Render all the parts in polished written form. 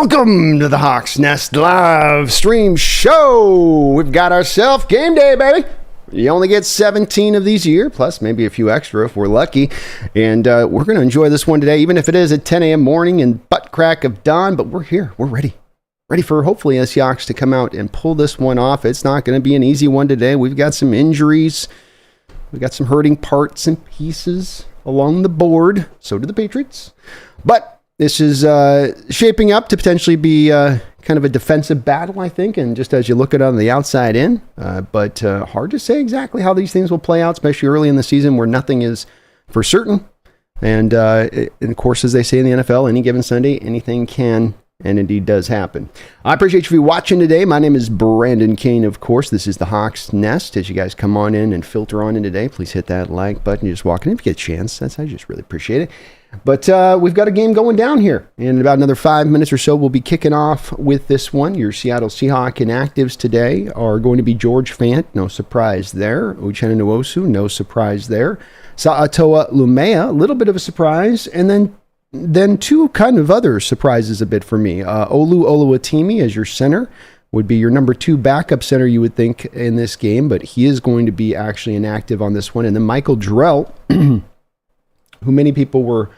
Welcome to the Hawks Nest live stream show. We've got ourselves game day, baby. You only get 17 of these a year, plus maybe a few extra if we're lucky. And we're going to enjoy this one today, even if it is at 10 a.m. morning and butt crack of dawn. But we're here. We're ready. Ready for hopefully the Seahawks to come out and pull this one off. It's not going to be an easy one today. We've got some injuries. We've got some hurting parts and pieces along the board. So do the Patriots. But this is shaping up to potentially be kind of a defensive battle, I think, and just as you look at it on the outside in. But hard to say exactly how these things will play out, especially early in the season where nothing is for certain. And of course, as they say in the NFL, any given Sunday, anything can and indeed does happen. I appreciate you watching today. My name is Brandon Kane, of course. This is the Hawks Nest. As you guys come on in and filter on in today, please hit that like button. You're just walking in if you get a chance. I just really appreciate it. But we've got a game going down here. In about another 5 minutes or so, we'll be kicking off with this one. Your Seattle Seahawks inactives today are going to be George Fant, no surprise there. Uchenna Nwosu, no surprise there. Sa'atoa Lumea, a little bit of a surprise. And then two kind of other surprises a bit for me. Olu Oluwatimi as your center would be your number 2 backup center, you would think, in this game. But he is going to be actually inactive on this one. And then Michael Drell, who many people were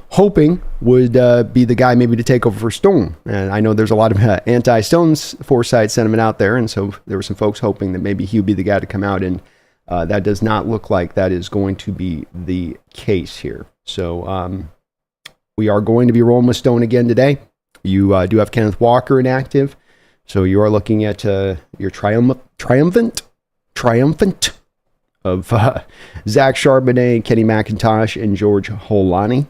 hoping would be the guy maybe to take over for Stone. And I know there's a lot of anti-Stones foresight sentiment out there, and so there were some folks hoping that maybe he would be the guy to come out, and that does not look like that is going to be the case here. So we are going to be rolling with Stone again today. You do have Kenneth Walker inactive, so you are looking at your triumphant of Zach Charbonnet, Kenny McIntosh, and George Holani.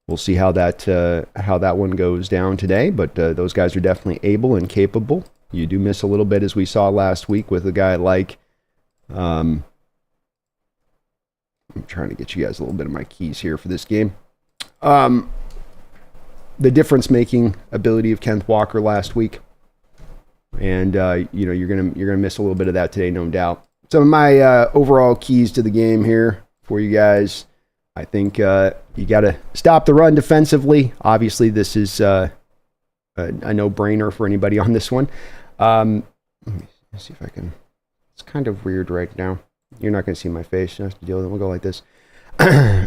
We'll see how that one goes down today, but those guys are definitely able and capable. You do miss a little bit, as we saw last week with a guy like, I'm trying to get you guys a little bit of my keys here for this game. The difference-making ability of Kenneth Walker last week, and you're gonna miss a little bit of that today, no doubt. Some of my overall keys to the game here for you guys. I think you got to stop the run defensively. Obviously, this is a no-brainer for anybody on this one. Let me see if I can. It's kind of weird right now. You're not going to see my face. You have to deal with it. We'll go like this.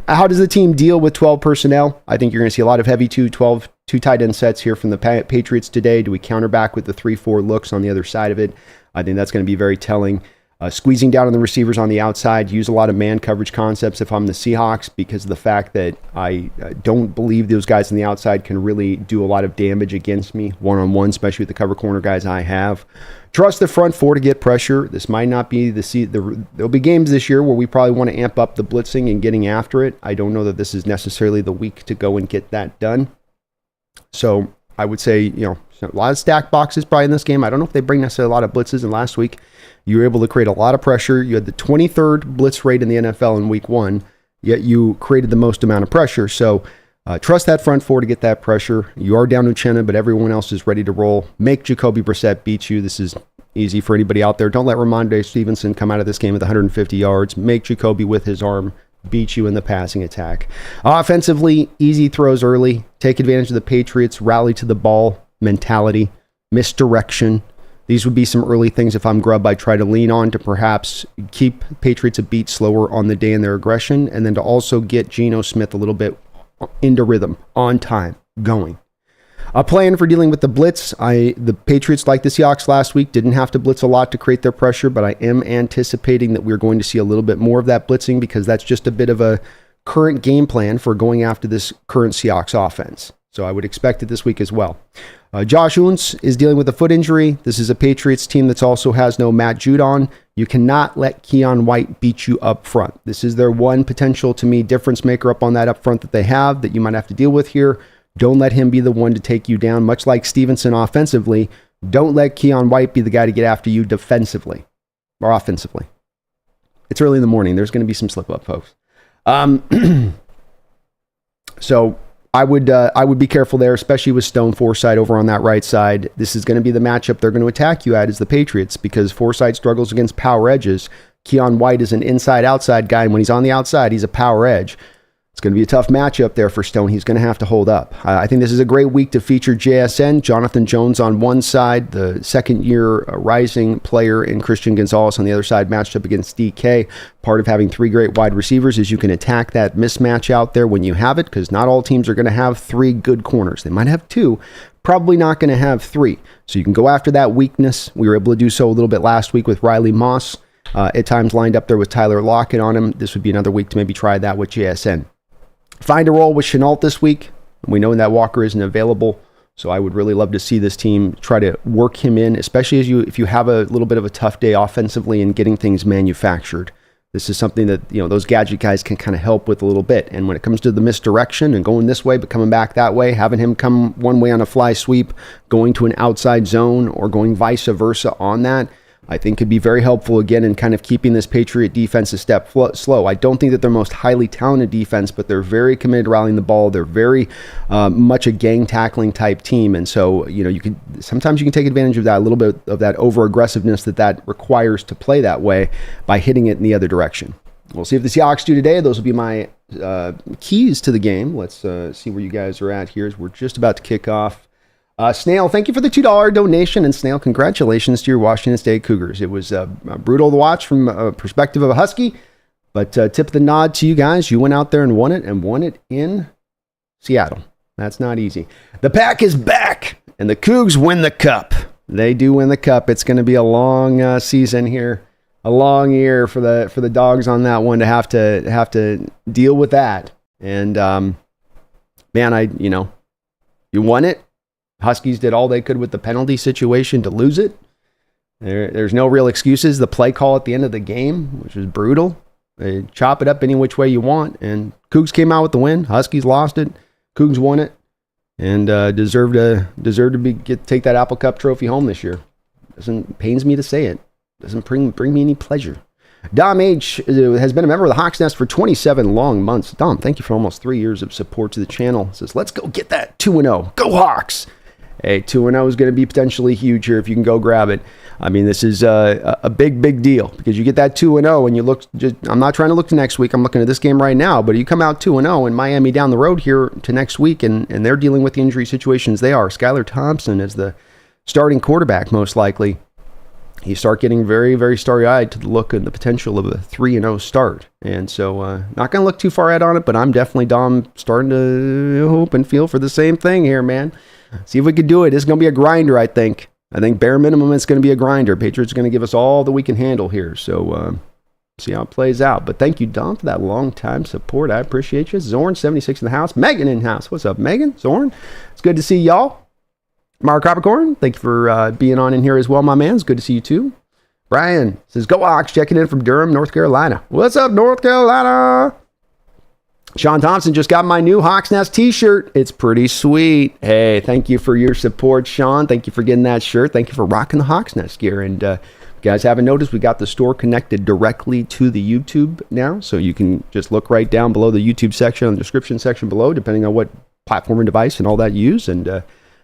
How does the team deal with 12 personnel? I think you're going to see a lot of heavy 2 tight end sets here from the Patriots today. Do we counter back with the 3-4 looks on the other side of it? I think that's going to be very telling. Squeezing down on the receivers on the outside, use a lot of man coverage concepts if I'm the Seahawks, because of the fact that I don't believe those guys on the outside can really do a lot of damage against me one-on-one, especially with the cover corner guys I have. Trust the front 4 to get pressure. This might not be there'll be games this year where we probably want to amp up the blitzing and getting after it. I don't know that this is necessarily the week to go and get that done. So I would say, a lot of stack boxes probably in this game. I don't know if they bring necessarily a lot of blitzes. And last week, you were able to create a lot of pressure. You had the 23rd blitz rate in the NFL in week 1, yet you created the most amount of pressure. So trust that front 4 to get that pressure. You are down to Uchenna, but everyone else is ready to roll. Make Jacoby Brissett beat you. This is easy for anybody out there. Don't let Ramondre Stevenson come out of this game with 150 yards. Make Jacoby with his arm beat you in the passing attack. Offensively, easy throws early. Take advantage of the Patriots' rally to the ball mentality, misdirection. These would be some early things if I'm Grubb I try to lean on to perhaps keep Patriots a beat slower on the day in their aggression, and then to also get Geno Smith a little bit into rhythm, on time, going. A plan for dealing with the blitz. The Patriots, like the Seahawks last week, didn't have to blitz a lot to create their pressure, but I am anticipating that we're going to see a little bit more of that blitzing, because that's just a bit of a current game plan for going after this current Seahawks offense. So I would expect it this week as well. Josh Oons is dealing with a foot injury. This is a Patriots team that also has no Matt Judon. You cannot let Keon White beat you up front. This is their one potential, to me, difference maker up on that up front that they have that you might have to deal with here. Don't let him be the one to take you down. Much like Stevenson offensively, don't let Keon White be the guy to get after you defensively or offensively. It's early in the morning. There's going to be some slip-up, folks. So I would be careful there, especially with Stone Forsythe over on that right side. This is going to be the matchup they're going to attack you at, is the Patriots, because Forsythe struggles against power edges. Keon White is an inside-outside guy, and when he's on the outside, he's a power edge. It's going to be a tough matchup there for Stone. He's going to have to hold up. I think this is a great week to feature JSN, Jonathan Jones on one side, the second-year rising player in Christian Gonzalez on the other side, matched up against DK. Part of having three great wide receivers is you can attack that mismatch out there when you have it, because not all teams are going to have three good corners. They might have two, probably not going to have three. So you can go after that weakness. We were able to do so a little bit last week with Riley Moss. At times lined up there with Tyler Lockett on him. This would be another week to maybe try that with JSN. Find a role with Chenault this week. We know that Walker isn't available, so I would really love to see this team try to work him in, especially if you have a little bit of a tough day offensively and getting things manufactured. This is something that those gadget guys can kind of help with a little bit. And when it comes to the misdirection and going this way but coming back that way, having him come one way on a fly sweep, going to an outside zone, or going vice versa on that, I think could be very helpful again in kind of keeping this Patriot defense a step slow. I don't think that they're most highly talented defense, but they're very committed to rallying the ball. They're very much a gang tackling type team. And so, sometimes you can take advantage of that, a little bit of that over aggressiveness that requires to play that way by hitting it in the other direction. We'll see if the Seahawks do today. Those will be my keys to the game. Let's see where you guys are at here as we're just about to kick off. Snail, thank you for the $2 donation. And Snail, congratulations to your Washington State Cougars. It was brutal to watch from a perspective of a Husky, but tip the nod to you guys. You went out there and won it in Seattle. That's not easy. The Pack is back, and the Cougs win the Cup. They do win the Cup. It's going to be a long season here, a long year for the Dogs on that one to have to deal with that. And man, you won it. Huskies did all they could with the penalty situation to lose it. There's no real excuses. The play call at the end of the game, which was brutal. They chop it up any which way you want. And Cougs came out with the win. Huskies lost it. Cougs won it. And deserved to take that Apple Cup trophy home this year. Pains me to say it. Doesn't bring me any pleasure. Dom H has been a member of the Hawks Nest for 27 long months. Dom, thank you for almost 3 years of support to the channel. Says, let's go get that 2-0. Go Hawks! Hey, 2-0 is going to be potentially huge here if you can go grab it. I mean, this is a big deal because you get that 2-0 and you look. I'm not trying to look to next week. I'm looking at this game right now. But you come out 2-0 and Miami down the road here to next week, and they're dealing with the injury situations they are. Skylar Thompson is the starting quarterback, most likely. You start getting very, very starry-eyed to the look and the potential of a 3-0 start. And so, not going to look too far ahead on it, but I'm definitely, Dom, starting to hope and feel for the same thing here, man. See if we can do it. It's going to be a grinder, I think. I think bare minimum it's going to be a grinder. Patriots are going to give us all that we can handle here. So, see how it plays out. But thank you, Dom, for that long-time support. I appreciate you. Zorn76 in the house. Megan in the house. What's up, Megan? Zorn? It's good to see y'all. Mark Capricorn, thank you for being on in here as well, my man. It's good to see you, too. Brian says, go Hawks, checking in from Durham, North Carolina. What's up, North Carolina? Sean Thompson just got my new Hawks Nest t-shirt. It's pretty sweet. Hey, thank you for your support, Sean. Thank you for getting that shirt. Thank you for rocking the Hawks Nest gear. And if you guys haven't noticed, we got the store connected directly to the YouTube now. So you can just look right down below the YouTube section, on the description section below, depending on what platform and device and all that you use. And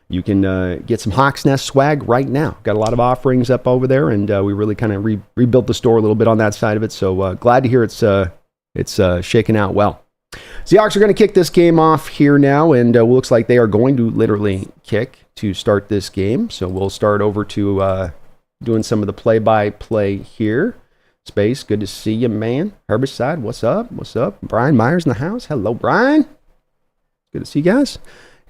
you can get some Hawks Nest swag right now. Got a lot of offerings up over there, and we really kind of rebuilt the store a little bit on that side of it. So glad to hear it's shaking out well. Seahawks are going to kick this game off here now, and it looks like they are going to literally kick to start this game. So we'll start over to doing some of the play-by-play here. Space, good to see you, man. Herbicide, what's up? What's up? Brian Myers in the house. Hello, Brian. Good to see you guys.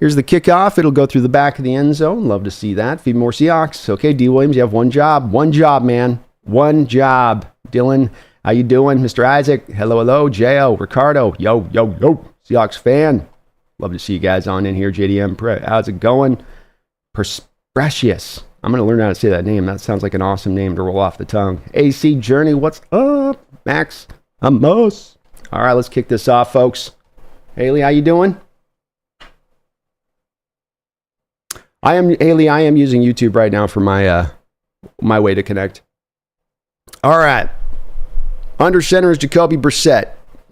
Here's the kickoff. It'll go through the back of the end zone. Love to see that. Feed more Seahawks. Okay, D. Williams, you have one job. One job, man. One job. Dylan, how you doing? Mr. Isaac, hello. J.O., Ricardo, yo. Seahawks fan. Love to see you guys on in here. JDM, how's it going? Precious. I'm going to learn how to say that name. That sounds like an awesome name to roll off the tongue. AC Journey, what's up? Max, Amos. All right, let's kick this off, folks. Haley, how you doing? I am using YouTube right now for my my way to connect. All right. Under center is Jacoby Brissett.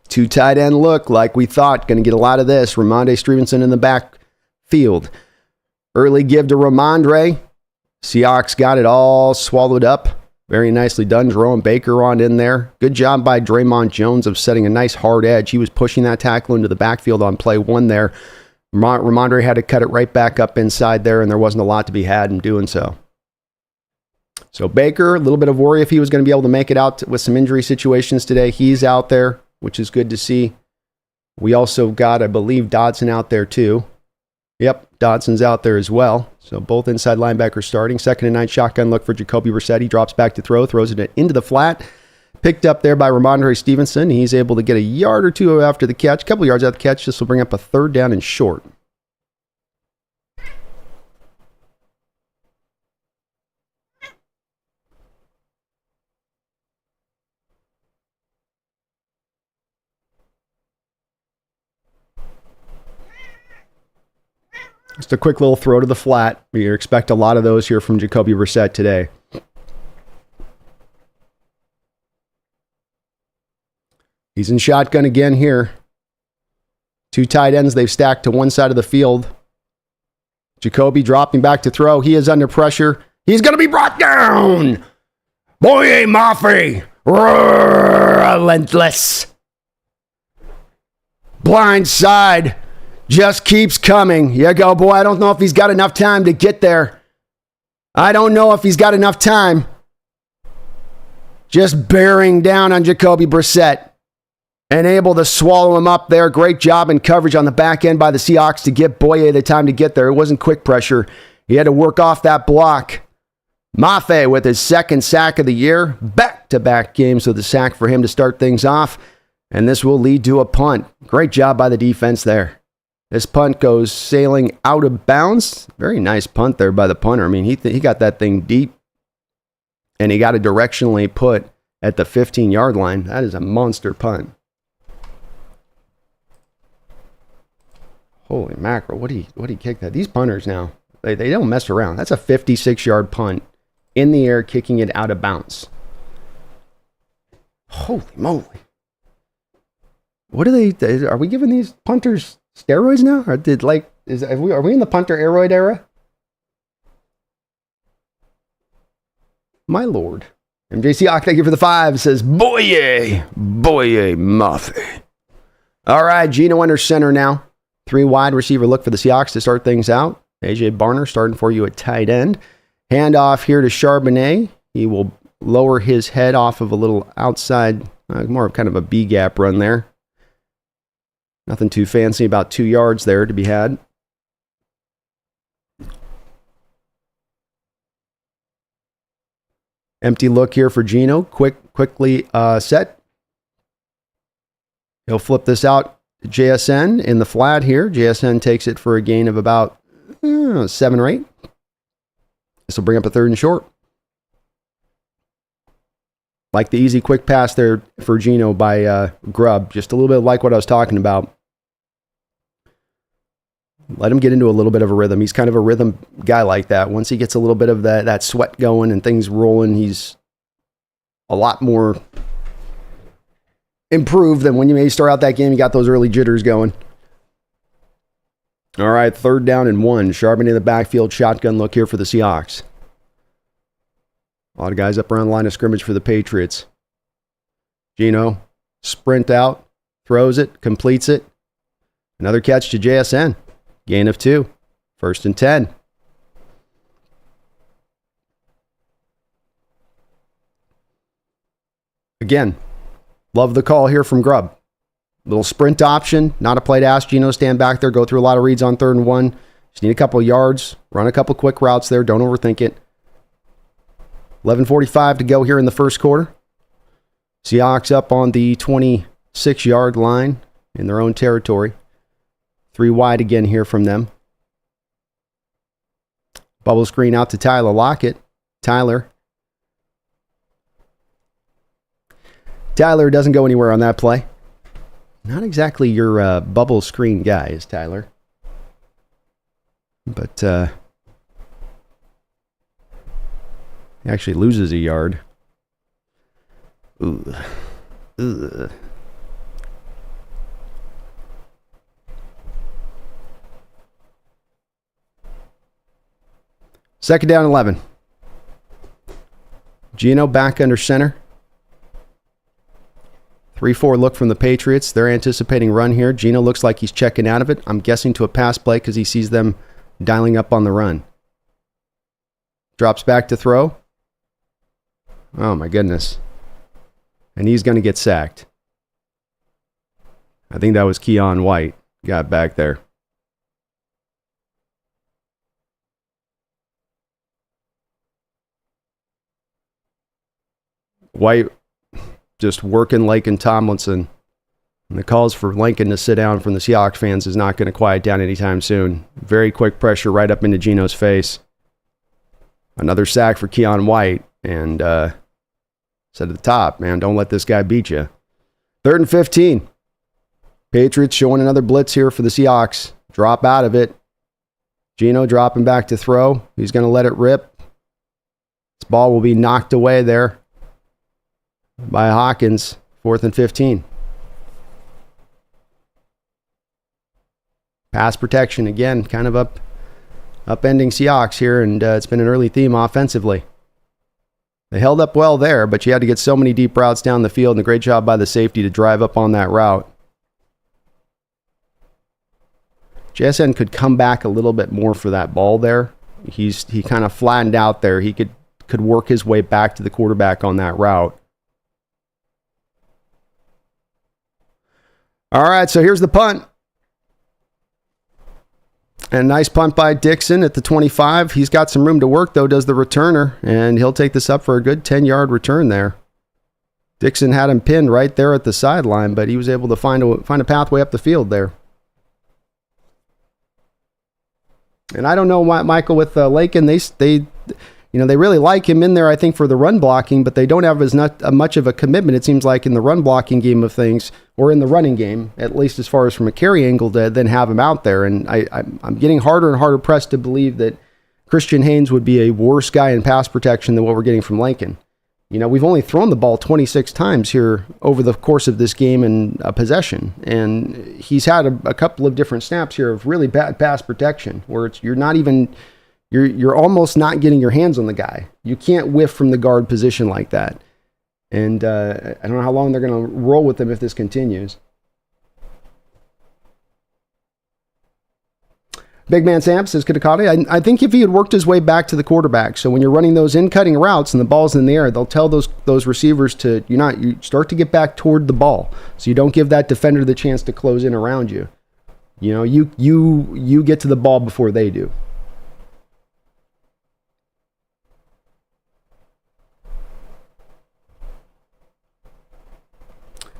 Two tight end look like we thought. Going to get a lot of this. Ramondre Stevenson in the backfield. Early give to Ramondre. Seahawks got it all swallowed up. Very nicely done. Jerome Baker on in there. Good job by Draymond Jones of setting a nice hard edge. He was pushing that tackle into the backfield on play one there. Ramondre had to cut it right back up inside there, and there wasn't a lot to be had in doing so. So Baker, a little bit of worry if he was going to be able to make it out with some injury situations today. He's out there, which is good to see. We also got, I believe, Dodson out there too. Yep, Dodson's out there as well. So both inside linebackers starting. 2nd and 9 shotgun look for Jacoby Brissett. He drops back to throw, throws it into the flat. Picked up there by Ramondre Stevenson. He's able to get a yard or two after the catch. A couple yards after the catch. This will bring up a 3rd down and short. Just a quick little throw to the flat. We expect a lot of those here from Jacoby Brissett today. He's in shotgun again here. 2 tight ends they've stacked to one side of the field. Jacoby dropping back to throw. He is under pressure. He's going to be brought down. Boye Mafe. Relentless. Blind side. Just keeps coming. You go, boy. I don't know if he's got enough time to get there. I don't know if he's got enough time. Just bearing down on Jacoby Brissett. And able to swallow him up there. Great job in coverage on the back end by the Seahawks to get Boye the time to get there. It wasn't quick pressure. He had to work off that block. Mafe with his 2nd sack of the year. Back-to-back games with a sack for him to start things off. And this will lead to a punt. Great job by the defense there. This punt goes sailing out of bounds. Very nice punt there by the punter. I mean, he got that thing deep. And he got it directionally put at the 15-yard line. That is a monster punt. Holy mackerel. What do you kick that? These punters now, they don't mess around. That's a 56-yard punt in the air, kicking it out of bounds. Holy moly. What are they? Are we giving these punters steroids now? Or are we in the punter aeroid era? My lord. MJC, thank you for the 5. Says, Boye Muffy. All right, Geno under center now. 3 wide receiver look for the Seahawks to start things out. AJ Barner starting for you at tight end. Handoff here to Charbonnet. He will lower his head off of a little outside, more of kind of a B-gap run there. Nothing too fancy, about 2 yards there to be had. Empty look here for Geno. Quickly set. He'll flip this out to JSN in the flat here. JSN takes it for a gain of about 7 or 8. This will bring up a 3rd and short. Like the easy quick pass there for Geno by Grubb. Just a little bit like what I was talking about. Let him get into a little bit of a rhythm. He's kind of a rhythm guy like that. Once he gets a little bit of that sweat going and things rolling, he's a lot more improved than when you may start out that game. You got those early jitters going. All right, 3rd down and 1. Charbonnet in the backfield. Shotgun look here for the Seahawks. A lot of guys up around the line of scrimmage for the Patriots. Geno, sprint out, throws it, completes it. Another catch to JSN. Gain of 2. 1st and 10. Again, love the call here from Grubb. Little sprint option, not a play to ask Geno stand back there, go through a lot of reads on 3rd and 1. Just need a couple of yards, run a couple quick routes there, don't overthink it. 11:45 to go here in the first quarter. Seahawks up on the 26-yard line in their own territory. 3 wide again here from them. Bubble screen out to Tyler Lockett. Tyler doesn't go anywhere on that play. Not exactly your bubble screen guy, is Tyler. But he actually loses a yard. Ooh. Ugh. Second down 11. Geno back under center. 3-4 look from the Patriots. They're anticipating run here. Geno looks like he's checking out of it. I'm guessing to a pass play because he sees them dialing up on the run. Drops back to throw. Oh, my goodness. And he's going to get sacked. I think that was Keon White. Got back there. White just working Laken Tomlinson. And the calls for Lincoln to sit down from the Seahawks fans is not going to quiet down anytime soon. Very quick pressure right up into Geno's face. Another sack for Keon White. And said at the top, man, don't let this guy beat you. 3rd and 15. Patriots showing another blitz here for the Seahawks. Drop out of it. Geno dropping back to throw. He's going to let it rip. This ball will be knocked away there by Hawkins. 4th and 15. Pass protection again, kind of upending Seahawks here, and it's been an early theme offensively. They held up well there, but you had to get so many deep routes down the field, and a great job by the safety to drive up on that route. JSN could come back a little bit more for that ball there. He kind of flattened out there. He could work his way back to the quarterback on that route. All right, so here's the punt. And a nice punt by Dixon at the 25. He's got some room to work, though, does the returner. And he'll take this up for a good 10-yard return there. Dixon had him pinned right there at the sideline, but he was able to find a pathway up the field there. And I don't know why, Michael, with Laken, they really like him in there, I think, for the run blocking, but they don't have as much of a commitment, it seems like, in the run blocking game of things, or in the running game, at least as far as from a carry angle, to then have him out there. And I'm getting harder and harder pressed to believe that Christian Haynes would be a worse guy in pass protection than what we're getting from Laken. We've only thrown the ball 26 times here over the course of this game and possession. And he's had a couple of different snaps here of really bad pass protection, where you're almost not getting your hands on the guy. You can't whiff from the guard position like that. And I don't know how long they're going to roll with him if this continues. Big Man Sam says, Kitakati, I think if he had worked his way back to the quarterback, so when you're running those in-cutting routes and the ball's in the air, they'll tell those receivers to, you start to get back toward the ball, so you don't give that defender the chance to close in around you. You get to the ball before they do.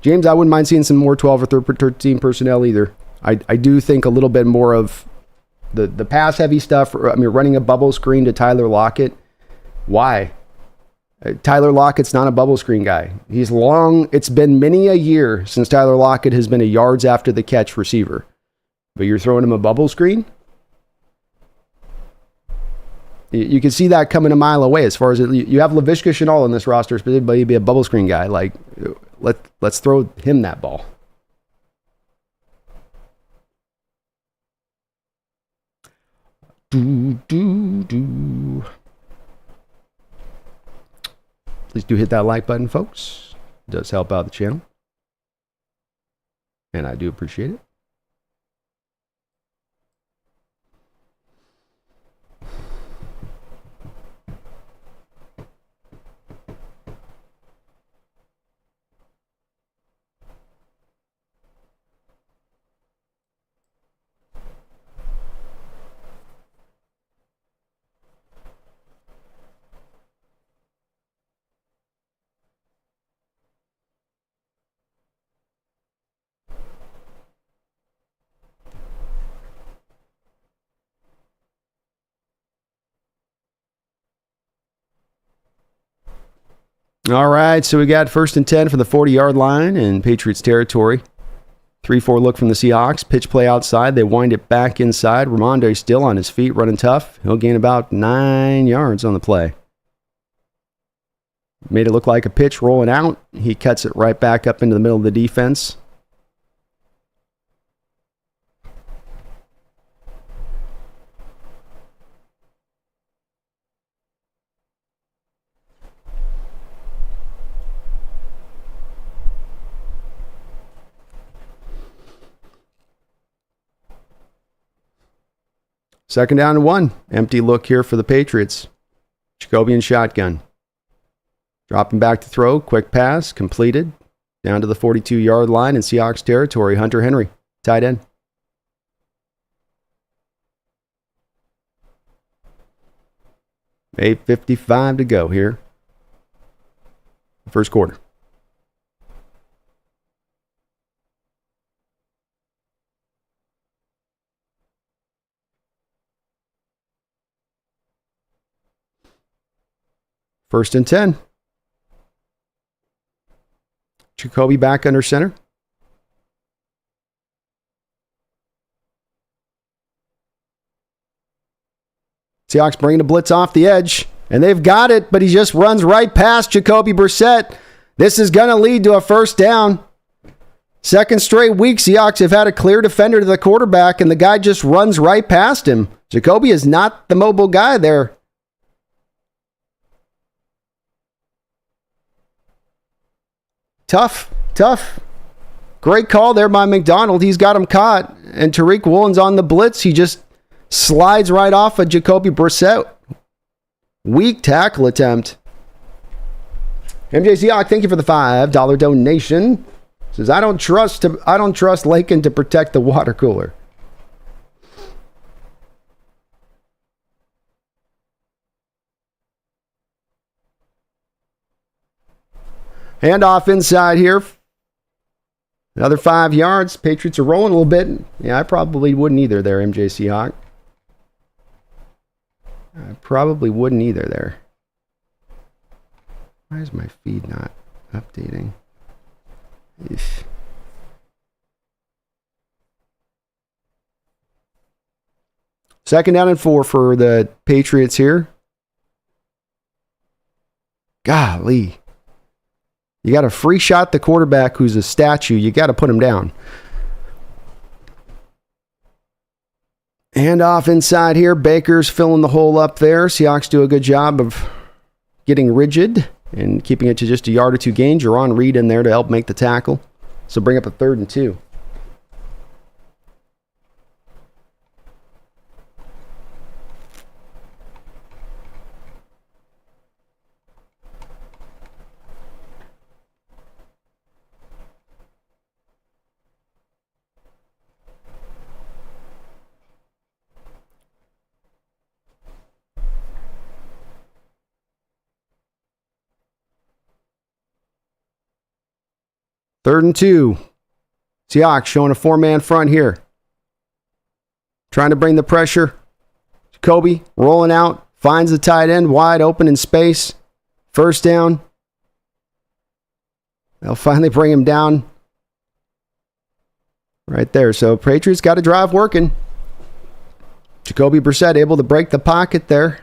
James, I wouldn't mind seeing some more 12 or 13 personnel either. I do think a little bit more of the pass-heavy stuff. Running a bubble screen to Tyler Lockett. Why? Tyler Lockett's not a bubble screen guy. It's been many a year since Tyler Lockett has been a yards after the catch receiver. But you're throwing him a bubble screen? You can see that coming a mile away as far as you have Laviska Shenault in this roster, but he'd be a bubble screen guy. Like, let's throw him that ball. Please do hit that like button, folks. It does help out the channel. And I do appreciate it. All right, so we got 1st and 10 from the 40-yard line in Patriots territory. 3-4 look from the Seahawks. Pitch play outside. They wind it back inside. Ramondre still on his feet, running tough. He'll gain about 9 yards on the play. Made it look like a pitch rolling out. He cuts it right back up into the middle of the defense. 2nd down and 1. Empty look here for the Patriots. Jacoby in shotgun. Dropping back to throw. Quick pass. Completed. Down to the 42-yard line in Seahawks territory. Hunter Henry, tight end. $8:55 to go here. First quarter. First and 10. Jacoby back under center. Seahawks bringing the blitz off the edge, and they've got it, but he just runs right past Jacoby Brissett. This is going to lead to a first down. Second straight week, Seahawks have had a clear defender to the quarterback, and the guy just runs right past him. Jacoby is not the mobile guy there. Tough. Great call there by Macdonald. He's got him caught. And Tariq Woolen's on the blitz. He just slides right off of Jacoby Brissett. Weak tackle attempt. MJ Seahawk, thank you for the $5 donation. Says, I don't trust Lakin to protect the water cooler. Handoff inside here. Another 5 yards. Patriots are rolling a little bit. Yeah, I probably wouldn't either there, MJ Seahawk. I probably wouldn't either there. Why is my feed not updating? Eesh. Second down and 4 for the Patriots here. Golly. You got a free shot the quarterback who's a statue. You got to put him down. Handoff inside here. Baker's filling the hole up there. Seahawks do a good job of getting rigid and keeping it to just a yard or two gain. Jerron Reed in there to help make the tackle. So bring up a 3rd and 2. Third and 2. Seahawks showing a 4-man front here. Trying to bring the pressure. Jacoby rolling out. Finds the tight end wide open in space. First down. They'll finally bring him down. Right there. So Patriots got a drive working. Jacoby Brissett able to break the pocket there.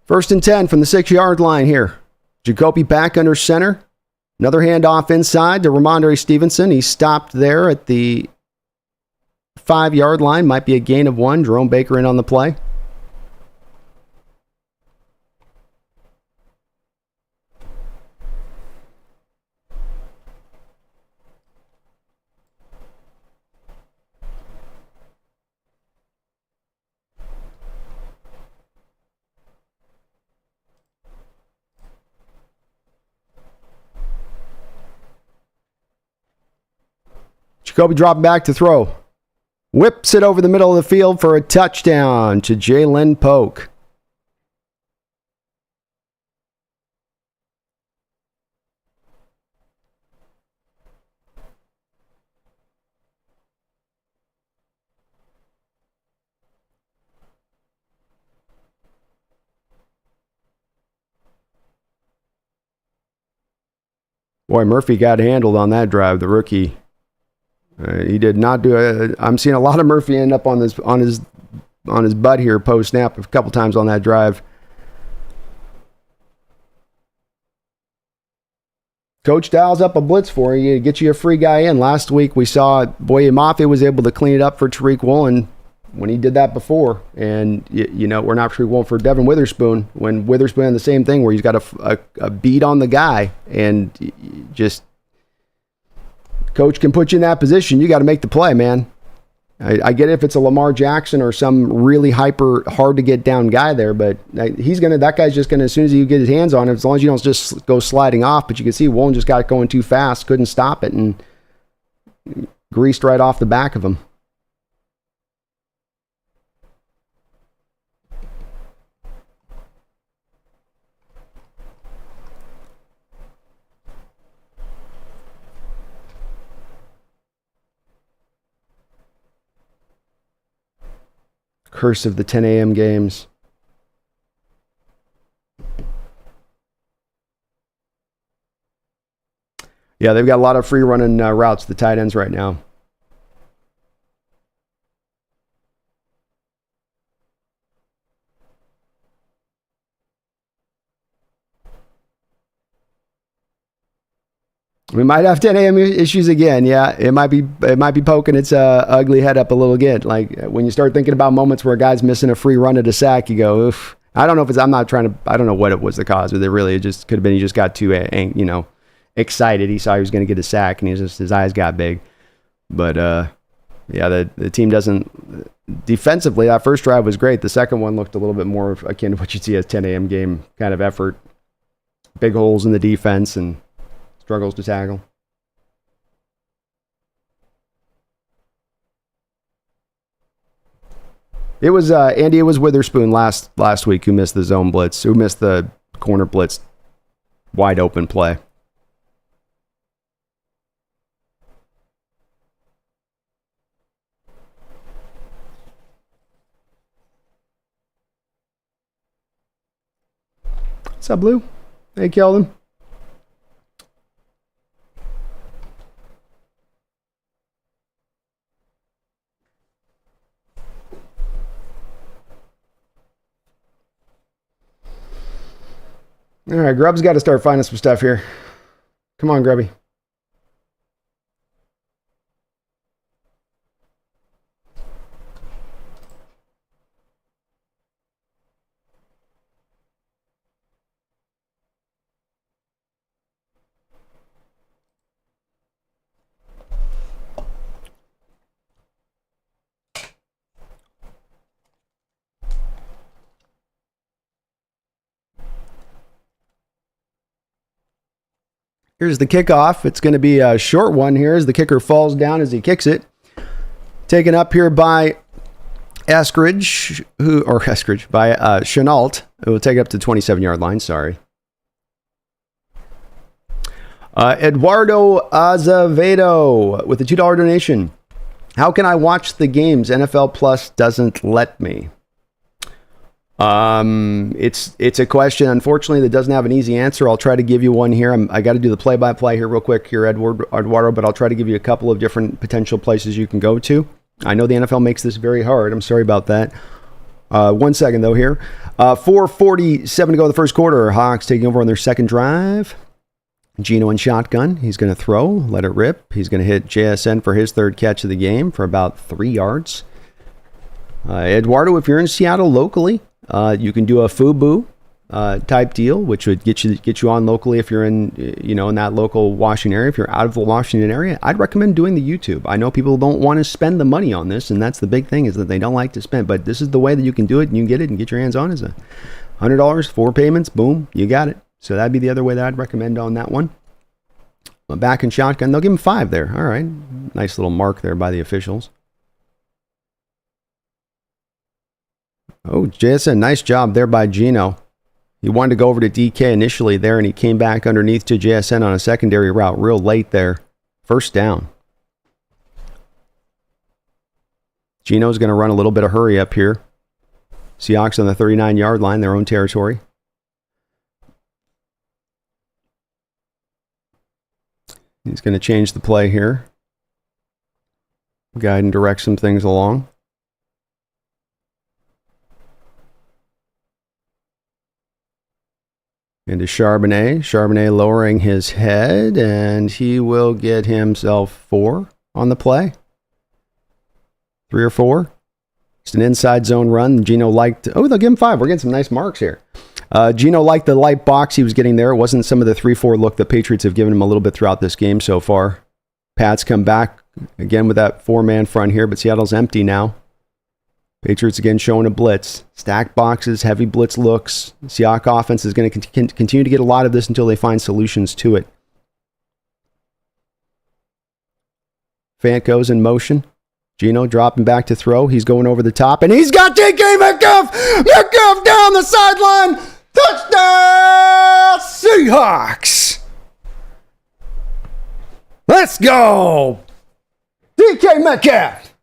First and 10 from the 6-yard line here. Jacoby back under center. Another handoff inside to Ramondre Stevenson. He stopped there at the 5-yard line. Might be a gain of 1. Jerome Baker in on the play. Jacoby dropping back to throw. Whips it over the middle of the field for a touchdown to Jalen Polk. Boy, Murphy got handled on that drive, the rookie. He did not do it. I'm seeing a lot of Murphy end up on his butt here post snap a couple times on that drive. coach dials up a blitz for you, get you a free guy in. Last week we saw Boye Mafe was able to clean it up for Tariq Woolen when he did that before. And, you know, we're not Tariq Woolen for Devin Witherspoon. When Witherspoon had the same thing where he's got a beat on the guy and just coach can put you in that position. You got to make the play, man. I get it if it's a Lamar Jackson or some really hyper hard to get down guy there, but that guy's just gonna, as soon as you get his hands on it, as long as you don't just go sliding off. But you can see Woolen just got it going too fast, couldn't stop it, and greased right off the back of him. Curse of the 10 a.m. games. Yeah, they've got a lot of free running routes, the tight ends right now. We might have 10 a.m. issues again. Yeah, it might be poking its ugly head up a little again. Like when you start thinking about moments where a guy's missing a free run at a sack, you go, oof. I don't know if it's, I don't know what it was the cause, but it just could have been he just got too, excited. He saw he was going to get a sack and his eyes got big. But yeah, the team doesn't, defensively, that first drive was great. The second one looked a little bit more akin to what you'd see as 10 a.m. game kind of effort. Big holes in the defense and struggles to tackle. It was Andy. It was Witherspoon last week who missed the zone blitz, who missed the corner blitz, wide open play. What's up, Blue? Hey, Kelvin. All right, Grub's got to start finding some stuff here. Come on, Grubby. Here's the kickoff. It's going to be a short one here as the kicker falls down as he kicks it. Taken up here by Eskridge, by Chenault, who will take it up to the 27-yard line. Sorry. Eduardo Azevedo with a $2 donation. How can I watch the games? NFL Plus doesn't let me. It's a question, unfortunately, that doesn't have an easy answer. I'll try to give you one here. I got to do the play-by-play here real quick here, Eduardo, but I'll try to give you a couple of different potential places you can go to. I know the NFL makes this very hard. I'm sorry about that. 1 second, though, here. 4:47 to go in the first quarter. Hawks taking over on their second drive. Geno in shotgun. He's going to throw, let it rip. He's going to hit JSN for his third catch of the game for about 3 yards. Eduardo, if you're in Seattle locally, you can do a FUBU type deal, which would get you on locally if you're in that local Washington area. If you're out of the Washington area, I'd recommend doing the YouTube. I know people don't want to spend the money on this, and that's the big thing, is that they don't like to spend. But this is the way that you can do it, and you can get it and get your hands on is $100, 4 payments, boom, you got it. So that'd be the other way that I'd recommend on that one. Back in shotgun, they'll give him 5 there. All right, nice little mark there by the officials. Oh, JSN, nice job there by Geno. He wanted to go over to DK initially there, and he came back underneath to JSN on a secondary route real late there. First down. Geno's going to run a little bit of hurry up here. Seahawks on the 39-yard line, their own territory. He's going to change the play here. Guide and direct some things along. into Charbonnet. Charbonnet lowering his head, and he will get himself 4 on the play. 3 or 4. Just an inside zone run. Geno liked... Oh, they'll give him 5. We're getting some nice marks here. Geno liked the light box he was getting there. It wasn't some of the 3-4 look the Patriots have given him a little bit throughout this game so far. Pats come back again with that 4-man front here, but Seattle's empty now. Patriots again showing a blitz. Stacked boxes, heavy blitz looks. Seahawks offense is going to continue to get a lot of this until they find solutions to it. Fant goes in motion. Geno dropping back to throw. He's going over the top, and he's got DK Metcalf! Metcalf down the sideline! Touchdown, Seahawks! Let's go! DK Metcalf!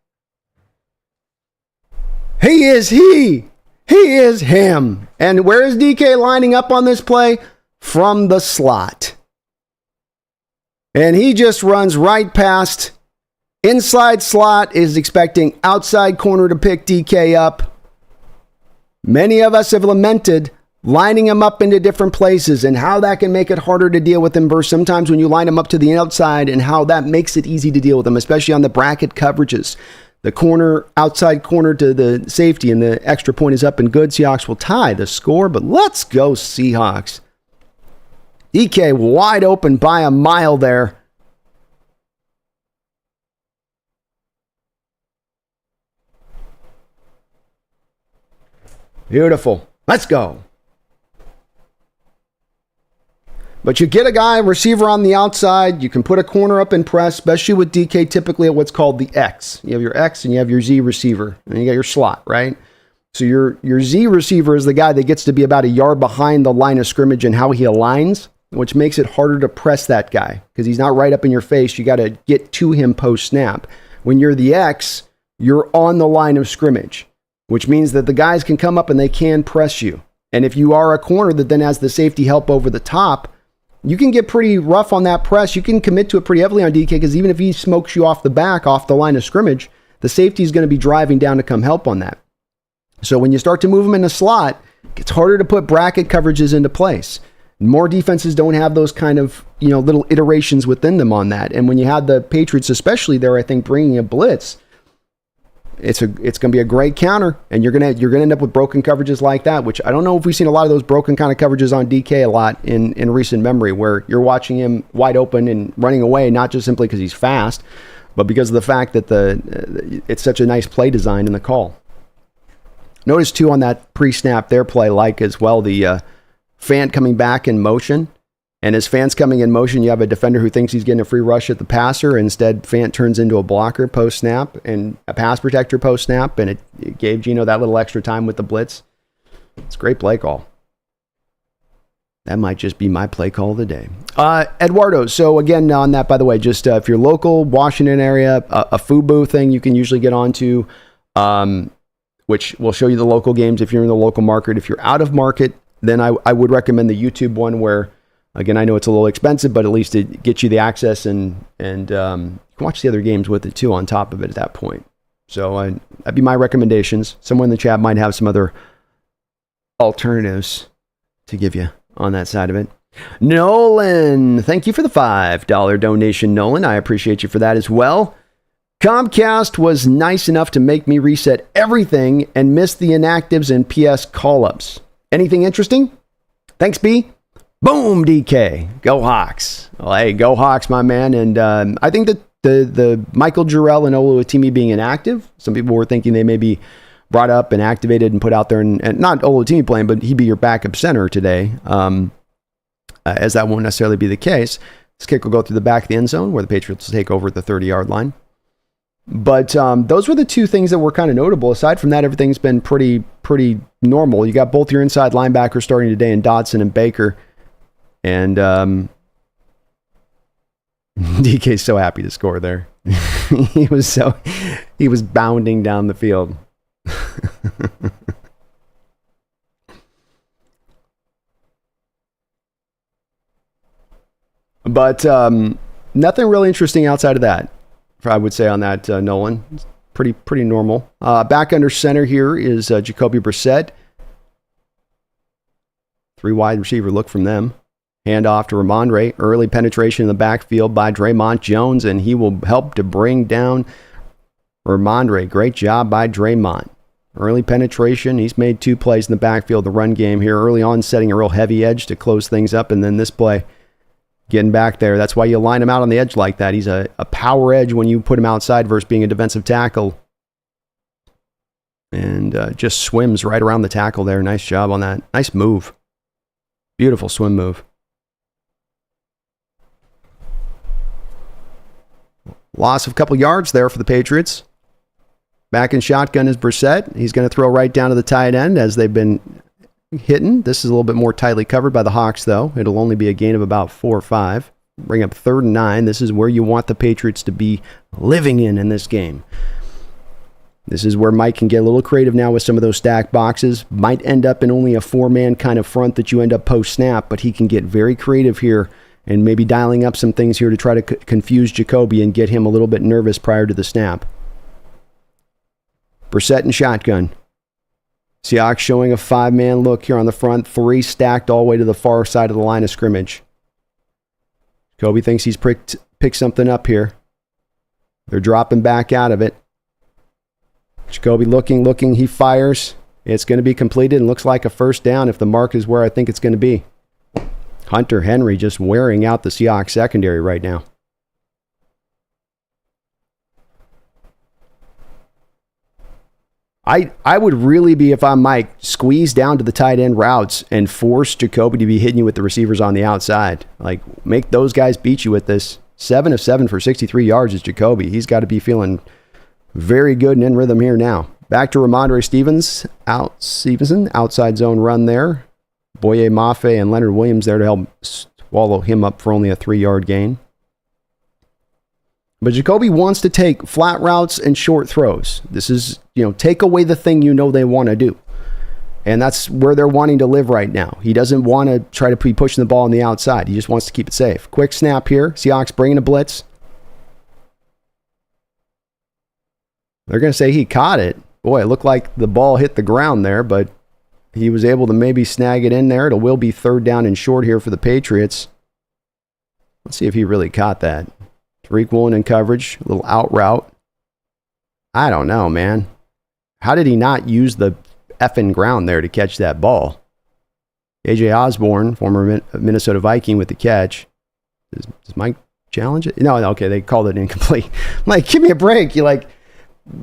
He is he! He is him! And where is DK lining up on this play? From the slot. And he just runs right past. Inside slot is expecting outside corner to pick DK up. Many of us have lamented lining him up into different places and how that can make it harder to deal with him versus sometimes when you line him up to the outside and how that makes it easy to deal with him, especially on the bracket coverages. The corner, outside corner to the safety, and the extra point is up and good. Seahawks will tie the score, but let's go Seahawks. DK wide open by a mile there. Beautiful. Let's go. But you get a guy, receiver on the outside. You can put a corner up and press, especially with DK typically at what's called the X. You have your X and you have your Z receiver. And you got your slot, right? So your Z receiver is the guy that gets to be about a yard behind the line of scrimmage and how he aligns, which makes it harder to press that guy because he's not right up in your face. You got to get to him post-snap. When you're the X, you're on the line of scrimmage, which means that the guys can come up and they can press you. And if you are a corner that then has the safety help over the top, you can get pretty rough on that press. You can commit to it pretty heavily on DK because even if he smokes you off the back, off the line of scrimmage, the safety is going to be driving down to come help on that. So when you start to move him in the slot, it's harder to put bracket coverages into place. More defenses don't have those kind of, little iterations within them on that. And when you have the Patriots, especially there, I think bringing a blitz, it's going to be a great counter, and you're going to end up with broken coverages like that, which I don't know if we've seen a lot of those broken kind of coverages on DK a lot in recent memory, where you're watching him wide open and running away, not just simply because he's fast, but because of the fact that it's such a nice play design in the call. Notice too on that pre-snap their play like as well, the Fant coming back in motion. And as Fant's coming in motion, you have a defender who thinks he's getting a free rush at the passer. Instead, Fant turns into a blocker post-snap and a pass protector post-snap, and it gave Geno that little extra time with the blitz. It's a great play call. That might just be my play call of the day. Eduardo, so again, on that, by the way, just if you're local, Washington area, a FUBU thing you can usually get onto, which will show you the local games if you're in the local market. If you're out of market, then I would recommend the YouTube one where, again, I know it's a little expensive, but at least it gets you the access and you can watch the other games with it too on top of it at that point. So that'd be my recommendations. Someone in the chat might have some other alternatives to give you on that side of it. Nolan, thank you for the $5 donation, Nolan. I appreciate you for that as well. Comcast was nice enough to make me reset everything and miss the inactives and PS call-ups. Anything interesting? Thanks, B. Boom, DK. Go Hawks. Well, hey, go Hawks, my man. And I think that the Michael Jarrell and Oluwatimi being inactive, some people were thinking they may be brought up and activated and put out there, and not Oluwatimi playing, but he'd be your backup center today, as that won't necessarily be the case. This kick will go through the back of the end zone where the Patriots will take over at the 30-yard line. But those were the two things that were kind of notable. Aside from that, everything's been pretty normal. You got both your inside linebackers starting today in Dodson and Baker. And DK's so happy to score there. he was bounding down the field. But nothing really interesting outside of that, I would say, on that, Nolan. It's pretty normal. Back under center here is Jacoby Brissett. Three wide receiver look from them. Hand off to Ramondre. Early penetration in the backfield by Draymond Jones, and he will help to bring down Ramondre. Great job by Draymond. Early penetration. He's made 2 plays in the backfield, the run game here. Early on, setting a real heavy edge to close things up, and then this play, getting back there. That's why you line him out on the edge like that. He's a power edge when you put him outside versus being a defensive tackle. And just swims right around the tackle there. Nice job on that. Nice move. Beautiful swim move. Loss of a couple yards there for the Patriots. Back in shotgun is Brissett. He's going to throw right down to the tight end as they've been hitting. This is a little bit more tightly covered by the Hawks, though. It'll only be a gain of about 4 or 5. Bring up 3rd and 9. This is where you want the Patriots to be living in this game. This is where Mike can get a little creative now with some of those stack boxes. Might end up in only a 4-man kind of front that you end up post-snap, but he can get very creative here and maybe dialing up some things here to try to confuse Jacoby and get him a little bit nervous prior to the snap. Brissett in shotgun. Seahawks showing a 5-man look here on the front. 3 stacked all the way to the far side of the line of scrimmage. Jacoby thinks he's picked something up here. They're dropping back out of it. Jacoby looking. He fires. It's going to be completed and looks like a first down if the mark is where I think it's going to be. Hunter Henry just wearing out the Seahawks secondary right now. I would really be, if I'm Mike, squeeze down to the tight end routes and force Jacoby to be hitting you with the receivers on the outside. Like, make those guys beat you with this. 7 of 7 for 63 yards is Jacoby. He's got to be feeling very good and in rhythm here now. Back to Ramondre Stevenson, outside zone run there. Boye Mafe and Leonard Williams there to help swallow him up for only a 3-yard gain. But Jacoby wants to take flat routes and short throws. This is, take away the thing they want to do. And that's where they're wanting to live right now. He doesn't want to try to be pushing the ball on the outside. He just wants to keep it safe. Quick snap here. Seahawks bringing a blitz. They're going to say he caught it. Boy, it looked like the ball hit the ground there, but he was able to maybe snag it in there. It will be 3rd down and short here for the Patriots. Let's see if he really caught that. Tariq Woolen in coverage, a little out route. I don't know, man. How did he not use the effing ground there to catch that ball? A.J. Osborne, former Minnesota Viking, with the catch. Does Mike challenge it? No, okay, they called it incomplete. I'm like, give me a break. You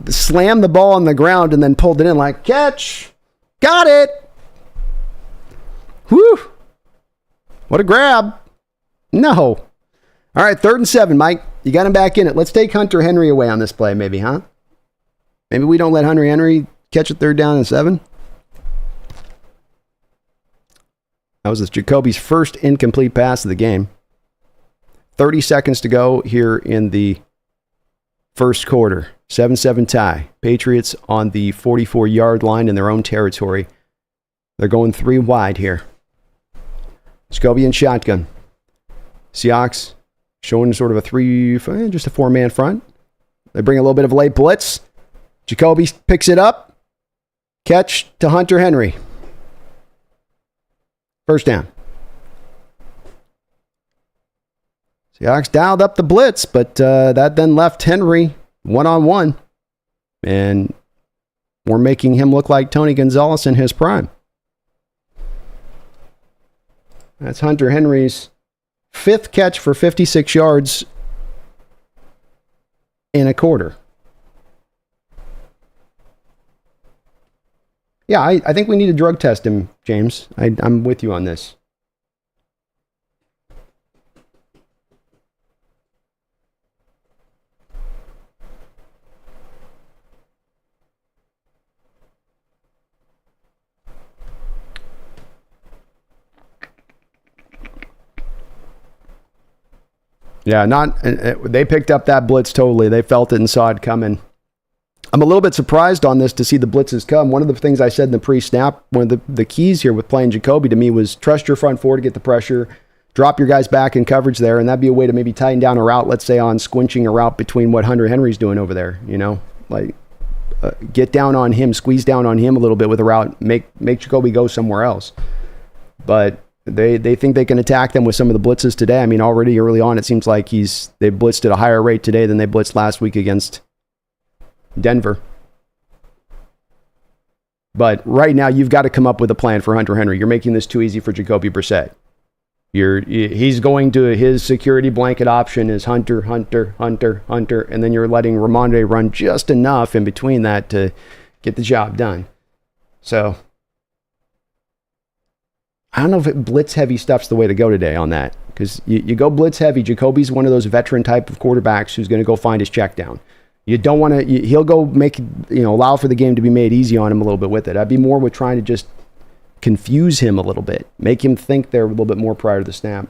slammed the ball on the ground and then pulled it in like, catch. Got it. Whew. What a grab. No. All right, 3rd and 7, Mike. You got him back in it. Let's take Hunter Henry away on this play, maybe, huh? Maybe we don't let Hunter Henry catch a 3rd down and 7. That was Jacoby's first incomplete pass of the game. 30 seconds to go here in the first quarter. 7-7 tie. Patriots on the 44-yard line in their own territory. They're going 3 wide here. Jacoby in shotgun. Seahawks showing sort of just a 4-man front. They bring a little bit of late blitz. Jacoby picks it up. Catch to Hunter Henry. First down. Seahawks dialed up the blitz, but that then left Henry one-on-one. And we're making him look like Tony Gonzalez in his prime. That's Hunter Henry's 5th catch for 56 yards in a quarter. Yeah, I think we need to drug test him, James. I'm with you on this. Yeah, they picked up that blitz totally. They felt it and saw it coming. I'm a little bit surprised on this to see the blitzes come. One of the things I said in the pre-snap, one of the keys here with playing Jacoby to me was trust your front four to get the pressure, drop your guys back in coverage there, and that'd be a way to maybe tighten down a route, let's say on squinching a route between what Hunter Henry's doing over there, get down on him, squeeze down on him a little bit with a route, make Jacoby go somewhere else. but they think they can attack them with some of the blitzes today. I mean, already early on, it seems like they blitzed at a higher rate today than they blitzed last week against Denver. But right now, you've got to come up with a plan for Hunter Henry. You're making this too easy for Jacoby Brissett. He's going to his security blanket option is Hunter, and then you're letting Ramondre run just enough in between that to get the job done. So I don't know if blitz heavy stuff's the way to go today on that, because you go blitz heavy. Jacoby's one of those veteran type of quarterbacks who's going to go find his check down. You don't want to. He'll go allow for the game to be made easy on him a little bit with it. I'd be more with trying to just confuse him a little bit, make him think there a little bit more prior to the snap.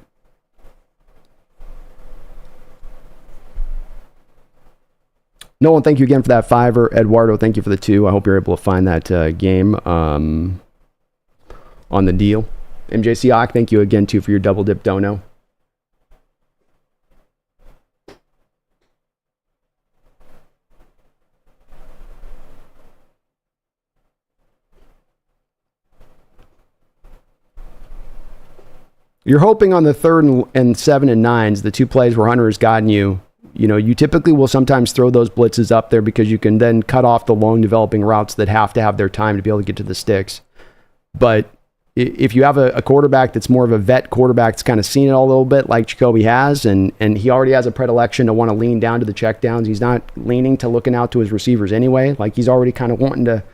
Nolan, thank you again for that $5. Eduardo, thank you for the $2. I hope you're able to find that game on the deal. MJ Seahawk, thank you again too for your double dip dono. You're hoping on the 3rd and 7 and 9s, the 2 plays where Hunter has gotten you, you typically will sometimes throw those blitzes up there because you can then cut off the long developing routes that have to have their time to be able to get to the sticks. But if you have a quarterback that's more of a vet quarterback that's kind of seen it all a little bit like Jacoby has, and he already has a predilection to want to lean down to the checkdowns, he's not leaning to looking out to his receivers anyway. Like he's already kind of wanting to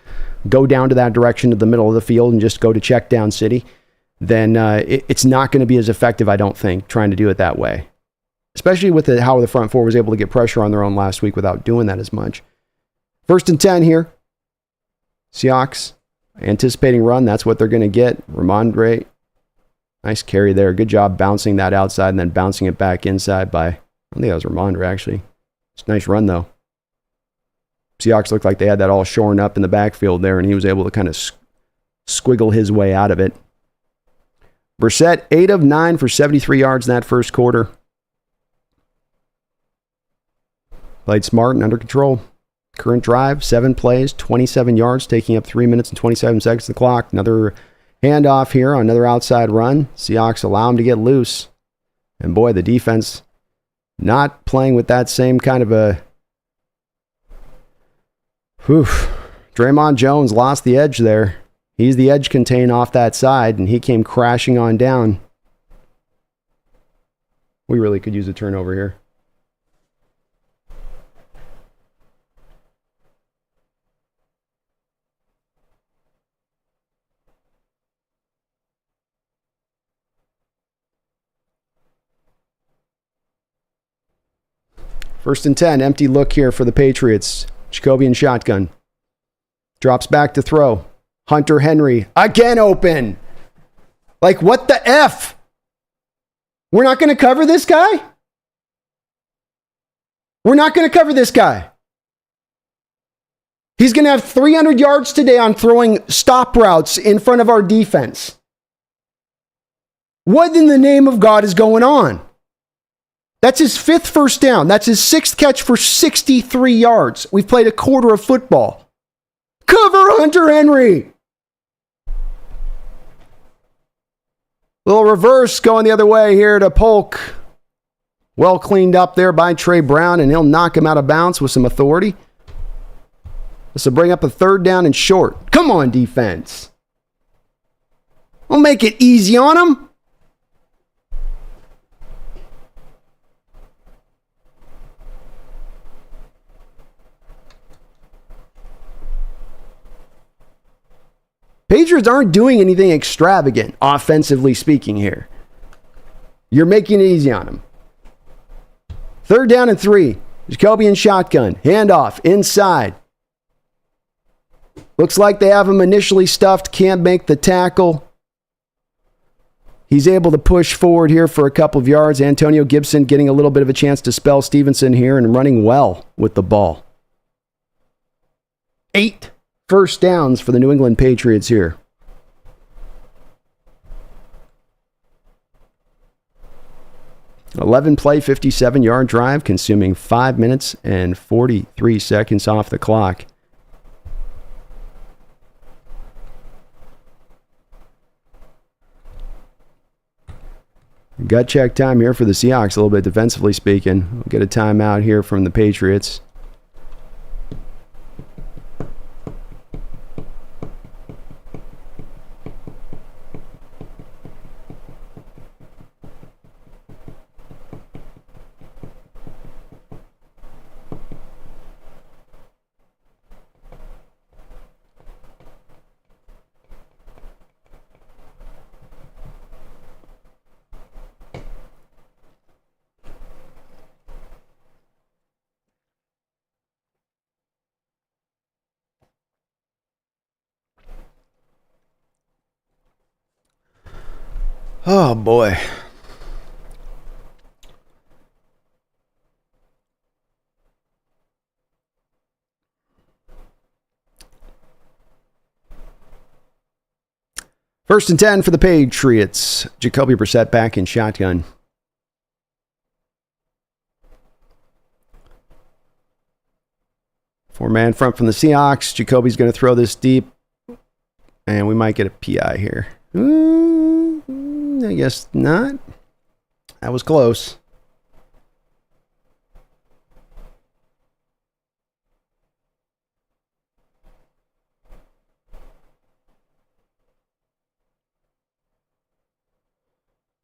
go down to that direction to the middle of the field and just go to check down city. Then it's not going to be as effective, I don't think, trying to do it that way. Especially with how the front four was able to get pressure on their own last week without doing that as much. 1st and 10 here. Seahawks anticipating run. That's what they're going to get. Ramondre, nice carry there. Good job bouncing that outside and then bouncing it back inside by, I don't think that was Ramondre actually. It's a nice run though. Seahawks looked like they had that all shorn up in the backfield there, and he was able to kind of squiggle his way out of it. Brissett, 8 of 9 for 73 yards in that first quarter. Played smart and under control. Current drive, 7 plays, 27 yards, taking up 3 minutes and 27 seconds of the clock. Another handoff here on another outside run. Seahawks allow him to get loose. And boy, the defense not playing with that same kind of a... Draymond Jones lost the edge there. He's the edge contain off that side, and he came crashing on down. We really could use a turnover here. First and 10, empty look here for the Patriots. Jacoby in shotgun. Drops back to throw. Hunter Henry, again open. Like, what the F? We're not going to cover this guy? We're not going to cover this guy. He's going to have 300 yards today on throwing stop routes in front of our defense. What in the name of God is going on? That's his 5th first down. That's his 6th catch for 63 yards. We've played a quarter of football. Cover Hunter Henry. Little reverse going the other way here to Polk. Well cleaned up there by Trey Brown, and he'll knock him out of bounds with some authority. This will bring up a 3rd down and short. Come on, defense. We'll make it easy on him. Patriots aren't doing anything extravagant, offensively speaking here. You're making it easy on them. 3rd down and 3. Jacoby in shotgun. Handoff inside. Looks like they have him initially stuffed. Can't make the tackle. He's able to push forward here for a couple of yards. Antonio Gibson getting a little bit of a chance to spell Stevenson here and running well with the ball. 8 first downs for the New England Patriots here. $11-play, 57-yard drive, consuming 5 minutes and 43 seconds off the clock. Gut check time here for the Seahawks, a little bit defensively speaking. We'll get a timeout here from the Patriots. Oh, boy. First and 10 for the Patriots. Jacoby Brissett back in shotgun. Four-man front from the Seahawks. Jacoby's going to throw this deep. And we might get a PI here. I guess not. That was close.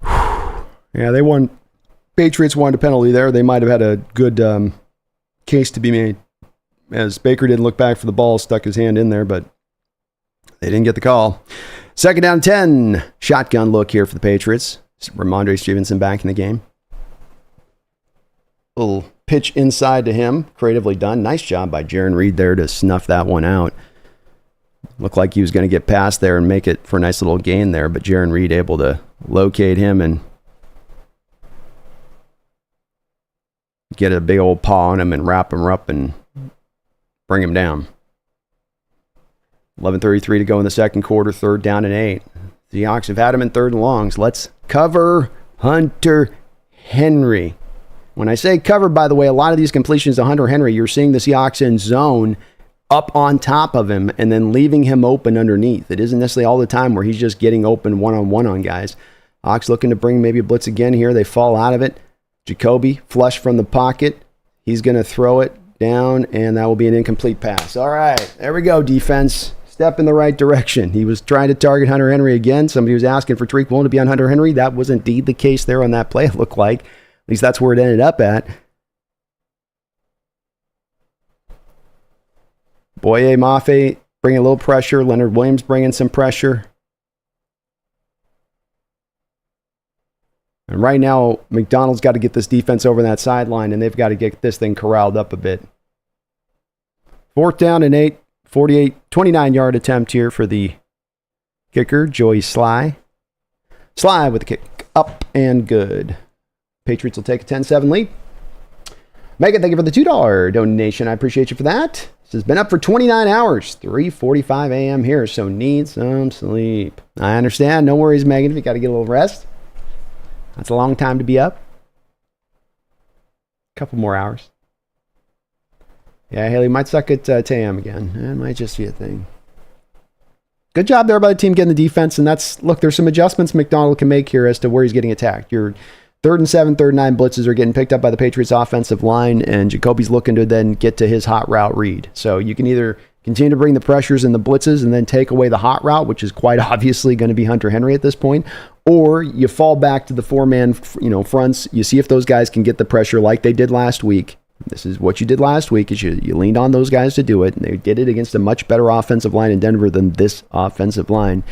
Yeah, they won. Patriots wanted a penalty there. They might have had a good case to be made, as Baker didn't look back for the ball, stuck his hand in there, but they didn't get the call. Second down 10. Shotgun look here for the Patriots. Ramondre Stevenson back in the game. Little pitch inside to him. Creatively done. Nice job by Jaron Reed there to snuff that one out. Looked like he was going to get past there and make it for a nice little gain there, but Jaron Reed able to locate him and get a big old paw on him and wrap him up and bring him down. 11:33 to go in the second quarter, third down and 8. The Seahawks have had him in third and longs. Let's cover Hunter Henry. When I say cover, by the way, a lot of these completions to Hunter Henry, you're seeing the Seahawks in zone up on top of him and then leaving him open underneath. It isn't necessarily all the time where he's just getting open one-on-one on guys. Hawks looking to bring maybe a blitz again here. They fall out of it. Jacoby, flush from the pocket. He's going to throw it down, and that will be an incomplete pass. All right, there we go, defense. Step in the right direction. He was trying to target Hunter Henry again. Somebody was asking for Tariq Woolen to be on Hunter Henry. That was indeed the case there on that play, it looked like. At least that's where it ended up at. Boye Mafe bringing a little pressure. Leonard Williams bringing some pressure. And right now, Macdonald's got to get this defense over that sideline, and they've got to get this thing corralled up a bit. Fourth down and 8. 29-yard attempt here for the kicker, Joey Sly. Sly with the kick. Up and good. Patriots will take a 10-7 lead. Megan, thank you for the $2 donation. I appreciate you for that. This has been up for 29 hours. 3:45 a.m. here, so need some sleep. I understand. No worries, Megan, if you got to get a little rest. That's a long time to be up. A couple more hours. Yeah, Haley might suck at 10 a.m. again. It might just be a thing. Good job there by the team getting the defense. And look, there's some adjustments Macdonald can make here as to where he's getting attacked. Your 3rd and 7, 3rd and 9 blitzes are getting picked up by the Patriots offensive line, and Jacoby's looking to then get to his hot route read. So you can either continue to bring the pressures and the blitzes and then take away the hot route, which is quite obviously going to be Hunter Henry at this point, or you fall back to the 4-man fronts. You see if those guys can get the pressure like they did last week. This is what you did last week, is you leaned on those guys to do it, and they did it against a much better offensive line in Denver than this offensive line.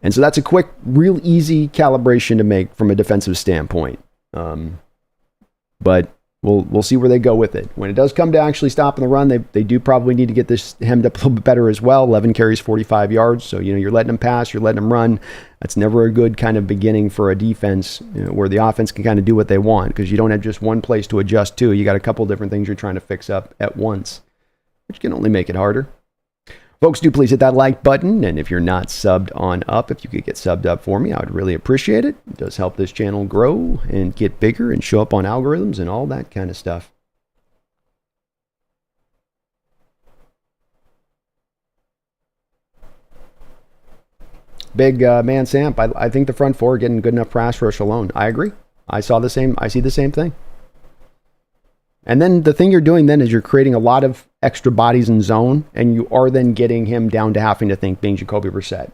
And so that's a quick, real easy calibration to make from a defensive standpoint. But we'll see where they go with it. When it does come to actually stopping the run, they do probably need to get this hemmed up a little bit better as well. 11 carries, 45 yards. So, you're letting them pass, you're letting them run. That's never a good kind of beginning for a defense, where the offense can kind of do what they want, because you don't have just one place to adjust to. You got a couple different things you're trying to fix up at once, which can only make it harder. Folks, do please hit that like button, and if you're not subbed on up, if you could get subbed up for me, I would really appreciate it. It does help this channel grow and get bigger and show up on algorithms and all that kind of stuff. big man Samp. I think the front four are getting good enough pass rush alone. I agree. I see the same thing. And then the thing you're doing then is you're creating a lot of extra bodies in zone, and you are then getting him down to having to think, being Jacoby Brissett.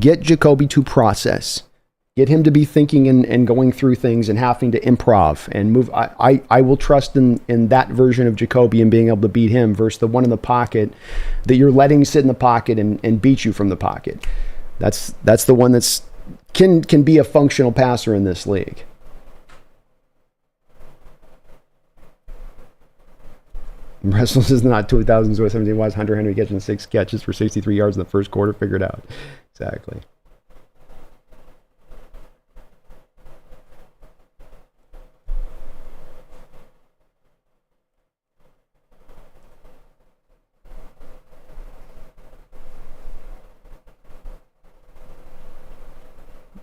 Get Jacoby to process. Get him to be thinking and going through things and having to improv and move. I will trust in that version of Jacoby and being able to beat him versus the one in the pocket that you're letting sit in the pocket and beat you from the pocket. That's the one that's can be a functional passer in this league. Wrestles is not 2017. Why is Hunter Henry catching 6 catches for 63 yards in the first quarter? Figured out. Exactly.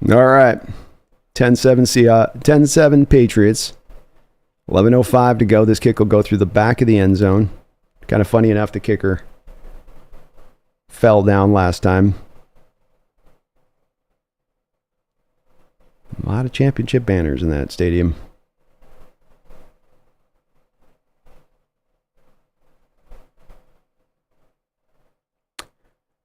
All right. 10-7 Patriots. 11:05 to go. This kick will go through the back of the end zone. Kind of funny enough, the kicker fell down last time. A lot of championship banners in that stadium.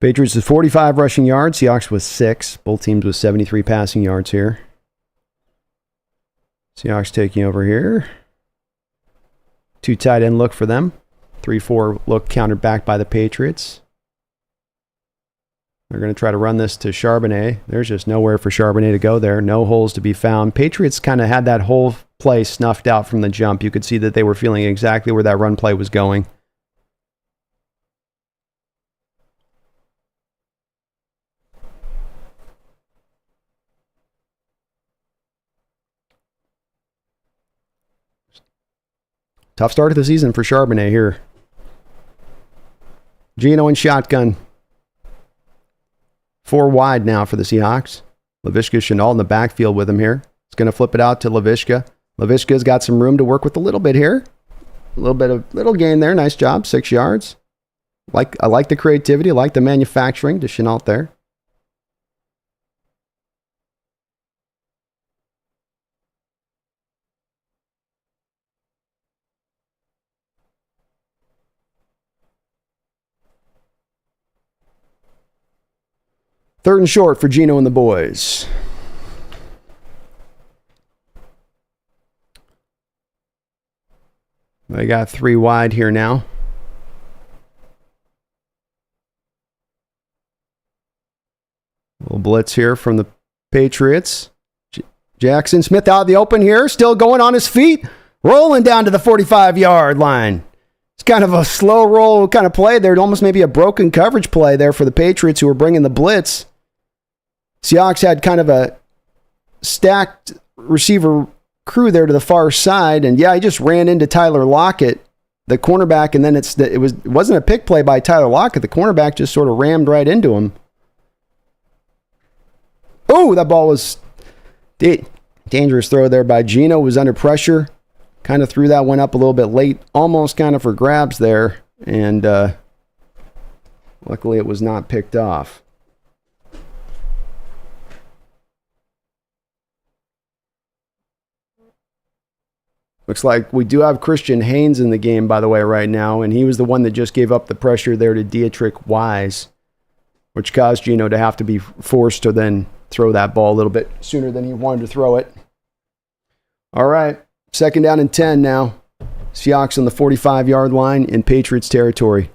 Patriots with 45 rushing yards. Seahawks with 6. Both teams with 73 passing yards here. Seahawks taking over here. 2 tight end look for them. 3-4 look countered back by the Patriots. They're going to try to run this to Charbonnet. There's just nowhere for Charbonnet to go there. No holes to be found. Patriots kind of had that whole play snuffed out from the jump. You could see that they were feeling exactly where that run play was going. Tough start of the season for Charbonnet here. Geno in shotgun. 4 wide now for the Seahawks. Laviska Shenault in the backfield with him here. He's going to flip it out to Laviska. Laviska's got some room to work with a little bit here. A little gain there. Nice job. 6 yards. I like the creativity. I like the manufacturing to Shenault there. Third and short for Geno and the boys. They got 3 wide here now. Little blitz here from the Patriots. Jackson Smith out in the open here, still going on his feet, rolling down to the 45-yard line. It's kind of a slow roll kind of play there. Almost maybe a broken coverage play there for the Patriots who were bringing the blitz. Seahawks had kind of a stacked receiver crew there to the far side, and yeah, he just ran into Tyler Lockett, the cornerback, and then it wasn't a pick play by Tyler Lockett. The cornerback just sort of rammed right into him. Oh, that ball was dangerous throw there by Geno. Was under pressure, kind of threw that one up a little bit late, almost kind of for grabs there, and luckily it was not picked off. Looks like we do have Christian Haynes in the game, by the way, right now, and he was the one that just gave up the pressure there to Dietrich Wise, which caused Geno to have to be forced to then throw that ball a little bit sooner than he wanted to throw it. All right, 2nd down and 10 now. Seahawks on the 45-yard line in Patriots territory.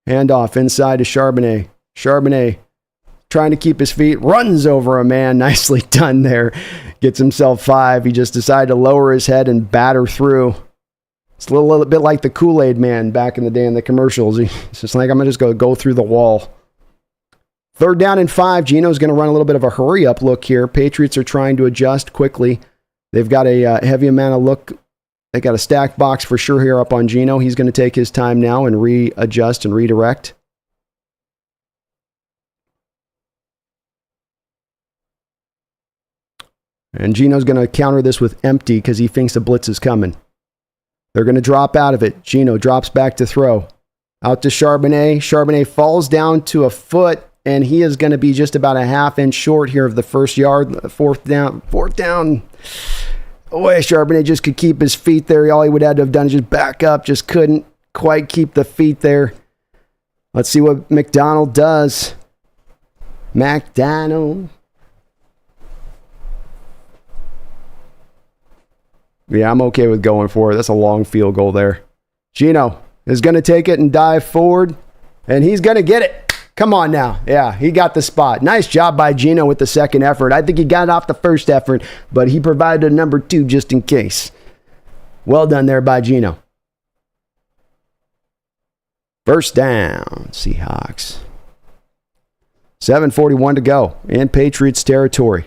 Handoff inside to Charbonnet. Charbonnet trying to keep his feet, runs over a man. Nicely done there. Gets himself 5. He just decided to lower his head and batter through. It's a little bit like the Kool-Aid man back in the day in the commercials. He's just like, I'm just going to go through the wall. 3rd down and 5. Geno's going to run a little bit of a hurry-up look here. Patriots are trying to adjust quickly. They've got a heavy amount of look. They got a stack box for sure here up on Geno. He's going to take his time now and readjust and redirect. And Geno's going to counter this with empty because he thinks the blitz is coming. They're going to drop out of it. Geno drops back to throw. Out to Charbonnet. Charbonnet falls down to a foot and he is going to be just about a half inch short here of the first yard. Fourth down. Boy, Charbonnet just could keep his feet there. All he would have to have done is just back up. Just couldn't quite keep the feet there. Let's see what Macdonald does. Macdonald. Yeah, I'm okay with going for it. That's a long field goal there. Geno is going to take it and dive forward, and he's going to get it. Come on now. Yeah, he got the spot. Nice job by Geno with the second effort. I think he got it off the first effort, but he provided a number 2 just in case. Well done there by Geno. First down, Seahawks. 7:41 to go in Patriots territory.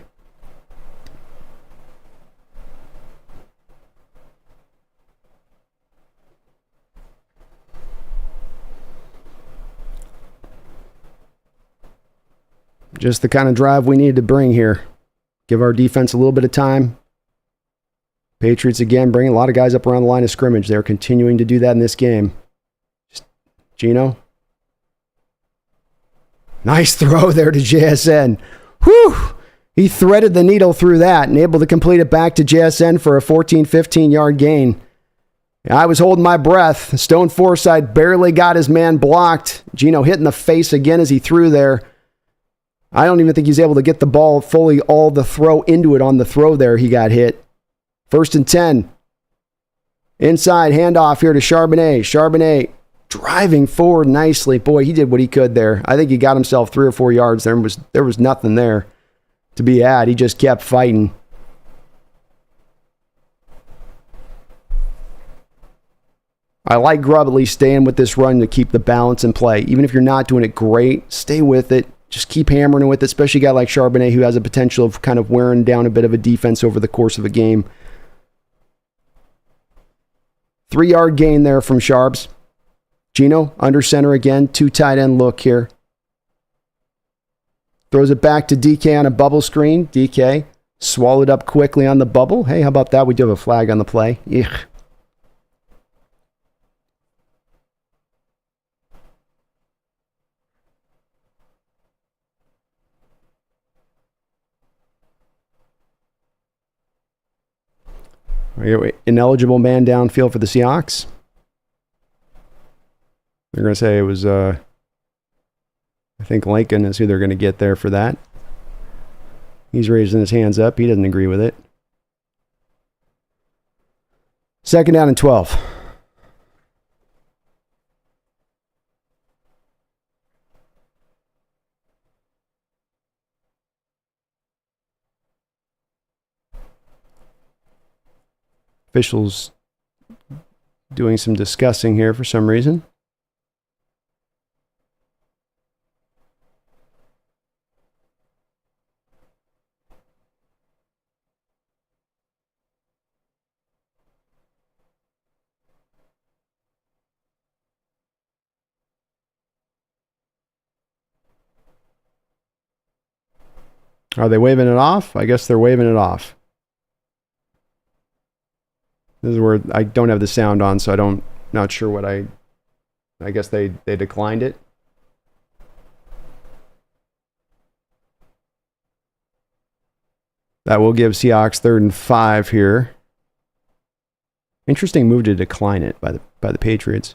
Just the kind of drive we needed to bring here. Give our defense a little bit of time. Patriots again bringing a lot of guys up around the line of scrimmage. They're continuing to do that in this game. Geno. Nice throw there to JSN. Whew! He threaded the needle through that and able to complete it back to JSN for a 14-15 yard gain. I was holding my breath. Stone Forsythe barely got his man blocked. Geno hit in the face again as he threw there. I don't even think he's able to get the ball fully all the throw into it on the throw there. He got hit. 1st and 10. Inside handoff here to Charbonnet. Charbonnet driving forward nicely. Boy, he did what he could there. I think he got himself 3 or 4 yards. There was nothing there to be had. He just kept fighting. I like Grubb at least staying with this run to keep the balance in play. Even if you're not doing it great, stay with it. Just keep hammering with it, especially a guy like Charbonnet who has a potential of kind of wearing down a bit of a defense over the course of a game. 3 yard gain there from Sharps. Geno under center again, 2 tight end look here. Throws it back to DK on a bubble screen. DK swallowed up quickly on the bubble. Hey, how about that? We do have a flag on the play. Ugh. Ineligible man downfield for the Seahawks. They're going to say it was, I think Lincoln is who they're going to get there for that. He's raising his hands up. He doesn't agree with it. 2nd down and 12. Officials doing some discussing here for some reason. Are they waving it off? I guess they're waving it off. This is where I don't have the sound on, so not sure what I guess they declined it. That will give Seahawks 3rd and 5 here. Interesting move to decline it by the Patriots.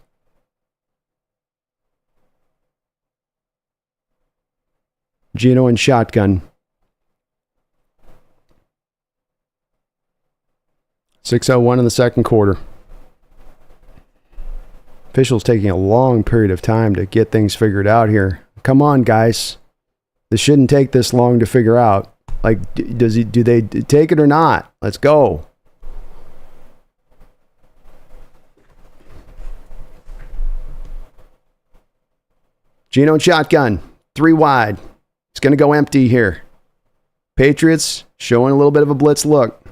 Geno in shotgun. 6:01 in the second quarter. Officials taking a long period of time to get things figured out here. Come on, guys. This shouldn't take this long to figure out. Like, do they take it or not? Let's go. Geno shotgun. 3 wide. It's going to go empty here. Patriots showing a little bit of a blitz look.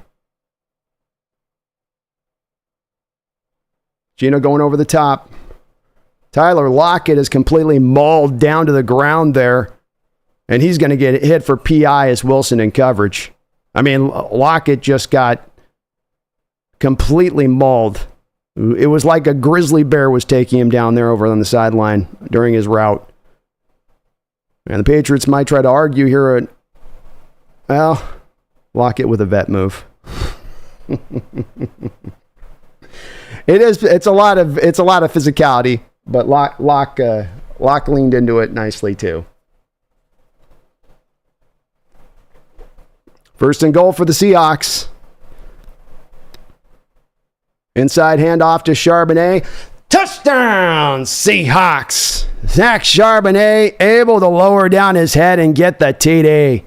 Geno going over the top. Tyler Lockett is completely mauled down to the ground there. And he's going to get hit for PI as Wilson in coverage. I mean, Lockett just got completely mauled. It was like a grizzly bear was taking him down there over on the sideline during his route. And the Patriots might try to argue here. Well, lock it with a vet move. It's a lot of physicality, but Lock leaned into it nicely too. First and goal for the Seahawks. Inside handoff to Charbonnet. Touchdown, Seahawks. Zach Charbonnet able to lower down his head and get the TD.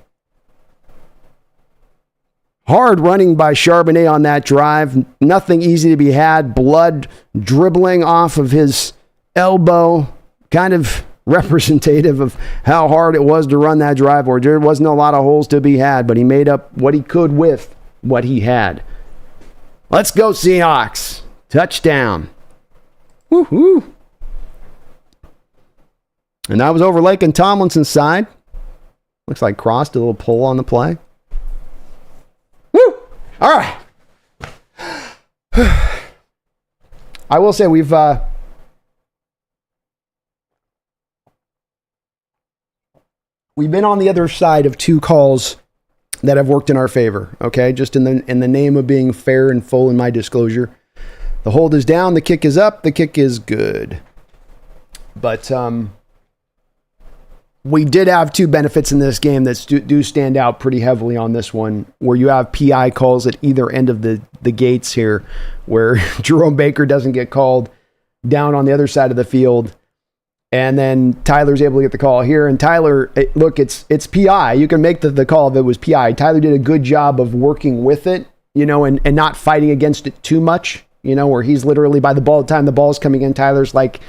Hard running by Charbonnet on that drive. Nothing easy to be had. Blood dribbling off of his elbow. Kind of representative of how hard it was to run that drive, or there wasn't a lot of holes to be had, but he made up what he could with what he had. Let's go, Seahawks. Touchdown. Woohoo. And that was over Lake and Tomlinson's side. Looks like Cross did a little pull on the play. Woo! All right. I will say we've been on the other side of two calls that have worked in our favor. Okay, just in the name of being fair and full in my disclosure. The hold is down, the kick is up, the kick is good. But we did have two benefits in this game that do stand out pretty heavily on this one, where you have PI calls at either end of the gates here, where Jerome Baker doesn't get called down on the other side of the field. And then Tyler's able to get the call here. And Tyler, look, it's PI. You can make the call if it was PI. Tyler did a good job of working with it, and not fighting against it too much, where he's literally by the time the ball's coming in, Tyler's like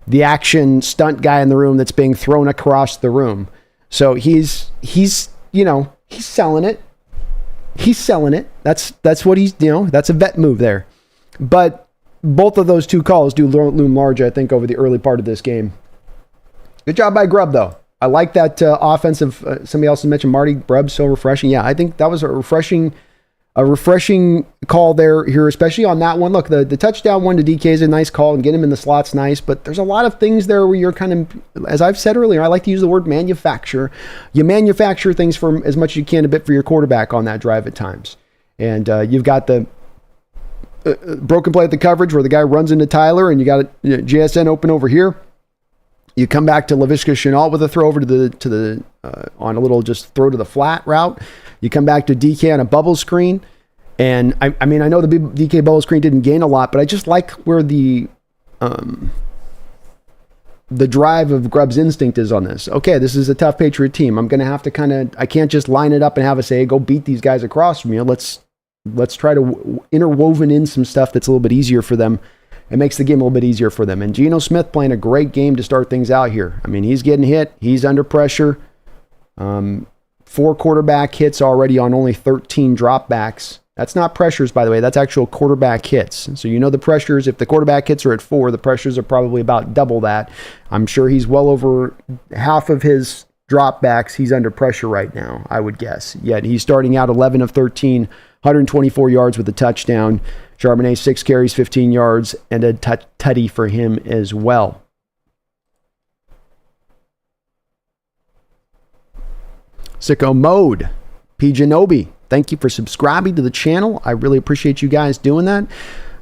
the action stunt guy in the room that's being thrown across the room. So he's selling it. He's selling it. That's what he's, that's a vet move there. But both of those two calls do loom large, I think, over the early part of this game. Good job by Grubb, though. I like that offensive. Somebody else mentioned Marty Grubb, so refreshing. Yeah, I think that was a refreshing call there here, especially on that one. Look, the touchdown one to DK is a nice call, and get him in the slot's nice, but there's a lot of things there where you're kind of, as I've said earlier, I like to use the word manufacture. You manufacture things for as much as you can, a bit for your quarterback on that drive at times. And you've got the broken play at the coverage where the guy runs into Tyler, and you got JSN open over here. You come back to Laviska Shenault with a throw over to the on a little just throw to the flat route. You come back to DK on a bubble screen. And I mean, I know the DK bubble screen didn't gain a lot, but I just like where the drive of Grubb's instinct is on this. Okay, this is a tough Patriot team. I'm going to have to I can't just line it up and have a say, hey, go beat these guys across from you. Let's try to interwoven in some stuff that's a little bit easier for them. It makes the game a little bit easier for them. And Geno Smith playing a great game to start things out here. I mean, he's getting hit. He's under pressure. 4 quarterback hits already on only 13 dropbacks. That's not pressures, by the way. That's actual quarterback hits. So the pressures, if the quarterback hits are at 4, the pressures are probably about double that. I'm sure he's well over half of his dropbacks. He's under pressure right now, I would guess. Yet he's starting out 11 of 13, 124 yards with a touchdown. Charbonnet, 6 carries, 15 yards, and a tutty for him as well. Sicko Mode, P. Genobi, thank you for subscribing to the channel. I really appreciate you guys doing that.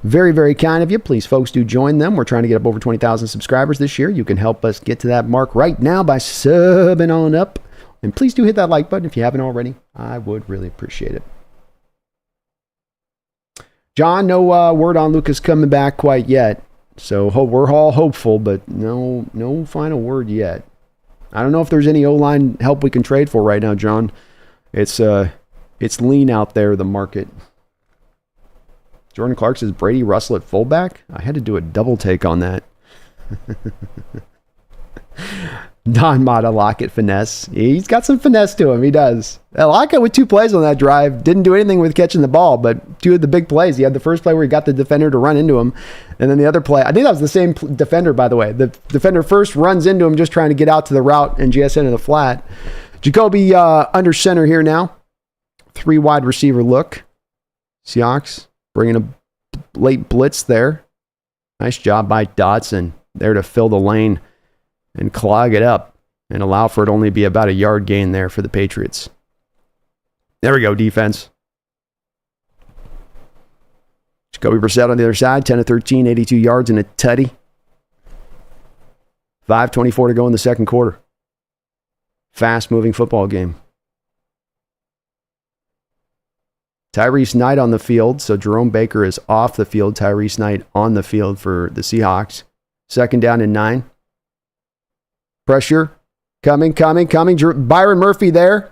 Very, very kind of you. Please, folks, do join them. We're trying to get up over 20,000 subscribers this year. You can help us get to that mark right now by subbing on up. And please do hit that like button if you haven't already. I would really appreciate it. John, no word on Lucas coming back quite yet. So we're all hopeful, but no final word yet. I don't know if there's any O-line help we can trade for right now, John. It's lean out there, the market. Jordan Clark says Brady Russell at fullback. I had to do a double take on that. Don Mata Lockett finesse. He's got some finesse to him. He does. Lockett with 2 plays on that drive. Didn't do anything with catching the ball, but 2 of the big plays. He had the first play where he got the defender to run into him. And then the other play, I think that was the same defender, by the way. The defender first runs into him just trying to get out to the route and GSN in the flat. Jacoby under center here now. 3 wide receiver look. Seahawks bringing a late blitz there. Nice job by Dotson there to fill the lane and clog it up. and allow for it only be about a yard gain there for the Patriots. There we go, defense. Jacoby Brissett on the other side, 10 of 13, 82 yards and a tutty. 5:24 to go in the second quarter. Fast-moving football game. Tyrese Knight on the field, so Jerome Baker is off the field. Tyrese Knight on the field for the Seahawks. Second down and 9. Pressure. Coming. Byron Murphy there.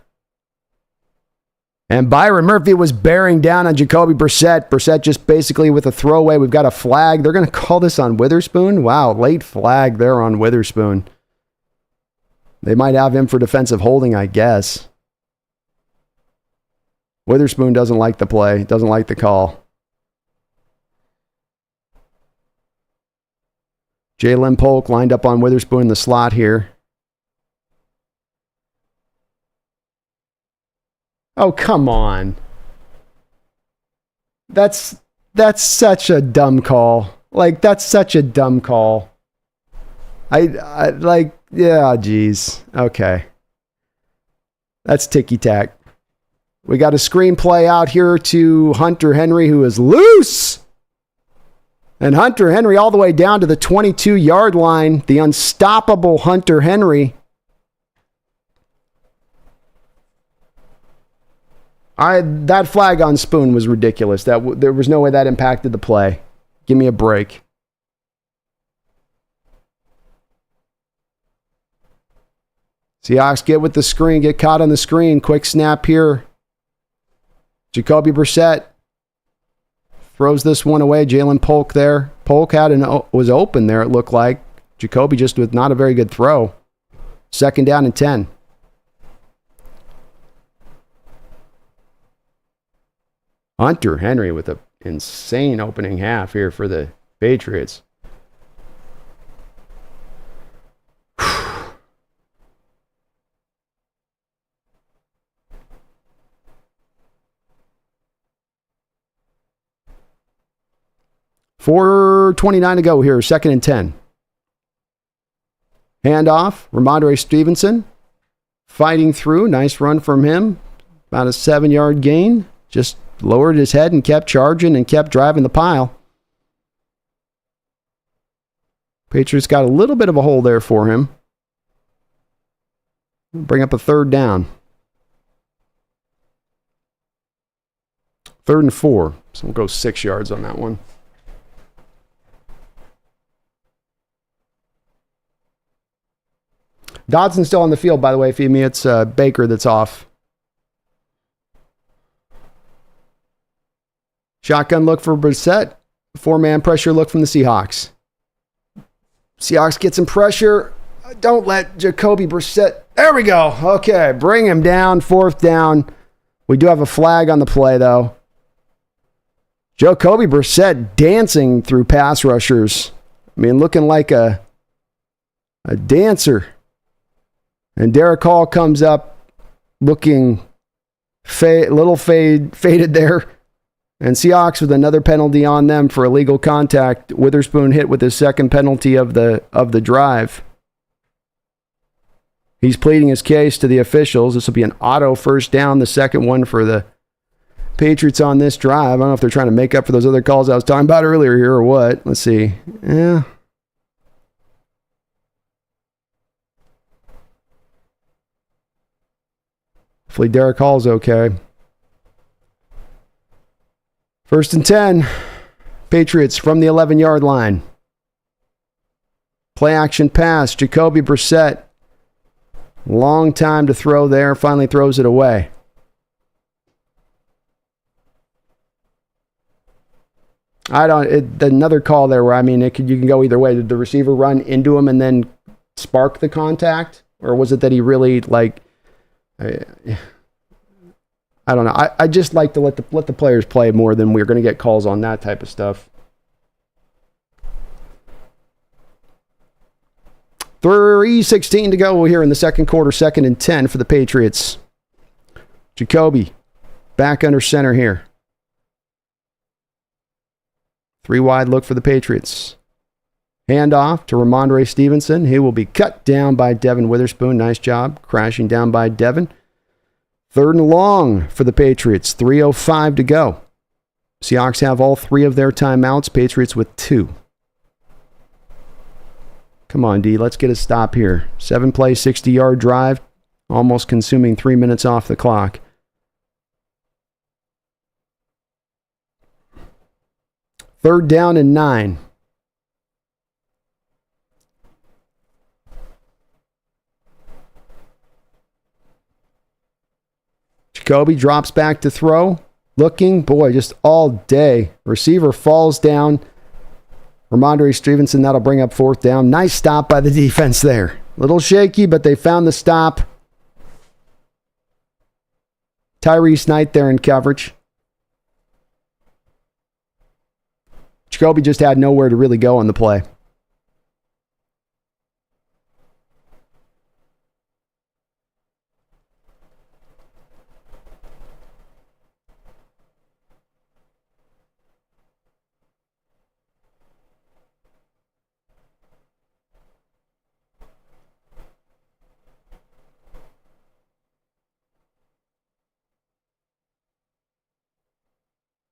And Byron Murphy was bearing down on Jacoby Brissett. Brissett just basically with a throwaway. We've got a flag. They're going to call this on Witherspoon. Wow, late flag there on Witherspoon. They might have him for defensive holding, I guess. Witherspoon doesn't like the play, doesn't like the call. Jalen Polk lined up on Witherspoon in the slot here. Oh, come on. That's such a dumb call. Like, that's such a dumb call. I like, yeah, geez. Okay. That's ticky-tack. We got a screenplay out here to Hunter Henry, who is loose. And Hunter Henry all the way down to the 22-yard line. The unstoppable Hunter Henry. That flag on Spoon was ridiculous. There was no way that impacted the play. Give me a break. Seahawks get with the screen, get caught on the screen. Quick snap here. Jacoby Brissett throws this one away. Jalen Polk there. Polk was open there, it looked like. Jacoby just with not a very good throw. Second down and 10. Hunter Henry with an insane opening half here for the Patriots. $4:29 to go here, second and 10. Handoff, Ramondre Stevenson fighting through. Nice run from him. About a 7-yard gain. Just lowered his head and kept charging and kept driving the pile. Patriots got a little bit of a hole there for him. Bring up a third down. 3rd and 4. So we'll go 6 yards on that one. Dodson's still on the field, by the way, Femi. It's Baker that's off. Shotgun look for Brissett. 4-man pressure look from the Seahawks. Seahawks get some pressure. Don't let Jacoby Brissett. There we go. Okay, bring him down. 4th down. We do have a flag on the play, though. Jacoby Brissett dancing through pass rushers. I mean, looking like a dancer. And Derek Hall comes up looking faded there. And Seahawks with another penalty on them for illegal contact. Witherspoon hit with his second penalty of the drive. He's pleading his case to the officials. This will be an auto first down, the second one for the Patriots on this drive. I don't know if they're trying to make up for those other calls I was talking about earlier here or what. Let's see. Yeah. Hopefully Derek Hall's okay. 1st and 10. Patriots from the 11-yard line. Play action pass. Jacoby Brissett. Long time to throw there. Finally throws it away. Another call there where, I mean, you can go either way. Did the receiver run into him and then spark the contact? Or was it that he really, like... I don't know. I just like to let the players play more than we're going to get calls on that type of stuff. 3:16 to go here in the second quarter, 2nd and 10 for the Patriots. Jacoby back under center here. 3 wide look for the Patriots. Handoff to Ramondre Stevenson. He will be cut down by Devin Witherspoon. Nice job. Crashing down by Devin. 3rd and long for the Patriots. 3:05 to go. Seahawks have all 3 of their timeouts. Patriots with 2. Come on, D. Let's get a stop here. 7-play, 60-yard drive. Almost consuming 3 minutes off the clock. Third down and 9. Jacoby drops back to throw. Looking, boy, just all day. Receiver falls down. Ramondre Stevenson, that'll bring up 4th down. Nice stop by the defense there. Little shaky, but they found the stop. Tyrese Knight there in coverage. Jacoby just had nowhere to really go on the play.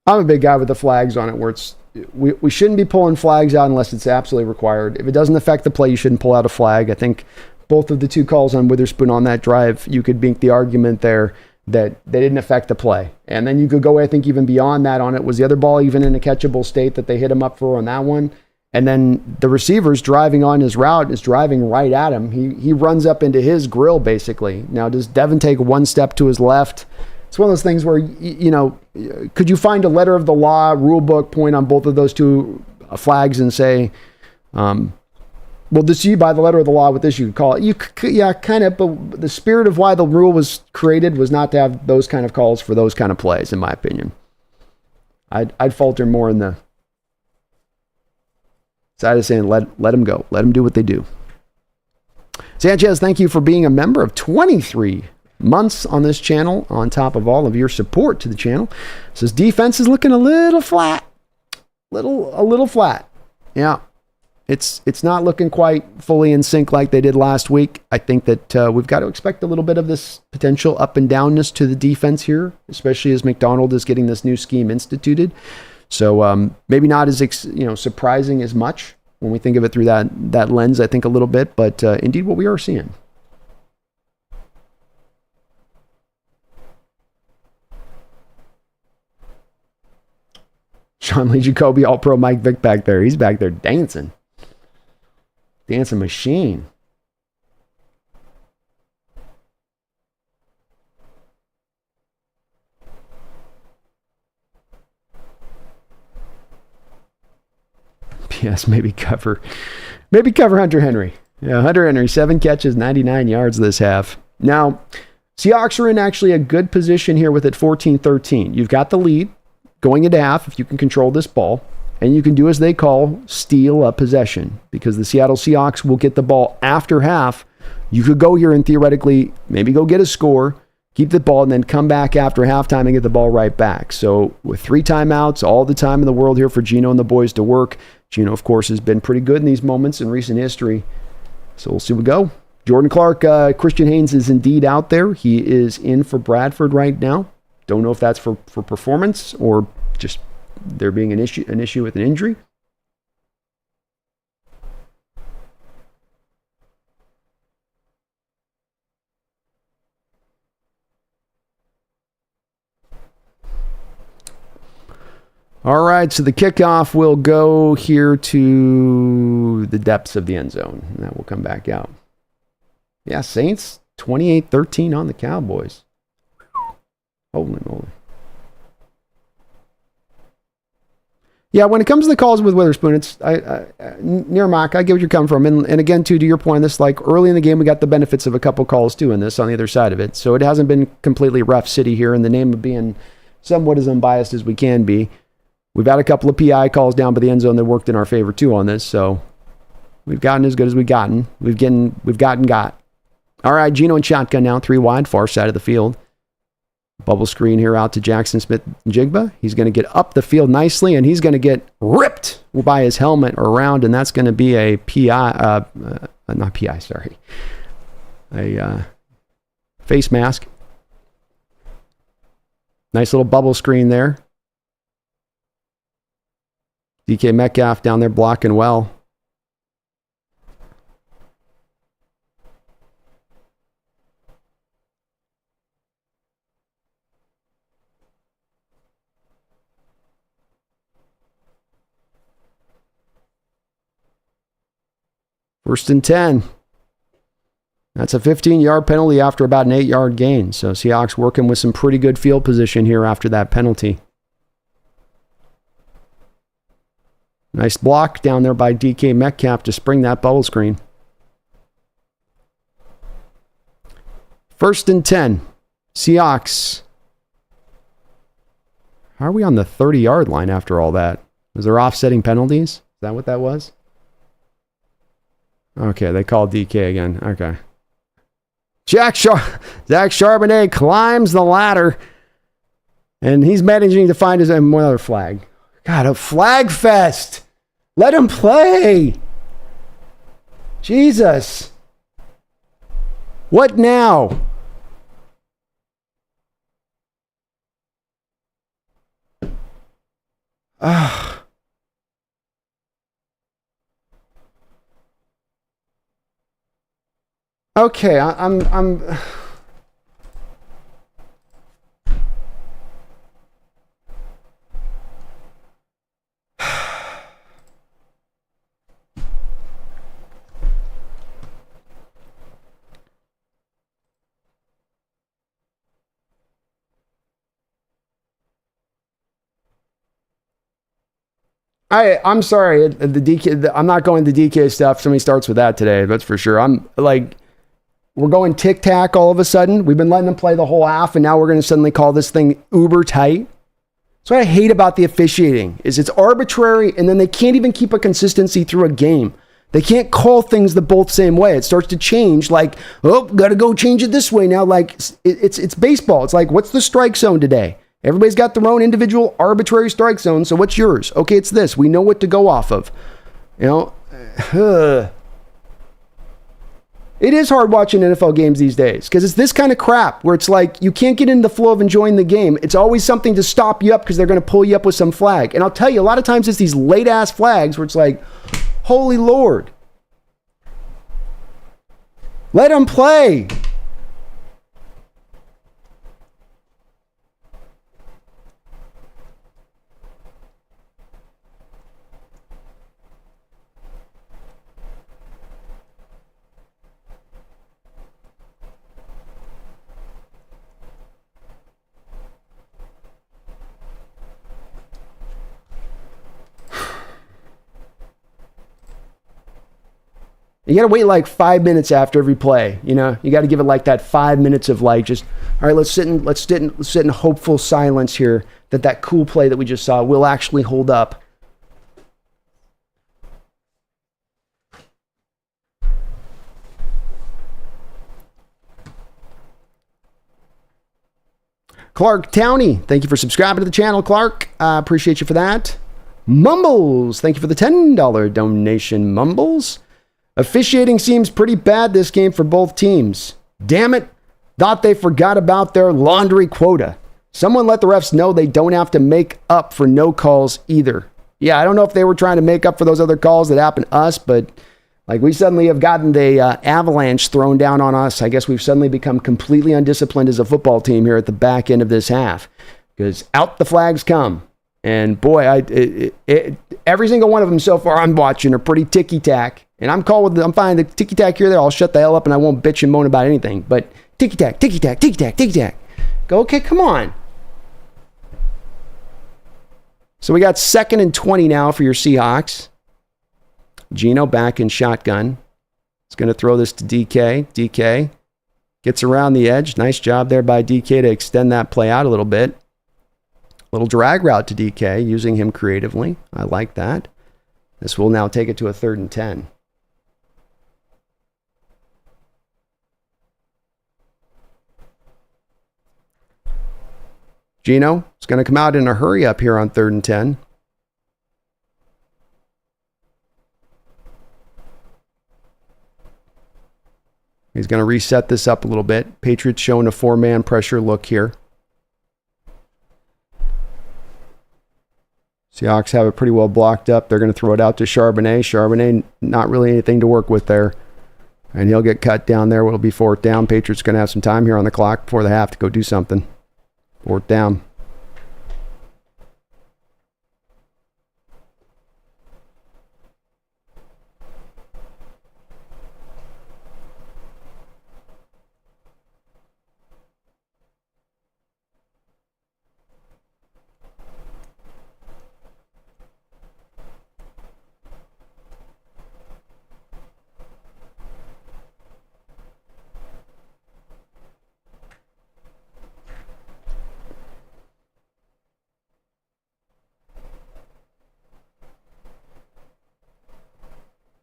I'm a big guy with the flags on it where we shouldn't be pulling flags out unless it's absolutely required. If it doesn't affect the play, you shouldn't pull out a flag. I think both of the 2 calls on Witherspoon on that drive, you could make the argument there that they didn't affect the play. And then you could go, I think, even beyond that on it. Was the other ball even in a catchable state that they hit him up for on that one? And then the receiver's driving on his route, is driving right at him. He runs up into his grill, basically. Now, does Devin take 1 step to his left? It's one of those things where, could you find a letter of the law, rule book point on both of those 2 flags and say, well, this you by the letter of the law with this, you could call it. Yeah, kind of, but the spirit of why the rule was created was not to have those kind of calls for those kind of plays, in my opinion. I'd falter more in the side of saying, let them go. Let them do what they do. Sanchez, thank you for being a member of 23 months on this channel, on top of all of your support to the channel. Says defense is looking a little flat. A little flat. Yeah. It's not looking quite fully in sync like they did last week. I think that we've got to expect a little bit of this potential up and downness to the defense here, especially as Macdonald is getting this new scheme instituted. So maybe not as surprising as much when we think of it through that lens, I think a little bit, but indeed what we are seeing. Sean Lee Jacoby, All-Pro Mike Vick back there. He's back there dancing. Dancing machine. Yes, maybe cover Hunter Henry. Yeah, Hunter Henry, 7 catches, 99 yards this half. Now, Seahawks are in actually a good position here with it 14-13. You've got the lead going into half if you can control this ball, and you can do as they call steal a possession, because the Seattle Seahawks will get the ball after half. You could go here and theoretically maybe go get a score, keep the ball, and then come back after halftime and get the ball right back. So with 3 timeouts, all the time in the world here for Geno and the boys to work. Geno, of course, has been pretty good in these moments in recent history. So we'll see what we go. Jordan Clark, Christian Haynes is indeed out there. He is in for Bradford right now. Don't know if that's for performance or just there being an issue with an injury. All right, so the kickoff will go here to the depths of the end zone, and that will come back out. Yeah, Saints 28-13 on the Cowboys. Holy moly. Yeah, when it comes to the calls with Witherspoon, it's near Mock. I get what you're coming from. And again, too, to your point, this like early in the game, we got the benefits of a couple calls, too, in this on the other side of it. So it hasn't been completely rough city here in the name of being somewhat as unbiased as we can be. We've had a couple of PI calls down by the end zone that worked in our favor, too, on this. So we've gotten as good as we've gotten. We've gotten. All right, Geno and shotgun now, 3 wide, far side of the field. Bubble screen here out to Jackson Smith-Njigba. He's going to get up the field nicely, and he's going to get ripped by his helmet around, and that's going to be a PI, not PI, sorry, a face mask. Nice little bubble screen there. DK Metcalf down there blocking well. First and 10. That's a 15-yard penalty after about an 8-yard gain. So Seahawks working with some pretty good field position here after that penalty. Nice block down there by DK Metcalf to spring that bubble screen. First and 10. Seahawks. How are we on the 30-yard line after all that? Was there offsetting penalties? Is that what that was? Okay, they called DK again. Okay. Zach Charbonnet climbs the ladder, and he's managing to find his another flag. God, a flag fest. Let him play. Jesus. What now? Okay, I'm I'm sorry. The DK. I'm not going to the DK stuff. Somebody starts with that today. That's for sure. I'm like, we're going tic tac all of a sudden. We've been letting them play the whole half, and now we're going to suddenly call this thing uber tight. That's what I hate about the officiating. Is it's arbitrary, and then they can't even keep a consistency through a game. They can't call things the both same way. It starts to change. Like, oh, got to go change it this way now. Like it's baseball. It's like, what's the strike zone today? Everybody's got their own individual arbitrary strike zone. So what's yours? Okay, it's this. We know what to go off of. You know, it is hard watching NFL games these days because it's this kind of crap where it's like you can't get in the flow of enjoying the game. It's always something to stop you up because they're going to pull you up with some flag. And I'll tell you, a lot of times it's these late ass flags where it's like, holy Lord, let them play. You got to wait like 5 minutes after every play. You know, you got to give it like that 5 minutes of like just, all right, let's sit in hopeful silence here that cool play that we just saw will actually hold up. Clark Towney, thank you for subscribing to the channel, Clark. I appreciate you for that. Mumbles, thank you for the $10 donation, Mumbles. Officiating seems pretty bad this game for both teams. Damn it. Thought they forgot about their laundry quota. Someone let the refs know they don't have to make up for no calls either. Yeah, I don't know if they were trying to make up for those other calls that happened to us, but like we suddenly have gotten the avalanche thrown down on us. I guess we've suddenly become completely undisciplined as a football team here at the back end of this half because out the flags come. And boy, every single one of them so far I'm watching are pretty ticky-tack. And I'm fine. The ticky-tack here, there, I'll shut the hell up and I won't bitch and moan about anything. But ticky-tack, ticky-tack, ticky-tack, ticky-tack. Go, okay, come on. So we got 2nd and 20 now for your Seahawks. Geno back in shotgun. He's going to throw this to DK. DK gets around the edge. Nice job there by DK to extend that play out a little bit. Little drag route to DK, using him creatively. I like that. This will now take it to a 3rd and 10. Geno is going to come out in a hurry up here on 3rd and 10. He's going to reset this up a little bit. Patriots showing a 4-man pressure look here. Seahawks have it pretty well blocked up. They're going to throw it out to Charbonnet. Charbonnet, not really anything to work with there. And he'll get cut down there. It'll be 4th down. Patriots going to have some time here on the clock before they have to go do something. 4th down.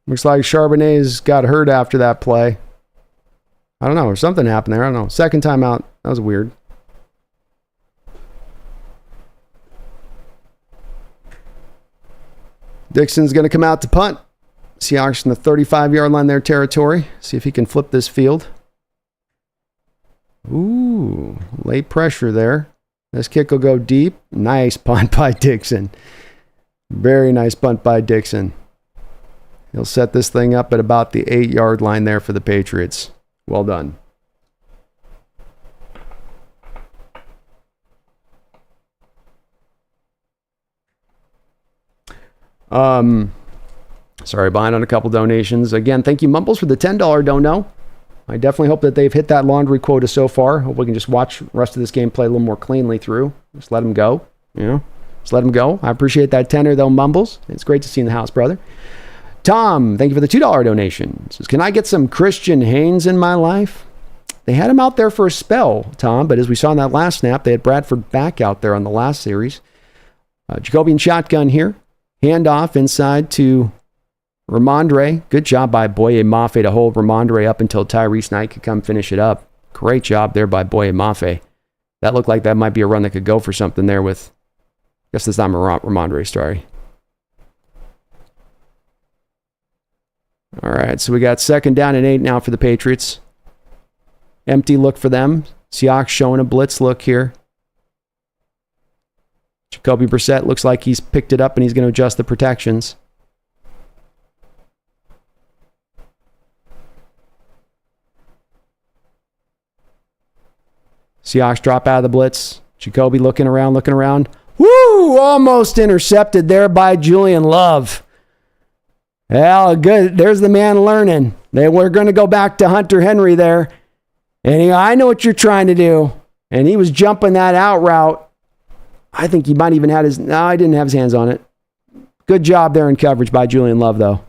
Looks like Charbonnet's got hurt after that play. I don't know. Or something happened there. I don't know. Second time out. That was weird. Dixon's going to come out to punt. Seahawks in the 35-yard line their territory. See if he can flip this field. Ooh, late pressure there. This kick will go deep. Nice punt by Dixon. Very nice punt by Dixon. He'll set this thing up at about the 8-yard line there for the Patriots. Well done. Sorry, behind on a couple donations. Again, thank you, Mumbles, for the $10 dono. I definitely hope that they've hit that laundry quota so far. Hope we can just watch the rest of this game play a little more cleanly through. Just let them go. Just let them go. I appreciate that tenner, though, Mumbles. It's great to see you in the house, brother. Tom, thank you for the $2 donation. Says, can I get some Christian Haynes in my life? They had him out there for a spell, Tom, but as we saw in that last snap, they had Bradford back out there on the last series. Jacoby and shotgun here. Handoff inside to Ramondre. Good job by Boye Mafe to hold Ramondre up until Tyrese Knight could come finish it up. Great job there by Boye Mafe. That looked like that might be a run that could go for something there with, I guess this time Ramondre, sorry. All right, so we got 2nd down and 8 now for the Patriots. Empty look for them. Seahawks showing a blitz look here. Jacoby Brissett looks like he's picked it up and he's going to adjust the protections. Seahawks drop out of the blitz. Jacoby looking around. Woo! Almost intercepted there by Julian Love. Well, good. There's the man learning. We're going to go back to Hunter Henry there. And I know what you're trying to do. And he was jumping that out route. I think he might even had his... No, I didn't have his hands on it. Good job there in coverage by Julian Love, though.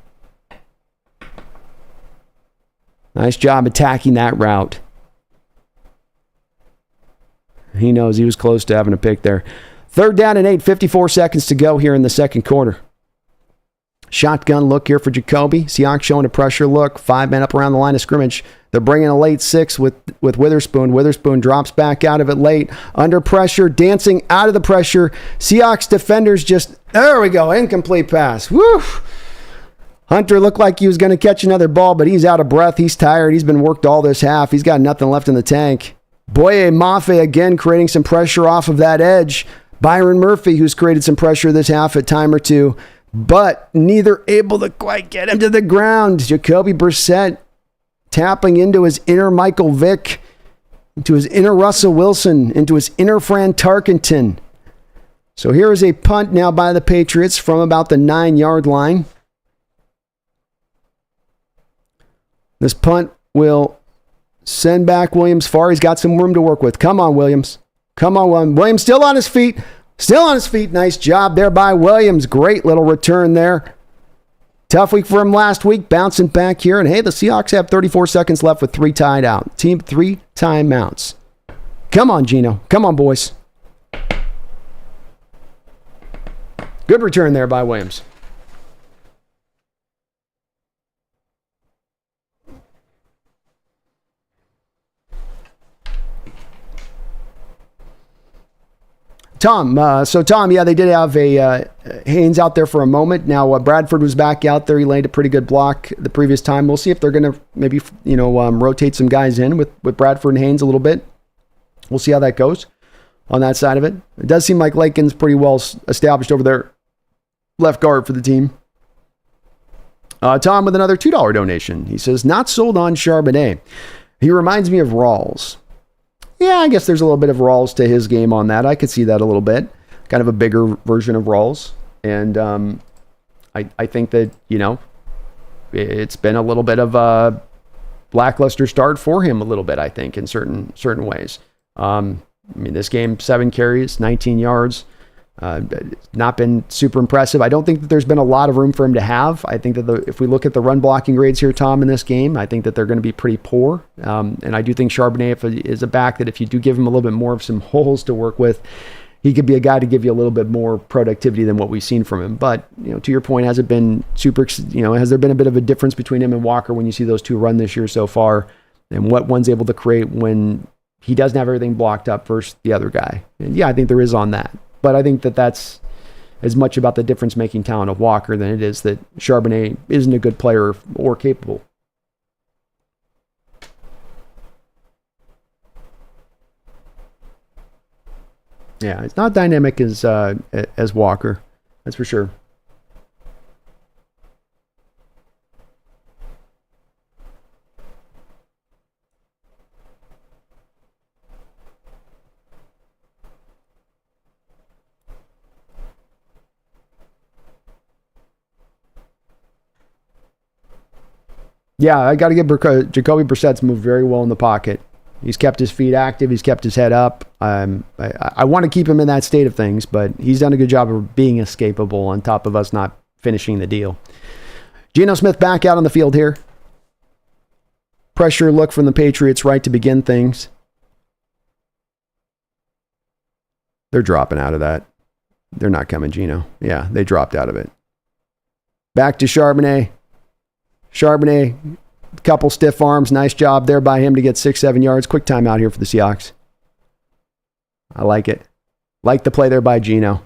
Nice job attacking that route. He knows he was close to having a pick there. 3rd down and 8, 54 seconds to go here in the second quarter. Shotgun look here for Jacoby. Seahawks showing a pressure look. 5 men up around the line of scrimmage. They're bringing a late 6 with Witherspoon. Witherspoon drops back out of it late. Under pressure, dancing out of the pressure. Seahawks defenders just... There we go. Incomplete pass. Woo! Hunter looked like he was going to catch another ball, but he's out of breath. He's tired. He's been worked all this half. He's got nothing left in the tank. Boye Mafe again creating some pressure off of that edge. Byron Murphy, who's created some pressure this half at time or two, but neither able to quite get him to the ground. Jacoby Brissett tapping into his inner Michael Vick, into his inner Russell Wilson, into his inner Fran Tarkenton. So here is a punt now by the Patriots from about the 9-yard line. This punt will send back Williams far. He's got some room to work with. Come on, Williams. Come on, Williams. Williams still on his feet. Still on his feet. Nice job there by Williams. Great little return there. Tough week for him last week. Bouncing back here. And hey, the Seahawks have 34 seconds left with 3 tied out. Team 3 timeouts. Come on, Geno. Come on, boys. Good return there by Williams. Tom. Tom, yeah, they did have a Haynes out there for a moment. Now, Bradford was back out there. He laid a pretty good block the previous time. We'll see if they're going to maybe, rotate some guys in with Bradford and Haynes a little bit. We'll see how that goes on that side of it. It does seem like Lakin's pretty well established over there, left guard for the team. Tom with another $2 donation. He says, not sold on Charbonnet. He reminds me of Rawls. Yeah, I guess there's a little bit of Rawls to his game on that. I could see that a little bit. Kind of a bigger version of Rawls. And I think that, it's been a little bit of a lackluster start for him a little bit, I think, in certain ways. This game, 7 carries, 19 yards. Not been super impressive. I don't think that there's been a lot of room for him to have. I think that if we look at the run blocking grades here, Tom, in this game, I think that they're going to be pretty poor. And I do think Charbonnet is a back that if you do give him a little bit more of some holes to work with, he could be a guy to give you a little bit more productivity than what we've seen from him. But, to your point, has it been super, has there been a bit of a difference between him and Walker when you see those two run this year so far, and what one's able to create when he doesn't have everything blocked up versus the other guy? And yeah, I think there is on that. But I think that that's as much about the difference-making talent of Walker than it is that Charbonnet isn't a good player or capable. Yeah, it's not dynamic as Walker, that's for sure. Yeah, I got to give Jacoby Brissett's moved very well in the pocket. He's kept his feet active. He's kept his head up. I want to keep him in that state of things, but he's done a good job of being escapable on top of us not finishing the deal. Geno Smith back out on the field here. Pressure look from the Patriots right to begin things. They're dropping out of that. They're not coming, Geno. Yeah, they dropped out of it. Back to Charbonnet. Charbonnet, couple stiff arms. Nice job there by him to get 6-7 yards. Quick timeout here for the Seahawks. I like it. Like the play there by Geno.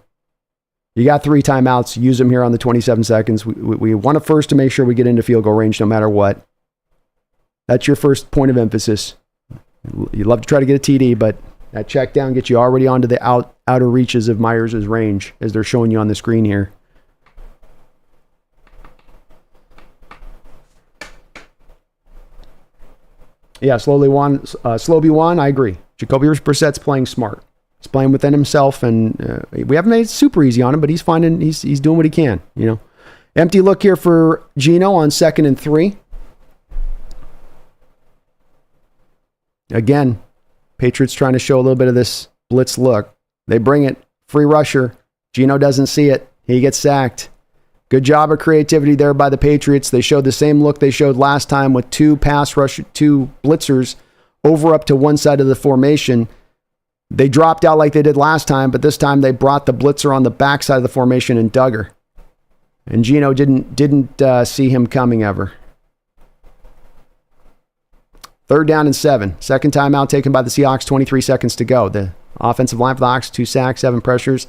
You got 3 timeouts. Use them here on the 27 seconds. We want to first to make sure we get into field goal range no matter what. That's your first point of emphasis. You'd love to try to get a TD, but that check down gets you already onto the outer reaches of Myers' range as they're showing you on the screen here. Yeah, slow B1, I agree. Jacoby Brissett's playing smart. He's playing within himself, and we haven't made it super easy on him, but he's doing what he can, Empty look here for Geno on 2nd and 3. Again, Patriots trying to show a little bit of this blitz look. They bring it. Free rusher. Geno doesn't see it. He gets sacked. Good job of creativity there by the Patriots. They showed the same look they showed last time with 2 blitzers over up to one side of the formation. They dropped out like they did last time, but this time they brought the blitzer on the backside of the formation and dug her. And Geno didn't see him coming ever. 3rd down and 7. Second timeout taken by the Seahawks, 23 seconds to go. The offensive line for the Hawks, 2 sacks, 7 pressures.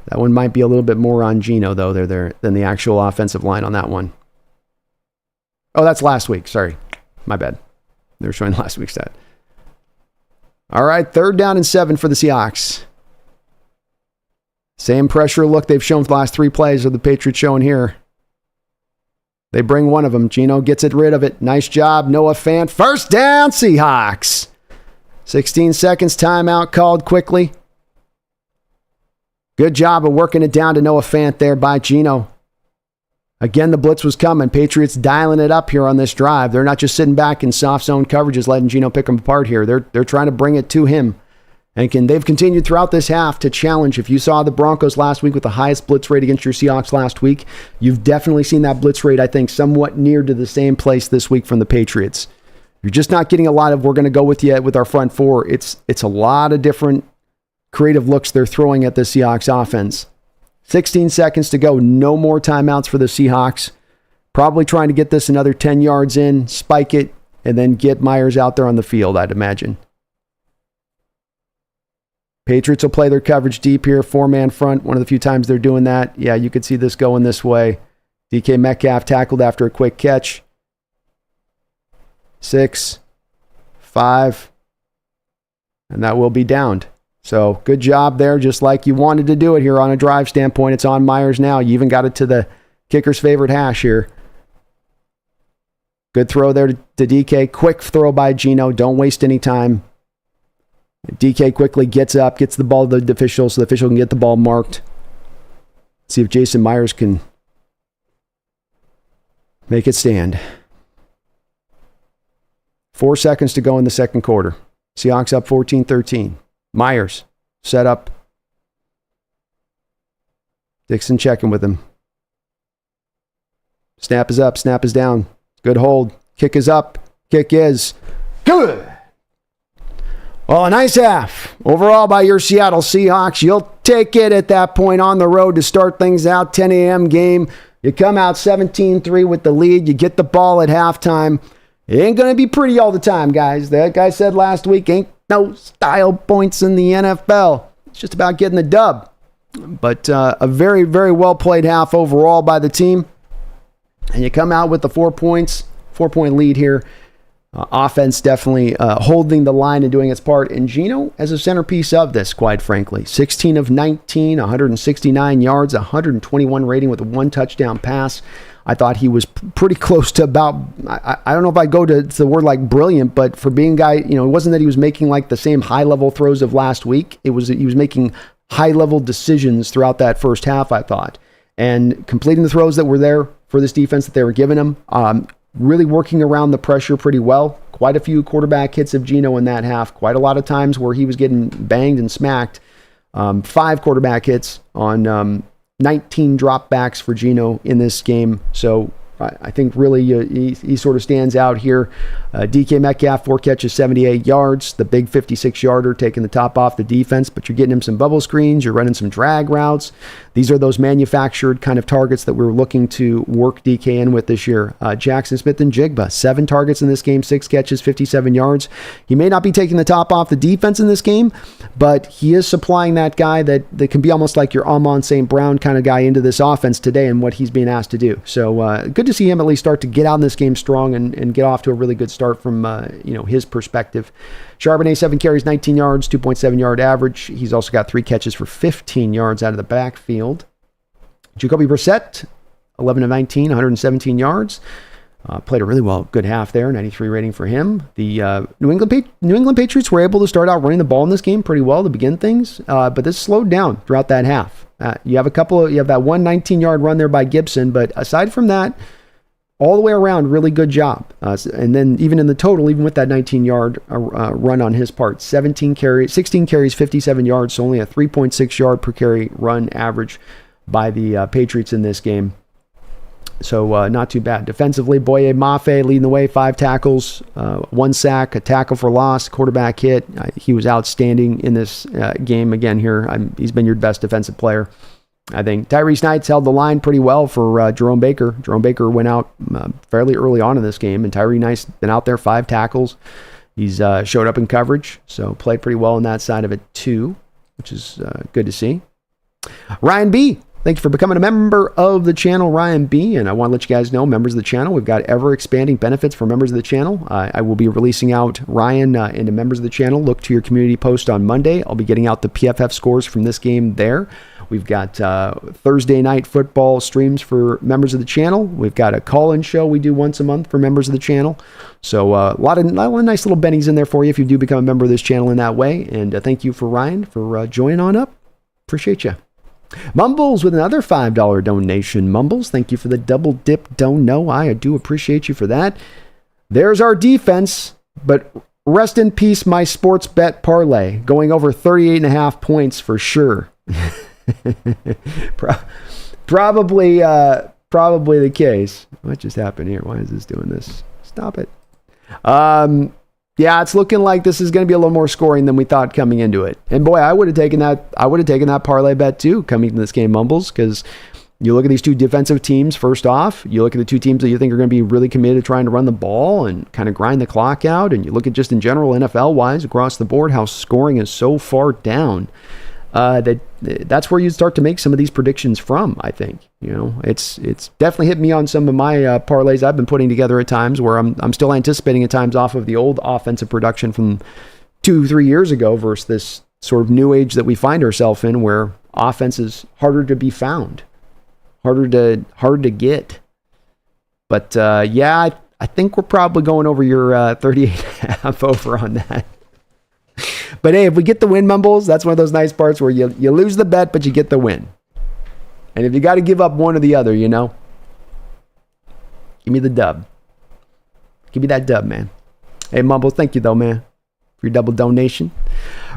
That one might be a little bit more on Geno, though, than the actual offensive line on that one. Oh, that's last week. Sorry. My bad. They were showing last week's stat. All right, 3rd down and 7 for the Seahawks. Same pressure look they've shown for the last 3 plays of the Patriots showing here. They bring one of them. Geno gets rid of it. Nice job. Noah Fant. 1st down, Seahawks. 16 seconds. Timeout called quickly. Good job of working it down to Noah Fant there by Geno. Again, the blitz was coming. Patriots dialing it up here on this drive. They're not just sitting back in soft zone coverages letting Geno pick them apart here. They're trying to bring it to him. And they've continued throughout this half to challenge. If you saw the Broncos last week with the highest blitz rate against your Seahawks last week, you've definitely seen that blitz rate, I think, somewhat near to the same place this week from the Patriots. You're just not getting a lot of, we're going to go with you with our front 4. It's a lot of different creative looks they're throwing at the Seahawks offense. 16 seconds to go. No more timeouts for the Seahawks. Probably trying to get this another 10 yards in, spike it, and then get Myers out there on the field, I'd imagine. Patriots will play their coverage deep here, 4-man front. One of the few times they're doing that. Yeah, you could see this going this way. DK Metcalf tackled after a quick catch. 6, 5, and that will be downed. So good job there, just like you wanted to do it here on a drive standpoint. It's on Myers now. You even got it to the kicker's favorite hash here. Good throw there to DK. Quick throw by Geno. Don't waste any time. DK quickly gets up, gets the ball to the official so the official can get the ball marked. See if Jason Myers can make it stand. 4 seconds to go in the second quarter. Seahawks up 14-13. Myers set up. Dixon checking with him. Snap is up, snap is down. Good hold. Kick is up. Kick is good. Well, a nice half overall by your Seattle Seahawks. You'll take it at that point on the road to start things out. 10 a.m. game. You come out 17-3 with the lead. You get the ball at halftime. It ain't going to be pretty all the time, guys. That guy said last week, ain't no style points in the NFL. It's just about getting the dub. But a very, very well-played half overall by the team. And you come out with the 4 points, 4-point lead here. Offense definitely holding the line and doing its part. And Geno as a centerpiece of this, quite frankly. 16 of 19, 169 yards, 121 rating with a 1 touchdown pass. I thought he was pretty close to about, I don't know if I go to the word like brilliant, but for being a guy, it wasn't that he was making like the same high-level throws of last week. He was making high-level decisions throughout that first half, I thought. And completing the throws that were there for this defense that they were giving him. Really working around the pressure pretty well. Quite a few quarterback hits of Geno in that half. Quite a lot of times where he was getting banged and smacked. 5 quarterback hits on 19 dropbacks for Geno in this game. So I think really he sort of stands out here. DK Metcalf, 4 catches, 78 yards. The big 56-yarder taking the top off the defense, but you're getting him some bubble screens. You're running some drag routes. These are those manufactured kind of targets that we're looking to work DK in with this year. Jackson Smith and Jigba, 7 targets in this game, 6 catches, 57 yards. He may not be taking the top off the defense in this game, but he is supplying that guy that can be almost like your Amon St. Brown kind of guy into this offense today and what he's being asked to do. So good to see him at least start to get out in this game strong and get off to a really good start from his perspective. Charbonnet, 7 carries, 19 yards, 2.7 yard average. He's also got 3 catches for 15 yards out of the backfield. Jacoby Brissett, 11 of 19, 117 yards. Played a really good half there, 93 rating for him. The New England Patriots were able to start out running the ball in this game pretty well to begin things, but this slowed down throughout that half. You have that 1 19-yard run there by Gibson, but aside from that, all the way around, really good job. And then even in the total, even with that 19-yard run on his part, 16 carries, 57 yards, so only a 3.6 yard per carry run average by the Patriots in this game. So not too bad. Defensively, Boye Mafe leading the way, 5 tackles, 1 sack, a tackle for loss, quarterback hit. He was outstanding in this game again here. He's been your best defensive player. I think Tyrese Knights held the line pretty well for Jerome Baker. Jerome Baker went out fairly early on in this game, and Tyrese Knights been out there, 5 tackles. He's showed up in coverage, so played pretty well on that side of it too, which is good to see. Ryan B., thank you for becoming a member of the channel, Ryan B. And I want to let you guys know, members of the channel, we've got ever-expanding benefits for members of the channel. I will be releasing out Ryan into members of the channel. Look to your community post on Monday. I'll be getting out the PFF scores from this game there. We've got Thursday night football streams for members of the channel. We've got a call-in show we do once a month for members of the channel. So a lot of nice little bennies in there for you if you do become a member of this channel in that way. And thank you for Ryan for joining on up. Appreciate you. Mumbles with another $5 donation. Mumbles, thank you for the double dip. Don't know. I do appreciate you for that. There's our defense, but rest in peace, my sports bet parlay going over 38.5 points for sure. Probably the case. What just happened here? Why is this doing this? Stop it. Yeah, it's looking like this is going to be a little more scoring than we thought coming into it. And boy, I would have taken that parlay bet too coming into this game, Mumbles, because You look at these two defensive teams first off. You look at the two teams that you think are going to be really committed to trying to run the ball and kind of grind the clock out. And you look at just in general, NFL-wise, across the board, how scoring is so far down. That's where you start to make some of these predictions from, I think. It's definitely hit me on some of my parlays I've been putting together at times where I'm still anticipating at times off of the old offensive production from 2-3 years ago versus this sort of new age that we find ourselves in where offense is harder to be found, harder to get. But yeah, I think we're probably going over your 38.5 over on that. But hey, if we get the win, Mumbles, that's one of those nice parts where you lose the bet, but you get the win. And if you got to give up one or the other, give me the dub. Give me that dub, man. Hey, Mumbles, thank you, though, man, for your double donation.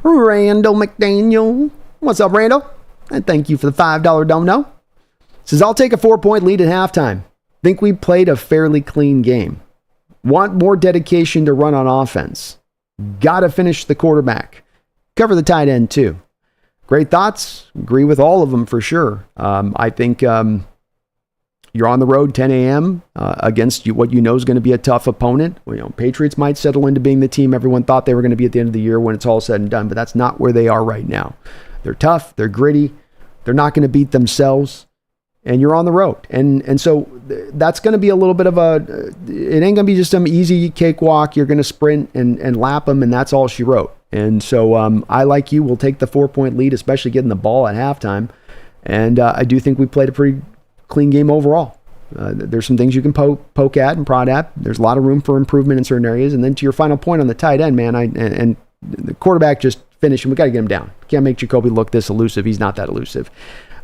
Randall McDaniel. What's up, Randall? And thank you for the $5 dono. Says, I'll take a 4-point lead at halftime. Think we played a fairly clean game. Want more dedication to run on offense. Got to finish the quarterback. Cover the tight end, too. Great thoughts. Agree with all of them for sure. I think you're on the road 10 a.m. Against what you know is going to be a tough opponent. Patriots might settle into being the team everyone thought they were going to be at the end of the year when it's all said and done, but that's not where they are right now. They're tough. They're gritty. They're not going to beat themselves. And you're on the road. And so that's going to be a little bit of it ain't going to be just some easy cakewalk. You're going to sprint and lap them, and that's all she wrote. And so I, like you, will take the 4-point lead, especially getting the ball at halftime. And I do think we played a pretty clean game overall. There's some things you can poke at and prod at. There's a lot of room for improvement in certain areas. And then to your final point on the tight end, man, and the quarterback just finished, and we got to get him down. Can't make Jacoby look this elusive. He's not that elusive.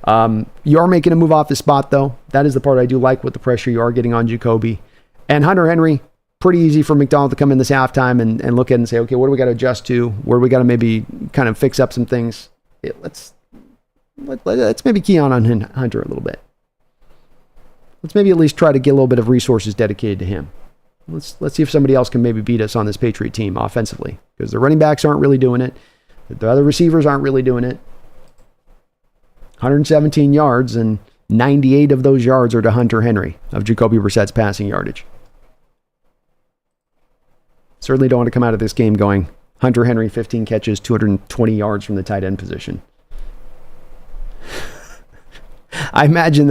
You are making a move off the spot, though. That is the part I do like with the pressure you are getting on Jacoby. And Hunter Henry, pretty easy for Macdonald to come in this halftime and look at it and say, okay, what do we got to adjust to? Where do we got to maybe kind of fix up some things? Let's maybe key on Hunter a little bit. Let's maybe at least try to get a little bit of resources dedicated to him. Let's see if somebody else can maybe beat us on this Patriot team offensively, because the running backs aren't really doing it. The other receivers aren't really doing it. 117 yards, and 98 of those yards are to Hunter Henry of Jacoby Brissett's passing yardage. Certainly don't want to come out of this game going, Hunter Henry, 15 catches, 220 yards from the tight end position. I imagine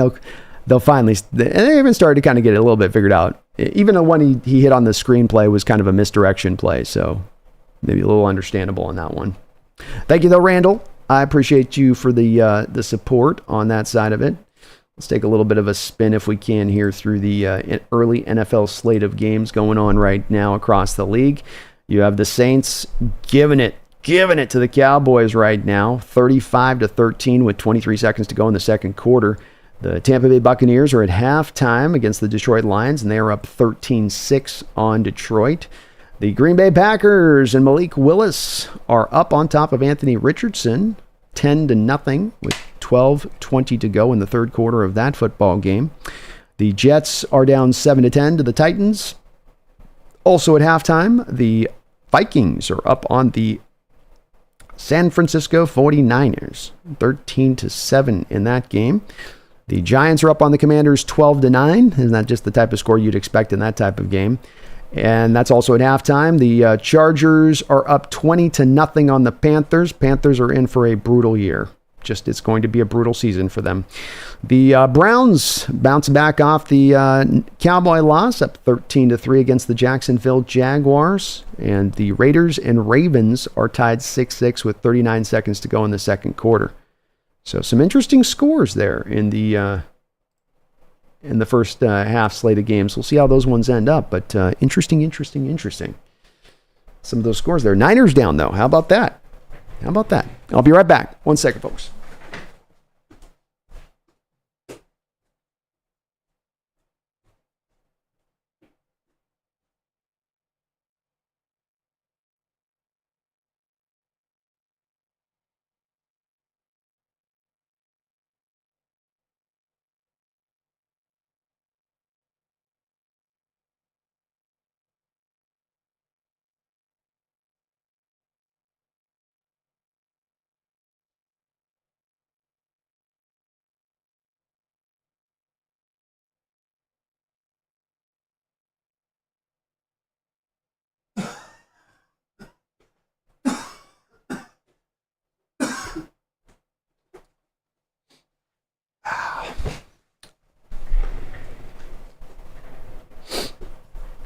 they'll finally, they even started to kind of get it a little bit figured out. Even the one he hit on the screenplay was kind of a misdirection play, so maybe a little understandable on that one. Thank you, though, Randall. I appreciate you for the support on that side of it. Let's take a little bit of a spin if we can here through the early NFL slate of games going on right now across the league. You have the Saints giving it to the Cowboys right now, 35-13 with 23 seconds to go in the second quarter. The Tampa Bay Buccaneers are at halftime against the Detroit Lions, and they are up 13-6 on Detroit. The Green Bay Packers and Malik Willis are up on top of Anthony Richardson, 10-0 with 12:20 to go in the third quarter of that football game. The Jets are down 7-10 to the Titans. Also at halftime, the Vikings are up on the San Francisco 49ers, 13-7 in that game. The Giants are up on the Commanders 12-9. Isn't that just the type of score you'd expect in that type of game? And that's also at halftime. The Chargers are up 20-0 on the Panthers. Panthers are in for a brutal year. It's going to be a brutal season for them. The Browns bounce back off the Cowboy loss, up 13-3 against the Jacksonville Jaguars. And the Raiders and Ravens are tied 6-6 with 39 seconds to go in the second quarter. So some interesting scores there in the first half slate of games. We'll see how those ones end up, but interesting. Some of those scores there. Niners down, though. How about that? I'll be right back. 1 second, folks.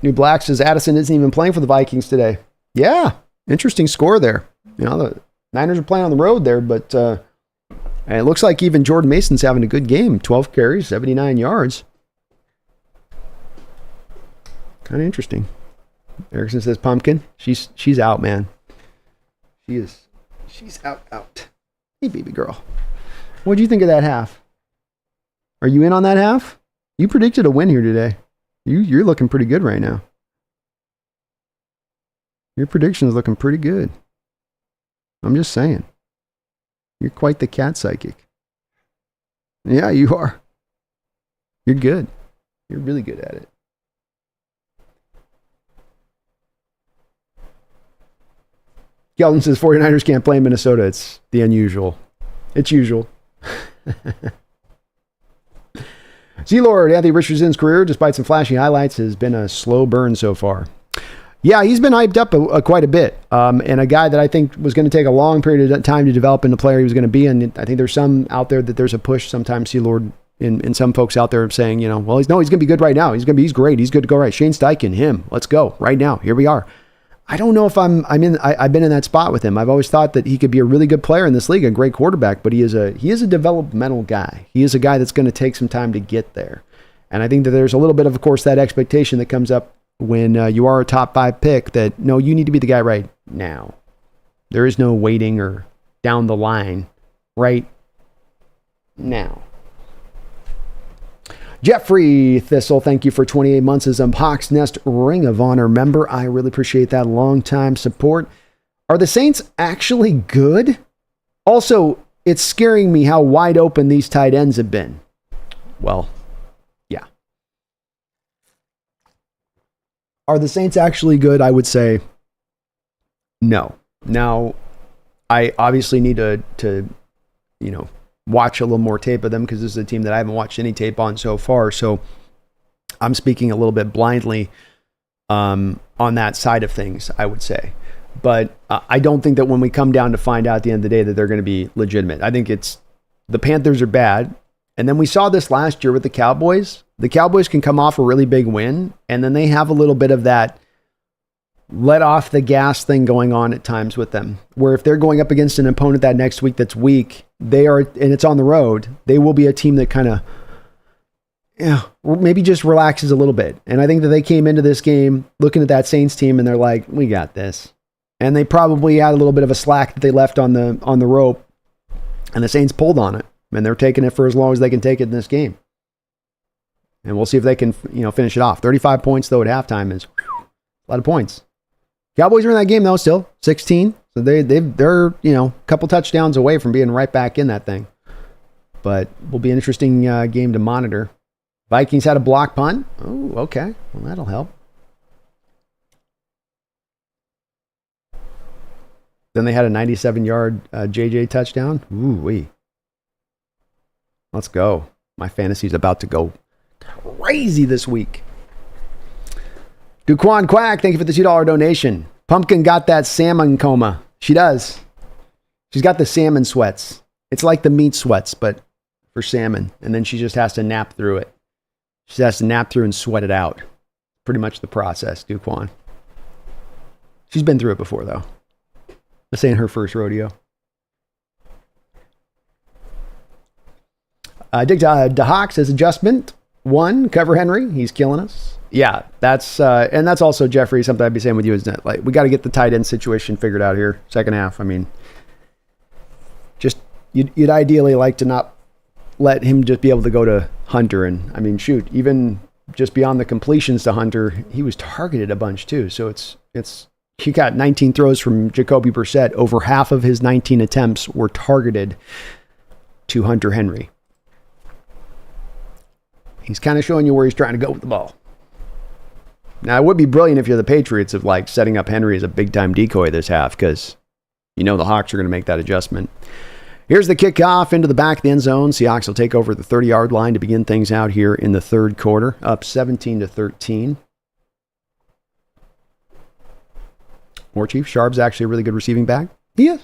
New Black says Addison isn't even playing for the Vikings today. Yeah, interesting score there. You know, the Niners are playing on the road there, but and it looks like even Jordan Mason's having a good game. 12 carries, 79 yards. Kind of interesting. Erickson says Pumpkin. She's out, man. She's out. Hey, baby girl. What do you think of that half? Are you in on that half? You predicted a win here today. You're looking pretty good right now. Your prediction is looking pretty good. I'm just saying. You're quite the cat psychic. Yeah, you are. You're good. You're really good at it. Kelton says 49ers can't play in Minnesota. It's the unusual. It's usual. Z-Lord, Anthony Richardson's career, despite some flashy highlights, has been a slow burn so far. Yeah, he's been hyped up quite a bit. And a guy that I think was going to take a long period of time to develop into the player he was going to be. And I think there's some out there that there's a push sometimes, Z-Lord, and some folks out there saying, you know, well, he's going to be good right now. He's great. He's good to go right. Shane Steichen, him. Let's go right now. Here we are. I don't know if I've been in that spot with him. I've always thought that he could be a really good player in this league, a great quarterback, but he is a developmental guy. He is a guy that's going to take some time to get there. And I think that there's a little bit of course, that expectation that comes up when you are a top 5 pick that, no, you need to be the guy right now. There is no waiting or down the line right now. Jeffrey Thistle, thank you for 28 months as a TheSeahawksNest Ring of Honor member. I really appreciate that long-time support. Are the Saints actually good? Also, it's scaring me how wide open these tight ends have been. Well, yeah. Are the Saints actually good? I would say no. Now, I obviously need to watch a little more tape of them because this is a team that I haven't watched any tape on so far. So I'm speaking a little bit blindly on that side of things, I would say. But I don't think that when we come down to find out at the end of the day that they're going to be legitimate. I think it's the Panthers are bad. And then we saw this last year with the Cowboys. The Cowboys can come off a really big win, and then they have a little bit of that let off the gas thing going on at times with them, where if they're going up against an opponent that next week that's weak, they are, and it's on the road, they will be a team that kind of, maybe just relaxes a little bit. And I think that they came into this game looking at that Saints team and they're like, we got this. And they probably had a little bit of a slack that they left on the rope, and the Saints pulled on it, and they're taking it for as long as they can take it in this game. And we'll see if they can, finish it off. 35 points though at halftime is a lot of points. Cowboys are in that game though, still 16. So they're a couple touchdowns away from being right back in that thing. But will be an interesting game to monitor. Vikings had a block punt. Oh, okay. Well, that'll help. Then they had a 97-yard JJ touchdown. Ooh wee. Let's go. My fantasy's about to go crazy this week. Duquan Quack, thank you for the $2 donation. Pumpkin got that salmon coma. She does. She's got the salmon sweats. It's like the meat sweats, but for salmon. And then she just has to nap through it. She has to nap through and sweat it out. Pretty much the process, Duquan. She's been through it before, though. This ain't her first rodeo. Dig DeHawk says adjustment. 1, cover Henry. He's killing us. Yeah, that's and that's also, Jeffrey, something I'd be saying with you is that, like, we got to get the tight end situation figured out here. Second half. I mean, just you'd ideally like to not let him just be able to go to Hunter. And I mean, shoot, even just beyond the completions to Hunter, he was targeted a bunch too. So it's he got 19 throws from Jacoby Brissett. Over half of his 19 attempts were targeted to Hunter Henry. He's kind of showing you where he's trying to go with the ball. Now, it would be brilliant if you're the Patriots of like setting up Henry as a big-time decoy this half, because the Hawks are going to make that adjustment. Here's the kickoff into the back of the end zone. Seahawks will take over the 30-yard line to begin things out here in the third quarter, up 17-13. War Chief, Sharp's actually a really good receiving back. He is.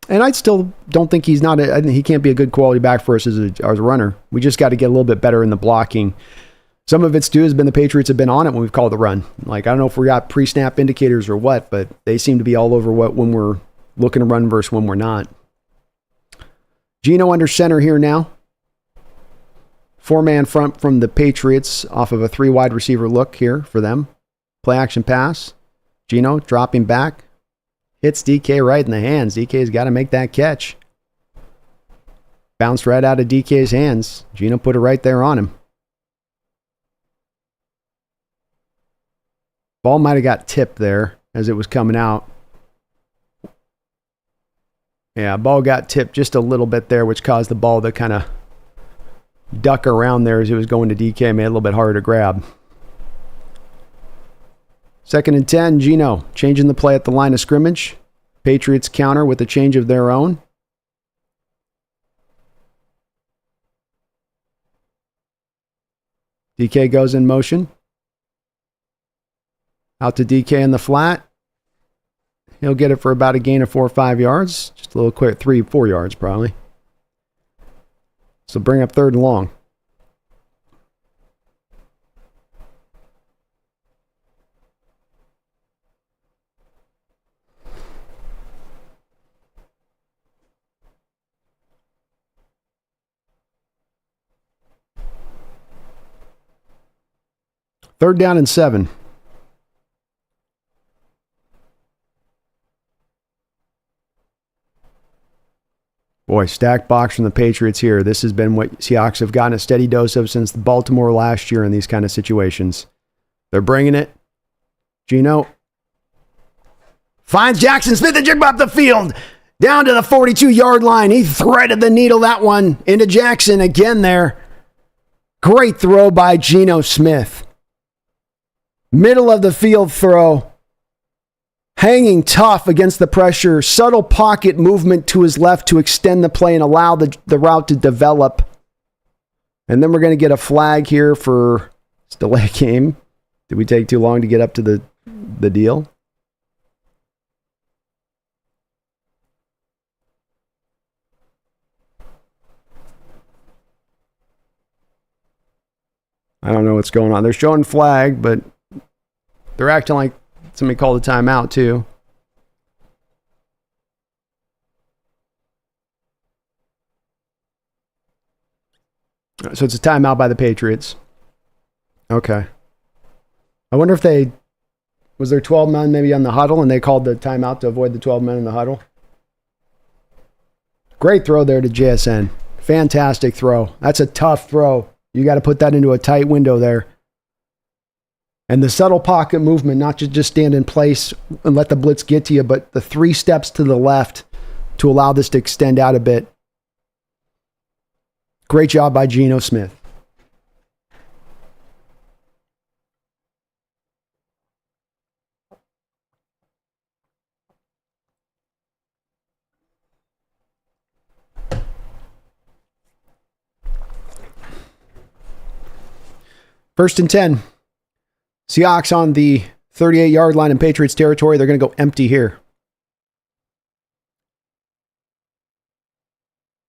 And I still don't think I think he can't be a good quality back for us as a runner. We just got to get a little bit better in the blocking Some of it's too has been the Patriots have been on it when we've called the run. Like, I don't know if we got pre-snap indicators or what, but they seem to be all over what when we're looking to run versus when we're not. Geno under center here now. 4-man front from the Patriots off of a 3 wide receiver look here for them. Play action pass. Geno dropping back. Hits DK right in the hands. DK's got to make that catch. Bounced right out of DK's hands. Geno put it right there on him. Ball might have got tipped there as it was coming out. Yeah, ball got tipped just a little bit there, which caused the ball to kind of duck around there as it was going to DK. Made it a little bit harder to grab. 2nd and 10, Geno changing the play at the line of scrimmage. Patriots counter with a change of their own. DK goes in motion. Out to DK in the flat. He'll get it for about a gain of 4 or 5 yards. Just a little quick, 3, 4 yards probably. So bring up 3rd and long. Third down and 7. Boy, stacked box from the Patriots here. This has been what Seahawks have gotten a steady dose of since Baltimore last year in these kind of situations. They're bringing it. Geno finds Jackson Smith and jump up the field. Down to the 42-yard line. He threaded the needle, that one, into Jackson again there. Great throw by Geno Smith. Middle of the field throw. Hanging tough against the pressure. Subtle pocket movement to his left to extend the play and allow the route to develop. And then we're going to get a flag here for delay game. Did we take too long to get up to the deal? I don't know what's going on. They're showing flag, but they're acting like somebody called a timeout too. So it's a timeout by the Patriots. Okay. I wonder if was there 12 men maybe on the huddle and they called the timeout to avoid the 12 men in the huddle? Great throw there to JSN. Fantastic throw. That's a tough throw. You got to put that into a tight window there. And the subtle pocket movement, not to just stand in place and let the blitz get to you, but the 3 steps to the left to allow this to extend out a bit. Great job by Geno Smith. First and 10. Seahawks on the 38-yard line in Patriots territory. They're going to go empty here.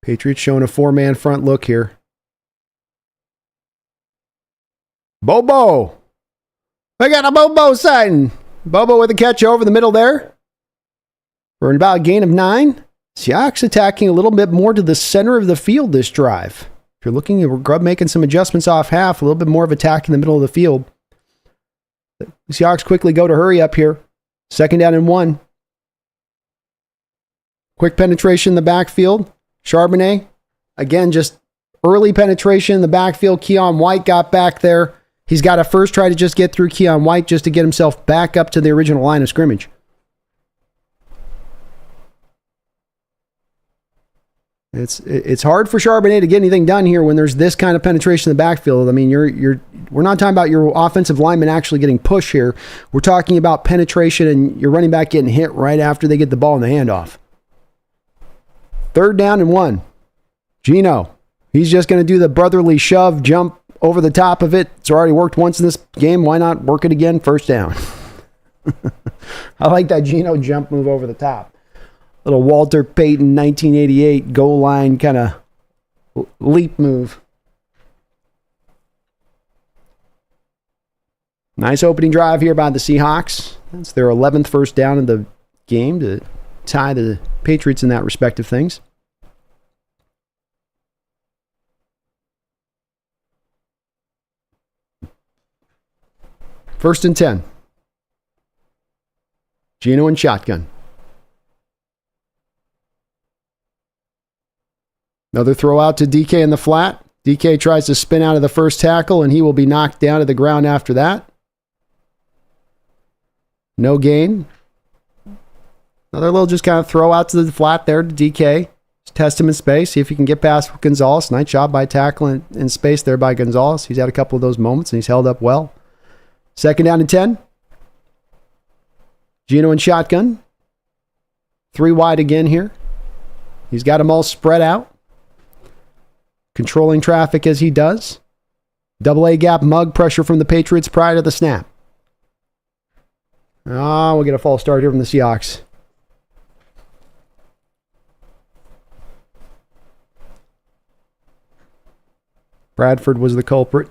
Patriots showing a 4-man front look here. Bobo. We got a Bobo sighting. Bobo with a catch over the middle there. For about a gain of 9. Seahawks attacking a little bit more to the center of the field this drive. If you're looking at Grubb making some adjustments off half, a little bit more of attack in the middle of the field. The Seahawks quickly go to hurry up here. 2nd down and 1. Quick penetration in the backfield. Charbonnet, again, just early penetration in the backfield. Keon White got back there. He's got to first try to just get through Keon White just to get himself back up to the original line of scrimmage. It's hard for Charbonnet to get anything done here when there's this kind of penetration in the backfield. I mean, we're not talking about your offensive lineman actually getting pushed here. We're talking about penetration and your running back getting hit right after they get the ball in the handoff. 3rd down and 1. Geno, he's just going to do the brotherly shove, jump over the top of it. It's already worked once in this game. Why not work it again? 1st down. I like that Geno jump move over the top. Little Walter Payton 1988 goal line kind of leap move. Nice opening drive here by the Seahawks. That's their 11th first down in the game to tie the Patriots in that respect of things. First and 10. Geno in shotgun. Another throw out to DK in the flat. DK tries to spin out of the first tackle, and he will be knocked down to the ground after that. No gain. Another little just kind of throw out to the flat there to DK. Just test him in space, see if he can get past Gonzalez. Nice job by tackling in space there by Gonzalez. He's had a couple of those moments, and he's held up well. Second down and 10. Geno in shotgun. 3 wide again here. He's got them all spread out. Controlling traffic as he does. Double A gap mug pressure from the Patriots prior to the snap. We'll get a false start here from the Seahawks. Bradford was the culprit.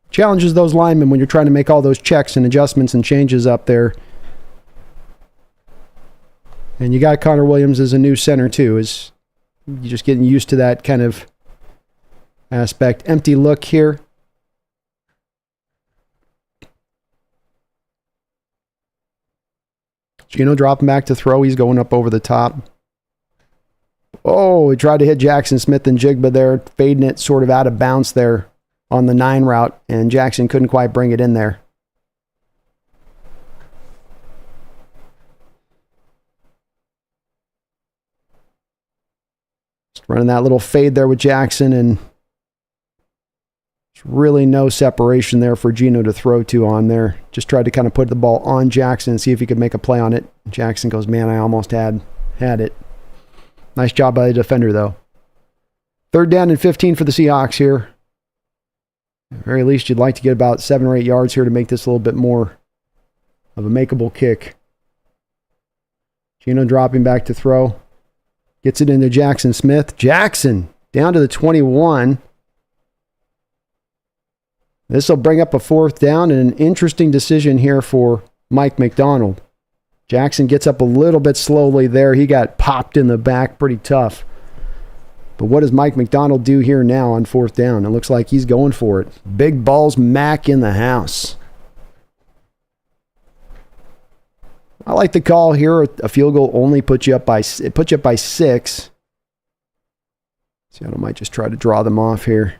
Challenges those linemen when you're trying to make all those checks and adjustments and changes up there. And you got Connor Williams as a new center too. Is you're just getting used to that kind of aspect. Empty look here. Geno dropping back to throw. He's going up over the top. Oh, he tried to hit Jackson Smith and Jigba there, fading it sort of out of bounds there on the 9 route, and Jackson couldn't quite bring it in there. Just running that little fade there with Jackson, and there's really no separation there for Geno to throw to on there. Just tried to kind of put the ball on Jackson and see if he could make a play on it. Jackson goes, man, I almost had it. Nice job by the defender, though. Third down and 15 for the Seahawks here. At the very least, you'd like to get about 7 or 8 yards here to make this a little bit more of a makeable kick. Geno dropping back to throw. Gets it into Jackson Smith. Jackson down to the 21. This will bring up a 4th down and an interesting decision here for Mike Macdonald. Jackson gets up a little bit slowly there. He got popped in the back pretty tough. But what does Mike Macdonald do here now on 4th down? It looks like he's going for it. Big balls Mac in the house. I like the call here. A field goal only puts you up by 6. Seattle might just try to draw them off here.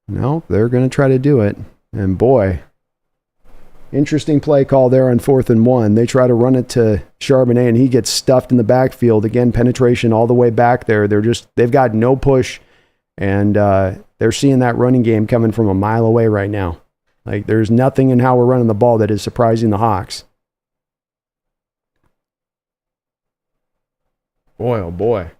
No, they're going to try to do it. And boy, interesting play call there on 4th and 1. They try to run it to Charbonnet, and he gets stuffed in the backfield. Again, penetration all the way back there. They've got no push, and they're seeing that running game coming from a mile away right now. Like, there's nothing in how we're running the ball that is surprising the Hawks. Boy, oh boy.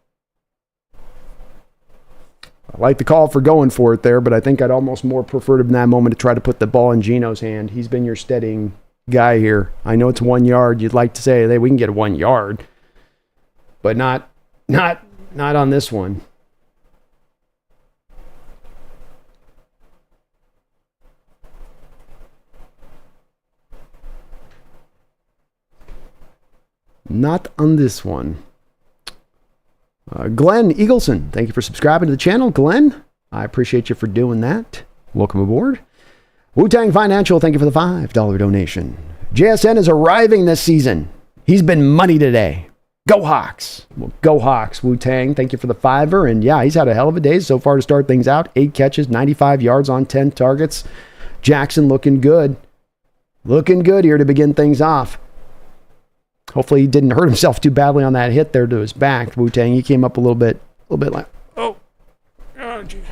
I like the call for going for it there, but I think I'd almost more preferred in that moment to try to put the ball in Geno's hand. He's been your steadying guy here. I know it's 1 yard. You'd like to say, hey, we can get 1 yard, but not on this one. Not on this one. Glenn Eagleson, thank you for subscribing to the channel. Glenn, I appreciate you for doing that. Welcome aboard. Wu-Tang Financial, thank you for the $5 donation. JSN is arriving this season. He's been money today. Go Hawks. Well, go Hawks, Wu-Tang. Thank you for the $5. And yeah, he's had a hell of a day so far to start things out. 8 catches, 95 yards on 10 targets. Jackson looking good. Looking good here to begin things off. Hopefully he didn't hurt himself too badly on that hit there to his back. Wu-Tang, he came up a little bit like, oh, geez.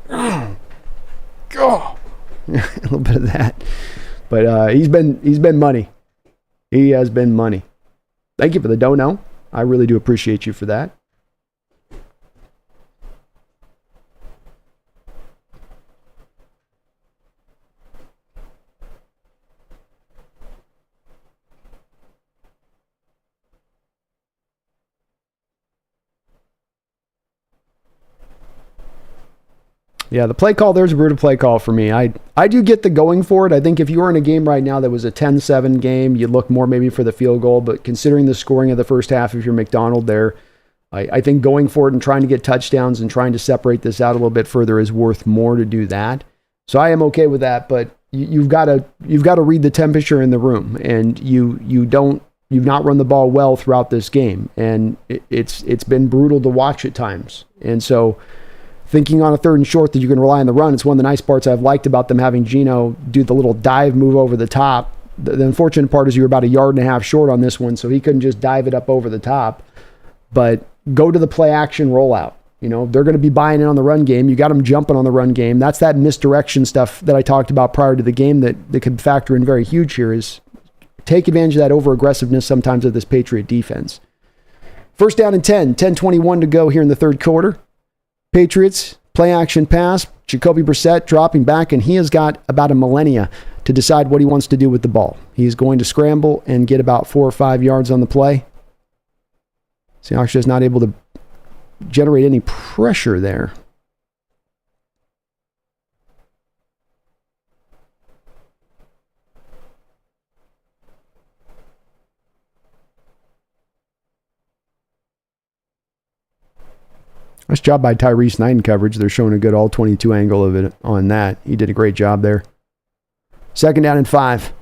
Oh, God. A little bit of that. But he's been money. He has been money. Thank you for the dono. I really do appreciate you for that. Yeah, the play call there's a brutal play call for me. I do get the going for it. I think if you were in a game right now that was a 10-7 game, you'd look more maybe for the field goal. But considering the scoring of the first half, if you're Macdonald there, I think going for it and trying to get touchdowns and trying to separate this out a little bit further is worth more to do that. So I am okay with that. But you've got to read the temperature in the room, and you've not run the ball well throughout this game, and it's been brutal to watch at times. And so, thinking on a 3rd and short that you can rely on the run, it's one of the nice parts I've liked about them having Geno do the little dive move over the top. The unfortunate part is you're about 1.5 yards short on this one, so he couldn't just dive it up over the top. But go to the play action rollout. You know, they're going to be buying in on the run game. You got them jumping on the run game. That's that misdirection stuff that I talked about prior to the game that could factor in very huge here is take advantage of that over-aggressiveness sometimes of this Patriot defense. 1st down and 10:21 to go here in the 3rd quarter. Patriots, play action pass, Jacoby Brissett dropping back, and he has got about a millennia to decide what he wants to do with the ball. He's going to scramble and get about 4 or 5 yards on the play. Seahawks just not able to generate any pressure there. Nice job by Tyrese Knight in coverage. They're showing a good all 22 angle of it on that. He did a great job there. 2nd down and 5.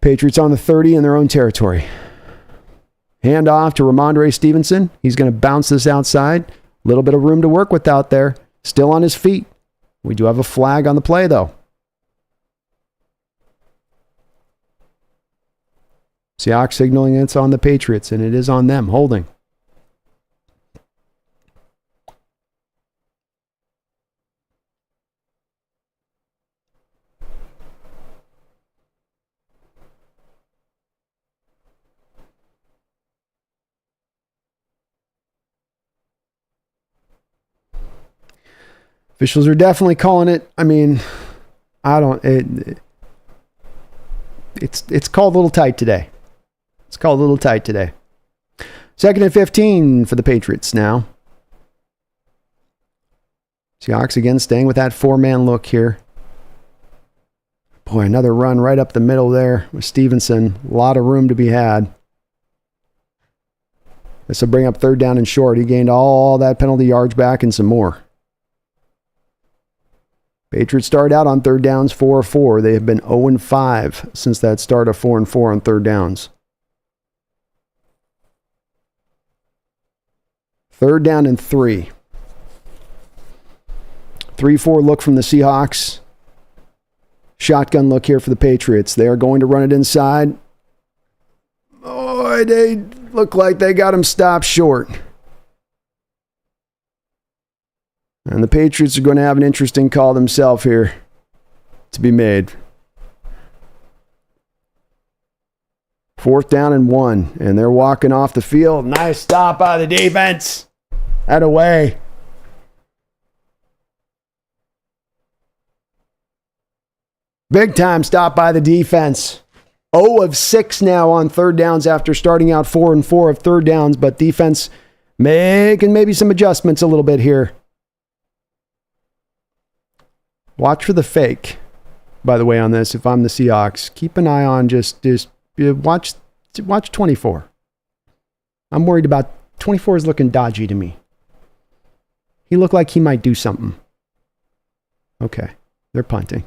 Patriots on the 30 in their own territory. Hand off to Ramondre Stevenson. He's going to bounce this outside. A little bit of room to work with out there. Still on his feet. We do have a flag on the play, though. Seahawks signaling it's on the Patriots, and it is on them, holding. Officials are definitely calling it. I mean, it's called a little tight today. It's called a little tight today. 2nd and 15 for the Patriots now. Seahawks again staying with that 4-man look here. Boy, another run right up the middle there with Stevenson. A lot of room to be had. This will bring up 3rd down and short. He gained all that penalty yards back and some more. Patriots started out on 3rd downs 4-4. They have been 0-5 since that start of 4-4 on 3rd downs. 3rd down and 3. 3-4 look from the Seahawks. Shotgun look here for the Patriots. They are going to run it inside. Oh, they look like they got him stopped short. And the Patriots are going to have an interesting call themselves here to be made. 4th down and 1, and they're walking off the field. Nice stop by the defense. That away. Big time stop by the defense. 0 of 6 now on 3rd downs after starting out 4-4 of 3rd downs, but defense making maybe some adjustments a little bit here. Watch for the fake, by the way, on this. If I'm the Seahawks, keep an eye on just watch 24. I'm worried about 24 is looking dodgy to me. He looked like he might do something. Okay, they're punting.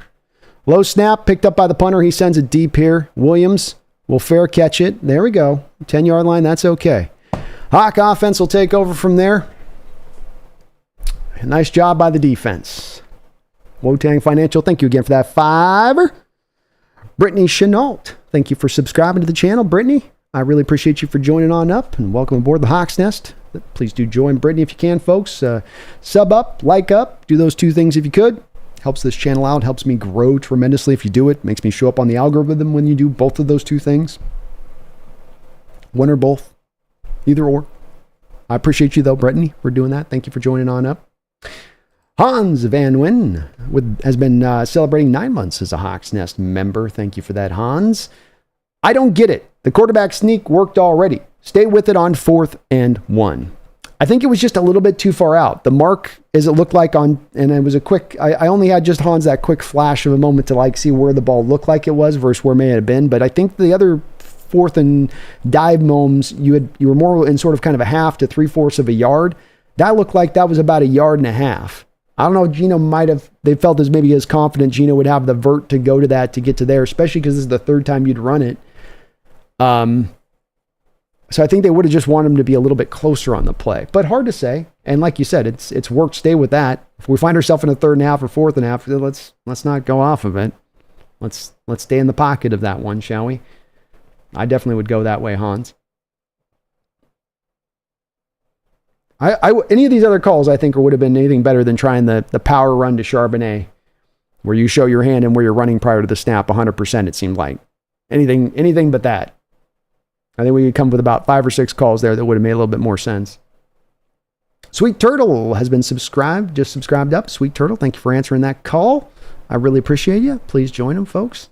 Low snap, picked up by the punter. He sends it deep here. Williams will fair catch it. There we go. 10-yard line, that's okay. Hawk offense will take over from there. Nice job by the defense. Wotang Financial, thank you again for that $5. Brittany Chenault, thank you for subscribing to the channel. Brittany, I really appreciate you for joining on up, and welcome aboard the Hawks Nest. Please do join Brittany if you can, folks. Sub up, like up, do those 2 things if you could. Helps this channel out, helps me grow tremendously if you do it. Makes me show up on the algorithm when you do both of those 2 things. One or both, either or. I appreciate you though, Brittany, for doing that. Thank you for joining on up. Hans Van Wyn has been celebrating 9 months as a Hawks Nest member. Thank you for that, Hans. I don't get it. The quarterback sneak worked already. Stay with it on 4th and 1. I think it was just a little bit too far out. The mark, as it looked like and it was a quick, I only had just Hans that quick flash of a moment to like see where the ball looked like it was versus where it may have been. But I think the other fourth and dive moments, you were more in sort of kind of a half to 3/4 of a yard. That looked like that was about 1.5 yards. I don't know, Geno they felt as maybe as confident Geno would have the vert to go to that to get to there, especially because this is the third time you'd run it. So I think they would have just wanted him to be a little bit closer on the play, but hard to say. And like you said, it's work. Stay with that. If we find ourselves in a 3rd and a half or 4th and a half, let's not go off of it. Let's stay in the pocket of that one, shall we? I definitely would go that way, Hans. Any of these other calls, I think, would have been anything better than trying the power run to Charbonnet, where you show your hand and where you're running prior to the snap 100%, it seemed like. Anything but that. I think we could come up with about 5 or 6 calls there that would have made a little bit more sense. Sweet Turtle has been just subscribed up. Sweet Turtle, thank you for answering that call. I really appreciate you. Please join them, folks.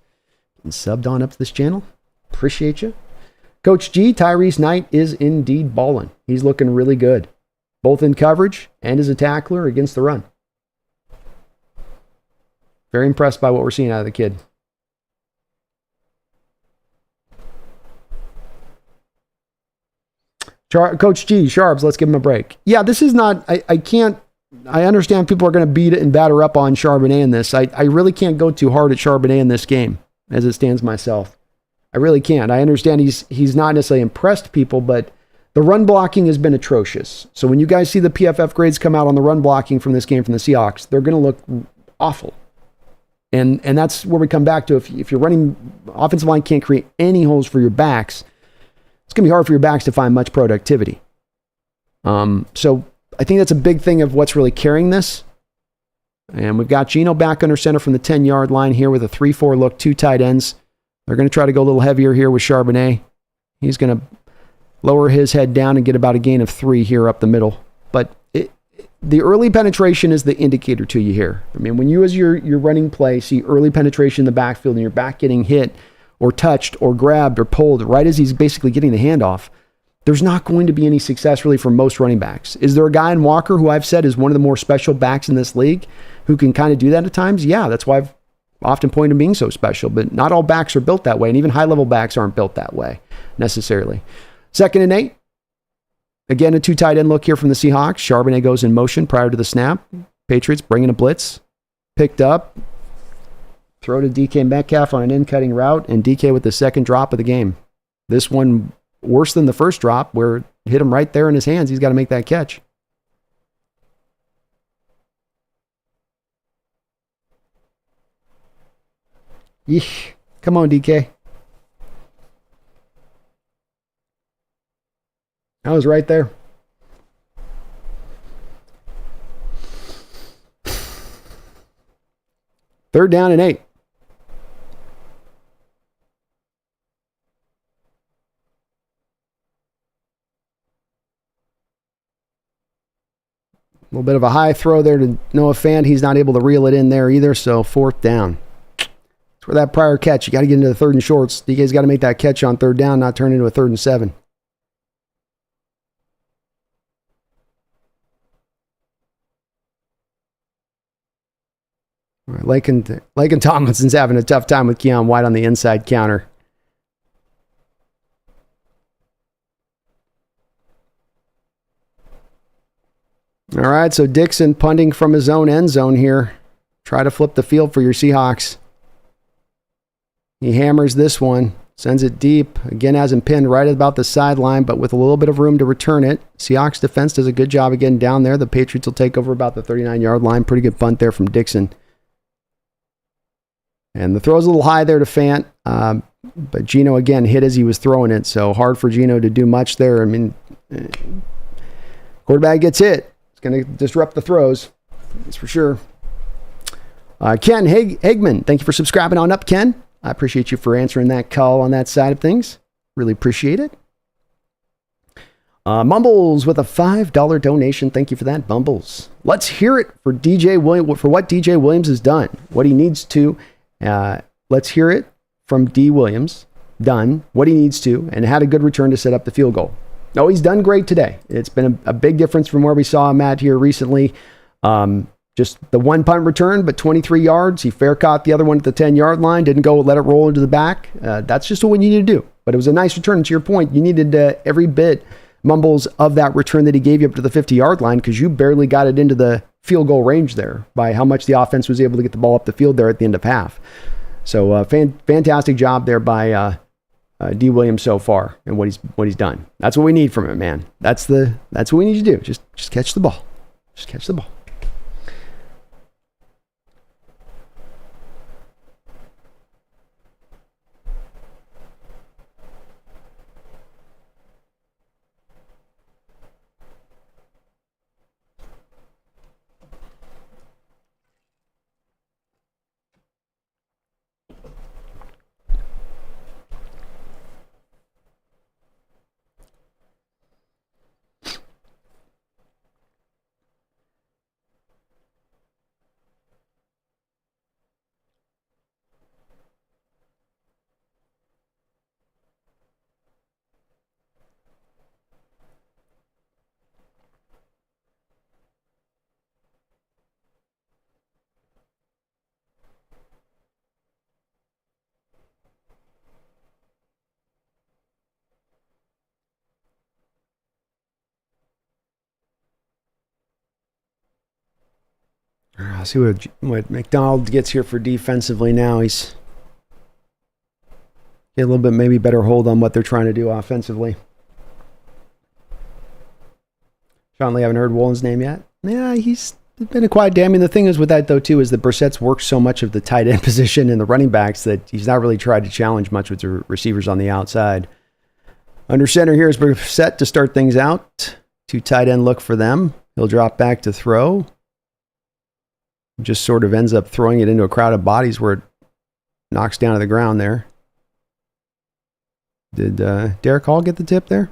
And subbed on up to this channel. Appreciate you. Coach G, Tyrese Knight is indeed balling. He's looking really good, both in coverage and as a tackler against the run. Very impressed by what we're seeing out of the kid. Coach G, Sharps, let's give him a break. Yeah, this is not, I understand people are going to beat it and batter up on Charbonnet in this. I really can't go too hard at Charbonnet in this game as it stands myself. I really can't. I understand he's not necessarily impressed people, but the run blocking has been atrocious. So when you guys see the PFF grades come out on the run blocking from this game from the Seahawks, they're going to look awful. And that's where we come back to. If you're running, offensive line can't create any holes for your backs, it's going to be hard for your backs to find much productivity. So I think that's a big thing of what's really carrying this. And we've got Geno back under center from the 10-yard line here with a 3-4 look, 2 tight ends. They're going to try to go a little heavier here with Charbonnet. He's going to lower his head down and get about a gain of 3 here up the middle. But the early penetration is the indicator to you here. I mean, when you as your running play see early penetration in the backfield and your back getting hit or touched or grabbed or pulled right as he's basically getting the handoff, there's not going to be any success really for most running backs. Is there a guy in Walker who I've said is one of the more special backs in this league who can kind of do that at times? Yeah, that's why I've often pointed him being so special, but not all backs are built that way, and even high-level backs aren't built that way necessarily. 2nd and 8. Again, a 2 tight end look here from the Seahawks. Charbonnet goes in motion prior to the snap. Patriots bringing a blitz. Picked up. Throw to DK Metcalf on an in-cutting route, and DK with the 2nd drop of the game. This one worse than the first drop, where it hit him right there in his hands. He's got to make that catch. Yeesh. Come on, DK. I was right there. Third down and 8. A little bit of a high throw there to Noah Fant. He's not able to reel it in there either, so 4th down. That's where that prior catch, you got to get into the 3rd and shorts. DK's got to make that catch on 3rd down, not turn into a 3rd and 7. All right, Laken Tomlinson's having a tough time with Keon White on the inside counter. All right, so Dixon punting from his own end zone here. Try to flip the field for your Seahawks. He hammers this one, sends it deep. Again, has him pinned right about the sideline, but with a little bit of room to return it. Seahawks defense does a good job of getting down there. The Patriots will take over about the 39-yard line. Pretty good punt there from Dixon. And the throw's a little high there to Fant, but Geno, again, hit as he was throwing it, so hard for Geno to do much there. I mean, quarterback gets hit. It's going to disrupt the throws, that's for sure. Ken Hagman, thank you for subscribing on up, Ken. I appreciate you for answering that call on that side of things. Really appreciate it. Mumbles with a $5 donation. Thank you for that, Mumbles. Let's hear it for what DJ Williams has done, what he needs to. Let's hear it from D. Williams. Done what he needs to and had a good return to set up the field goal. No, he's done great today. It's been a big difference from where we saw him at here recently. Just the one punt return, but 23 yards. He fair caught the other one at the 10-yard line. Didn't go let it roll into the back. That's just what we need to do. But it was a nice return. To your point, you needed every bit, Mumbles, of that return that he gave you up to the 50-yard line, because you barely got it into the field goal range there by how much the offense was able to get the ball up the field there at the end of half. So fantastic job there by D. Williams so far, and what he's done. That's what we need from him, man. That's what we need to do. Just catch the ball. Just catch the ball. I'll see what Macdonald gets here for defensively now. He's get a little bit maybe better hold on what they're trying to do offensively. Sean Lee, haven't heard Woolen's name yet. Yeah, he's been a quiet day. I mean, the thing is with that, though, too, is that Brissett's worked so much of the tight end position and the running backs that he's not really tried to challenge much with the receivers on the outside. Under center here is Brissett to start things out. 2 tight end look for them. He'll drop back to throw. Just sort of ends up throwing it into a crowd of bodies where it knocks down to the ground there. Did Derek Hall get the tip there?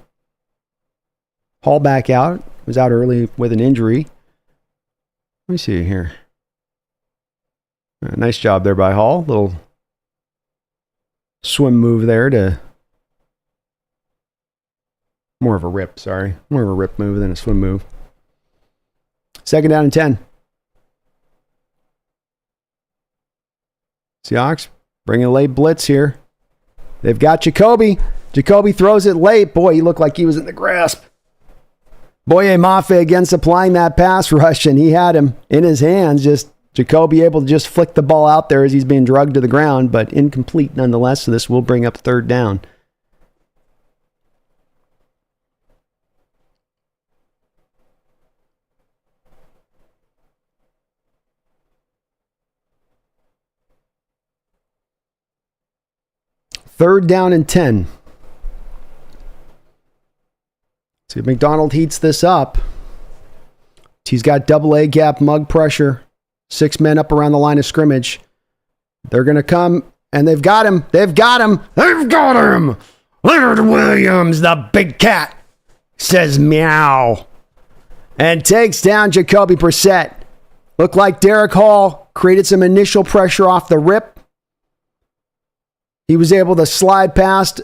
Hall back out. Was out early with an injury. Let me see here. Nice job there by Hall. Little swim move there to... More of a rip move than a swim move. 2nd down and 10. Seahawks bringing a late blitz here. They've got Jacoby. Jacoby throws it late. Boy, he looked like he was in the grasp. Boye Mafe again supplying that pass rush, and he had him in his hands. Just Jacoby able to just flick the ball out there as he's being drugged to the ground, but incomplete nonetheless, so this will bring up 3rd down. Third down and 10. See if Macdonald heats this up. He's got double A gap mug pressure. 6 men up around the line of scrimmage. They're going to come, and they've got him. They've got him. They've got him. Leonard Williams, the big cat, says meow. And takes down Jacoby Brissett. Looked like Derek Hall created some initial pressure off the rip. He was able to slide past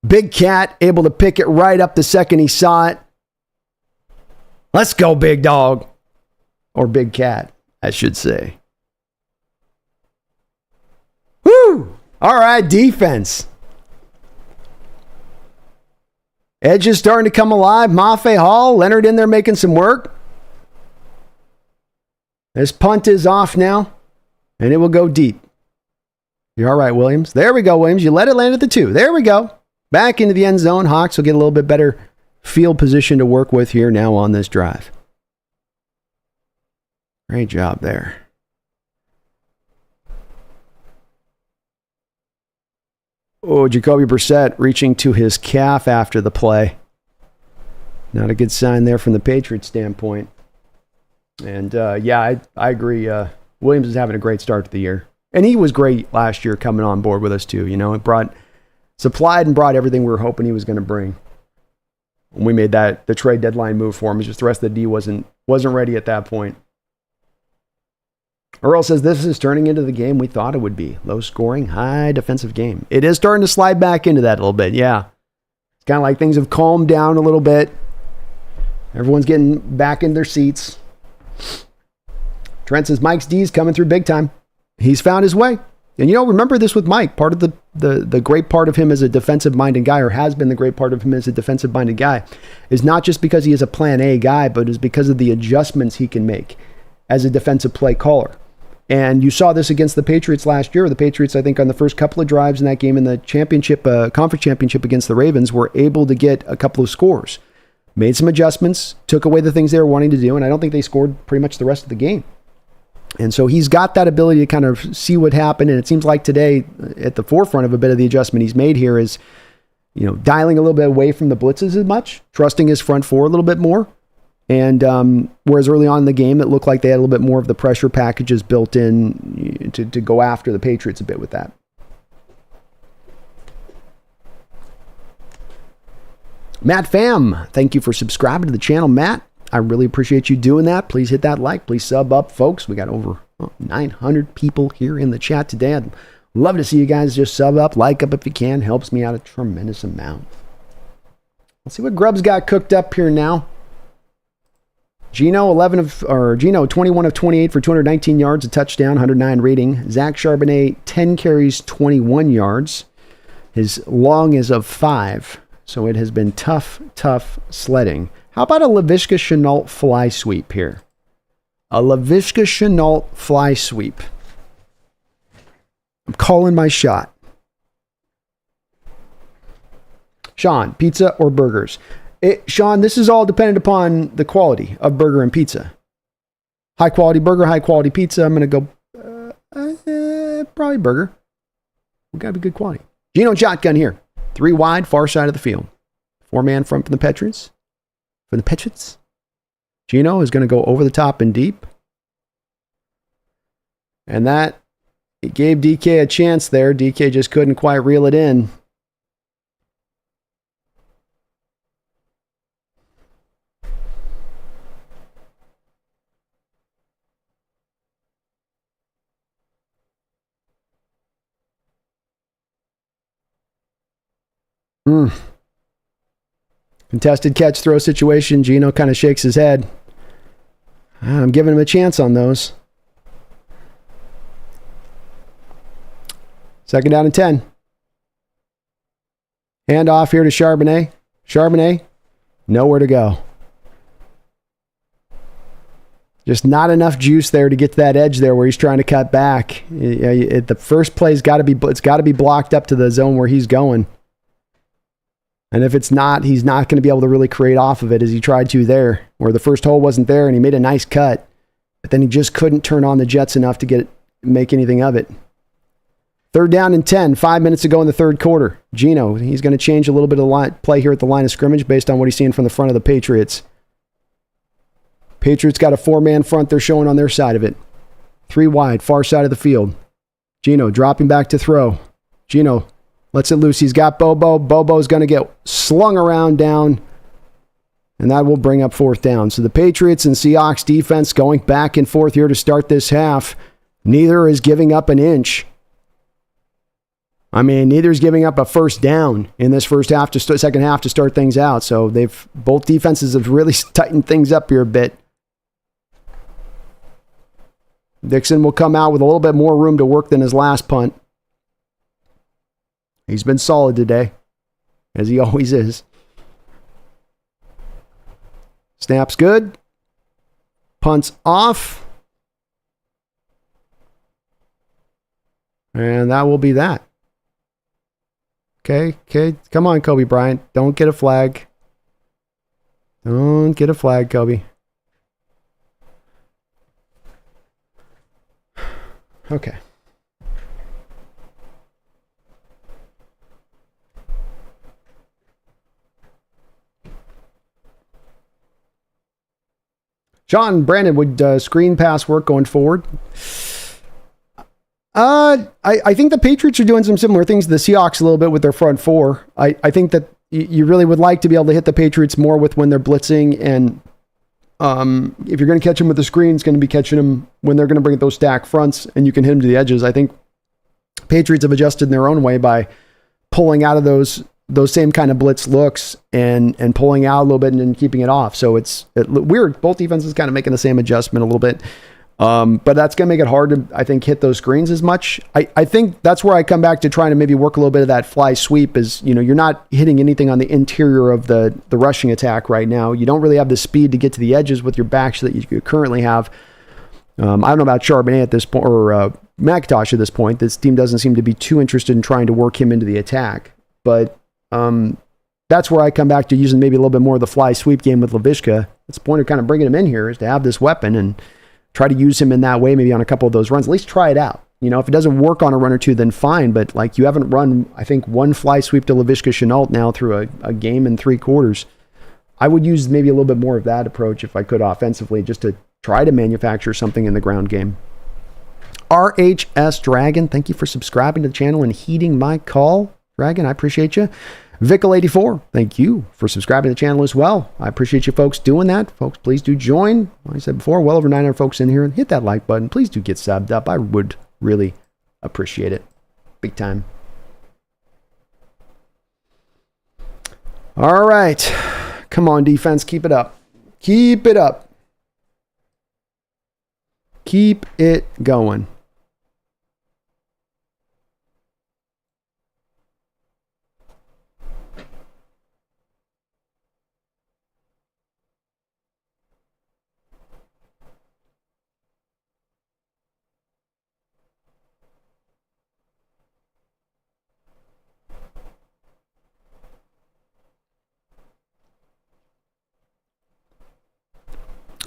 Big Cat, able to pick it right up the second he saw it. Let's go, big dog. Or Big Cat, I should say. Woo! All right, defense. Edge is starting to come alive. Mafe, Hall, Leonard in there making some work. This punt is off now, and it will go deep. You're all right, Williams. There we go, Williams. You let it land at the 2. There we go. Back into the end zone. Hawks will get a little bit better field position to work with here now on this drive. Great job there. Oh, Jacoby Brissett reaching to his calf after the play. Not a good sign there from the Patriots standpoint. And I agree. Williams is having a great start to the year. And he was great last year coming on board with us too. You know, it supplied and brought everything we were hoping he was going to bring. When we made the trade deadline move for him, it's just the rest of the D wasn't ready at that point. Earl says this is turning into the game we thought it would be. Low scoring, high defensive game. It is starting to slide back into that a little bit, yeah. kind of like things have calmed down a little bit. Everyone's getting back in their seats. Trent says Mike's D's coming through big time. He's found his way. And remember this with Mike. Part of the great part of him as a defensive-minded guy, or has been the great part of him as a defensive-minded guy, is not just because he is a plan A guy, but is because of the adjustments he can make as a defensive play caller. And you saw this against the Patriots last year. The Patriots, I think, on the first couple of drives in that game in the championship, conference championship against the Ravens, were able to get a couple of scores. Made some adjustments, took away the things they were wanting to do, and I don't think they scored pretty much the rest of the game. And so he's got that ability to kind of see what happened. And it seems like today, at the forefront of a bit of the adjustment he's made here is, dialing a little bit away from the blitzes as much, trusting his front four a little bit more. And whereas early on in the game, it looked like they had a little bit more of the pressure packages built in to go after the Patriots a bit with that. Matt Pham, thank you for subscribing to the channel, Matt. I really appreciate you doing that. Please hit that like. Please sub up, folks. We got over 900 people here in the chat today. I'd love to see you guys just sub up, like up if you can. Helps me out a tremendous amount. Let's see what Grubbs got cooked up here now. Geno 21 of 28 for 219 yards, a touchdown, 109 rating. Zach Charbonnet 10 carries, 21 yards. His long is of 5, so it has been tough sledding. How about a Laviska Shenault fly sweep here? A Laviska Shenault fly sweep. I'm calling my shot. Sean, pizza or burgers? Sean, this is all dependent upon the quality of burger and pizza. High quality burger, high quality pizza. I'm going to go probably burger. We got to be good quality. Geno shotgun here. 3 wide, far side of the field. 4-man front from the Patriots. Geno is going to go over the top and deep. And that it gave DK a chance there. DK just couldn't quite reel it in. Contested catch throw situation. Geno kind of shakes his head. I'm giving him a chance on those. 2nd down and 10. Hand off here to Charbonnet. Charbonnet, nowhere to go. Just not enough juice there to get to that edge there where he's trying to cut back. The first play's got to be blocked up to the zone where he's going. And if it's not, he's not going to be able to really create off of it as he tried to there, where the first hole wasn't there and he made a nice cut, but then he just couldn't turn on the jets enough to make anything of it. 3rd down and 10, 5 minutes to go in the third quarter. Geno, he's going to change a little bit of play here at the line of scrimmage based on what he's seeing from the front of the Patriots. Patriots got a 4-man front they're showing on their side of it. 3 wide, far side of the field. Geno dropping back to throw. Geno lets it loose. He's got Bobo. Bobo's going to get slung around down, and that will bring up 4th down. So the Patriots and Seahawks defense going back and forth here to start this half. Neither is giving up an inch. Neither is giving up a first down in this second half to start things out. So both defenses have really tightened things up here a bit. Dixon will come out with a little bit more room to work than his last punt. He's been solid today, as he always is. Snap's good. Punt's off. And that will be that. Okay. Come on, Kobe Bryant. Don't get a flag. Don't get a flag, Kobe. Okay. John Brandon, would screen pass work going forward? I think the Patriots are doing some similar things to the Seahawks a little bit with their front four. I think that you really would like to be able to hit the Patriots more with when they're blitzing, and if you're going to catch them with the screen, it's going to be catching them when they're going to bring those stack fronts, and you can hit them to the edges. I think Patriots have adjusted in their own way by pulling out of those those same kind of blitz looks and pulling out a little bit and then keeping it off. So it's weird. Both defenses kind of making the same adjustment a little bit. But that's going to make it hard to, I think, hit those screens as much. I think that's where I come back to trying to maybe work a little bit of that fly sweep is, you're not hitting anything on the interior of the rushing attack right now. You don't really have the speed to get to the edges with your backs that you currently have. I don't know about Charbonnet at this point, or McIntosh at this point. This team doesn't seem to be too interested in trying to work him into the attack. But that's where I come back to using maybe a little bit more of the fly sweep game with Laviska. That's the point of kind of bringing him in here, is to have this weapon and try to use him in that way, maybe on a couple of those runs. At least try it out. If it doesn't work on a run or two, then fine. But like, you haven't run, I think, one fly sweep to Laviska Shenault now through a game and 3 quarters. I would use maybe a little bit more of that approach if I could offensively, just to try to manufacture something in the ground game. RHS Dragon, thank you for subscribing to the channel and heeding my call. Dragon, I appreciate you. Vickle84, thank you for subscribing to the channel as well. I appreciate you folks doing that. Folks, please do join. Like I said before, well over 900 folks in here. Hit that like button. Please do get subbed up. I would really appreciate it. Big time. All right. Come on, defense. Keep it up. Keep it up. Keep it going.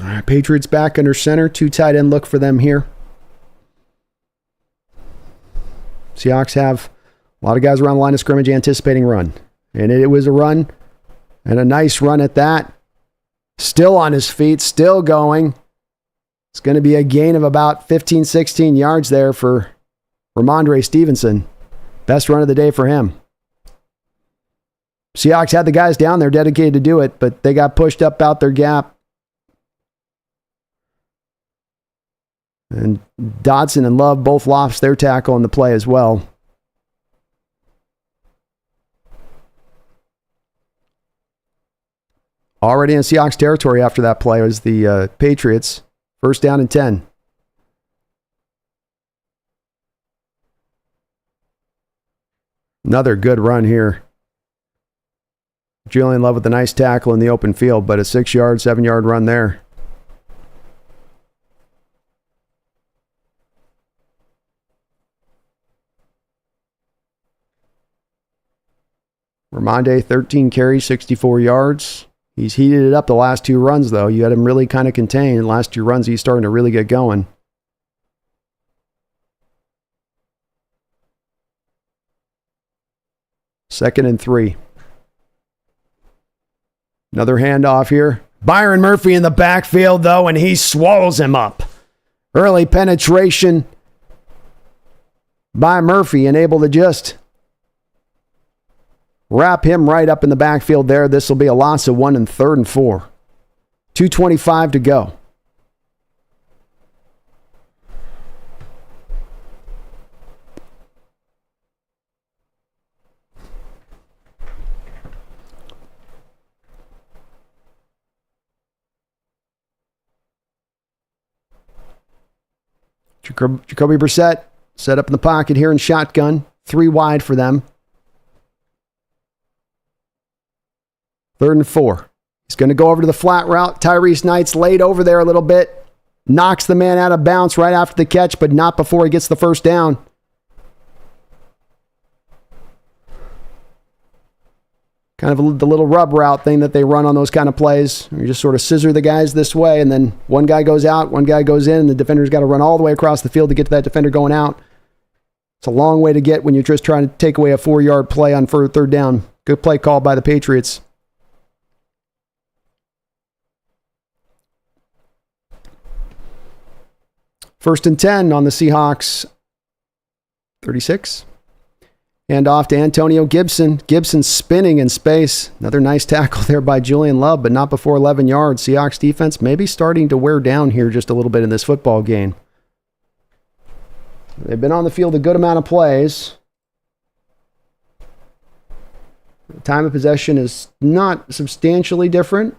All right, Patriots back under center. 2 tight end look for them here. Seahawks have a lot of guys around the line of scrimmage anticipating run. And it was a run, and a nice run at that. Still on his feet, still going. It's going to be a gain of about 15, 16 yards there for Ramondre Stevenson. Best run of the day for him. Seahawks had the guys down there dedicated to do it, but they got pushed up out their gap. And Dodson and Love both lost their tackle in the play as well. Already in Seahawks territory after that play was the Patriots. 1st down and 10. Another good run here. Julian Love with a nice tackle in the open field, but a 6-yard, 7-yard run there. Ramonde, 13 carries, 64 yards. He's heated it up the last 2 runs, though. You had him really kind of contained. The last 2 runs, he's starting to really get going. Second and 3. Another handoff here. Byron Murphy in the backfield, though, and he swallows him up. Early penetration by Murphy and able to just wrap him right up in the backfield there. This will be a loss of 1 and 3rd and 4. 2:25 to go. Jacoby Brissett set up in the pocket here in shotgun. 3 wide for them. 3rd and 4. He's going to go over to the flat route. Tyrese Knight's laid over there a little bit. Knocks the man out of bounds right after the catch, but not before he gets the 1st down. Kind of the little rub route thing that they run on those kind of plays. You just sort of scissor the guys this way, and then one guy goes out, one guy goes in, and the defender's got to run all the way across the field to get to that defender going out. It's a long way to get when you're just trying to take away a 4-yard play on 3rd down. Good play call by the Patriots. First and 10 on the Seahawks 36. And off to Antonio Gibson. Gibson spinning in space. Another nice tackle there by Julian Love, but not before 11 yards. Seahawks defense maybe starting to wear down here just a little bit in this football game. They've been on the field a good amount of plays. Time of possession is not substantially different.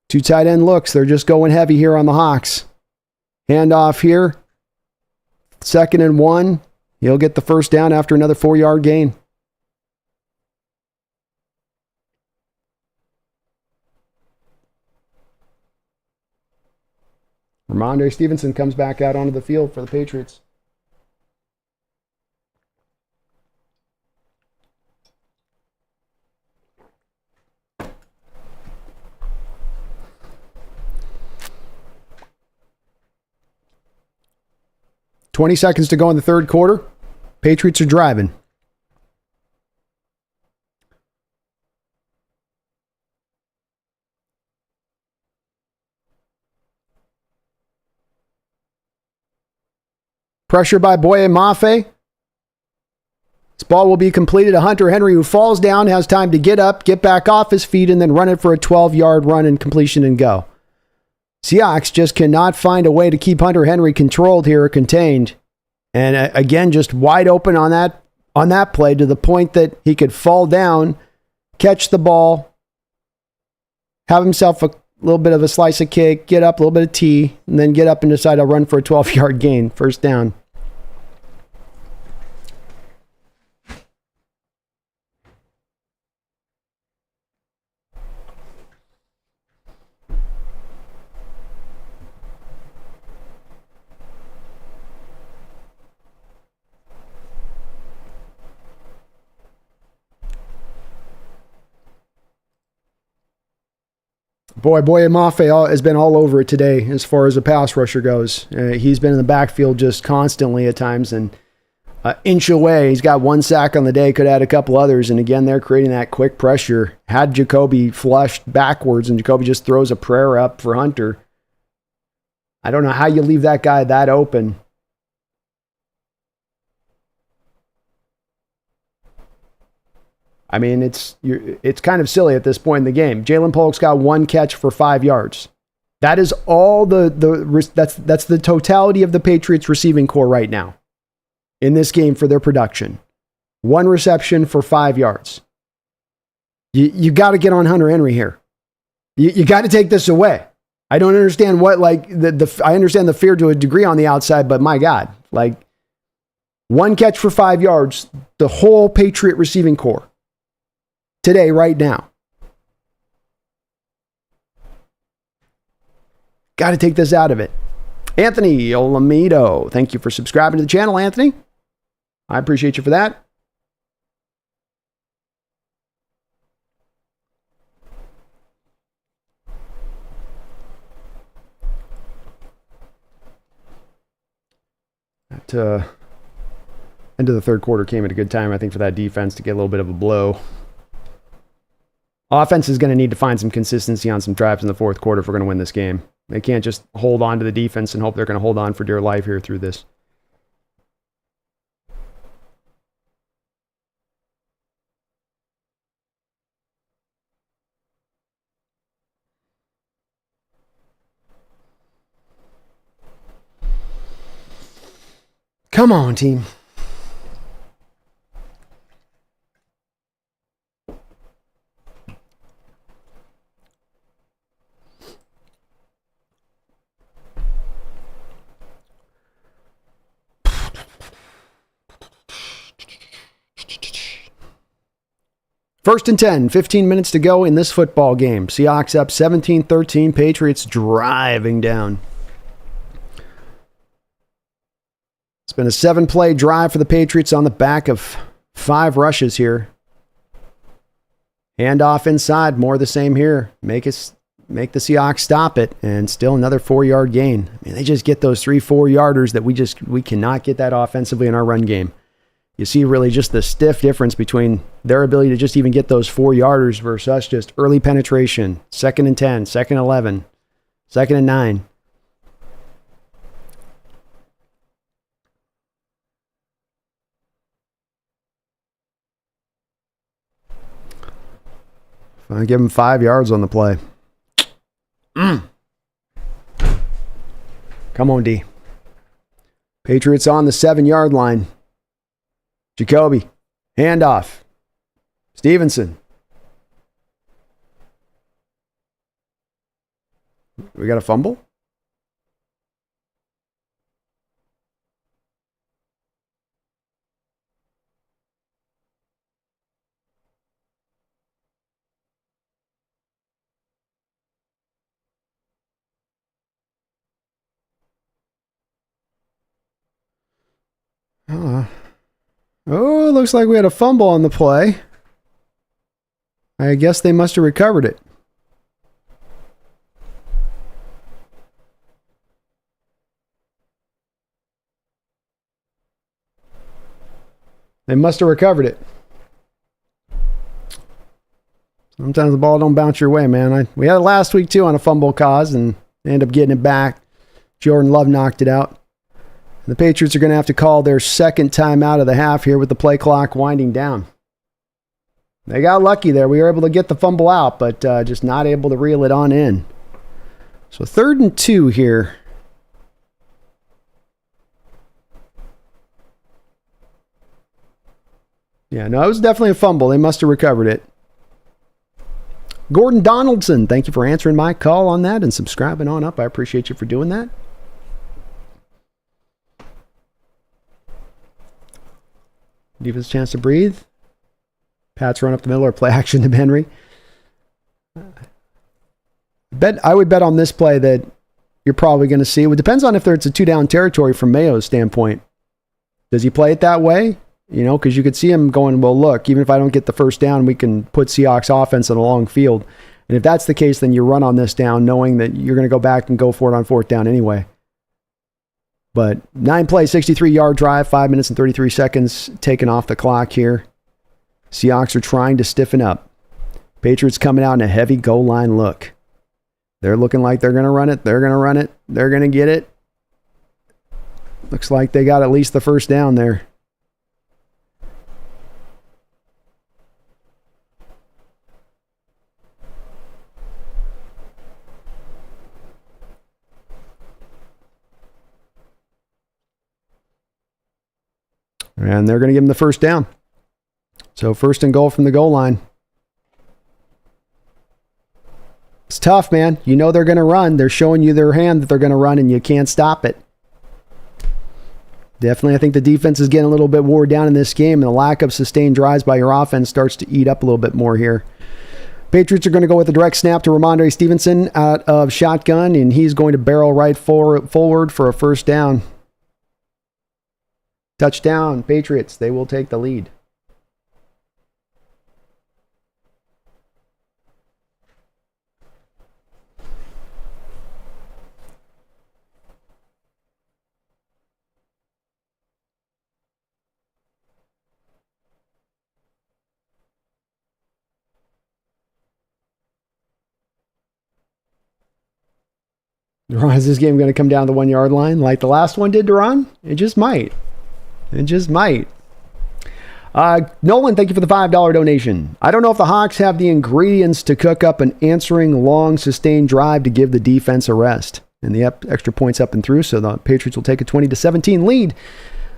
Two tight end looks. They're just going heavy here on the Hawks. Handoff here. 2nd and 1. He'll get the first down after another 4-yard gain. Ramondre Stevenson comes back out onto the field for the Patriots. $20 seconds to go in the third quarter. Patriots are driving. Pressure by Boye Mafe. This ball will be completed to Hunter Henry, who falls down, has time to get up, get back off his feet, and then run it for a 12-yard run and completion and go. Seahawks just cannot find a way to keep Hunter Henry controlled here or contained. And again, just wide open on that play to the point that he could fall down, catch the ball, have himself a little bit of a slice of cake, get up, a little bit of tea, and then get up and decide to run for a 12-yard gain, first down. Boye Mafe has been all over it today as far as a pass rusher goes. He's been in the backfield just constantly at times and inch away. He's got 1 sack on the day, could add a couple others. And again, they're creating that quick pressure. Had Jacoby flushed backwards and Jacoby just throws a prayer up for Hunter. I don't know how you leave that guy that open. I mean, it's kind of silly at this point in the game. Jalen Polk's got 1 catch for 5 yards. That is all that's the totality of the Patriots receiving core right now in this game for their production. 1 reception for 5 yards. You got to get on Hunter Henry here. You got to take this away. I don't understand what I understand the fear to a degree on the outside, but my God, 1 catch for 5 yards, the whole Patriot receiving core. Today, right now. Got to take this out of it. Anthony Olamido, thank you for subscribing to the channel, Anthony. I appreciate you for that. That end of the third quarter came at a good time, I think, for that defense to get a little bit of a blow. Offense is going to need to find some consistency on some drives in the fourth quarter if we're going to win this game. They can't just hold on to the defense and hope they're going to hold on for dear life here through this. Come on, team. First and 10, 15 minutes to go in this football game. Seahawks up 17-13, Patriots driving down. It's been a 7-play drive for the Patriots on the back of 5 rushes here. Handoff inside, more of the same here. Make the Seahawks stop it, and still another 4-yard gain. I mean, they just get those 3-4-yarders that we cannot get that offensively in our run game. You see really just the stiff difference between their ability to just even get those 4-yarders versus us just early penetration. 2nd and 10, 2nd and 11, 2nd and 9. I give him 5 yards on the play. Come on, D. Patriots on the 7-yard line. Jacoby. Handoff. Stevenson. We got a fumble? Oh, it looks like we had a fumble on the play. I guess they must have recovered it. They must have recovered it. Sometimes the ball don't bounce your way, man. We had it last week, too, on a fumble cause, and they end up getting it back. Jordan Love knocked it out. The Patriots are going to have to call their second time out of the half here with the play clock winding down. They got lucky there. We were able to get the fumble out, but just not able to reel it on in. So 3rd and 2 here. Yeah, no, it was definitely a fumble. They must have recovered it. Gordon Donaldson, thank you for answering my call on that and subscribing on up. I appreciate you for doing that. Defense chance to breathe. Pats run up the middle or play action to Henry. I would bet on this play that you're probably going to see. It depends on if it's a 2-down territory from Mayo's standpoint. Does he play it that way? You know, because you could see him going, well, look, even if I don't get the first down, we can put Seahawks offense on a long field. And if that's the case, then you run on this down knowing that you're going to go back and go for it on 4th down anyway. But 9-play, 63-yard drive, 5 minutes and 33 seconds taken off the clock here. Seahawks are trying to stiffen up. Patriots coming out in a heavy goal line look. They're looking like they're going to run it. They're going to run it. They're going to get it. Looks like they got at least the first down there. And they're going to give him the first down. So 1st and goal from the goal line. It's tough, man. You know they're going to run. They're showing you their hand that they're going to run, and you can't stop it. Definitely, I think the defense is getting a little bit wore down in this game, and the lack of sustained drives by your offense starts to eat up a little bit more here. Patriots are going to go with a direct snap to Ramondre Stevenson out of shotgun, and he's going to barrel right forward for a first down. Touchdown, Patriots. They will take the lead. Is this game going to come down the 1-yard line like the last one did, Duran? It just might. It just might. Nolan, thank you for the $5 donation. I don't know if the Hawks have the ingredients to cook up an answering long, sustained drive to give the defense a rest. And the extra points up and through, so the Patriots will take a 20-17 lead.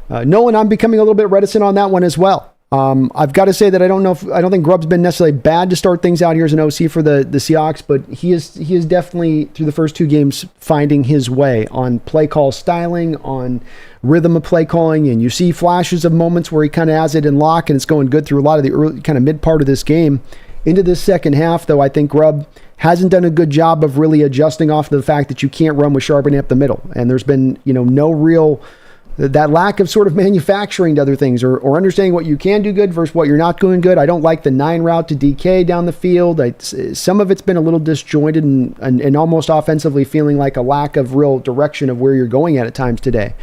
Nolan, I'm becoming a little bit reticent on that one as well. I've got to say that I don't think Grubb's been necessarily bad to start things out here as an OC for the Seahawks, but he is definitely through the first 2 games finding his way on play call styling, on rhythm of play calling, and you see flashes of moments where he kind of has it in lock and it's going good through a lot of the early kind of mid part of this game. Into this second half, though, I think Grubb hasn't done a good job of really adjusting off the fact that you can't run with Charbonnet up the middle, and there's been no real. That lack of sort of manufacturing to other things or understanding what you can do good versus what you're not doing good. I don't like the 9 route to DK down the field. Some of it's been a little disjointed and almost offensively feeling like a lack of real direction of where you're going at times today.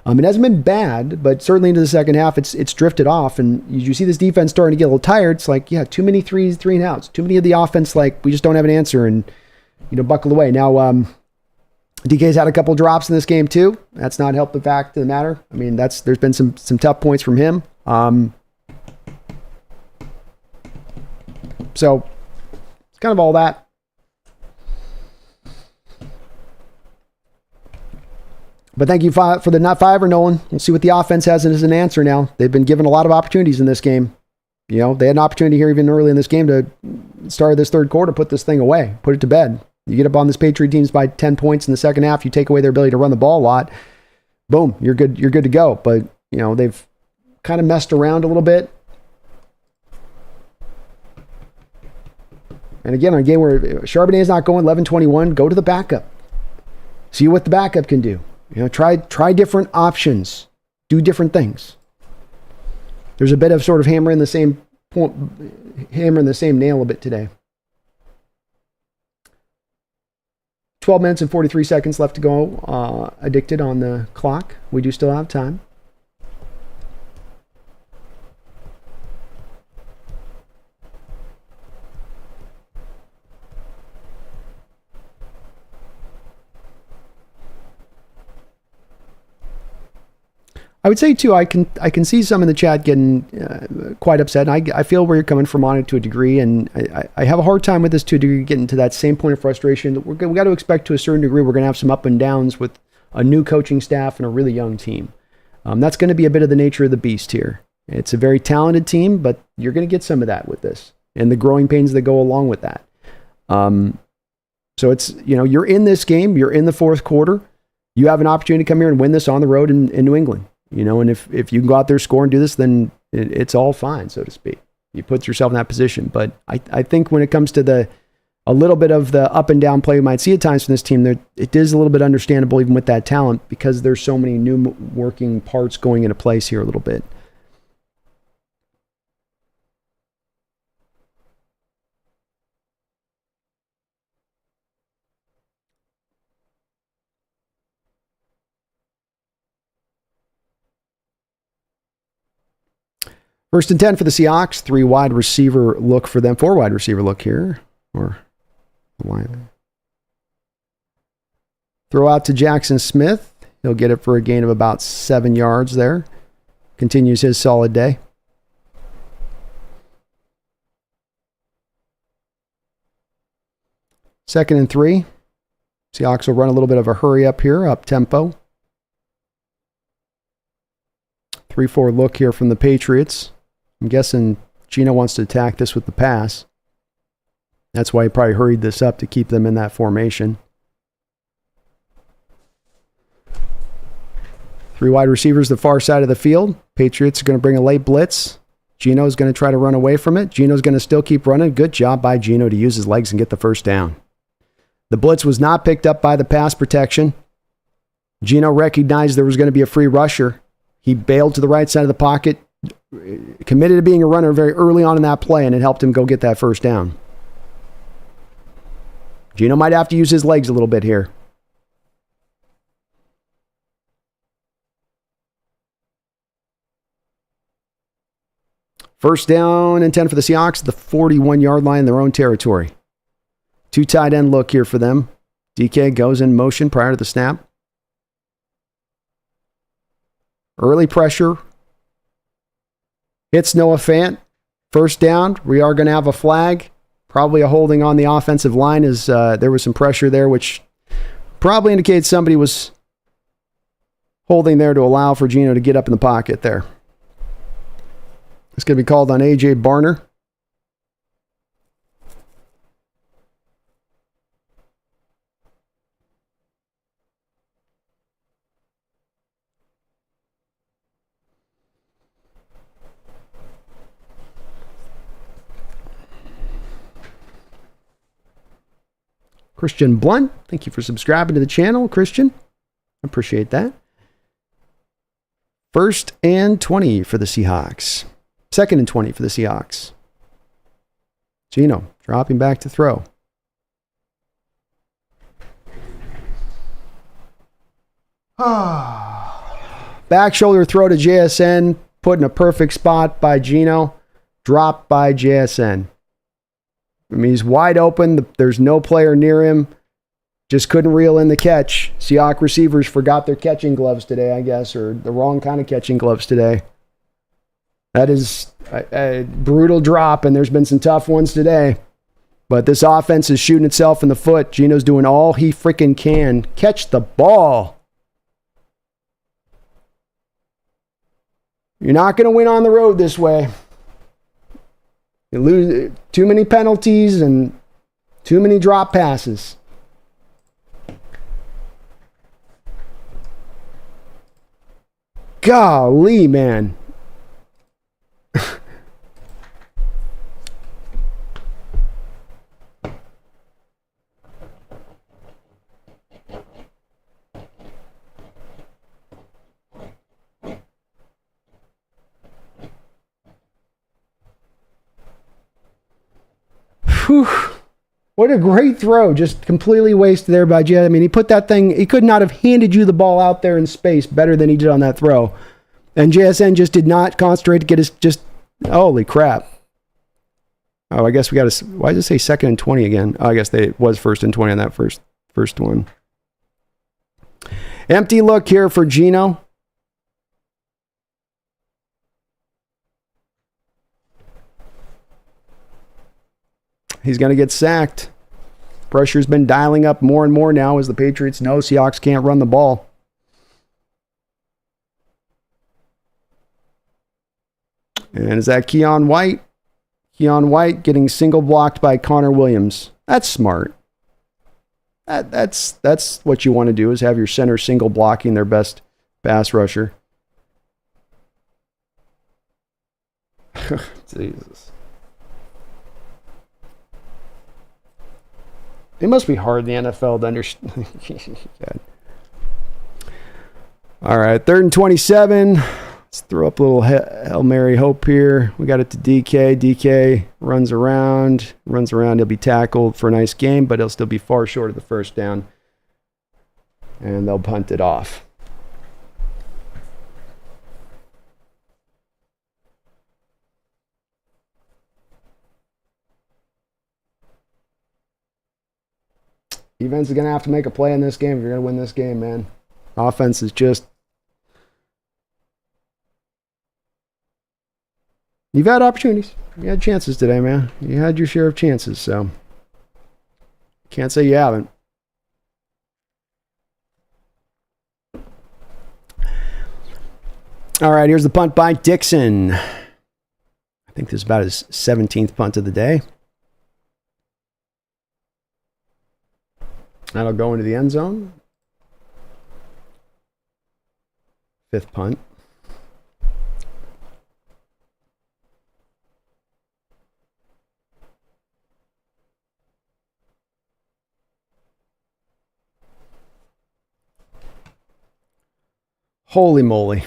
It hasn't been bad, but certainly into the second half, it's drifted off. And you see this defense starting to get a little tired. It's like, yeah, too many 3 and outs. Too many of the offense, like, we just don't have an answer and, buckle away. Now, DK's had a couple drops in this game too. That's not helped the fact of the matter. I mean, there's been some tough points from him. So kind of all that. But thank you for the not fiver, Nolan. We'll see what the offense has as an answer now. They've been given a lot of opportunities in this game. You know, they had an opportunity here even early in this game to start this third quarter, put this thing away, put it to bed. You get up on this Patriot teams by 10 points in the second half, you take away their ability to run the ball a lot. Boom, you're good to go. But, you know, they've kind of messed around a little bit. And again, on a game where Charbonnet's not going 11-21, go to the backup. See what the backup can do. You know, try different options. Do different things. There's a bit of sort of hammering the same nail a bit today. 12 minutes and 43 seconds left to go. Addicted on the clock. We do still have time. I would say too, I can see some in the chat getting quite upset. And I feel where you're coming from on it to a degree, and I have a hard time with this to a degree, getting to that same point of frustration that we got to expect to a certain degree. We're going to have some up and downs with a new coaching staff and a really young team. That's going to be a bit of the nature of the beast here. It's a very talented team, but you're going to get some of that with this and the growing pains that go along with that. So it's, you know, you're in this game, you're in the fourth quarter, you have an opportunity to come here and win this on the road in New England. You know, and if you can go out there, score, and do this, then it's all fine, so to speak. You put yourself in that position. But I think when it comes to a little bit of the up and down play we might see at times from this team, it is a little bit understandable even with that talent, because there's so many new working parts going into place here a little bit. First and 10 for the Seahawks. 4 wide receiver look here. Or throw out to Jackson Smith. He'll get it for a gain of about 7 yards there. Continues his solid day. Second and 3. Seahawks will run a little bit of a hurry up here, up tempo. 3-4 look here from the Patriots. I'm guessing Geno wants to attack this with the pass. That's why he probably hurried this up to keep them in that formation. 3 wide receivers the far side of the field. Patriots are going to bring a late blitz. Geno's going to try to run away from it. Geno's going to still keep running. Good job by Geno to use his legs and get the first down. The blitz was not picked up by the pass protection. Geno recognized there was going to be a free rusher. He bailed to the right side of the pocket, committed to being a runner very early on in that play, and it helped him go get that first down. Geno might have to use his legs a little bit here. First down and 10 for the Seahawks, the 41-yard line in their own territory. 2 tight end look here for them. DK goes in motion prior to the snap. Early pressure. Hits Noah Fant. First down. We are going to have a flag. Probably a holding on the offensive line, as there was some pressure there, which probably indicates somebody was holding there to allow for Geno to get up in the pocket there. It's going to be called on A.J. Barner. Christian Blunt, thank you for subscribing to the channel, Christian. Appreciate that. 1st and 20 for the Seahawks. 2nd and 20 for the Seahawks. Geno dropping back to throw. Back shoulder throw to JSN. Put in a perfect spot by Geno. Dropped by JSN. I mean, he's wide open. There's no player near him. Just couldn't reel in the catch. Seahawks receivers forgot their catching gloves today, I guess, or the wrong kind of catching gloves today. That is a brutal drop, and there's been some tough ones today. But this offense is shooting itself in the foot. Geno's doing all he freaking can. Catch the ball. You're not going to win on the road this way. You lose too many penalties and too many drop passes. Golly, man. Whew. What a great throw. Just completely wasted there by Jay. I mean, he put that thing, he could not have handed you the ball out there in space better than he did on that throw. And JSN just did not concentrate to get his, just, holy crap. Oh, I guess we got to, why does it say 2nd and 20 again? Oh, I guess it was 1st and 20 on that first one. Empty look here for Geno. He's going to get sacked. Pressure's been dialing up more and more now as the Patriots know Seahawks can't run the ball. And is that Keon White? Keon White getting single blocked by Connor Williams. That's smart. That's what you want to do, is have your center single blocking their best pass rusher. Jesus. It must be hard in the NFL to understand. All right, 3rd and 27. Let's throw up a little Hail Mary hope here. We got it to DK. DK runs around. He'll be tackled for a nice game, but he'll still be far short of the first down. And they'll punt it off. Defense is going to have to make a play in this game if you're going to win this game, man. Offense is just... You've had opportunities. You had chances today, man. You had your share of chances, so... Can't say you haven't. All right, here's the punt by Dixon. I think this is about his 17th punt of the day. That'll go into the end zone. 5th punt. Holy moly.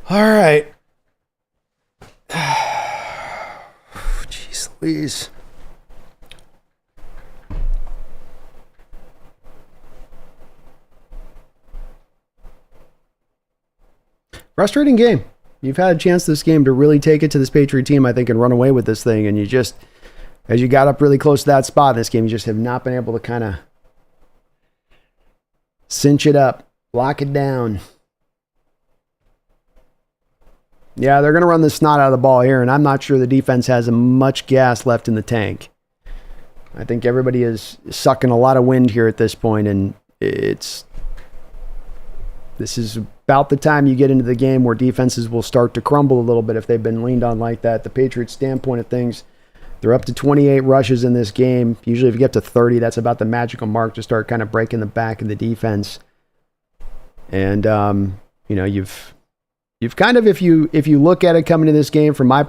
All right. Jeez Louise. Frustrating game. You've had a chance this game to really take it to this Patriot team, I think, and run away with this thing. And you just, as you got up really close to that spot in this game, you just have not been able to kind of cinch it up, lock it down. Yeah, they're going to run the snot out of the ball here, and I'm not sure the defense has much gas left in the tank. I think everybody is sucking a lot of wind here at this point, and this is about the time you get into the game where defenses will start to crumble a little bit if they've been leaned on like that. The Patriots' standpoint of things, they're up to 28 rushes in this game. Usually if you get to 30, that's about the magical mark to start kind of breaking the back of the defense. And, you've kind of, if you look at it coming to this game from my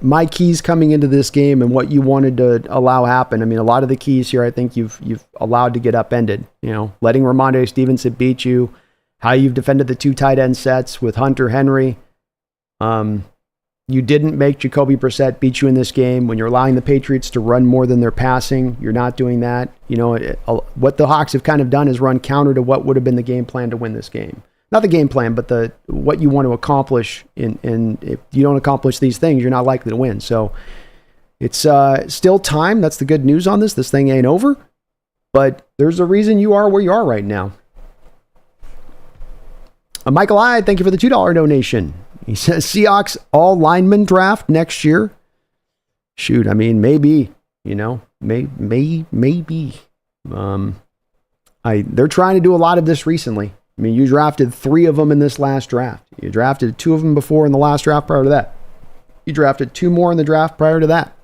my keys coming into this game and what you wanted to allow happen. I mean, a lot of the keys here, I think you've allowed to get upended. Letting Ramondre Stevenson beat you, how you've defended the 2 tight end sets with Hunter Henry. You didn't make Jacoby Brissett beat you in this game. When you're allowing the Patriots to run more than they're passing, you're not doing that. What the Hawks have kind of done is run counter to what would have been the game plan to win this game. Not the game plan, but what you want to accomplish. And if you don't accomplish these things, you're not likely to win. So it's still time. That's the good news on this. This thing ain't over. But there's a reason you are where you are right now. Michael I, thank you for the $2 donation. He says Seahawks all lineman draft next year. Shoot, I mean, maybe, maybe. They're trying to do a lot of this recently. I mean, you drafted 3 of them in this last draft. You drafted 2 of them before in the last draft prior to that. You drafted 2 more in the draft prior to that.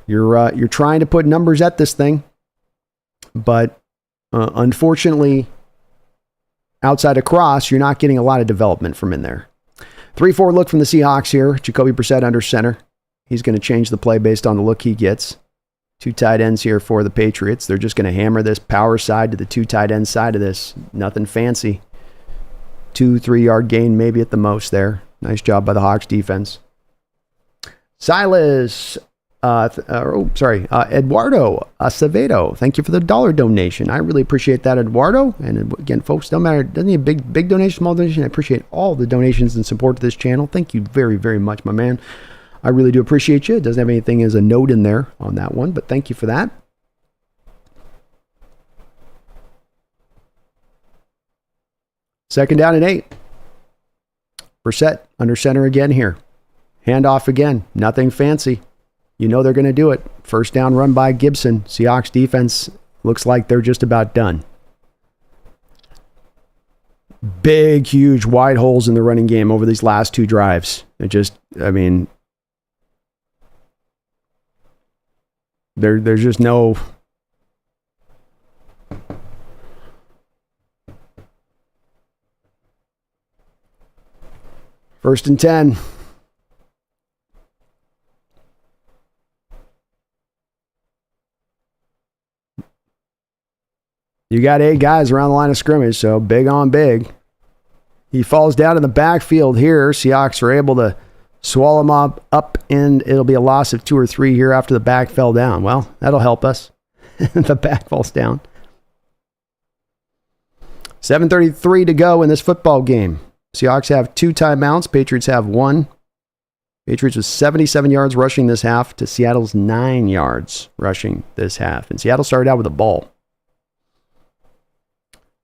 You're trying to put numbers at this thing, but unfortunately, outside of Cross, you're not getting a lot of development from in there. 3-4 look from the Seahawks here. Jacoby Brissett under center. He's going to change the play based on the look he gets. 2 tight ends here for the Patriots. They're just going to hammer this power side to the 2 tight end side of this. Nothing fancy. 2-3 yard gain maybe at the most there. Nice job by the Hawks defense. Silas, Eduardo Acevedo. Thank you for the $1 donation. I really appreciate that, Eduardo. And again, folks, don't matter. Doesn't need a big donation, small donation. I appreciate all the donations and support to this channel. Thank you very, very much, my man. I really do appreciate you. It doesn't have anything as a note in there on that one, but thank you for that. Second down and 8. Brissett under center again here. Handoff again. Nothing fancy. You know they're going to do it. First down run by Gibson. Seahawks defense looks like they're just about done. Big, huge, wide holes in the running game over these last 2 drives. It just, I mean, there's just no... First and 10. You got 8 guys around the line of scrimmage, so big on big. He falls down in the backfield here. Seahawks are able to swallow him up, and it'll be a loss of 2 or 3 here after the back fell down. Well, that'll help us. The back falls down. 7:33 to go in this football game. Seahawks have 2 timeouts. Patriots have 1. Patriots with 77 yards rushing this half to Seattle's 9 yards rushing this half. And Seattle started out with a ball.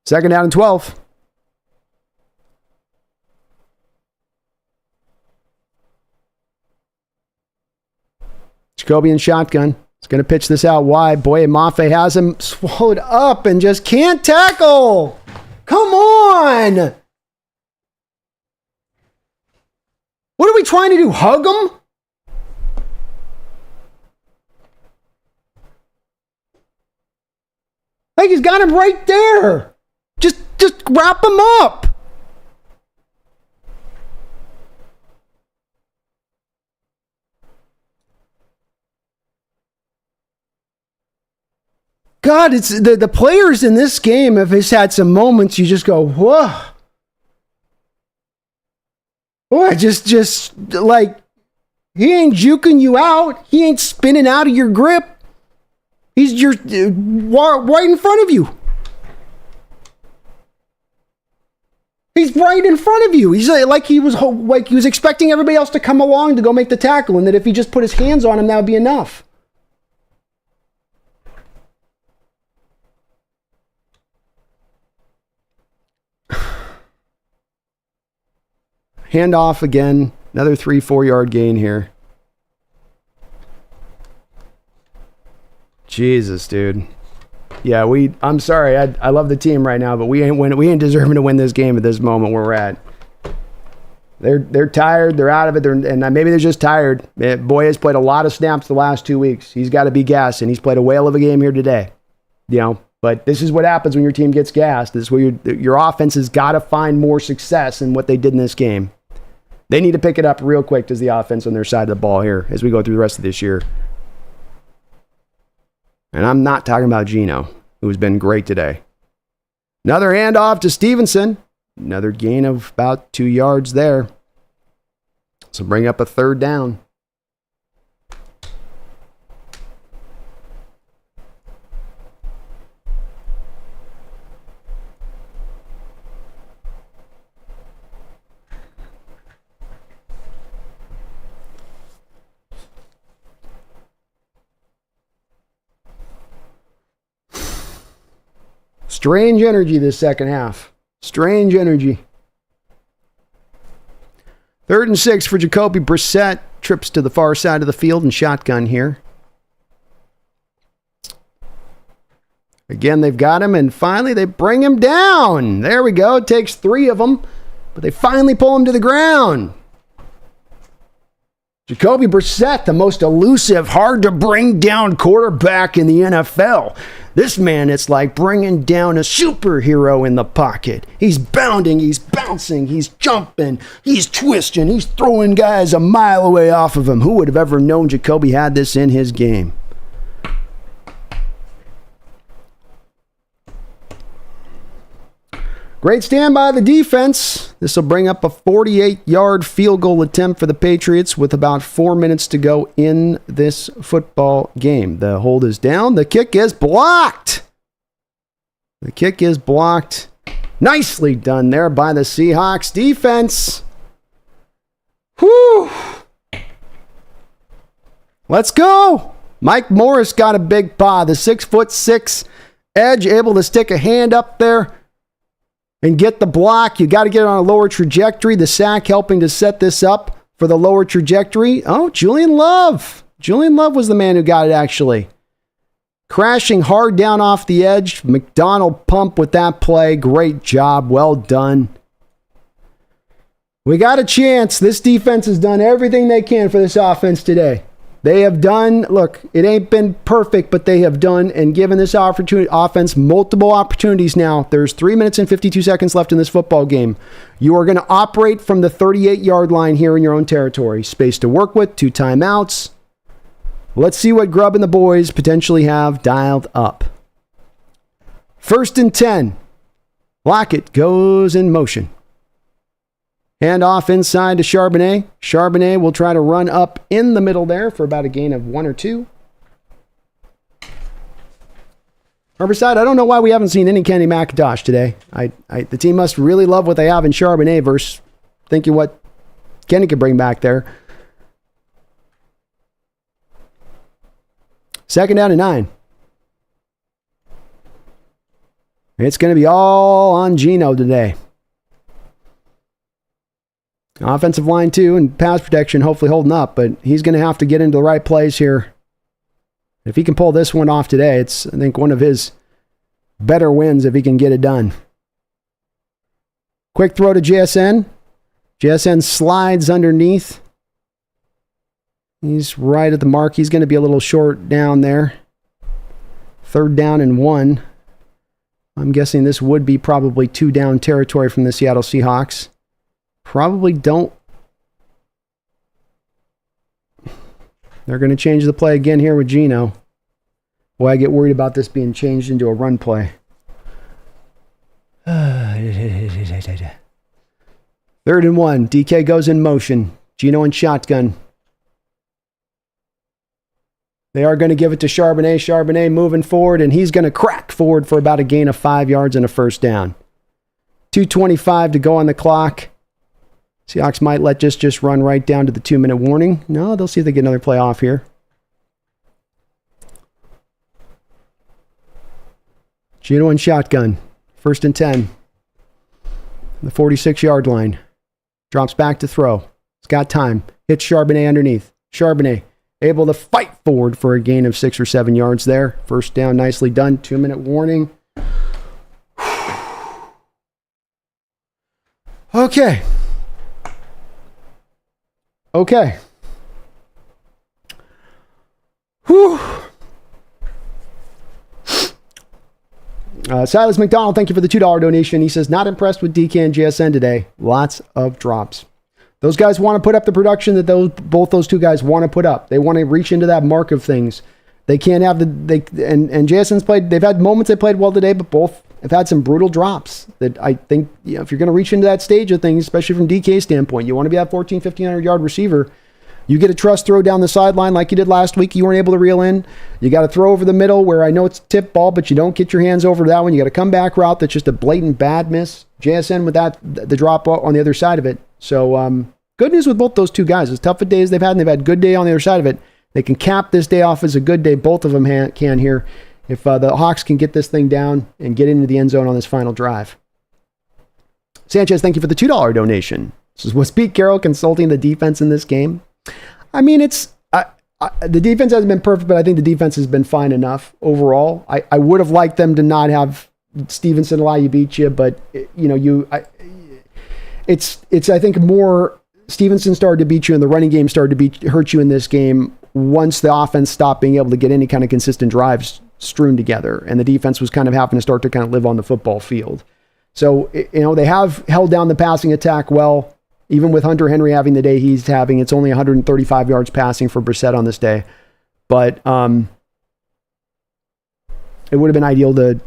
Second down and 12. Jacoby in shotgun. He's going to pitch this out wide. Boy, Mafe has him swallowed up and just can't tackle. Come on. What are we trying to do? Hug him? Like he's got him right there. Just wrap him up. God, it's the players in this game have just had some moments you just go, whoa. Boy, just like, he ain't juking you out. He ain't spinning out of your grip. He's right in front of you. He's right in front of you. He's like he was expecting everybody else to come along to go make the tackle, and that if he just put his hands on him, that would be enough. Handoff again. Another 3-4 yard gain here. Jesus, dude. Yeah, I'm sorry. I love the team right now, but we ain't deserving to win this game at this moment where we're at. They're tired. They're out of it. And maybe they're just tired. Boy has played a lot of snaps the last 2 weeks. He's got to be gassed, and he's played a whale of a game here today. But this is what happens when your team gets gassed. This is where your offense has got to find more success in what they did in this game. They need to pick it up real quick as the offense on their side of the ball here as we go through the rest of this year. And I'm not talking about Geno, who's been great today. Another handoff to Stevenson. Another gain of about 2 yards there. So bring up a third down. Strange energy this second half. Strange energy. 3rd and 6 for Jacoby Brissett. Trips to the far side of the field and shotgun here. Again, they've got him, and finally they bring him down. There we go. It takes 3 of them, but they finally pull him to the ground. Jacoby Brissett, the most elusive, hard-to-bring-down quarterback in the NFL. This man, it's like bringing down a superhero in the pocket. He's bounding, he's bouncing, he's jumping, he's twisting, he's throwing guys a mile away off of him. Who would have ever known Jacoby had this in his game? Great stand by the defense. This will bring up a 48-yard field goal attempt for the Patriots with about 4 minutes to go in this football game. The hold is down. The kick is blocked. The kick is blocked. Nicely done there by the Seahawks defense. Whew. Let's go. Mike Morris got a big paw. The 6'6" edge able to stick a hand up there and get the block. You got to get it on a lower trajectory. The sack helping to set this up for the lower trajectory. Oh, Julian Love. Julian Love was the man who got it, actually. Crashing hard down off the edge. Macdonald pump with that play. Great job. Well done. We got a chance. This defense has done everything they can for this offense today. They have done, look, it ain't been perfect, but they have done and given this offense multiple opportunities now. There's 3 minutes and 52 seconds left in this football game. You are going to operate from the 38-yard line here in your own territory. Space to work with, 2 timeouts. Let's see what Grubb and the boys potentially have dialed up. 1st and 10. Lockett goes in motion. Hand off inside to Charbonnet. Charbonnet will try to run up in the middle there for about a gain of 1 or 2. Riverside, I don't know why we haven't seen any Kenny McIntosh today. The team must really love what they have in Charbonnet versus thinking what Kenny could bring back there. 2nd down and 9. It's going to be all on Geno today. Offensive line, too, and pass protection hopefully holding up, but he's going to have to get into the right plays here. If he can pull this one off today, it's, I think, one of his better wins if he can get it done. Quick throw to JSN. JSN slides underneath. He's right at the mark. He's going to be a little short down there. 3rd down and 1. I'm guessing this would be probably 2 down territory from the Seattle Seahawks. Probably don't. They're going to change the play again here with Geno. Boy, I get worried about this being changed into a run play. 3rd and 1. DK goes in motion. Geno in shotgun. They are going to give it to Charbonnet. Charbonnet moving forward, and he's going to crack forward for about a gain of 5 yards and a 1st down. 2:25 to go on the clock. Seahawks might let just run right down to the 2-minute warning. No, they'll see if they get another play off here. Geno in shotgun. 1st and 10. The 46-yard line. Drops back to throw. He's got time. Hits Charbonnet underneath. Charbonnet able to fight forward for a gain of 6 or 7 yards there. 1st down, nicely done. 2-minute warning. Okay. Whew. Silas McDonald, thank you for the $2 donation. He says, not impressed with DK and JSN today. Lots of drops. Those guys want to put up the production that both those 2 guys want to put up. They want to reach into that mark of things. They can't have and JSN's played, they've had moments they played well today, but both have had some brutal drops that I think, if you're going to reach into that stage of things, especially from DK's standpoint, you want to be that 1,500 yard receiver. You get a trust throw down the sideline like you did last week. You weren't able to reel in. You got to throw over the middle where I know it's a tip ball, but you don't get your hands over that one. You got to come back route that's just a blatant bad miss. JSN with the drop on the other side of it. So good news with both those 2 guys. As tough a day as they've had, and they've had good day on the other side of it. They can cap this day off as a good day. Both of them can here. If the Hawks can get this thing down and get into the end zone on this final drive. Sanchez, thank you for the $2 donation. So was Pete Carroll consulting the defense in this game? I mean, the defense hasn't been perfect, but I think the defense has been fine enough overall. I would have liked them to not have Stevenson allow you beat you, but it's I think more Stevenson started to beat you and the running game started to hurt you in this game once the offense stopped being able to get any kind of consistent drives strewn together, and the defense was kind of having to start to kind of live on the football field. So they have held down the passing attack well. Even with Hunter Henry having the day he's having, it's only 135 yards passing for Brissett on this day. But it would have been ideal to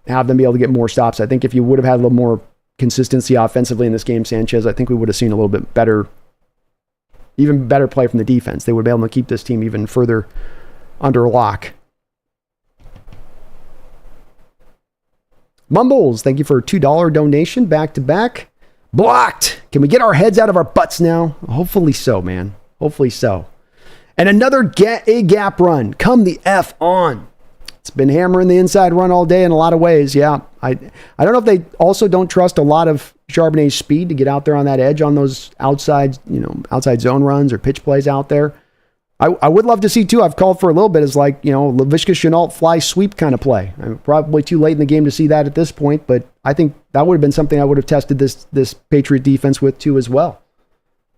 have them be able to get more stops. I think if you would have had a little more consistency offensively in this game, Sanchez, I think we would have seen a little bit better, even better play from the defense. They would be able to keep this team even further under lock. Mumbles, thank you for a $2 donation back to back. Blocked. Can we get our heads out of our butts now? Hopefully so, man. Hopefully so. And another A-gap run. Come the F on. It's been hammering the inside run all day in a lot of ways. Yeah. I don't know if they also don't trust a lot of Charbonnet's speed to get out there on that edge on those outside zone runs or pitch plays out there. I would love to see too. I've called for a little bit as Laviska Shenault fly sweep kind of play. I'm probably too late in the game to see that at this point, but I think that would have been something I would have tested this Patriot defense with too as well.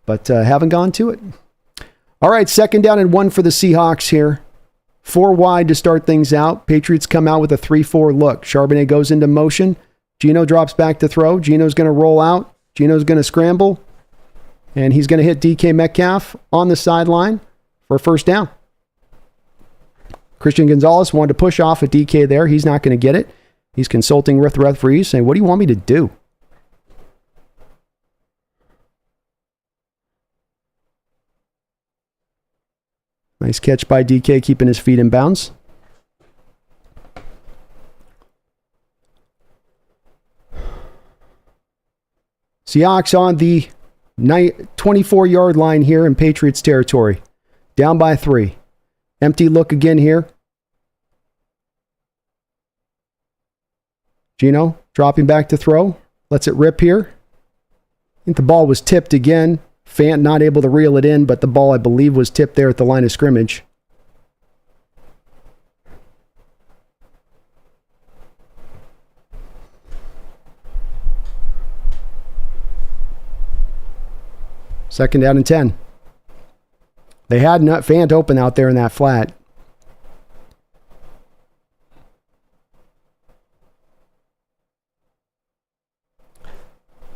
But haven't gone to it. All right, 2nd down and 1 for the Seahawks here. 4 wide to start things out. Patriots come out with a 3-4 look. Charbonnet goes into motion. Geno drops back to throw. Geno's going to roll out. Geno's going to scramble. And he's going to hit DK Metcalf on the sideline for a first down. Christian Gonzalez wanted to push off a DK there. He's not going to get it. He's consulting with the referees, saying, what do you want me to do? Nice catch by DK, keeping his feet in bounds. Seahawks on the 24-yard line here in Patriots territory. Down by 3. Empty look again here. Geno dropping back to throw. Lets it rip here. I think the ball was tipped again. Fant not able to reel it in, but the ball, I believe, was tipped there at the line of scrimmage. Second down and 10. They had Fant open out there in that flat.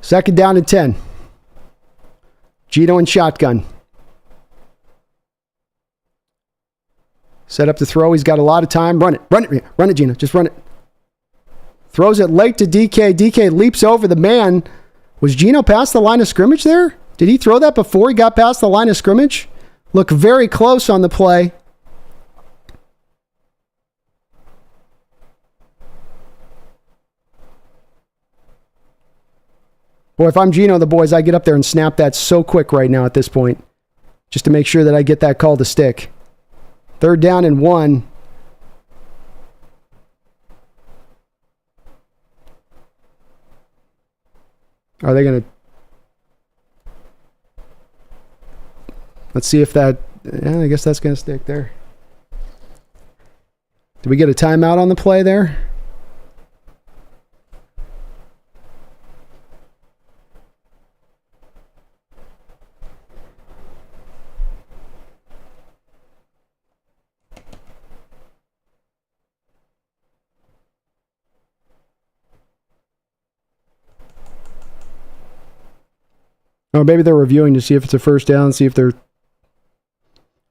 Second down and 10. Geno in shotgun. Set up the throw. He's got a lot of time. Run it, Geno. Just run it. Throws it late to DK. DK leaps over the man. Was Geno past the line of scrimmage there? Did he throw that before he got past the line of scrimmage? Look very close on the play. Boy, if I'm Geno, the boys, I get up there and snap that so quick right now at this point, just to make sure that I get that call to stick. 3rd down and 1. Are they going to... Let's see if that... Yeah, I guess that's going to stick there. Did we get a timeout on the play there? Or maybe they're reviewing to see if it's a first down, see if they're...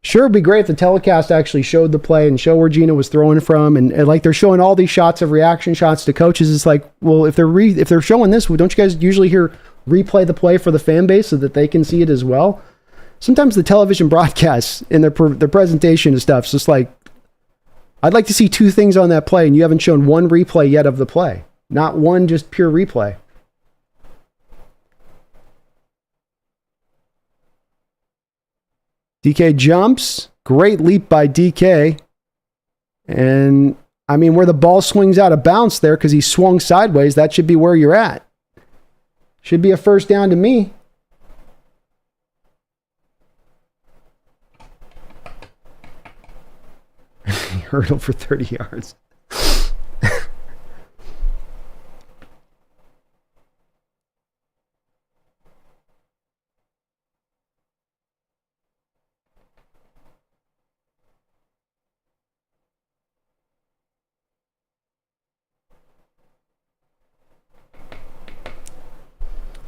Sure, it'd be great if the telecast actually showed the play and show where Geno was throwing from, and like they're showing all these shots of reaction shots to coaches. It's like, well, if they're showing this, don't you guys usually replay the play for the fan base so that they can see it as well? Sometimes the television broadcasts in their presentation and stuff, it's just like, I'd like to see 2 things on that play, and you haven't shown one replay yet of the play, not one just pure replay. DK jumps. Great leap by DK. And, I mean, where the ball swings out of bounds there because he swung sideways, that should be where you're at. Should be a first down to me. hurdle for 30 yards.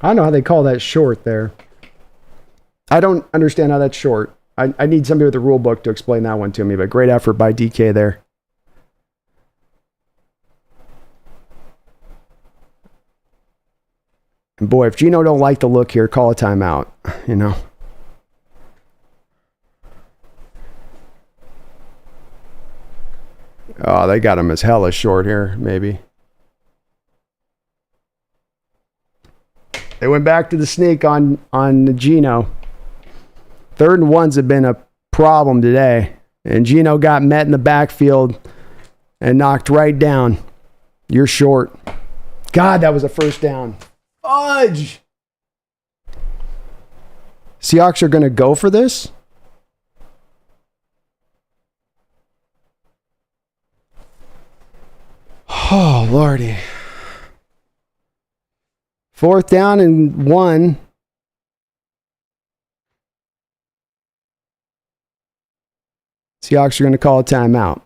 I don't know how they call that short there. I don't understand how that's short. I need somebody with a rule book to explain that one to me, but great effort by DK there. And boy, if Geno don't like the look here, call a timeout, you know. Oh, they got him as hella short here, maybe. They went back to the sneak on Geno. 3rd and 1s have been a problem today. And Geno got met in the backfield and knocked right down. You're short. God, that was a first down. Fudge! Seahawks are going to go for this? Oh, Lordy. 4th down and 1. Seahawks are going to call a timeout.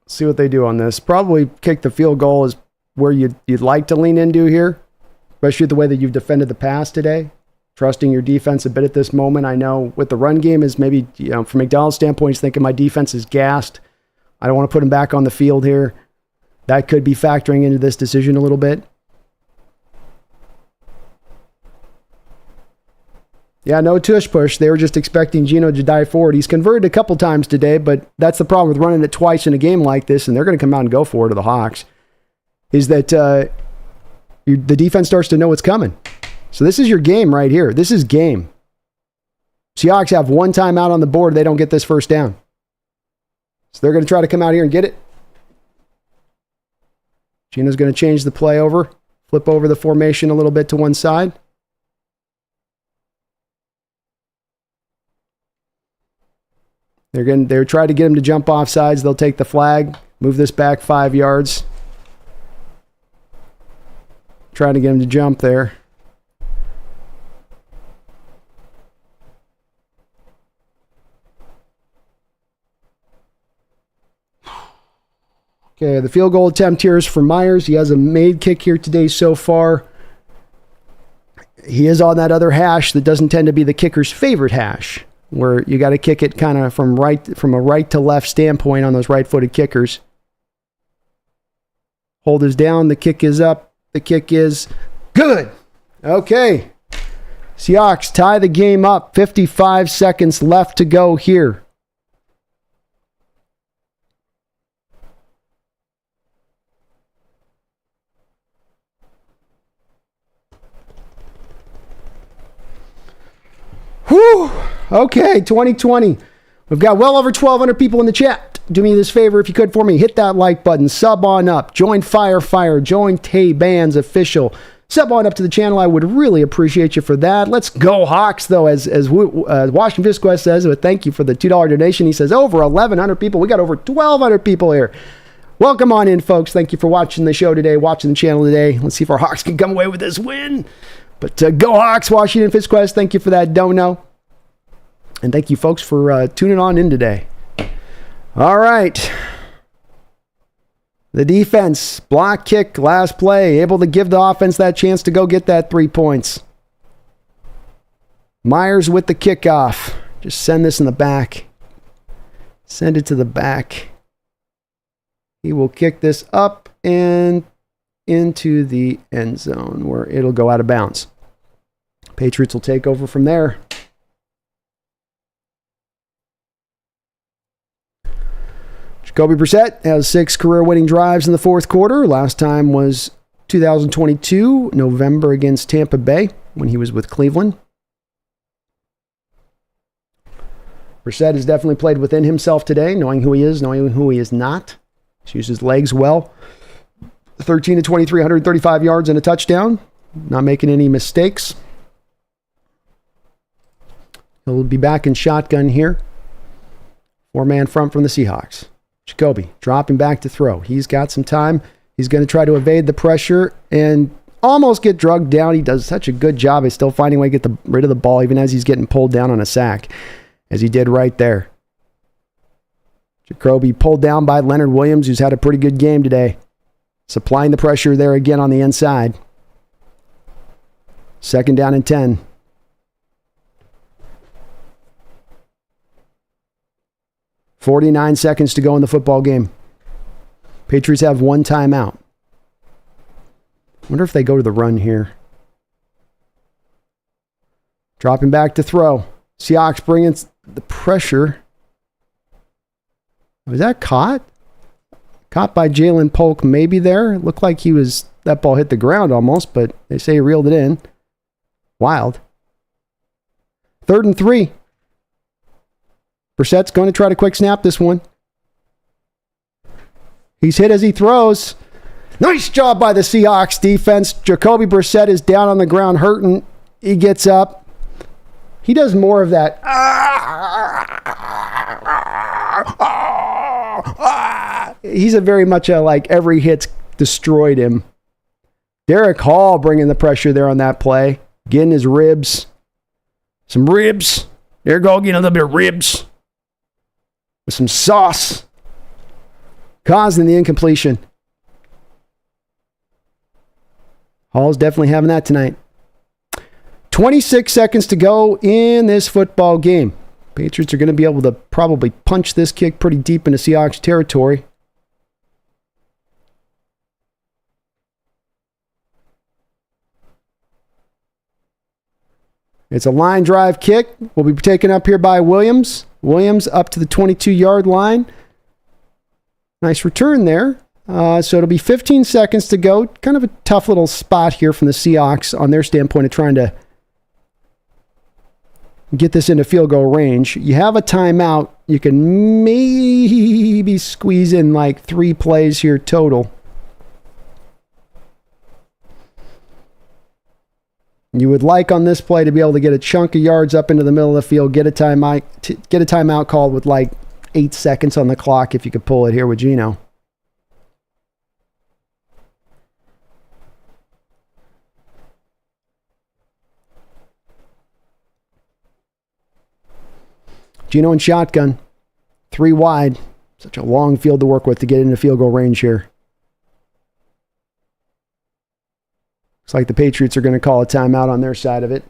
See what they do on this. Probably kick the field goal is where you'd like to lean into here, especially the way that you've defended the pass today. Trusting your defense a bit at this moment. I know with the run game is maybe, from Macdonald's standpoint, he's thinking my defense is gassed. I don't want to put him back on the field here. That could be factoring into this decision a little bit. Yeah, no tush push. They were just expecting Geno to dive forward. He's converted a couple times today, but that's the problem with running it twice in a game like this, and they're going to come out and go for it to the Hawks, is that the defense starts to know what's coming. So this is your game right here. This is game. Seahawks have one timeout on the board. They don't get this first down. So they're going to try to come out here and get it. Geno's going to change the play over, flip over the formation a little bit to one side. They're trying to get him to jump off sides. They'll take the flag, move this back 5 yards. Trying to get him to jump there. Okay, the field goal attempt here is for Myers. He has a made kick here today so far. He is on that other hash that doesn't tend to be the kicker's favorite hash, where you got to kick it kind of from a right to left standpoint on those right-footed kickers. Hold is down. The kick is up. The kick is good. Okay. Seahawks tie the game up. 55 seconds left to go here. Whew. Okay, 2020. We've got well over 1,200 people in the chat. Do me this favor, if you could, for me. Hit that like button. Sub on up. Join Fire. Join Tay Bands Official. Sub on up to the channel. I would really appreciate you for that. Let's go Hawks, though, as Washington Visquest says. But thank you for the $2 donation. He says over 1,100 people. We got over 1,200 people here. Welcome on in, folks. Thank you for watching the show today, watching the channel today. Let's see if our Hawks can come away with this win. But go Hawks, Washington Visquest. Thank you for that dono. And thank you, folks, for tuning on in today. All right. The defense, block kick, last play, able to give the offense that chance to go get that 3 points. Myers with the kickoff. Just send this in the back. Send it to the back. He will kick this up and into the end zone where it'll go out of bounds. Patriots will take over from there. Jacoby Brissett has 6 career-winning drives in the fourth quarter. Last time was 2022, November against Tampa Bay when he was with Cleveland. Brissett has definitely played within himself today, knowing who he is, knowing who he is not. He's used his legs well. 13 to 23, 135 yards and a touchdown. Not making any mistakes. He'll be back in shotgun here. 4-man front from the Seahawks. Jacoby dropping back to throw. He's got some time. He's going to try to evade the pressure and almost get drugged down. He does such a good job. He's still finding a way to get rid of the ball, even as he's getting pulled down on a sack, as he did right there. Jacoby pulled down by Leonard Williams, who's had a pretty good game today. Supplying the pressure there again on the inside. 2nd down and 10. .49 to go in the football game. Patriots have 1 timeout. Wonder if they go to the run here. Dropping back to throw. Seahawks bringing the pressure. Was that caught? Caught by Jalen Polk maybe there. Looked like that ball hit the ground almost, but they say he reeled it in. Wild. 3rd and 3. Brissett's going to try to quick snap this one. He's hit as he throws. Nice job by the Seahawks defense. Jacoby Brissett is down on the ground hurting. He gets up. He does more of that. He's a very much like every hit's destroyed him. Derek Hall bringing the pressure there on that play. Getting his ribs. Some ribs. There you go, getting a little bit of ribs. With some sauce. Causing the incompletion. Hall's definitely having that tonight. 26 seconds to go in this football game. Patriots are going to be able to probably punch this kick pretty deep into Seahawks territory. It's a line drive kick. Will be taken up here by Williams. Williams up to the 22-yard line. Nice return there. So it'll be 15 seconds to go. Kind of a tough little spot here from the Seahawks on their standpoint of trying to get this into field goal range. You have a timeout. You can maybe squeeze in like 3 plays here total. You would like on this play to be able to get a chunk of yards up into the middle of the field, get a timeout called with like 8 seconds on the clock if you could pull it here with Geno. Geno in shotgun. 3 wide. Such a long field to work with to get into field goal range here. Looks like the Patriots are going to call a timeout on their side of it.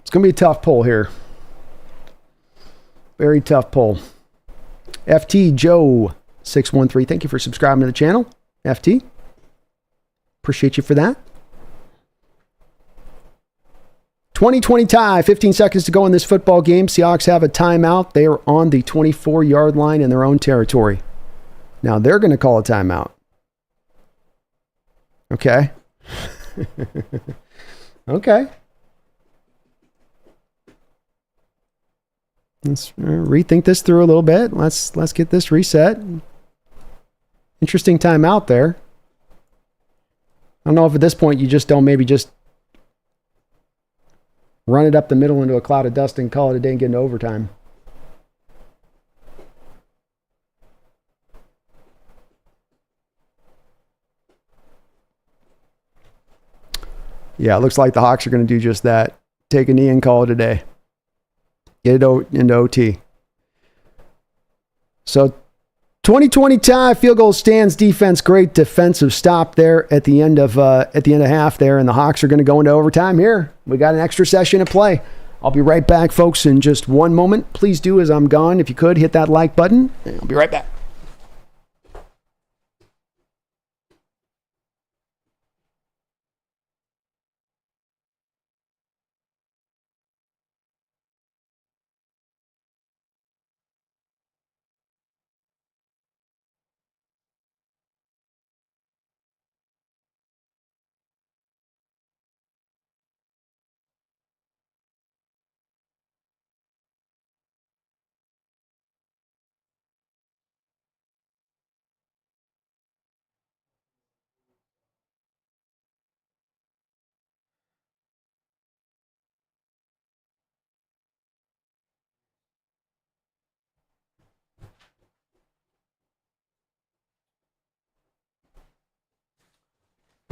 It's going to be a tough pull here. Very tough pull. FT Joe 613. Thank you for subscribing to the channel. FT. Appreciate you for that. 20-20 tie. 15 seconds to go in this football game. Seahawks have a timeout. They are on the 24-yard line in their own territory. Now they're going to call a timeout. Okay. Okay. Let's rethink this through a little bit. Let's get this reset. Interesting timeout there. I don't know if at this point you just don't maybe just run it up the middle into a cloud of dust and call it a day and get into overtime. Yeah, it looks like the Hawks are going to do just that. Take a knee and call it a day. Get it into OT. So 20-20 tie, field goal stands, defense, great defensive stop there at the end of half there, and the Hawks are going to go into overtime here. We got an extra session to play. I'll be right back, folks, in just one moment. Please do, as I'm gone, if you could, hit that like button, and I'll be right back.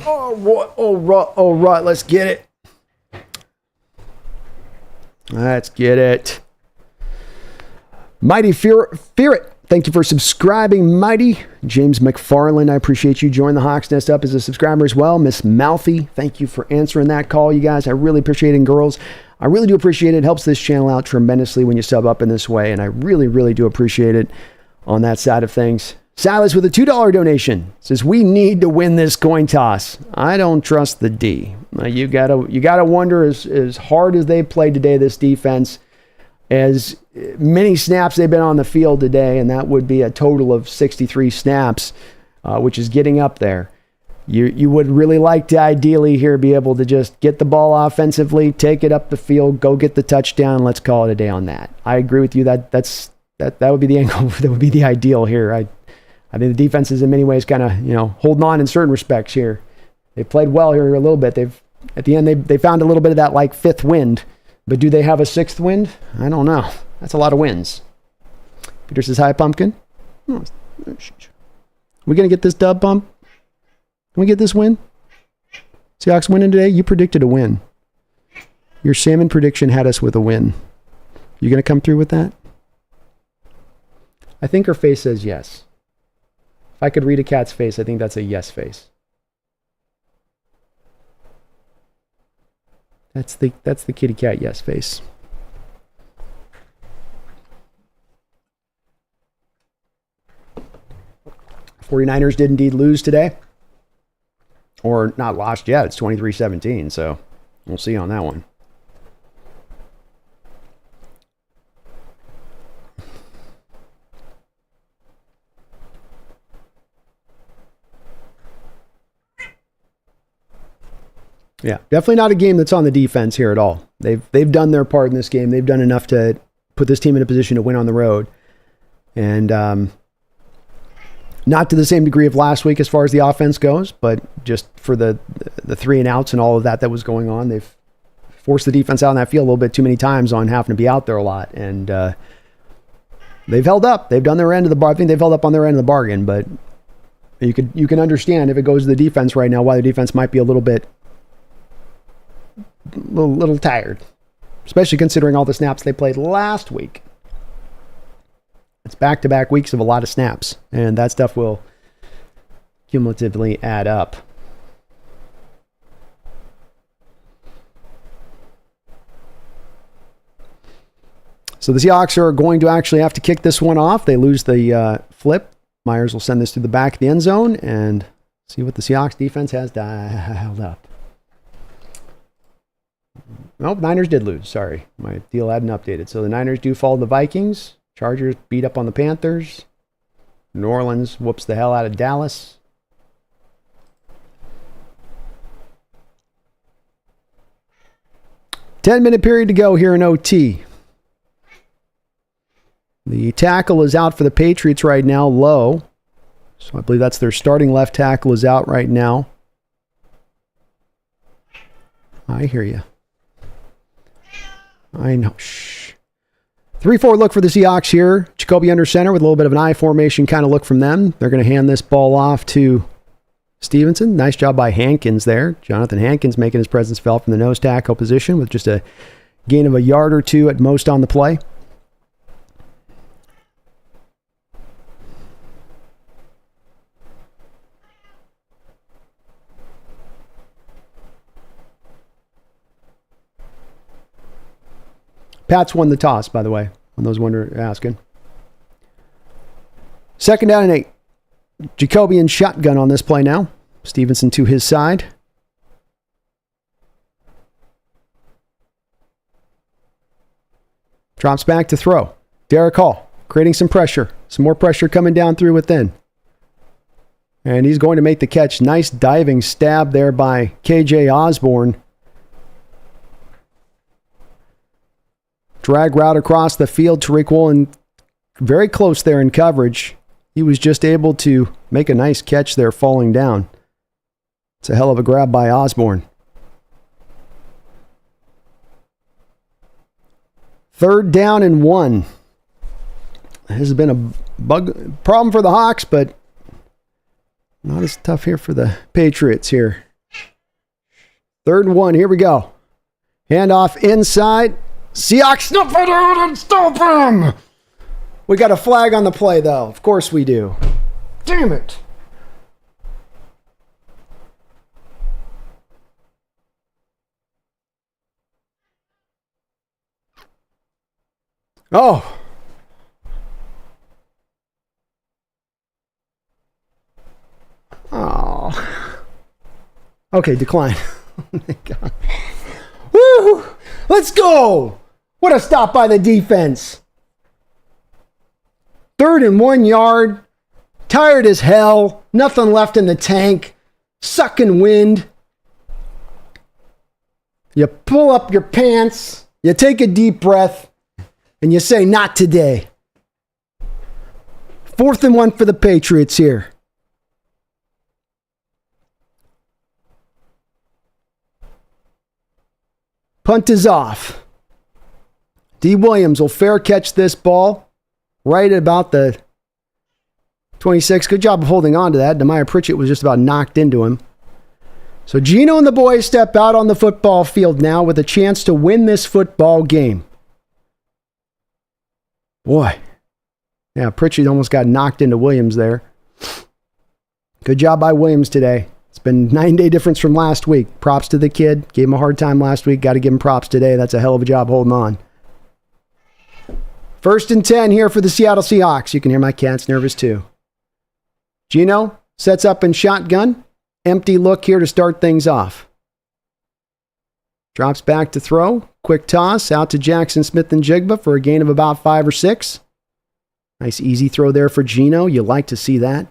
All right, let's get it. Let's get it. Mighty Fear It. Thank you for subscribing, Mighty. James McFarland, I appreciate you joining the Hawks Nest up as a subscriber as well. Miss Mouthy, thank you for answering that call, you guys. I really appreciate it, and girls. I really do appreciate it. It helps this channel out tremendously when you sub up in this way, and I really, really do appreciate it on that side of things. Silas with a $2 donation says, we need to win this coin toss. I don't trust the D. You gotta wonder, as hard as they played today, this defense, as many snaps they've been on the field today, and that would be a total of 63 snaps, which is getting up there. You would really like to ideally here be able to just get the ball offensively, take it up the field, go get the touchdown. Let's call it a day on that. I agree with you. That would be the angle. That would be the ideal here. I think the defense is in many ways kind of holding on in certain respects here. They played well here a little bit. At the end they found a little bit of that like fifth wind. But do they have a sixth wind? I don't know. That's a lot of wins. Peter says, hi, Pumpkin. Oh, we going to get this dub, Pump? Can we get this win? Seahawks winning today? You predicted a win. Your salmon prediction had us with a win. You going to come through with that? I think her face says yes. If I could read a cat's face, I think that's a yes face. That's the kitty cat yes face. '49ers did indeed lose today. Or not lost yet. It's 23-17, so we'll see on that one. Yeah, definitely not a game that's on the defense here at all. They've done their part in this game. They've done enough to put this team in a position to win on the road. And not to the same degree of last week as far as the offense goes, but just for the 3 and outs and all of that was going on, they've forced the defense out on that field a little bit too many times on having to be out there a lot. And they've held up. They've done their end of the bar. I think they've held up on their end of the bargain, but you can understand if it goes to the defense right now, why the defense might be a little tired, especially considering all the snaps they played last week. It's back-to-back weeks of a lot of snaps, and that stuff will cumulatively add up. So the Seahawks are going to actually have to kick this one off. They lose the flip. Myers will send this to the back of the end zone and see what the Seahawks defense has dialed up. Nope, Niners did lose. Sorry, my deal hadn't updated. So the Niners do fall to the Vikings. Chargers beat up on the Panthers. New Orleans whoops the hell out of Dallas. Ten-minute period to go here in OT. The tackle is out for the Patriots right now, Low. So I believe that's their starting left tackle is out right now. I hear you. I know. Shh. 3-4 look for the Seahawks here. Jacoby under center with a little bit of an I formation kind of look from them. They're going to hand this ball off to Stevenson. Nice job by Hankins there. Jonathan Hankins making his presence felt from the nose tackle position with just a gain of a yard or two at most on the play. Pats won the toss, by the way, when those asking. 2nd down and 8. Jacoby in shotgun on this play now. Stevenson to his side. Drops back to throw. Derek Hall creating some pressure. Some more pressure coming down through within. And he's going to make the catch. Nice diving stab there by KJ Osborne. Drag route across the field. Tariq Woolen very close there in coverage. He was just able to make a nice catch there falling down. It's a hell of a grab by Osborne. 3rd down and 1. This has been a problem for the Hawks, but not as tough here for the Patriots here. 3rd and 1. Here we go. Handoff inside. Seahawks snuff it out and stop him. We got a flag on the play, though. Of course we do. Damn it. Oh. Oh. Okay, decline. Oh my God. Woo! Let's go! What a stop by the defense. 3rd and 1 yard. Tired as hell. Nothing left in the tank. Sucking wind. You pull up your pants. You take a deep breath. And you say, not today. 4th and 1 for the Patriots here. Punt is off. D. Williams will fair catch this ball right about the 26. Good job of holding on to that. Nehemiah Pritchett was just about knocked into him. So Geno and the boys step out on the football field now with a chance to win this football game. Boy. Yeah, Pritchett almost got knocked into Williams there. Good job by Williams today. It's been 9-day difference from last week. Props to the kid. Gave him a hard time last week. Got to give him props today. That's a hell of a job holding on. 1st and 10 here for the Seattle Seahawks. You can hear my cat's nervous too. Geno sets up in shotgun. Empty look here to start things off. Drops back to throw. Quick toss out to Jackson Smith-Njigba for a gain of about 5 or 6. Nice easy throw there for Geno. You like to see that.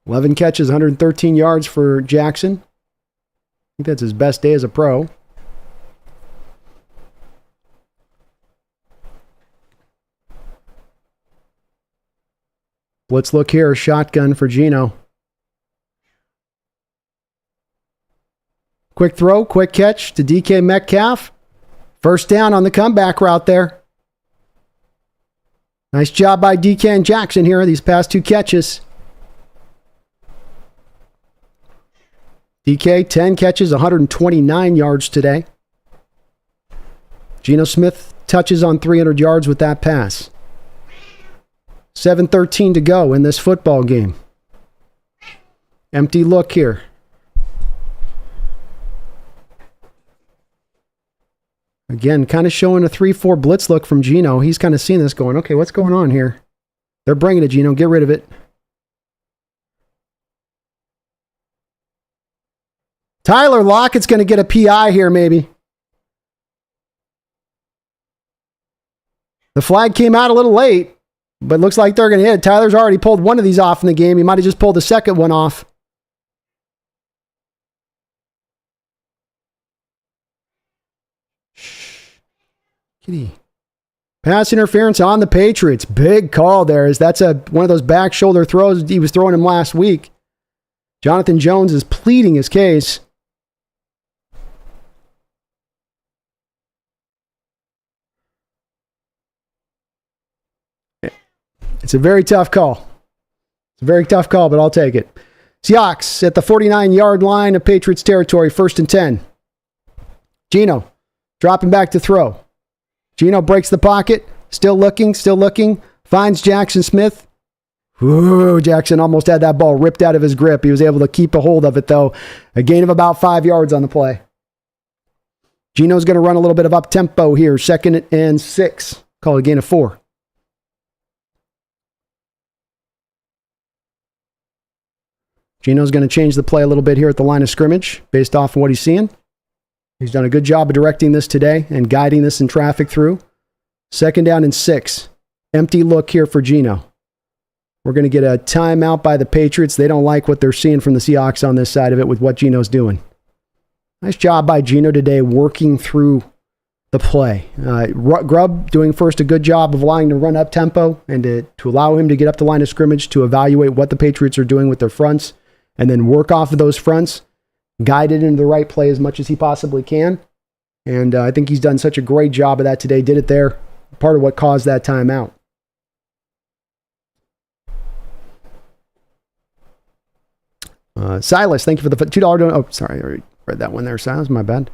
Eleven catches, 113 yards for Jackson. I think that's his best day as a pro. Let's look here. Shotgun for Geno. Quick throw, quick catch to DK Metcalf. 1st down on the comeback route there. Nice job by DK and Jackson here, these past 2 catches. DK, 10 catches, 129 yards today. Geno Smith touches on 300 yards with that pass. 7:13 to go in this football game. Empty look here. Again, kind of showing a 3-4 blitz look from Geno. He's kind of seeing this going, okay, what's going on here? They're bringing it, Geno. Get rid of it. Tyler Lockett's going to get a PI here, maybe. The flag came out a little late, but looks like they're going to hit. Tyler's already pulled one of these off in the game. He might have just pulled the second one off. Kitty. Pass interference on the Patriots. Big call there. That's one of those back shoulder throws he was throwing him last week. Jonathan Jones is pleading his case. It's a very tough call. It's a very tough call, but I'll take it. Seahawks at the 49-yard line of Patriots territory, 1st and 10. Geno dropping back to throw. Geno breaks the pocket, still looking, finds Jackson Smith. Ooh, Jackson almost had that ball ripped out of his grip. He was able to keep a hold of it, though. A gain of about 5 yards on the play. Geno's going to run a little bit of up-tempo here, 2nd and 6. Call it a gain of 4. Geno's going to change the play a little bit here at the line of scrimmage based off of what he's seeing. He's done a good job of directing this today and guiding this in traffic through. 2nd down and 6. Empty look here for Geno. We're going to get a timeout by the Patriots. They don't like what they're seeing from the Seahawks on this side of it with what Geno's doing. Nice job by Geno today working through the play. Grubb doing first a good job of allowing to run up tempo and to allow him to get up the line of scrimmage to evaluate what the Patriots are doing with their fronts and then work off of those fronts, guide it into the right play as much as he possibly can, And I think he's done such a great job of that today. Did it there. Part of what caused that timeout. Silas, thank you for the $2 donation. Oh, sorry. I already read that one there, Silas. My bad.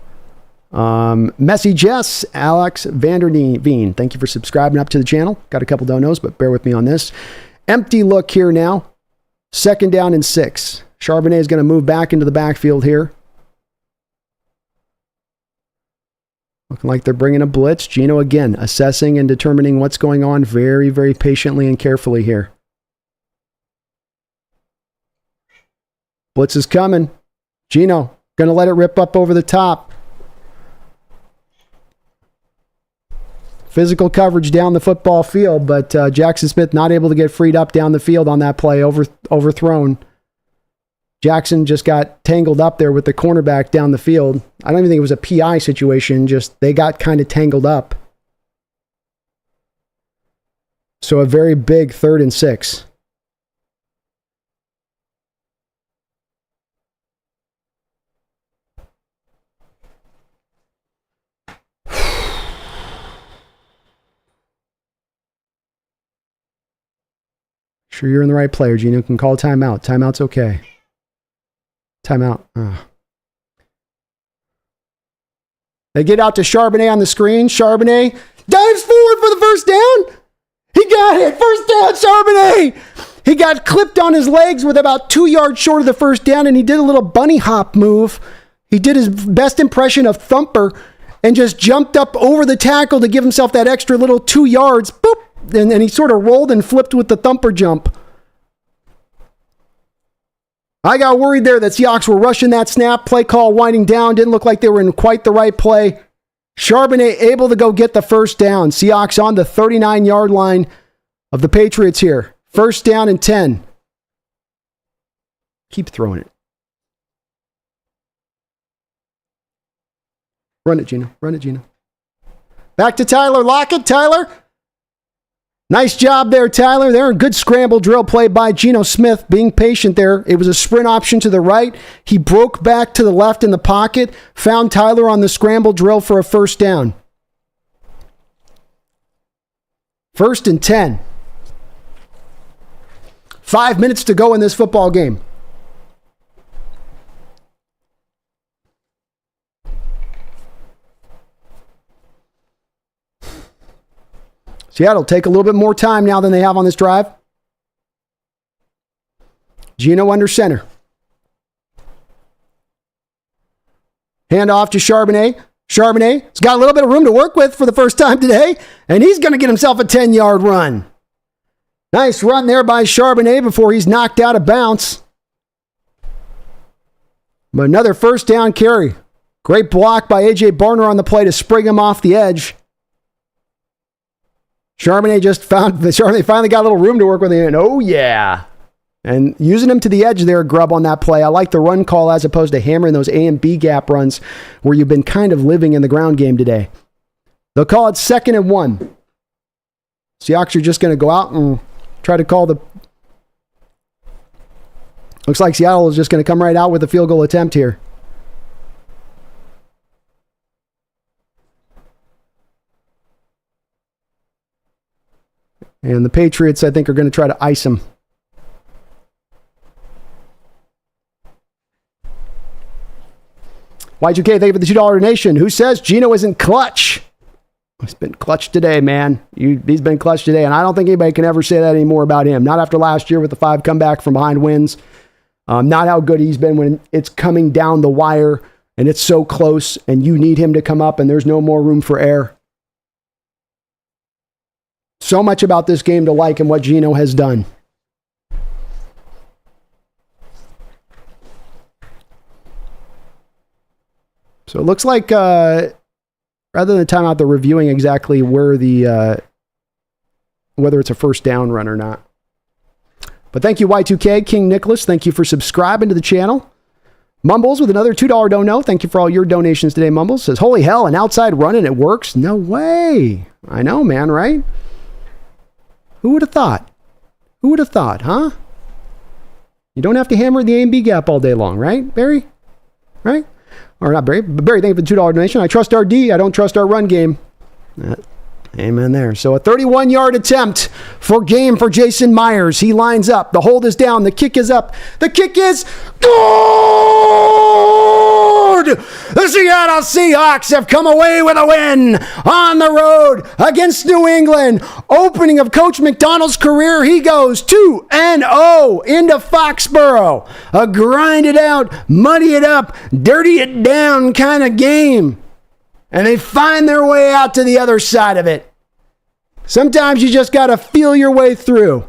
Messy Jess, Alex Vanderveen, thank you for subscribing up to the channel. Got a couple donos, but bear with me on this. Empty look here now. 2nd down and 6. Charbonnet is going to move back into the backfield here. Looking like they're bringing a blitz. Geno again assessing and determining what's going on very, very patiently and carefully here. Blitz is coming. Geno going to let it rip up over the top. Physical coverage down the football field, but Jackson Smith not able to get freed up down the field on that play, overthrown. Jackson just got tangled up there with the cornerback down the field. I don't even think it was a PI situation, just they got kind of tangled up. So a very big 3rd and 6. Sure you're in the right player. Geno can call timeout. Timeout's okay. Timeout. They get out to Charbonnet on the screen. Charbonnet dives forward for the first down. He got it. First down, Charbonnet. He got clipped on his legs with about 2 yards short of the first down, and he did a little bunny hop move. He did his best impression of Thumper and just jumped up over the tackle to give himself that extra little 2 yards. Boop. And he sort of rolled and flipped with the Thumper jump. I got worried there that Seahawks were rushing that snap. Play call winding down. Didn't look like they were in quite the right play. Charbonnet able to go get the first down. Seahawks on the 39-yard line of the Patriots here. 1st down and 10. Keep throwing it. Run it, Geno. Run it, Geno. Back to Tyler Lockett. Tyler. Nice job there, Tyler. There, a good scramble drill play by Geno Smith, being patient there. It was a sprint option to the right. He broke back to the left in the pocket, found Tyler on the scramble drill for a 1st down. 1st and 10. 5 minutes to go in this football game. Seattle take a little bit more time now than they have on this drive. Geno under center. Hand off to Charbonnet. Charbonnet's got a little bit of room to work with for the first time today, and he's going to get himself a 10-yard run. Nice run there by Charbonnet before he's knocked out of bounds. But another 1st down carry. Great block by A.J. Barner on the play to spring him off the edge. Charbonnet finally got a little room to work with him. And oh, yeah. And using him to the edge there, Grubb, on that play. I like the run call as opposed to hammering those A and B gap runs where you've been kind of living in the ground game today. They'll call it 2nd and 1. Seahawks are just going to go out and try to call the... Looks like Seattle is just going to come right out with a field goal attempt here. And the Patriots, I think, are going to try to ice him. Y2K, thank you for the $2 donation. Who says Geno isn't clutch? He's been clutch today, man. He's been clutch today, and I don't think anybody can ever say that anymore about him. Not after last year with the 5 comeback from behind wins. Not how good he's been when it's coming down the wire and it's so close and you need him to come up and there's no more room for error. So much about this game to like and what Geno has done. So it looks like rather than timeout, they're reviewing exactly where the whether it's a 1st down run or not. But thank you, Y2K, King Nicholas. Thank you for subscribing to the channel. Mumbles with another $2 dono. Thank you for all your donations today, Mumbles. Says, holy hell, an outside run and it works? No way. I know, man, right? Who would have thought? Who would have thought, huh? You don't have to hammer the A and B gap all day long, right, Barry? Right? Or not Barry, but Barry, thank you for the $2 donation. I trust our D. I don't trust our run game. Amen there. So a 31-yard attempt for Jason Myers. He lines up. The hold is down. The kick is up. The kick is good! The Seattle Seahawks have come away with a win on the road against New England. Opening of Coach Macdonald's career, he goes 2-0 into Foxborough. A grind it out, muddy it up, dirty it down kind of game. And they find their way out to the other side of it. Sometimes you just got to feel your way through.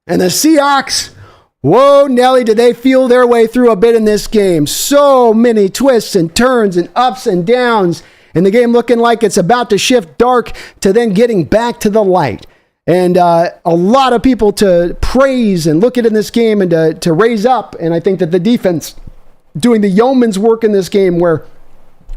And the Seahawks, whoa, Nelly, did they feel their way through a bit in this game. So many twists and turns and ups and downs. And the game looking like it's about to shift dark to then getting back to the light. And a lot of people to praise and look at in this game and to raise up. And I think that the defense doing the yeoman's work in this game where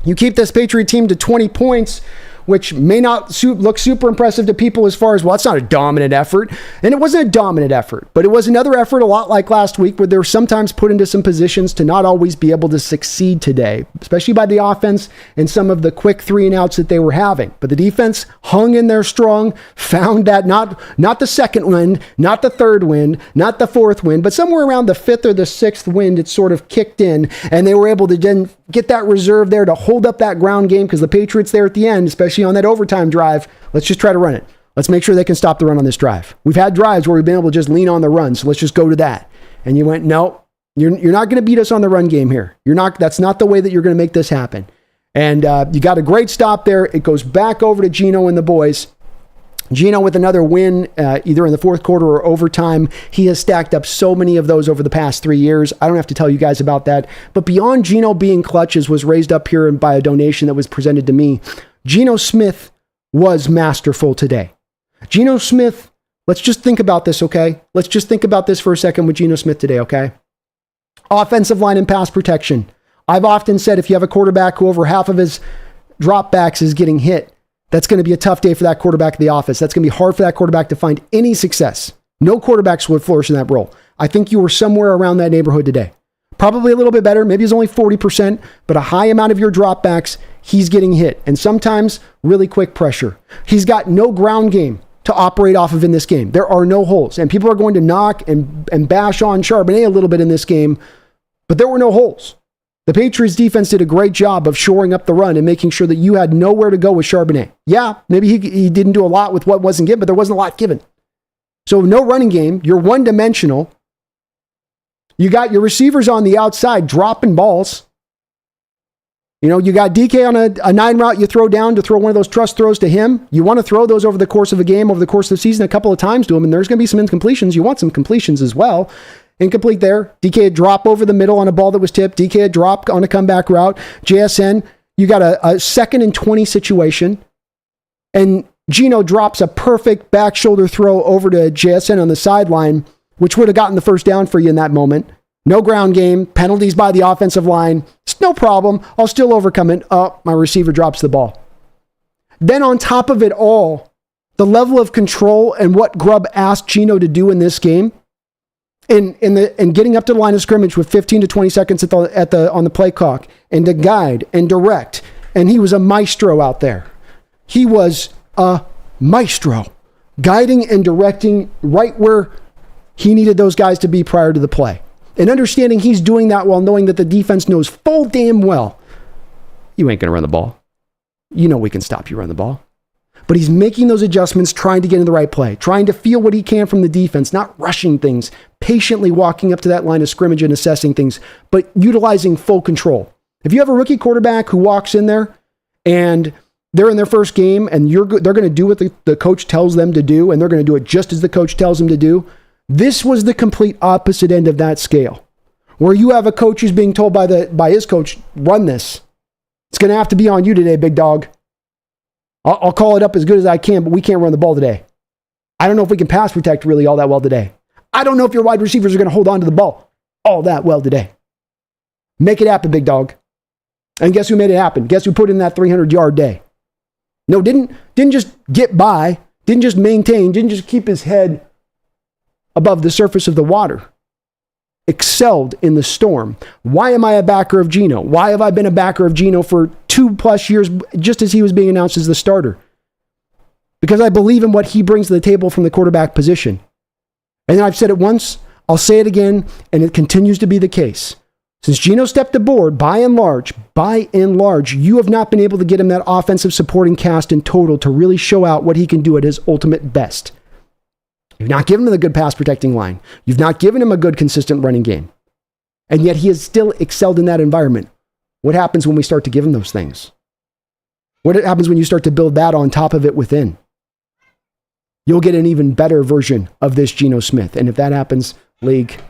you keep this Patriot team to 20 points, which may not look super impressive to people as far as, well, it's not a dominant effort. And it wasn't a dominant effort, but it was another effort a lot like last week where they're sometimes put into some positions to not always be able to succeed today, especially by the offense and some of the quick 3-and-outs that they were having. But the defense hung in there strong, found that not the second wind, not the third wind, not the fourth wind, but somewhere around the fifth or the sixth wind, it sort of kicked in, and they were able to then get that reserve there to hold up that ground game because the Patriots there at the end, especially on that overtime drive, let's just try to run it. Let's make sure they can stop the run on this drive. We've had drives where we've been able to just lean on the run, so let's just go to that. And you went, no, you're not going to beat us on the run game here. That's not the way that you're going to make this happen. And you got a great stop there. It goes back over to Geno and the boys. Geno with another win, either in the fourth quarter or overtime. He has stacked up so many of those over the past 3 years. I don't have to tell you guys about that. But beyond Geno being clutches was raised up here by a donation that was presented to me. Geno Smith was masterful today. Geno Smith, let's just think about this, okay? Let's just think about this for a second with Geno Smith today, okay? Offensive line and pass protection. I've often said if you have a quarterback who over half of his dropbacks is getting hit, that's going to be a tough day for that quarterback in the office. That's going to be hard for that quarterback to find any success. No quarterbacks would flourish in that role. I think you were somewhere around that neighborhood today. Probably a little bit better. Maybe it's only 40%, but a high amount of your dropbacks, he's getting hit. And sometimes really quick pressure. He's got no ground game to operate off of in this game. There are no holes. And people are going to knock and bash on Charbonnet a little bit in this game, but there were no holes. The Patriots defense did a great job of shoring up the run and making sure that you had nowhere to go with Charbonnet. Yeah, maybe he didn't do a lot with what wasn't given, but there wasn't a lot given. So no running game. You're one-dimensional. You got your receivers on the outside dropping balls. You know, you got DK on a 9 route you throw down to throw one of those trust throws to him. You want to throw those over the course of a game, over the course of the season, a couple of times to him, and there's going to be some incompletions. You want some completions as well. Incomplete there. DK had drop over the middle on a ball that was tipped. DK had dropped on a comeback route. JSN, you got a 2nd and 20 situation. And Geno drops a perfect back shoulder throw over to JSN on the sideline, which would have gotten the first down for you in that moment. No ground game. Penalties by the offensive line. It's no problem. I'll still overcome it. Oh, my receiver drops the ball. Then on top of it all, the level of control and what Grubb asked Geno to do in this game, and getting up to the line of scrimmage with 15 to 20 seconds on the play clock, and to guide and direct. And he was a maestro out there. He was a maestro, guiding and directing right where he needed those guys to be prior to the play. And understanding he's doing that while knowing that the defense knows full damn well, you ain't going to run the ball. You know we can stop you run the ball. But he's making those adjustments, trying to get in the right play, trying to feel what he can from the defense, not rushing things, patiently walking up to that line of scrimmage and assessing things, but utilizing full control. If you have a rookie quarterback who walks in there and they're in their first game and they're going to do what the coach tells them to do, and they're going to do it just as the coach tells them to do, this was the complete opposite end of that scale, where you have a coach who's being told by his coach, run this. It's going to have to be on you today, big dog. I'll call it up as good as I can, but we can't run the ball today. I don't know if we can pass protect really all that well today. I don't know if your wide receivers are going to hold on to the ball all that well today. Make it happen, big dog. And guess who made it happen? Guess who put in that 300-yard day? No, didn't just get by, didn't just maintain, didn't just keep his head above the surface of the water. excelled in the storm. Why am I a backer of Geno? Why have I been a backer of Geno for 2+ years, just as he was being announced as the starter? Because I believe in what he brings to the table from the quarterback position. And then I've said it once, I'll say it again, and it continues to be the case. Since Geno stepped aboard, by and large, you have not been able to get him that offensive supporting cast in total to really show out what he can do at his ultimate best. You've not given him a good pass protecting line. You've not given him a good consistent running game. And yet he has still excelled in that environment. What happens when we start to give him those things? What happens when you start to build that on top of it within? You'll get an even better version of this Geno Smith. And if that happens, league,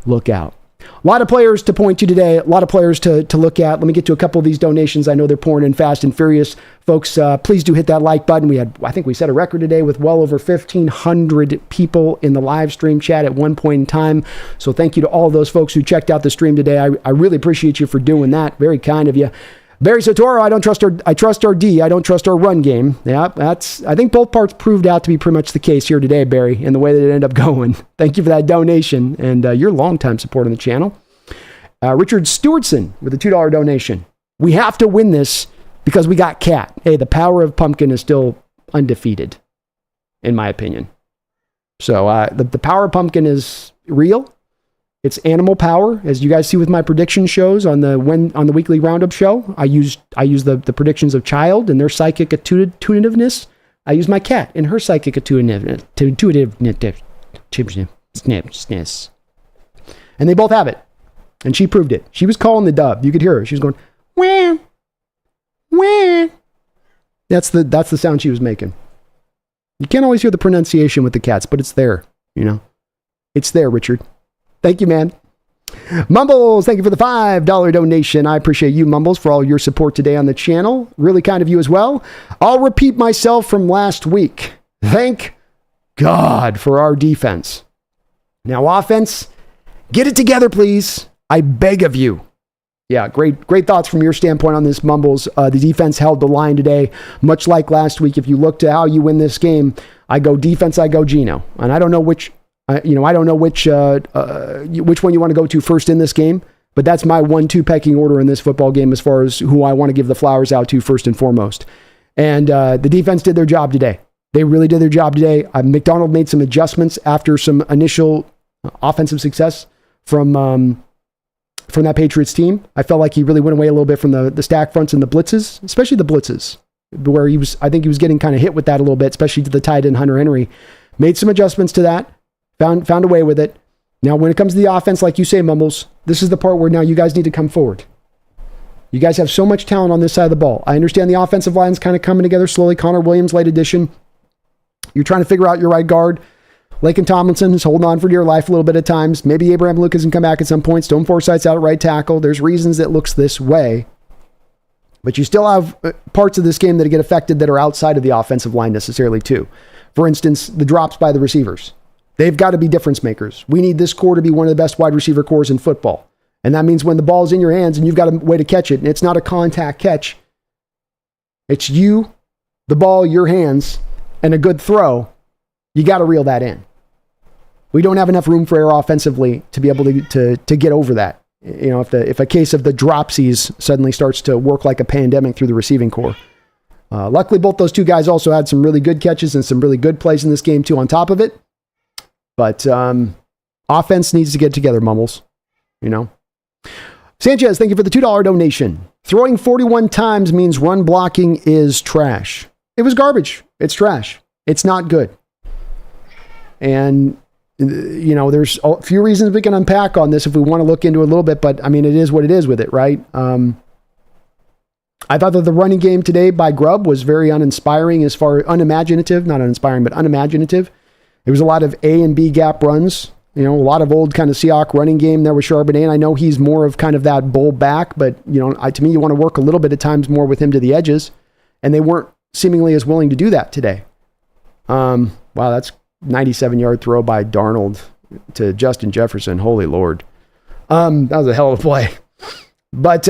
look out. A lot of players to point to today, a lot of players to look at. Let me get to a couple of these donations. I know they're pouring in fast and furious. Folks, please do hit that like button. I think we set a record today with well over 1,500 people in the live stream chat at one point in time. So thank you to all those folks who checked out the stream today. I really appreciate you for doing that. Very kind of you. Barry Sotoro, I trust our D. I don't trust our run game. Yeah, I think both parts proved out to be pretty much the case here today, Barry, and the way that it ended up going. Thank you for that donation and your longtime support on the channel. Richard Stewartson with a $2 donation. We have to win this because we got Cat. Hey, the power of Pumpkin is still undefeated, in my opinion. So the power of Pumpkin is real. It's animal power, as you guys see with my prediction shows on the weekly roundup show. I use the predictions of Child and their psychic intuitiveness. I use my cat and her psychic intuitiveness. And they both have it. And she proved it. She was calling the dove. You could hear her. She was going, wah, wah. That's the sound she was making. You can't always hear the pronunciation with the cats, but it's there, you know. It's there, Richard. Thank you, man. Mumbles, thank you for the $5 donation. I appreciate you, Mumbles, for all your support today on the channel. Really kind of you as well. I'll repeat myself from last week. Thank God for our defense. Now, offense, get it together, please. I beg of you. Yeah, great thoughts from your standpoint on this, Mumbles. The defense held the line today, much like last week. If you look to how you win this game, I go defense, I go Geno. And I don't know which one you want to go to first in this game, but that's my 1-2 pecking order in this football game as far as who I want to give the flowers out to first and foremost. And the defense did their job today. They really did their job today. Macdonald made some adjustments after some initial offensive success from that Patriots team. I felt like he really went away a little bit from the stack fronts and the blitzes, especially the blitzes, where I think he was getting kind of hit with that a little bit, especially to the tight end Hunter Henry. Made some adjustments to that. Found a way with it. Now, when it comes to the offense, like you say, Mumbles, this is the part where now you guys need to come forward. You guys have so much talent on this side of the ball. I understand the offensive line's kind of coming together slowly. Connor Williams, late addition. You're trying to figure out your right guard. Laken Tomlinson is holding on for dear life a little bit at times. Maybe Abraham Lucas can come back at some point. Stone Forsythe's out at right tackle. There's reasons it looks this way. But you still have parts of this game that get affected that are outside of the offensive line necessarily too. For instance, the drops by the receivers. They've got to be difference makers. We need this core to be one of the best wide receiver cores in football. And that means when the ball's in your hands and you've got a way to catch it, and it's not a contact catch, it's you, the ball, your hands, and a good throw, you got to reel that in. We don't have enough room for error offensively to be able to get over that. You know, if a case of the dropsies suddenly starts to work like a pandemic through the receiving core. Luckily, both those two guys also had some really good catches and some really good plays in this game too on top of it. But offense needs to get together, Mumbles. You know. Sanchez, thank you for the $2 donation. Throwing 41 times means run blocking is trash. It was garbage. It's trash. It's not good. And, you know, there's a few reasons we can unpack on this if we want to look into it a little bit, but I mean, it is what it is with it, right? I thought that the running game today by Grubb was very uninspiring as far as unimaginative, not uninspiring, but unimaginative. There was a lot of A and B gap runs, you know, a lot of old kind of Seahawk running game there with Charbonnet. And I know he's more of kind of that bull back, but, you know, to me, you want to work a little bit at times more with him to the edges. And they weren't seemingly as willing to do that today. Wow, that's 97-yard throw by Darnold to Justin Jefferson. Holy Lord. That was a hell of a play. But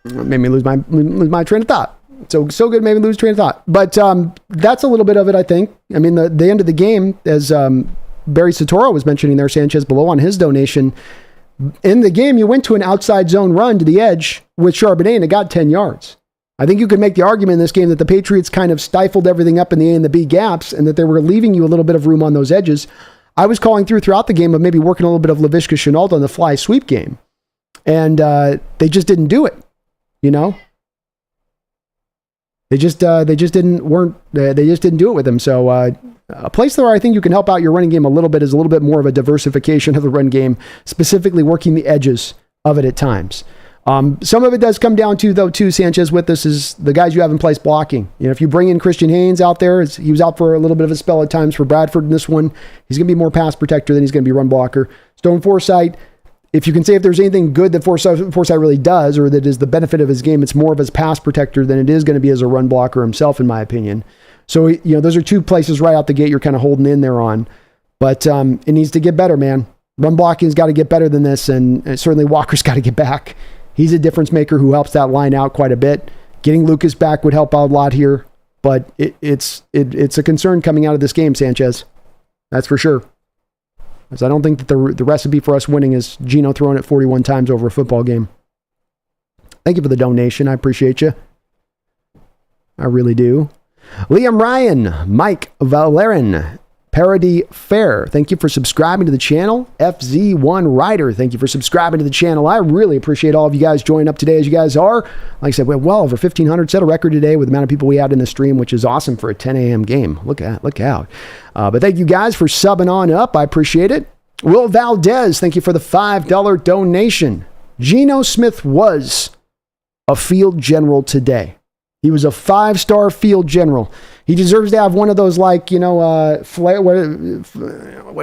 made me lose my train of thought. So good, made me lose train of thought. But that's a little bit of it, I think. I mean, the end of the game, as Barry Satoro was mentioning there, Sanchez, below on his donation. In the game, you went to an outside zone run to the edge with Charbonnet, and it got 10 yards. I think you could make the argument in this game that the Patriots kind of stifled everything up in the A and the B gaps, and that they were leaving you a little bit of room on those edges. I was calling throughout the game of maybe working a little bit of Laviska Shenault on the fly sweep game, and they just didn't do it. You know, they just didn't do it with him. So a place where I think you can help out your running game a little bit is a little bit more of a diversification of the run game, specifically working the edges of it at times. Some of it does come down to, though, too, Sanchez, with this is the guys you have in place blocking. You know, if you bring in Christian Haynes out there, he was out for a little bit of a spell at times for Bradford in this one. He's going to be more pass protector than he's going to be run blocker. Stone Forsythe, if you can say if there's anything good that Forsythe really does, or that is the benefit of his game, it's more of his pass protector than it is going to be as a run blocker himself, in my opinion. So, you know, those are two places right out the gate you're kind of holding in there on. But it needs to get better, man. Run blocking's got to get better than this, and certainly Walker's got to get back. He's a difference maker who helps that line out quite a bit. Getting Lucas back would help out a lot here, but it's a concern coming out of this game, Sanchez. That's for sure. Because I don't think that the recipe for us winning is Geno throwing it 41 times over a football game. Thank you for the donation. I appreciate you. I really do. Liam Ryan, Mike Valerin, Parody Fair, thank you for subscribing to the channel. FZ1 Rider, thank you for subscribing to the channel. I really appreciate all of you guys joining up today as you guys are. Like I said, we have well over 1,500, set a record today with the amount of people we had in the stream, which is awesome for a 10 a.m. game. Look out. But thank you guys for subbing on up. I appreciate it. Will Valdez, thank you for the $5 donation. Geno Smith was a field general today. He was a 5-star field general. He deserves to have one of those, like, you know, flare. What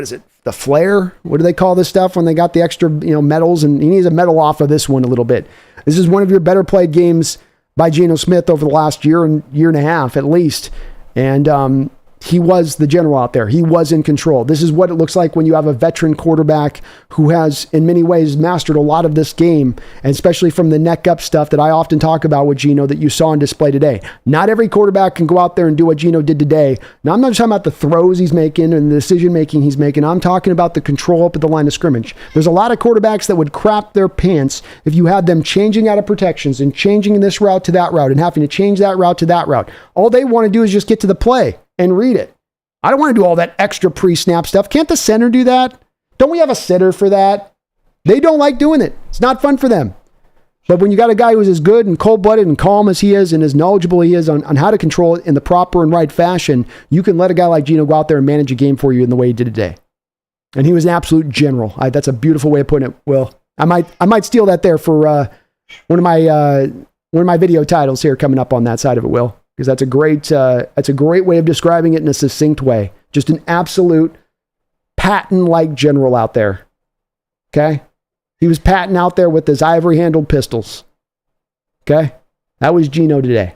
is it? The flare? What do they call this stuff when they got the extra, you know, medals? And he needs a medal off of this one a little bit. This is one of your better played games by Geno Smith over the last year and a half at least. And he was the general out there. He was in control. This is what it looks like when you have a veteran quarterback who has, in many ways, mastered a lot of this game, and especially from the neck up stuff that I often talk about with Geno that you saw on display today. Not every quarterback can go out there and do what Geno did today. Now, I'm not just talking about the throws he's making and the decision-making he's making. I'm talking about the control up at the line of scrimmage. There's a lot of quarterbacks that would crap their pants if you had them changing out of protections and changing this route to that route and having to change that route to that route. All they want to do is just get to the play and read it. I don't want to do all that extra pre-snap stuff. Can't the center do that? Don't we have a sitter for that? They don't like doing it. It's not fun for them. But when you got a guy who's as good and cold-blooded and calm as he is and as knowledgeable he is on how to control it in the proper and right fashion, you can let a guy like Geno go out there and manage a game for you in the way he did today. And he was an absolute general. That's a beautiful way of putting it, Will. I might steal that there for one of my video titles here coming up on that side of it, Will. Because that's a great way of describing it in a succinct way. Just an absolute Patton-like general out there. Okay? He was Patton out there with his ivory-handled pistols. Okay? That was Geno today.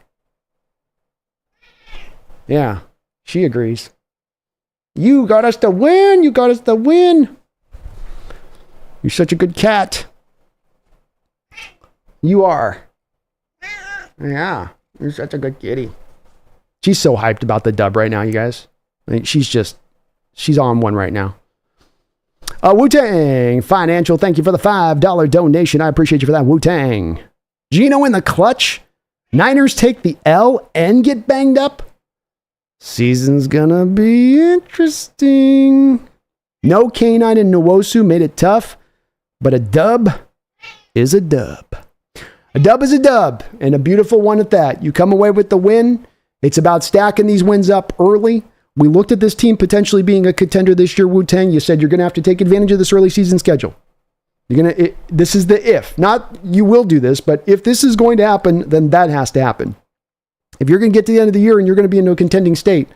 Yeah, she agrees. You got us to win. You got us to win. You're such a good cat. You are. Yeah. You're such a good kitty. She's so hyped about the dub right now, you guys. I mean, she's on one right now. Wu-Tang Financial, thank you for the $5 donation. I appreciate you for that, Wu-Tang. Geno in the clutch. Niners take the L and get banged up. Season's gonna be interesting. No K9 and Nwosu made it tough, but a dub is a dub. A dub is a dub, and a beautiful one at that. You come away with the win. It's about stacking these wins up early. We looked at this team potentially being a contender this year, Wu-Tang. You said you're going to have to take advantage of this early season schedule. This is the if. Not you will do this, but if this is going to happen, then that has to happen. If you're going to get to the end of the year and you're going to be in a contending state,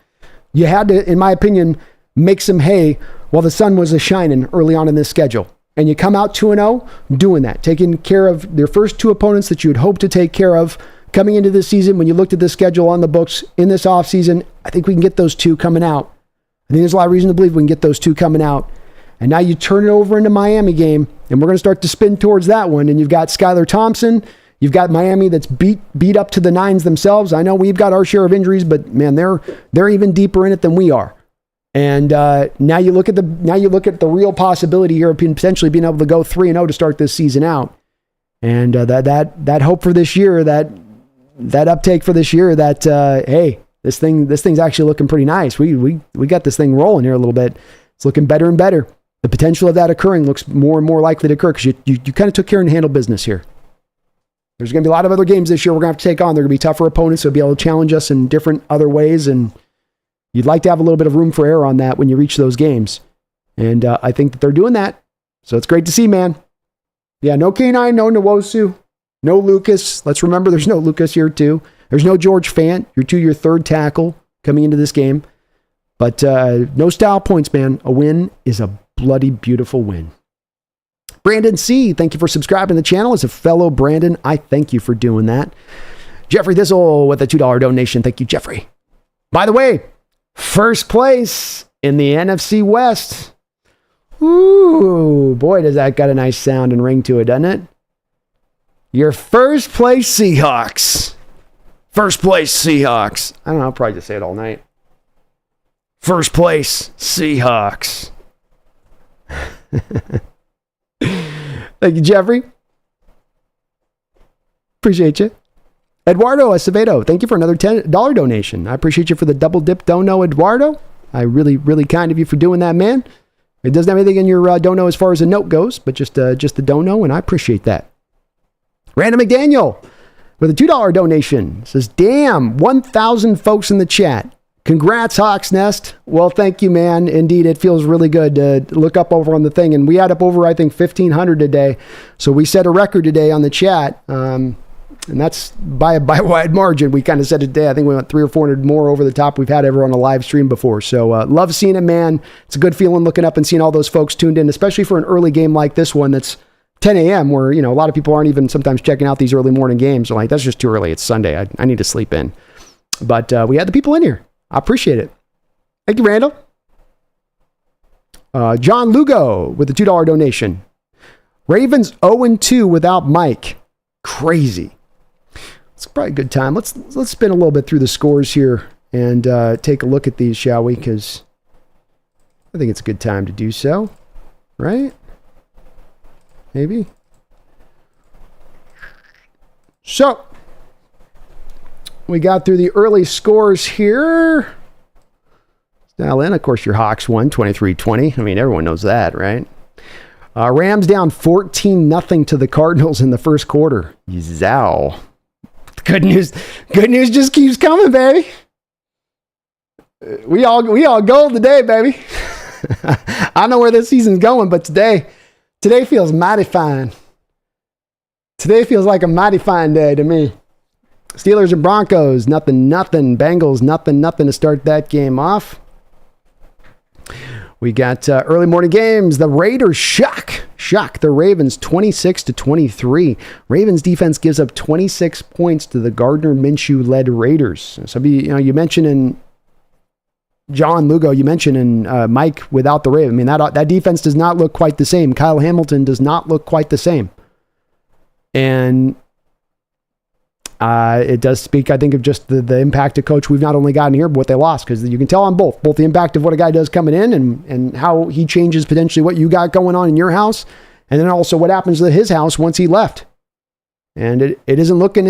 you had to, in my opinion, make some hay while the sun was a-shining early on in this schedule. And you come out 2-0 doing that, taking care of their first two opponents that you would hope to take care of coming into this season. When you looked at the schedule on the books in this offseason, I think we can get those two coming out. I think there's a lot of reason to believe we can get those two coming out. And now you turn it over into Miami game, and we're going to start to spin towards that one. And you've got Skylar Thompson. You've got Miami that's beat up to the nines themselves. I know we've got our share of injuries, but man, they're even deeper in it than we are. And now you look at the real possibility here of potentially being able to go 3-0 to start this season out. And that hope for this year, that uptake for this year, that hey, this thing's actually looking pretty nice. We got this thing rolling here a little bit. It's looking better and better. The potential of that occurring looks more and more likely to occur because you kind of took care and handled business here. There's going to be a lot of other games this year we're going to have to take on. They're going to be tougher opponents. They'll be able to challenge us in different other ways, and you'd like to have a little bit of room for error on that when you reach those games. And I think that they're doing that. So it's great to see, man. Yeah, no K9, no Nwosu, no Lucas. Let's remember there's no Lucas here too. There's no George Fant. You're your third tackle coming into this game. But no style points, man. A win is a bloody beautiful win. Brandon C., thank you for subscribing to the channel. As a fellow Brandon, I thank you for doing that. Jeffrey Thistle with a $2 donation. Thank you, Jeffrey. By the way, first place in the NFC West. Ooh, boy, does that got a nice sound and ring to it, doesn't it? Your first place Seahawks. First place Seahawks. I don't know, I'll probably just say it all night. First place Seahawks. Thank you, Jeffrey. Appreciate you. Eduardo Acevedo, thank you for another $10 donation. I appreciate you for the double dip dono, Eduardo. I really, really kind of you for doing that, man. It doesn't have anything in your dono as far as a note goes, but just the dono, and I appreciate that. Random McDaniel with a $2 donation says, damn, 1,000 folks in the chat. Congrats, Hawks Nest. Well, thank you, man. Indeed, it feels really good to look up over on the thing. And we had up over, I think, 1,500 today. So we set a record today on the chat. And that's by a wide margin. We kind of set it today. I think we went 300 or 400 more over the top we've had ever on a live stream before. So love seeing it, man. It's a good feeling looking up and seeing all those folks tuned in, especially for an early game like this one that's 10 a.m. where, a lot of people aren't even sometimes checking out these early morning games. They're like, that's just too early. It's Sunday. I need to sleep in. But we had the people in here. I appreciate it. Thank you, Randall. John Lugo with a $2 donation. Ravens 0-2 without Mike. Crazy. It's probably a good time. Let's spin a little bit through the scores here and take a look at these, shall we? Because I think it's a good time to do so. Right? Maybe. So, we got through the early scores here. Now then, of course, your Hawks won 23-20. I mean, everyone knows that, right? Rams down 14-0 to the Cardinals in the first quarter. Zow. Good news just keeps coming, baby. We all gold today, baby. I don't know where this season's going, but today feels mighty fine. Today feels like a mighty fine day to me. Steelers and Broncos, nothing. Bengals, nothing to start that game off. We got early morning games. The Raiders shock the Ravens 26-23. Ravens defense gives up 26 points to the Gardner Minshew-led Raiders. So you mentioned in John Lugo, you mentioned in Mike without the Ravens. I mean, that defense does not look quite the same. Kyle Hamilton does not look quite the same. And it does speak, I think, of just the impact of coach we've not only gotten here, but what they lost, because you can tell on both the impact of what a guy does coming in and how he changes potentially what you got going on in your house, and then also what happens to his house once he left. And it isn't looking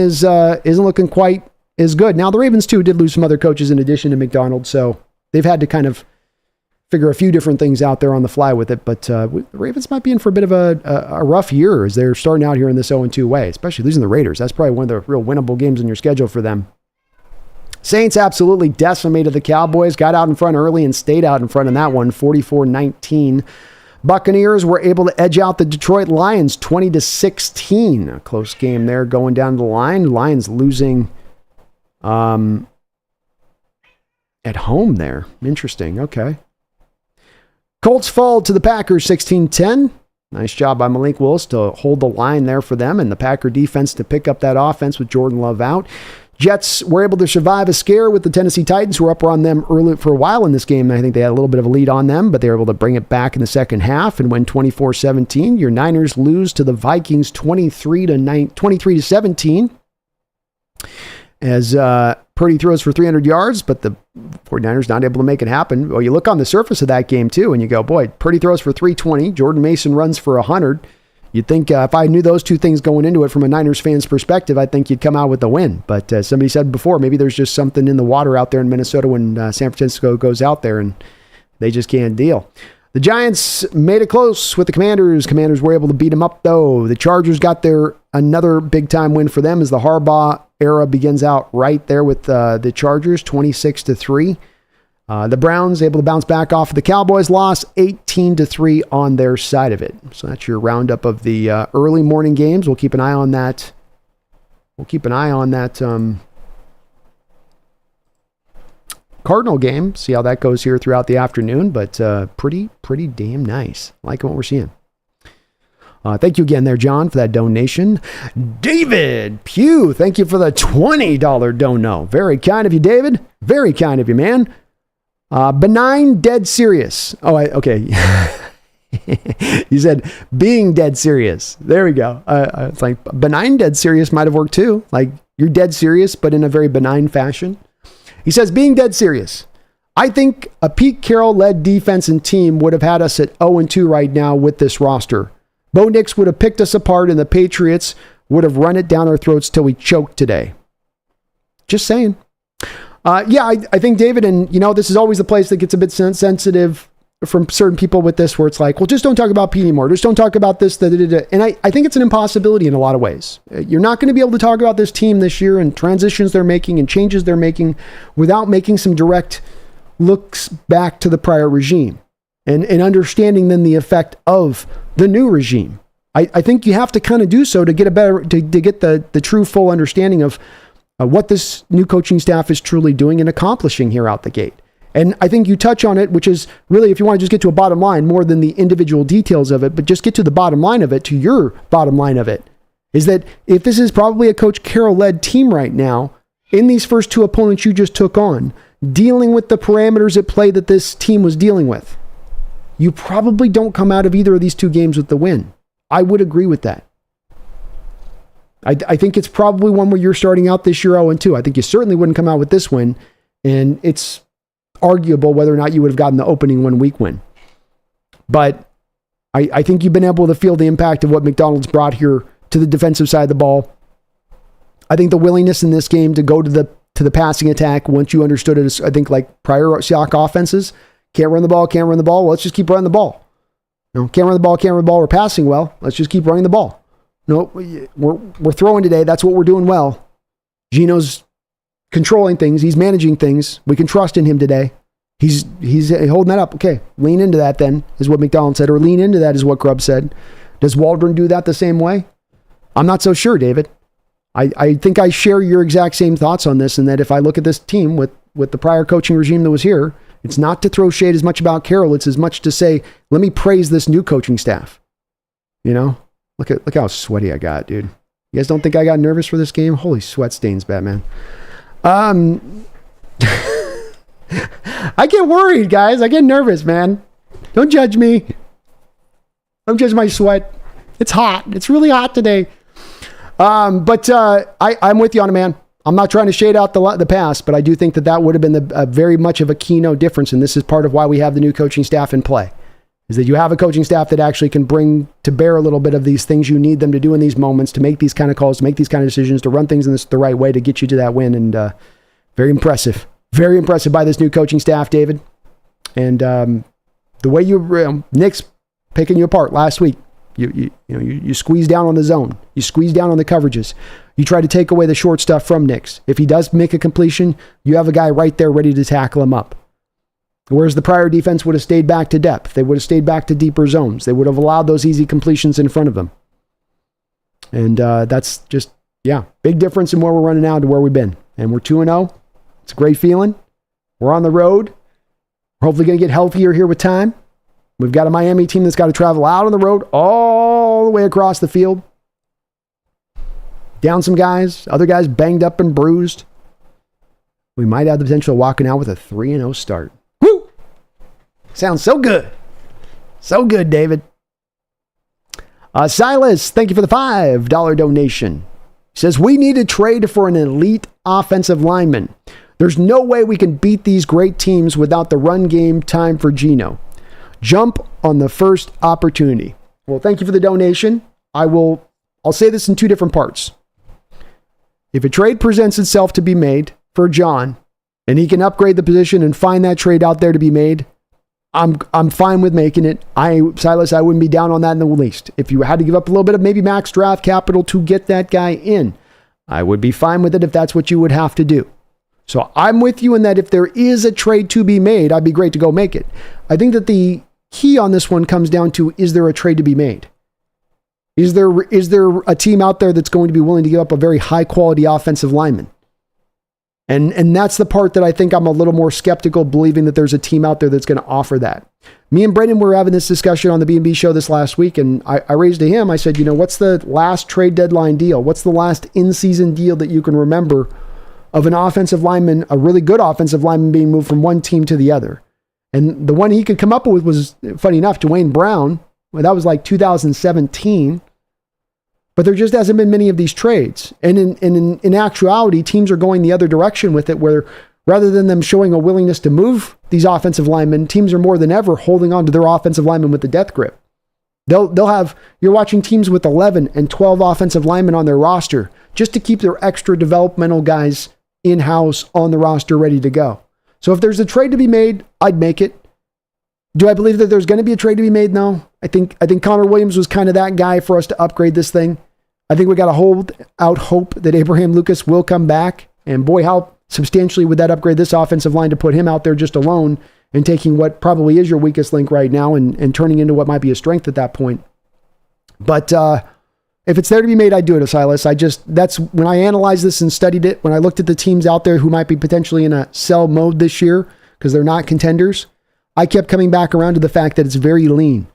quite as good. Now, the Ravens, too, did lose some other coaches in addition to Macdonald, so they've had to kind of figure a few different things out there on the fly with it, but the Ravens might be in for a bit of a rough year as they're starting out here in this 0-2 way, especially losing the Raiders. That's probably one of the real winnable games in your schedule for them. Saints absolutely decimated the Cowboys, got out in front early and stayed out in front in that one, 44-19. Buccaneers were able to edge out the Detroit Lions 20-16. A close game there going down the line. Lions losing at home there. Interesting. Okay. Colts fall to the Packers 16-10. Nice job by Malik Willis to hold the line there for them, and the Packer defense to pick up that offense with Jordan Love out. Jets were able to survive a scare with the Tennessee Titans, who were up on them early for a while in this game. I think they had a little bit of a lead on them, but they were able to bring it back in the second half and win 24-17. Your Niners lose to the Vikings 23-17. As Purdy throws for 300 yards, but the 49ers not able to make it happen. Well, you look on the surface of that game too, and you go, boy, Purdy throws for 320. Jordan Mason runs for 100. You'd think if I knew those two things going into it from a Niners fan's perspective, I think you'd come out with the win. But as somebody said before, maybe there's just something in the water out there in Minnesota when San Francisco goes out there and they just can't deal. The Giants made it close with the Commanders. Commanders were able to beat them up, though. The Chargers got another big-time win for them as the Harbaugh era begins out right there with the Chargers, 26-3. The Browns able to bounce back off of the Cowboys loss, 18-3 on their side of it. So that's your roundup of the early morning games. We'll keep an eye on that. Cardinal game, see how that goes here throughout the afternoon, but pretty damn nice. Liking what we're seeing. Thank you again there, John, for that donation. David Pugh, thank you for the $20 dono. Very kind of you, David. Very kind of you, man. Benign, dead serious. Oh, okay. You said being dead serious. There we go. It's like benign, dead serious might have worked too. Like you're dead serious, but in a very benign fashion. He says, being dead serious, I think a Pete Carroll-led defense and team would have had us at 0-2 right now with this roster. Bo Nix would have picked us apart and the Patriots would have run it down our throats till we choked today. Just saying. I think, David, and this is always the place that gets a bit sensitive from certain people with this, where it's like, well, just don't talk about Pete anymore. Just don't talk about this. And I think it's an impossibility in a lot of ways. You're not going to be able to talk about this team this year and transitions they're making and changes they're making without making some direct looks back to the prior regime and understanding then the effect of the new regime. I think you have to kind of do so to get to get the true full understanding of what this new coaching staff is truly doing and accomplishing here out the gate. And I think you touch on it, which is really, if you want to just get to a bottom line more than the individual details of it, but just get to the bottom line of it, to your bottom line of it, is that if this is probably a Coach Carroll-led team right now, in these first two opponents you just took on, dealing with the parameters at play that this team was dealing with, you probably don't come out of either of these two games with the win. I would agree with that. I think it's probably one where you're starting out this year 0-2. I think you certainly wouldn't come out with this win, and it's arguable whether or not you would have gotten the opening 1 week win. But I think you've been able to feel the impact of what Macdonald's brought here to the defensive side of the ball. I think the willingness in this game to go to the passing attack, once you understood it, as I think like prior Seahawks offenses, can't run the ball. Well, let's just keep running the ball. Can't run the ball. We're passing well. Let's just keep running the ball. No, we're throwing today. That's what we're doing well. Geno's controlling things. He's managing things. We can trust in him today. He's holding that up. Okay, lean into that then, is what Macdonald said, or lean into that is what Grubb said. Does Waldron do that the same way? I'm not so sure, David. I think I share your exact same thoughts on this, and that if I look at this team with the prior coaching regime that was here, it's not to throw shade as much about Carroll. It's as much to say, let me praise this new coaching staff. Look how sweaty I got, dude. You guys don't think I got nervous for this game? Holy sweat stains, Batman. I get worried, guys. I get nervous, man. Don't judge me. Don't judge my sweat. It's hot. It's really hot today. I'm with you on it, man. I'm not trying to shade out the past, but I do think that would have been very much of a keynote difference, and this is part of why we have the new coaching staff in play, is that you have a coaching staff that actually can bring to bear a little bit of these things you need them to do in these moments, to make these kind of calls, to make these kind of decisions, to run things in the right way to get you to that win, and very impressive. Very impressive by this new coaching staff, David. And the way Nick's picking you apart last week, you squeeze down on the zone. You squeeze down on the coverages. You try to take away the short stuff from Nick's. If he does make a completion, you have a guy right there ready to tackle him up. Whereas the prior defense would have stayed back to depth. They would have stayed back to deeper zones. They would have allowed those easy completions in front of them. And that's just, big difference in where we're running now to where we've been. And we're 2-0. It's a great feeling. We're on the road. We're hopefully going to get healthier here with time. We've got a Miami team that's got to travel out on the road all the way across the field. Down some guys. Other guys banged up and bruised. We might have the potential of walking out with a 3-0 start. Woo! Sounds so good. So good, David. Silas, thank you for the $5 donation. He says, we need to trade for an elite offensive lineman. There's no way we can beat these great teams without the run game time for Geno. Jump on the first opportunity. Well, thank you for the donation. I'll say this in two different parts. If a trade presents itself to be made for John, and he can upgrade the position and find that trade out there to be made, I'm fine with making it. Silas, I wouldn't be down on that in the least. If you had to give up a little bit of maybe max draft capital to get that guy in, I would be fine with it if that's what you would have to do. So I'm with you in that if there is a trade to be made, I'd be great to go make it. I think that the key on this one comes down to, is there a trade to be made? Is there a team out there that's going to be willing to give up a very high quality offensive lineman? And that's the part that I think I'm a little more skeptical, believing that there's a team out there that's going to offer that. Me and Brendan were having this discussion on the B&B show this last week, and I raised to him, I said, what's the last trade deadline deal? What's the last in-season deal that you can remember of an offensive lineman, a really good offensive lineman, being moved from one team to the other? And the one he could come up with was, funny enough, Dwayne Brown. Well, that was like 2017. But there just hasn't been many of these trades. And in actuality, teams are going the other direction with it, where rather than them showing a willingness to move these offensive linemen, teams are more than ever holding on to their offensive linemen with the death grip. They'll have, you're watching teams with 11 and 12 offensive linemen on their roster just to keep their extra developmental guys in-house on the roster ready to go. So if there's a trade to be made, I'd make it. Do I believe that there's going to be a trade to be made? No. I think Connor Williams was kind of that guy for us to upgrade this thing. I think we got to hold out hope that Abraham Lucas will come back. And boy, how substantially would that upgrade this offensive line to put him out there just alone and taking what probably is your weakest link right now and turning into what might be a strength at that point. But if it's there to be made, I'd do it, Silas. That's when I analyzed this and studied it, when I looked at the teams out there who might be potentially in a sell mode this year because they're not contenders, I kept coming back around to the fact that it's very lean,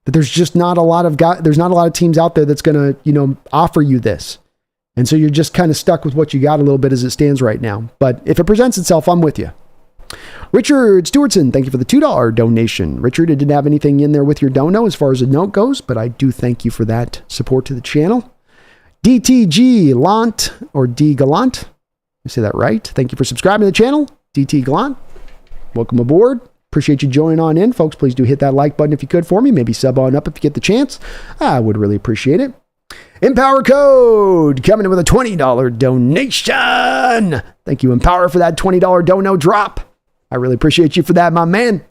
that there's just not a lot of teams out there that's going to, offer you this. And so you're just kind of stuck with what you got a little bit as it stands right now. But if it presents itself, I'm with you. Richard Stewartson, thank you for the $2 donation. Richard, it didn't have anything in there with your dono as far as a note goes, but I do thank you for that support to the channel. DTG Lant, or D Gallant, I say that right. Thank you for subscribing to the channel. DT Gallant, welcome aboard. Appreciate you joining on in. Folks, please do hit that like button if you could for me. Maybe sub on up if you get the chance. I would really appreciate it. Empower Code coming in with a $20 donation. Thank you, Empower, for that $20 dono drop. I really appreciate you for that, my man.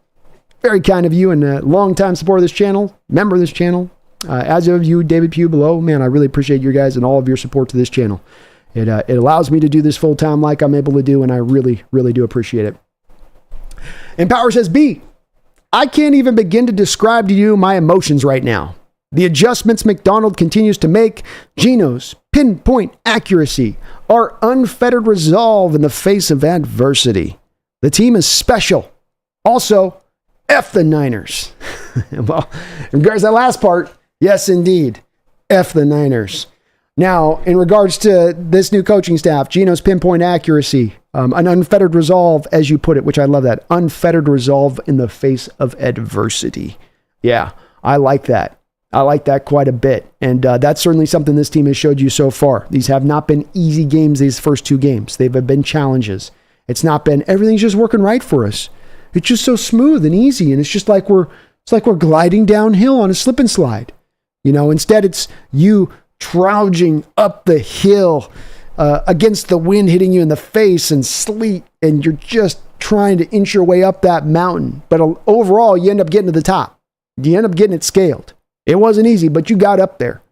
Very kind of you, and a long-time supporter of this channel, member of this channel. As of you, David Pugh below, man, I really appreciate you guys and all of your support to this channel. It allows me to do this full-time like I'm able to do, and I really, really do appreciate it. Empower says, B, I can't even begin to describe to you my emotions right now. The adjustments Macdonald continues to make, Geno's pinpoint accuracy, our unfettered resolve in the face of adversity. The team is special. Also, F the Niners. Well, in regards to that last part, yes, indeed. F the Niners. Now, in regards to this new coaching staff, Geno's pinpoint accuracy, an unfettered resolve, as you put it, which I love that. Unfettered resolve in the face of adversity. Yeah, I like that. I like that quite a bit. And that's certainly something this team has showed you so far. These have not been easy games, these first two games. They've been challenges. It's not been, everything's just working right for us. It's just so smooth and easy. And it's just like we're gliding downhill on a slip and slide. Instead it's you trouging up the hill against the wind hitting you in the face and sleet. And you're just trying to inch your way up that mountain. But overall, you end up getting to the top. You end up getting it scaled. It wasn't easy, but you got up there.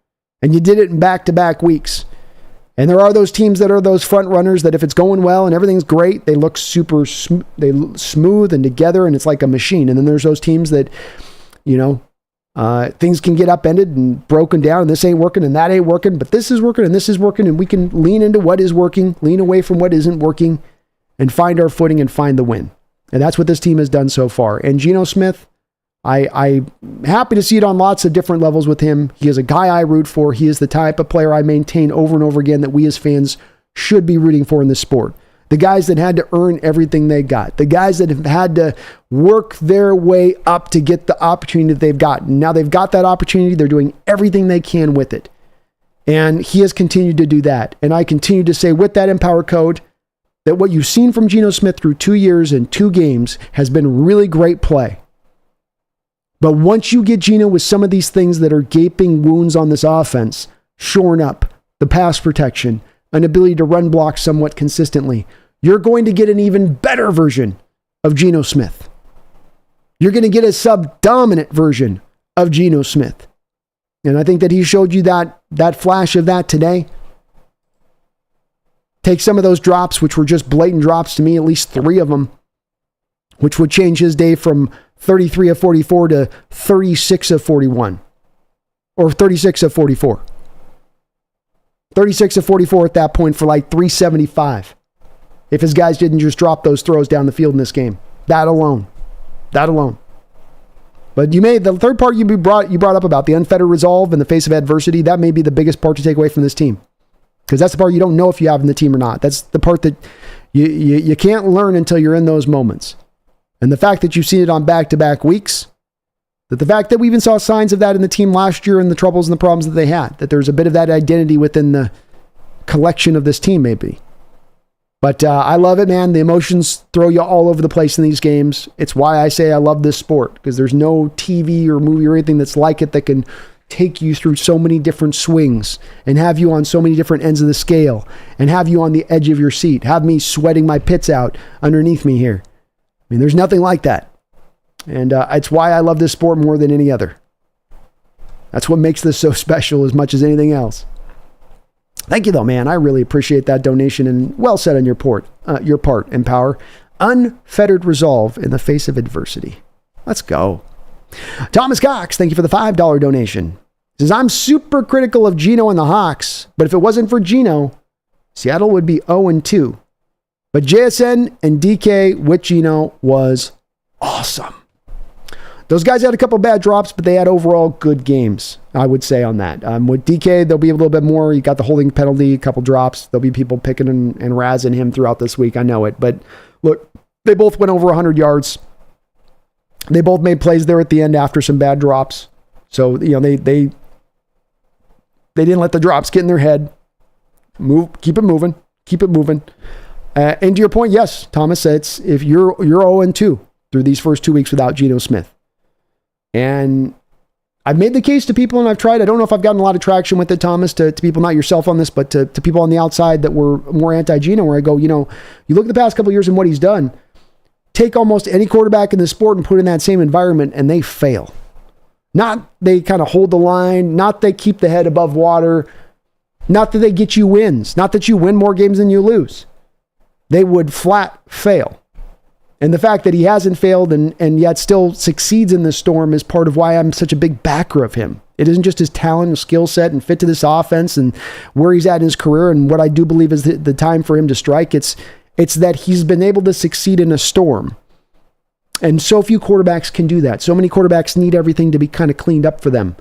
And you did it in back-to-back weeks. And there are those teams that are those front runners that if it's going well and everything's great, they look super smooth and together, and it's like a machine. And then there's those teams that, things can get upended and broken down, and this ain't working and that ain't working, but this is working and this is working, and we can lean into what is working, lean away from what isn't working, and find our footing and find the win. And that's what this team has done so far. And Geno Smith, I'm happy to see it on lots of different levels with him. He is a guy I root for. He is the type of player I maintain over and over again that we as fans should be rooting for in this sport. The guys that had to earn everything they got. The guys that have had to work their way up to get the opportunity that they've gotten. Now they've got that opportunity. They're doing everything they can with it. And he has continued to do that. And I continue to say with that Empower code that what you've seen from Geno Smith through 2 years and 2 games has been really great play. But once you get Geno with some of these things that are gaping wounds on this offense, shoring up the pass protection, an ability to run block somewhat consistently, you're going to get an even better version of Geno Smith. You're going to get a sub-dominant version of Geno Smith. And I think that he showed you that flash of that today. Take some of those drops, which were just blatant drops to me, at least 3 of them, which would change his day from 33 of 44 to 36 of 41. Or 36 of 44. 36 of 44 at that point for like 375. If his guys didn't just drop those throws down the field in this game. That alone. But the third part you brought up about the unfettered resolve in the face of adversity, that may be the biggest part to take away from this team. Because that's the part you don't know if you have in the team or not. That's the part that you can't learn until you're in those moments. And the fact that you've seen it on back-to-back weeks, that the fact that we even saw signs of that in the team last year and the troubles and the problems that they had, that there's a bit of that identity within the collection of this team maybe. But I love it, man. The emotions throw you all over the place in these games. It's why I say I love this sport, because there's no TV or movie or anything that's like it that can take you through so many different swings and have you on so many different ends of the scale and have you on the edge of your seat, have me sweating my pits out underneath me here. I mean, there's nothing like that. And it's why I love this sport more than any other. That's what makes this so special as much as anything else. Thank you, though, man. I really appreciate that donation, and well said on your part, Empower. Unfettered resolve in the face of adversity. Let's go. Thomas Cox, thank you for the $5 donation. Says, I'm super critical of Geno and the Hawks, but if it wasn't for Geno, Seattle would be 0-2. But JSN and DK with Geno was awesome. Those guys had a couple bad drops, but they had overall good games, I would say on that. With DK, there'll be a little bit more. You got the holding penalty, a couple drops. There'll be people picking and razzing him throughout this week. I know it. But look, they both went over 100 yards. They both made plays there at the end after some bad drops. So, they didn't let the drops get in their head. Keep it moving. And to your point, yes, Thomas, it's if you're 0-2 through these first 2 weeks without Geno Smith. And I've made the case to people, and I've tried. I don't know if I've gotten a lot of traction with it, Thomas, to people, not yourself on this, but to people on the outside that were more anti-Geno, where I go, you look at the past couple of years and what he's done. Take almost any quarterback in the sport and put in that same environment, and they fail. Not they kind of hold the line, not they keep the head above water, not that they get you wins, not that you win more games than you lose. They would flat fail. And the fact that he hasn't failed and yet still succeeds in this storm is part of why I'm such a big backer of him. It isn't just his talent and skill set and fit to this offense and where he's at in his career and what I do believe is the time for him to strike. It's that he's been able to succeed in a storm. And so few quarterbacks can do that. So many quarterbacks need everything to be kind of cleaned up for them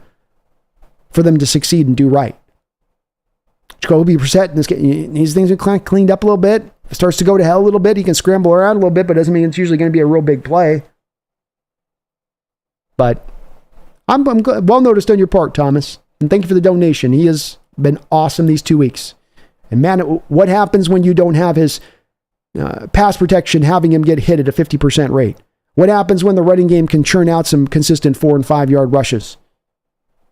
to succeed and do right. Jacoby Brissett in this game, these things are kind of cleaned up a little bit. If it starts to go to hell a little bit, he can scramble around a little bit, but doesn't mean it's usually going to be a real big play. But I'm well noticed on your part, Thomas. And thank you for the donation. He has been awesome these 2 weeks. And man, what happens when you don't have his pass protection, having him get hit at a 50% rate? What happens when the running game can churn out some consistent 4 and 5 yard rushes?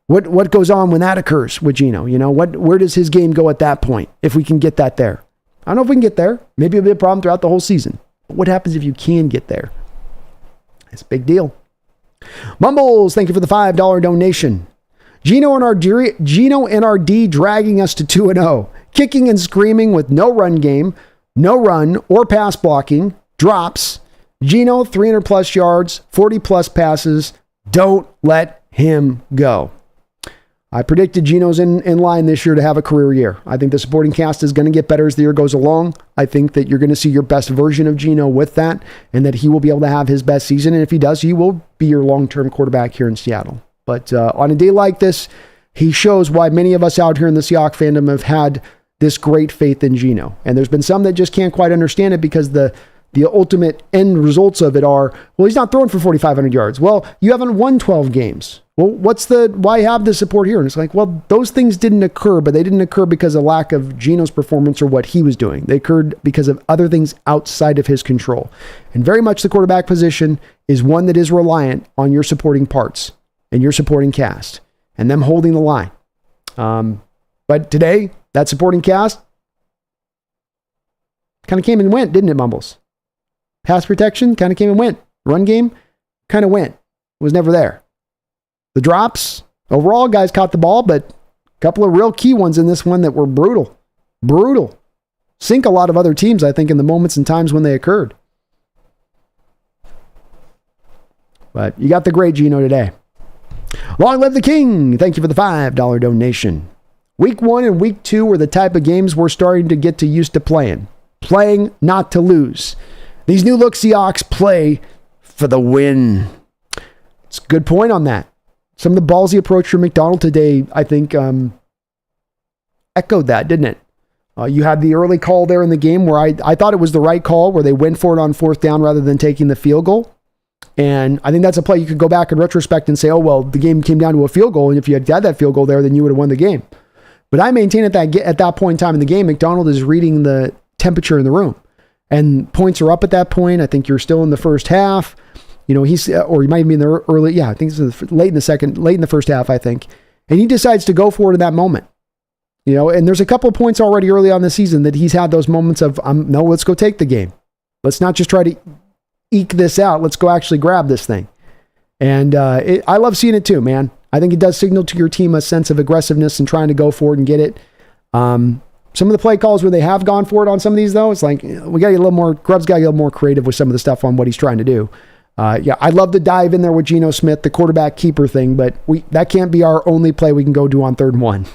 What goes on when that occurs with Geno? Where does his game go at that point if we can get that there? I don't know if we can get there. Maybe it'll be a problem throughout the whole season. But what happens if you can get there? It's a big deal. Mumbles, thank you for the $5 donation. Geno and our D dragging us to 2-0. Kicking and screaming with no run game, no run or pass blocking, drops. Geno, 300 plus yards, 40 plus passes. Don't let him go. I predicted Geno's in line this year to have a career year. I think the supporting cast is going to get better as the year goes along. I think that you're going to see your best version of Geno with that, and that he will be able to have his best season. And if he does, he will be your long-term quarterback here in Seattle. But on a day like this, he shows why many of us out here in the Seahawks fandom have had this great faith in Geno. And there's been some that just can't quite understand it because the the ultimate end results of it are, well, he's not throwing for 4,500 yards. Well, you haven't won 12 games. Well, why have the support here? And it's like, well, those things didn't occur, but they didn't occur because of lack of Geno's performance or what he was doing. They occurred because of other things outside of his control. And very much the quarterback position is one that is reliant on your supporting parts and your supporting cast and them holding the line. But today, that supporting cast kind of came and went, didn't it, Mumbles? Pass protection kind of came and went. Run game kind of went. Was never there. The drops, overall, guys caught the ball, but a couple of real key ones in this one that were brutal. Brutal. Sink a lot of other teams, I think, in the moments and times when they occurred. But you got the great Geno today. Long live the king. Thank you for the $5 donation. Week 1 and week 2 were the type of games we're starting to get used to playing. Playing not to lose. These new look Seahawks play for the win. It's a good point on that. Some of the ballsy approach from Macdonald today, I think, echoed that, didn't it? You had the early call there in the game where I thought it was the right call, where they went for it on 4th down rather than taking the field goal. And I think that's a play you could go back in retrospect and say, oh, well, the game came down to a field goal, and if you had that field goal there, then you would have won the game. But I maintain at that point in time in the game, Macdonald is reading the temperature in the room. And points are up at that point. I think you're still in the first half. You know, or he might be in the early, yeah, I think it's late in the first half, I think. And he decides to go for it in that moment. You know, and there's a couple of points already early on the season that he's had those moments of, no, let's go take the game. Let's not just try to eke this out. Let's go actually grab this thing. And I love seeing it too, man. I think it does signal to your team a sense of aggressiveness and trying to go for it and get it. Some of the play calls where they have gone for it on some of these, though, it's like, we got to get a little more, Grubb's got to get a little more creative with some of the stuff on what he's trying to do. Yeah, I'd love to dive in there with Geno Smith, the quarterback keeper thing, but that can't be our only play we can go do on 3rd and 1.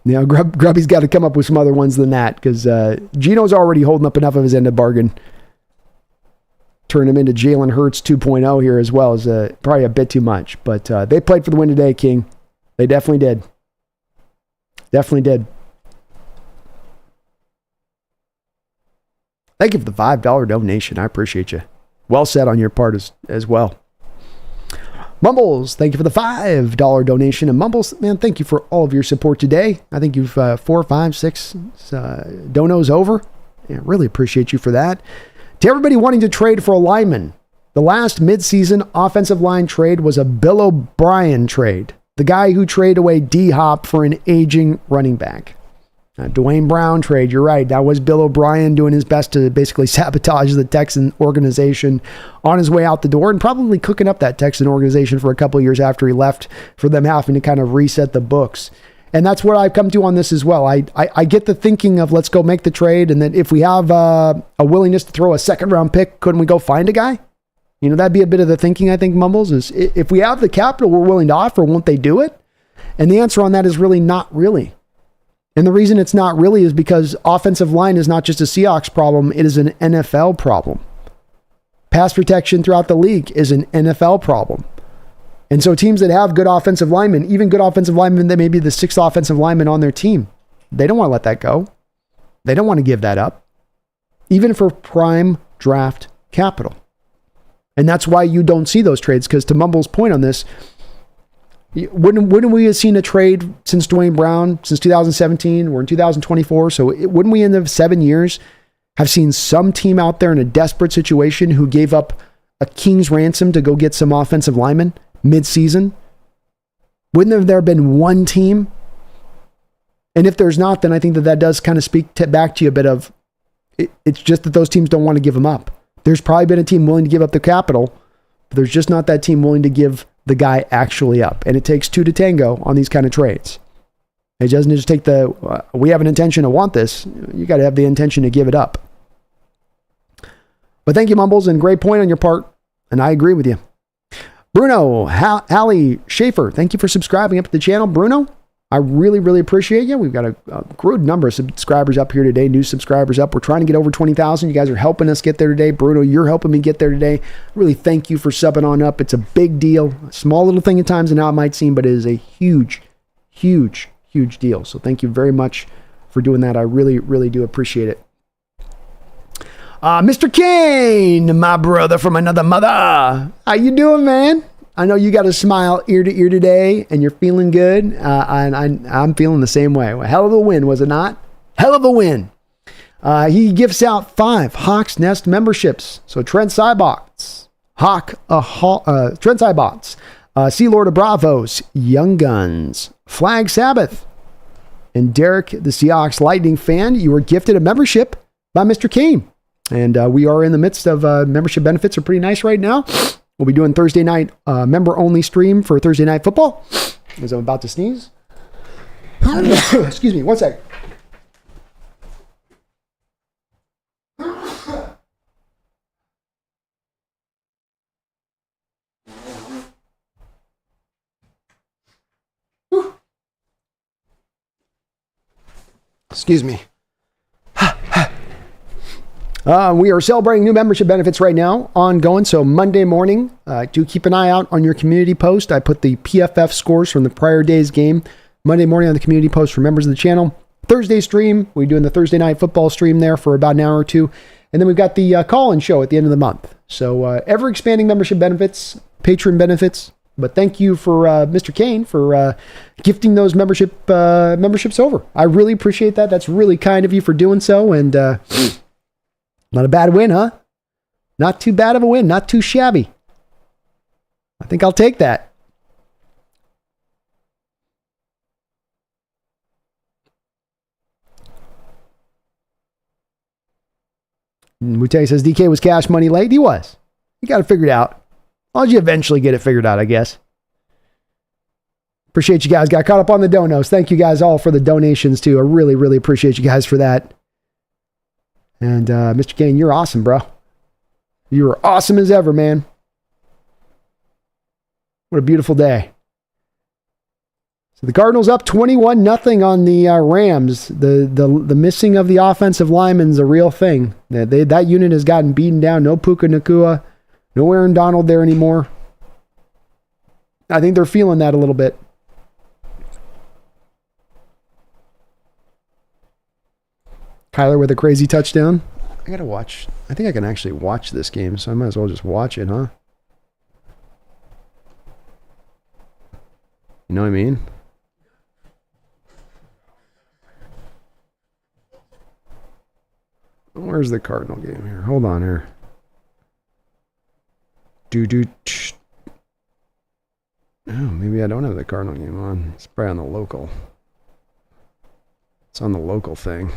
You know, Grubby's got to come up with some other ones than that, because Geno's already holding up enough of his end of bargain. Turn him into Jalen Hurts 2.0 here as well is probably a bit too much, but they played for the win today, King. They definitely did. Definitely did. Thank you for the $5 donation. I appreciate you. Well said on your part as well. Mumbles, thank you for the $5 donation. And Mumbles, man, thank you for all of your support today. I think you've 4, 5, 6 donos over. Yeah, really appreciate you for that. To everybody wanting to trade for a lineman, the last midseason offensive line trade was a Bill O'Brien trade. The guy who traded away D-Hop for an aging running back. Dwayne Brown trade, you're right. That was Bill O'Brien doing his best to basically sabotage the Texan organization on his way out the door and probably cooking up that Texan organization for a couple of years after he left for them having to kind of reset the books. And that's what I've come to on this as well. I get the thinking of let's go make the trade, and then if we have a willingness to throw a 2nd round pick, couldn't we go find a guy? You know, that'd be a bit of the thinking, I think, Mumbles, is if we have the capital we're willing to offer, won't they do it? And the answer on that is really not really. And the reason it's not really is because offensive line is not just a Seahawks problem, it is an NFL problem. Pass protection throughout the league is an NFL problem. And so teams that have good offensive linemen, even good offensive linemen that may be the 6th offensive lineman on their team, they don't want to let that go. They don't want to give that up, even for prime draft capital. And that's why you don't see those trades, because to Mumble's point on this, wouldn't we have seen a trade since Dwayne Brown, since 2017? We're in 2024, so wouldn't we in the 7 years have seen some team out there in a desperate situation who gave up a king's ransom to go get some offensive linemen mid-season? Wouldn't there have been one team? And if there's not, then I think that does kind of speak back to you a bit of, it's just that those teams don't want to give them up. There's probably been a team willing to give up the capital, but there's just not that team willing to give the guy actually up. And it takes 2 to tango on these kind of trades. It doesn't just take we have an intention to want this. You got to have the intention to give it up. But thank you, Mumbles, and great point on your part. And I agree with you. Bruno, Hallie Schaefer, thank you for subscribing up to the channel. Bruno, I really, really appreciate you. We've got a good number of subscribers up here today, new subscribers up. We're trying to get over 20,000. You guys are helping us get there today. Bruno, you're helping me get there today. Really thank you for subbing on up. It's a big deal. A small little thing at times and how it might seem, but it is a huge, huge, huge deal. So thank you very much for doing that. I really, really do appreciate it. Mr. Kane, my brother from another mother. How you doing, man? I know you got a smile ear to ear today, and you're feeling good. And I'm feeling the same way. A hell of a win, was it not? Hell of a win. He gives out 5 Hawks Nest memberships. So Trent Cybots, Trent Cybots, Sea Lord of Bravos, Young Guns, Flag Sabbath, and Derek, the Seahawks Lightning fan. You were gifted a membership by Mr. Kane. And we are in the midst of membership benefits are pretty nice right now. We'll be doing Thursday night member-only stream for Thursday Night Football. As I'm about to sneeze. Excuse me, one second. Excuse me. We are celebrating new membership benefits right now, ongoing. So Monday morning, do keep an eye out on your community post. I put the PFF scores from the prior day's game Monday morning on the community post for members of the channel. Thursday stream, we're doing the Thursday Night Football stream there for about an hour or two. And then we've got the call-in show at the end of the month. So ever-expanding membership benefits, patron benefits. But thank you for Mr. Kane for gifting those memberships over. I really appreciate that. That's really kind of you for doing so. And not a bad win, huh? Not too bad of a win. Not too shabby. I think I'll take that. Mute says DK was cash money late. He was. You got to figure it out. Why don't you eventually get it figured out, I guess? Appreciate you guys. Got caught up on the donos. Thank you guys all for the donations, too. I really, really appreciate you guys for that. And Mr. Kane, you're awesome, bro. You are awesome as ever, man. What a beautiful day. So the Cardinals up 21-0 on the Rams. The missing of the offensive lineman is a real thing. That unit has gotten beaten down. No Puka Nacua. No Aaron Donald there anymore. I think they're feeling that a little bit. Kyler with a crazy touchdown. I gotta watch. I think I can actually watch this game, so I might as well just watch it, huh? You know what I mean? Where's the Cardinal game here? Hold on here. Oh, maybe I don't have the Cardinal game on. It's probably on the local. It's on the local thing.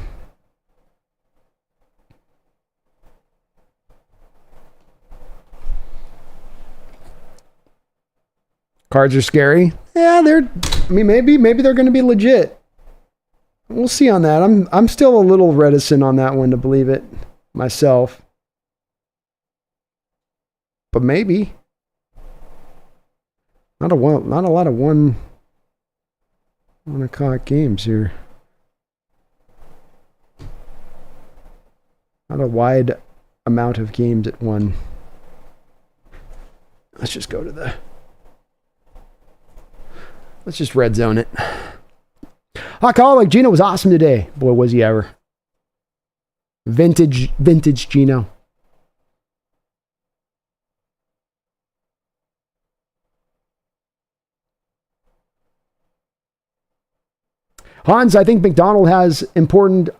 Cards are scary. Yeah, maybe they're going to be legit. We'll see on that. I'm still a little reticent on that one to believe it myself. But maybe. Not a lot of 1 o'clock games here. Not a wide amount of games at one. Let's just go to the... Let's just red zone it. Hawkaholic Geno was awesome today. Boy, was he ever. Vintage Geno. Hans, I think Macdonald has important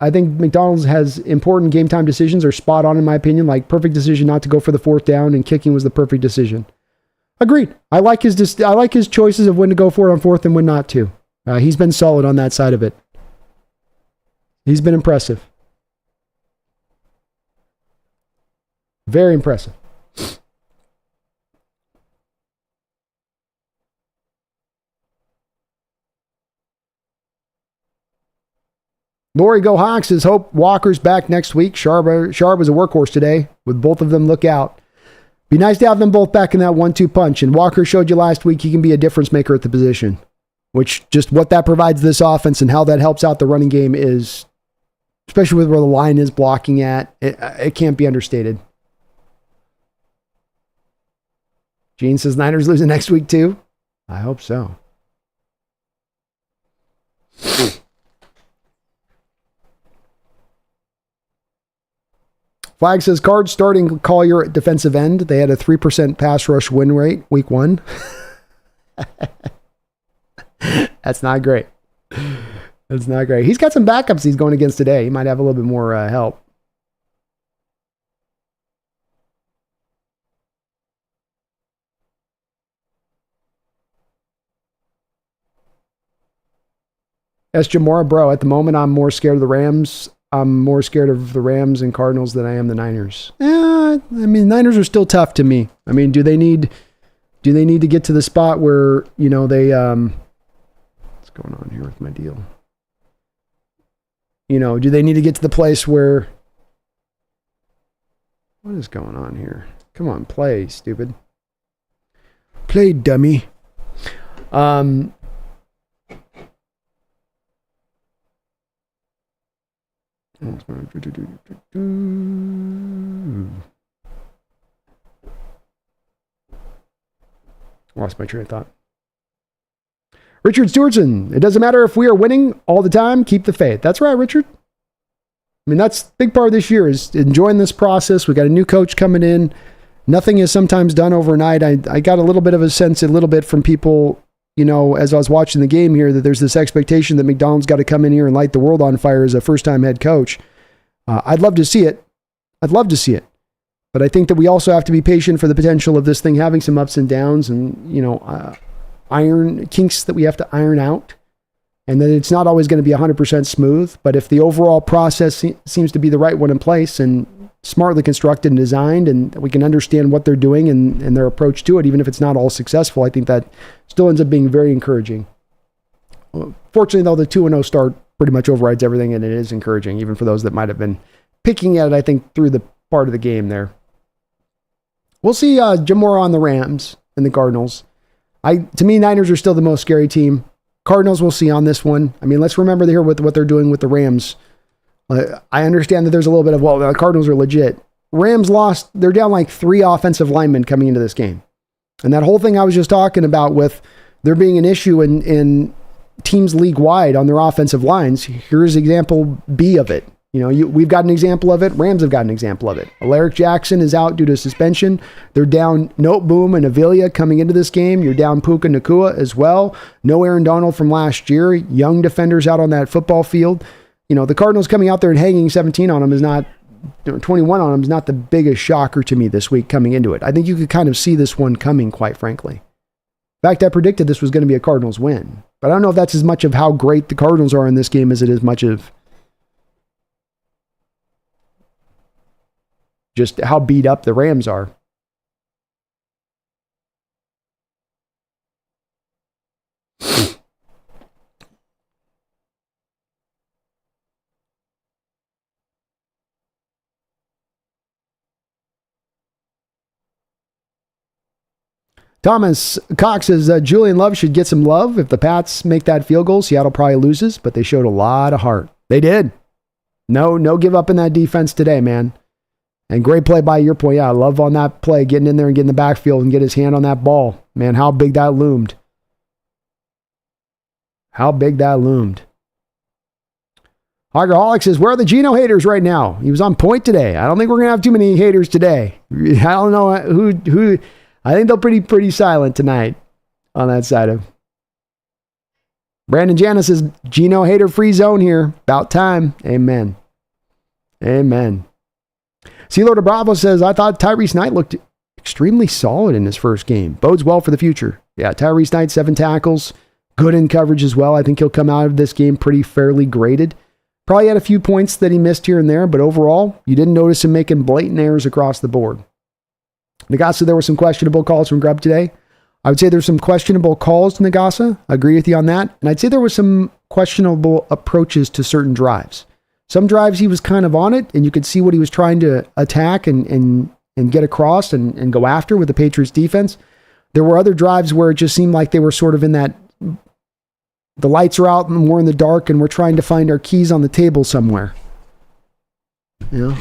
game time decisions are spot on in my opinion. Like perfect decision not to go for the 4th down, and kicking was the perfect decision. Agreed. I like his choices of when to go for it on 4th and when not to. He's been solid on that side of it. He's been impressive. Very impressive. Lori Go Hawks says, hope Walker's back next week. Sharp was a workhorse today. With both of them, look out. Be nice to have them both back in that 1-2 punch. And Walker showed you last week he can be a difference maker at the position. Which just what that provides this offense and how that helps out the running game is, especially with where the line is blocking at, it can't be understated. Gene says Niners losing next week too. I hope so. Flag says, Cards starting Collier at defensive end. They had a 3% pass rush win rate week 1. That's not great. That's not great. He's got some backups he's going against today. He might have a little bit more help. S. Jamora, bro, at the moment, I'm more scared of the Rams. I'm more scared of the Rams and Cardinals than I am the Niners. Niners are still tough to me. I mean, do they need to get to the spot where, they, what's going on here with my deal? Do they need to get to the place where, what is going on here? Come on, play, stupid. Play, dummy. Lost my train of thought. Richard Stewartson, it doesn't matter if we are winning all the time, keep the faith. That's right, Richard. I mean, that's a big part of this year is enjoying this process. We got a new coach coming in. Nothing is sometimes done overnight. I got a little bit of a sense, from people, as I was watching the game here, that there's this expectation that Macdonald's got to come in here and light the world on fire as a first-time head coach. I'd love to see it. But I think that we also have to be patient for the potential of this thing having some ups and downs and, iron kinks that we have to iron out, and that it's not always going to be 100% smooth. But if the overall process seems to be the right one in place and smartly constructed and designed, and we can understand what they're doing and their approach to it, even if it's not all successful, I think that still ends up being very encouraging. Fortunately, though, the 2-0 start pretty much overrides everything, and it is encouraging, even for those that might have been picking at it, I think, through the part of the game there. We'll see Jamora on the Rams and the Cardinals. To me, Niners are still the most scary team. Cardinals we'll see on this one. I mean, let's remember here what they're doing with the Rams. I understand that there's a little bit of, the Cardinals are legit. Rams lost. They're down like 3 offensive linemen coming into this game. And that whole thing I was just talking about with there being an issue in teams league-wide on their offensive lines, here's example B of it. We've got an example of it. Rams have got an example of it. Alaric Jackson is out due to suspension. They're down Noteboom and Avila coming into this game. You're down Puka Nacua as well. No Aaron Donald from last year. Young defenders out on that football field. The Cardinals coming out there and hanging 17 on them is not, 21 on them is not the biggest shocker to me this week coming into it. I think you could kind of see this one coming, quite frankly. In fact, I predicted this was going to be a Cardinals win. But I don't know if that's as much of how great the Cardinals are in this game as it is much of just how beat up the Rams are. Thomas Cox says Julian Love should get some love. If the Pats make that field goal, Seattle probably loses, but they showed a lot of heart. They did. No give up in that defense today, man. And great play by your point. Yeah, Love on that play, getting in there and getting the backfield and get his hand on that ball. Man, how big that loomed. Hoggerholic says, where are the Geno haters right now? He was on point today. I don't think we're going to have too many haters today. I don't know who. I think they'll pretty silent tonight on that side of. Brandon Janis says, Geno hater free zone here. About time. Amen. Sealord Bravo says, I thought Tyrese Knight looked extremely solid in his first game. Bodes well for the future. Yeah, Tyrese Knight, 7 tackles. Good in coverage as well. I think he'll come out of this game pretty fairly graded. Probably had a few points that he missed here and there, but overall, you didn't notice him making blatant errors across the board. Nagasa, there were some questionable calls from Grubb today. I would say there's some questionable calls to Nagasa. I agree with you on that. And I'd say there was some questionable approaches to certain drives. Some drives he was kind of on it, and you could see what he was trying to attack and get across and go after with the Patriots defense. There were other drives where it just seemed like they were sort of in that, the lights are out and we're in the dark and we're trying to find our keys on the table somewhere. You know?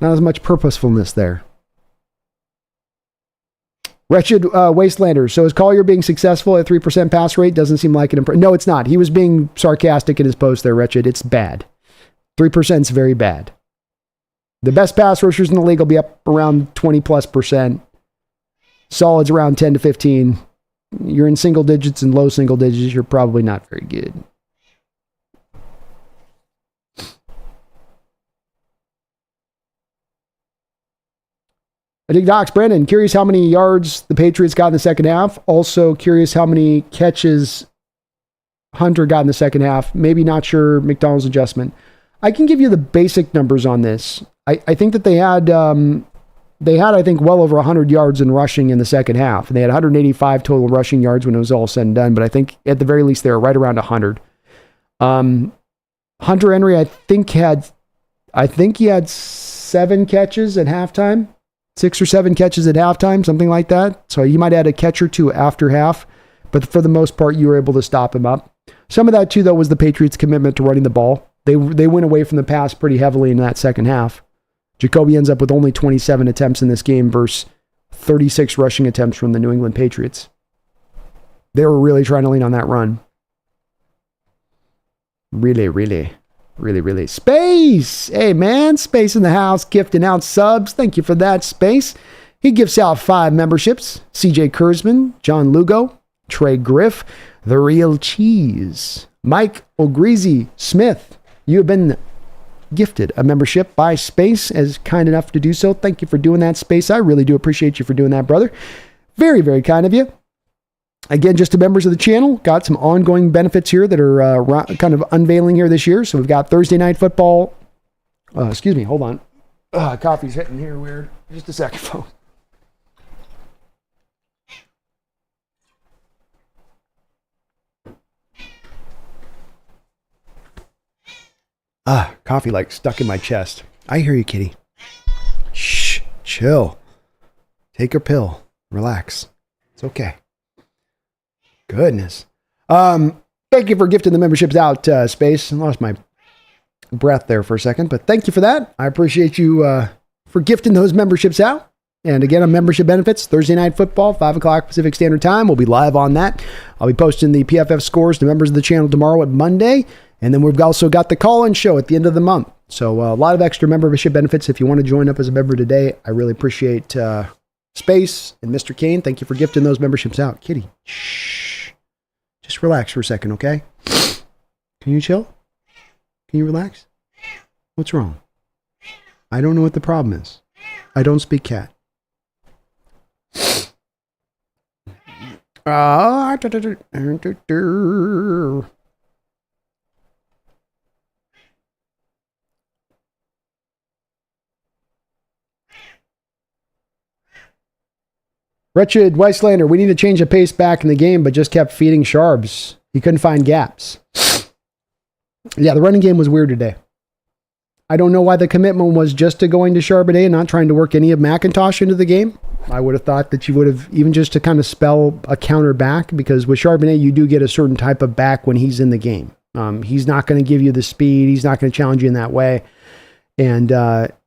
Not as much purposefulness there. Wretched Wastelanders. So is Collier being successful at 3% pass rate? Doesn't seem like it. No, it's not. He was being sarcastic in his post there, Wretched. It's bad. 3% is very bad. The best pass rushers in the league will be up around 20+%. Solids around 10 to 15. You're in single digits and low single digits. You're probably not very good. I dig Docs. Brandon, curious how many yards the Patriots got in the second half. Also curious how many catches Hunter got in the second half. Maybe not sure Macdonald's adjustment. I can give you the basic numbers on this. I think that they had, I think, well over 100 yards in rushing in the second half. And they had 185 total rushing yards when it was all said and done. But I think at the very least, they were right around 100. Hunter Henry, I think he had 7 catches at halftime. 6 or 7 catches at halftime, something like that. So you might add a catch or two after half. But for the most part, you were able to stop him up. Some of that, too, though, was the Patriots' commitment to running the ball. They went away from the pass pretty heavily in that second half. Jacoby ends up with only 27 attempts in this game versus 36 rushing attempts from the New England Patriots. They were really trying to lean on that run. Really. Space! Hey, man, Space in the house, gifting out subs. Thank you for that, Space. He gifts out 5 memberships. CJ Kurzman, John Lugo, Trey Griff, The Real Cheese, Mike O'Greasy Smith. You have been gifted a membership by Space, as kind enough to do so. Thank you for doing that, Space. I really do appreciate you for doing that, brother. Very, very kind of you. Again, just to members of the channel, got some ongoing benefits here that are kind of unveiling here this year. So we've got Thursday Night Football. Excuse me, hold on. Coffee's hitting here weird. Just a second, folks. Coffee like stuck in my chest. I hear you, kitty. Shh, chill. Take your pill. Relax. It's okay. Goodness. Thank you for gifting the memberships out, Space. I lost my breath there for a second, but thank you for that. I appreciate you for gifting those memberships out. And again, on membership benefits, Thursday Night Football, 5 o'clock Pacific Standard Time. We'll be live on that. I'll be posting the PFF scores to members of the channel tomorrow at Monday. And then we've also got the call-in show at the end of the month. So a lot of extra membership benefits. If you want to join up as a member today, I really appreciate Space and Mr. Kane. Thank you for gifting those memberships out. Kitty, shh. Just relax for a second, okay? Can you chill? Can you relax? What's wrong? I don't know what the problem is. I don't speak cat. Wretched Weistlander, we need to change the pace back in the game, but just kept feeding Sharps. He couldn't find gaps. Yeah, the running game was weird today. I don't know why the commitment was just to going to Charbonnet and not trying to work any of McIntosh into the game. I would have thought that you would have, even just to kind of spell a counter back, because with Charbonnet, you do get a certain type of back when he's in the game. He's not going to give you the speed. He's not going to challenge you in that way. And,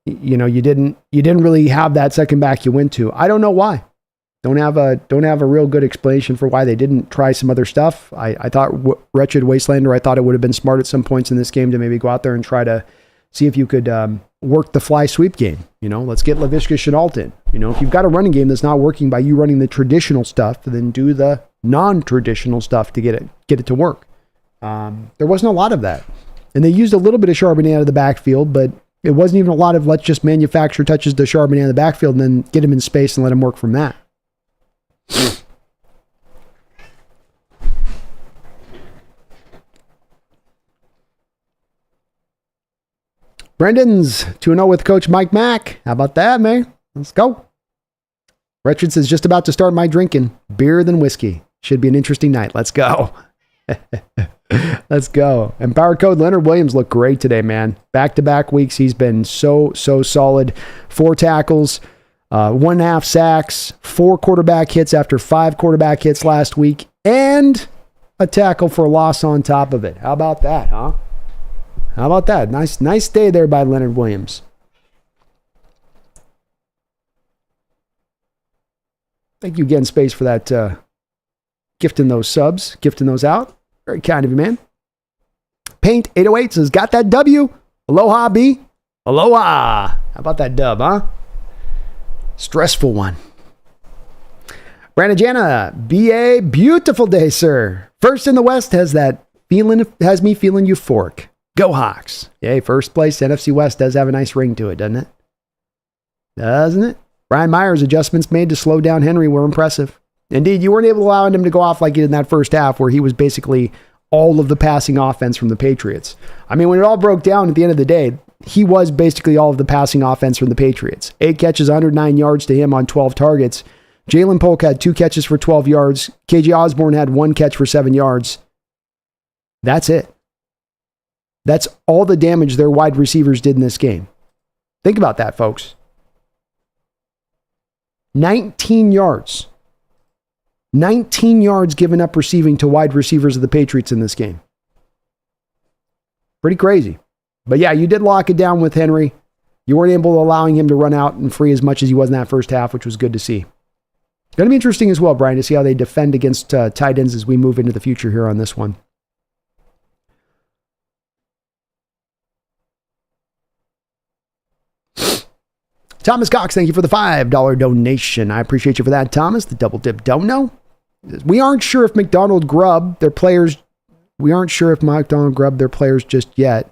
you didn't really have that second back you went to. I don't know why. Don't have a real good explanation for why they didn't try some other stuff. I thought Wretched Wastelander, I thought it would have been smart at some points in this game to maybe go out there and try to see if you could work the fly sweep game. Let's get Laviska Shenault in. If you've got a running game that's not working by you running the traditional stuff, then do the non-traditional stuff to get it to work. There wasn't a lot of that. And they used a little bit of Charbonnet out of the backfield, but it wasn't even a lot of let's just manufacture touches to Charbonnet in the backfield and then get him in space and let him work from that. Brendan's 2-0 with Coach Mike Mack. How about that, man? Let's go. Wretched says, just about to start my drinking. Beer than whiskey. Should be an interesting night. Let's go. Let's go. And Power Code Leonard Williams looked great today, man. Back-to-back weeks, he's been so solid. 4 tackles, 1.5 sacks, 4 quarterback hits after 5 quarterback hits last week, and a tackle for a loss on top of it. How about that, huh? How about that? Nice day there by Leonard Williams. Thank you again, Space, for that gifting those subs, gifting those out. Very kind of you, man. Paint 808 says, got that W. Aloha, B. Aloha. How about that dub, huh? Stressful one. Brandon Jana, BA, beautiful day, sir. First in the West has me feeling euphoric. Go Hawks. Yay, first place. NFC West does have a nice ring to it, doesn't it? Doesn't it? Brian Myers' adjustments made to slow down Henry were impressive. Indeed, you weren't able to allow him to go off like he did in that first half where he was basically all of the passing offense from the Patriots. I mean, when it all broke down at the end of the day, he was basically all of the passing offense from the Patriots. 8 catches, 109 yards to him on 12 targets. Jalen Polk had 2 catches for 12 yards. KJ Osborne had 1 catch for 7 yards. That's it. That's all the damage their wide receivers did in this game. Think about that, folks. 19 yards. 19 yards given up receiving to wide receivers of the Patriots in this game. Pretty crazy. But yeah, you did lock it down with Henry. You weren't able to allowing him to run out and free as much as he was in that first half, which was good to see. Going to be interesting as well, Brian, to see how they defend against tight ends as we move into the future here on this one. Thomas Cox, thank you for the $5 donation. I appreciate you for that, Thomas. The double dip don't know. We aren't sure if Macdonald grubbed their players just yet.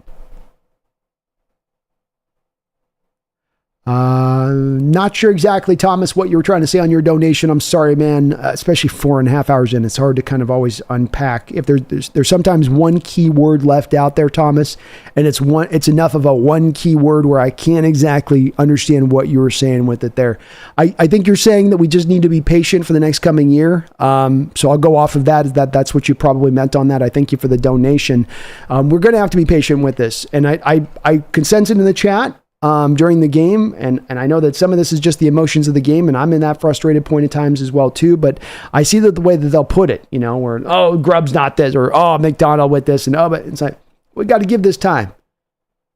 Not sure exactly, Thomas, what you were trying to say on your donation. I'm sorry, man. Especially 4.5 hours in, it's hard to kind of always unpack. If there's sometimes one key word left out there, Thomas, and it's enough of a one key word where I can't exactly understand what you were saying with it there. I think you're saying that we just need to be patient for the next coming year. So I'll go off of that. That's what you probably meant on that. I thank you for the donation. We're going to have to be patient with this, and I can sense it in the chat. During the game, and I know that some of this is just the emotions of the game, and I'm in that frustrated point at times as well too, but I see that the way that they'll put it, where, oh, Grubb's not this, or, oh, McDonald with this, and, oh, but it's like, we got to give this time.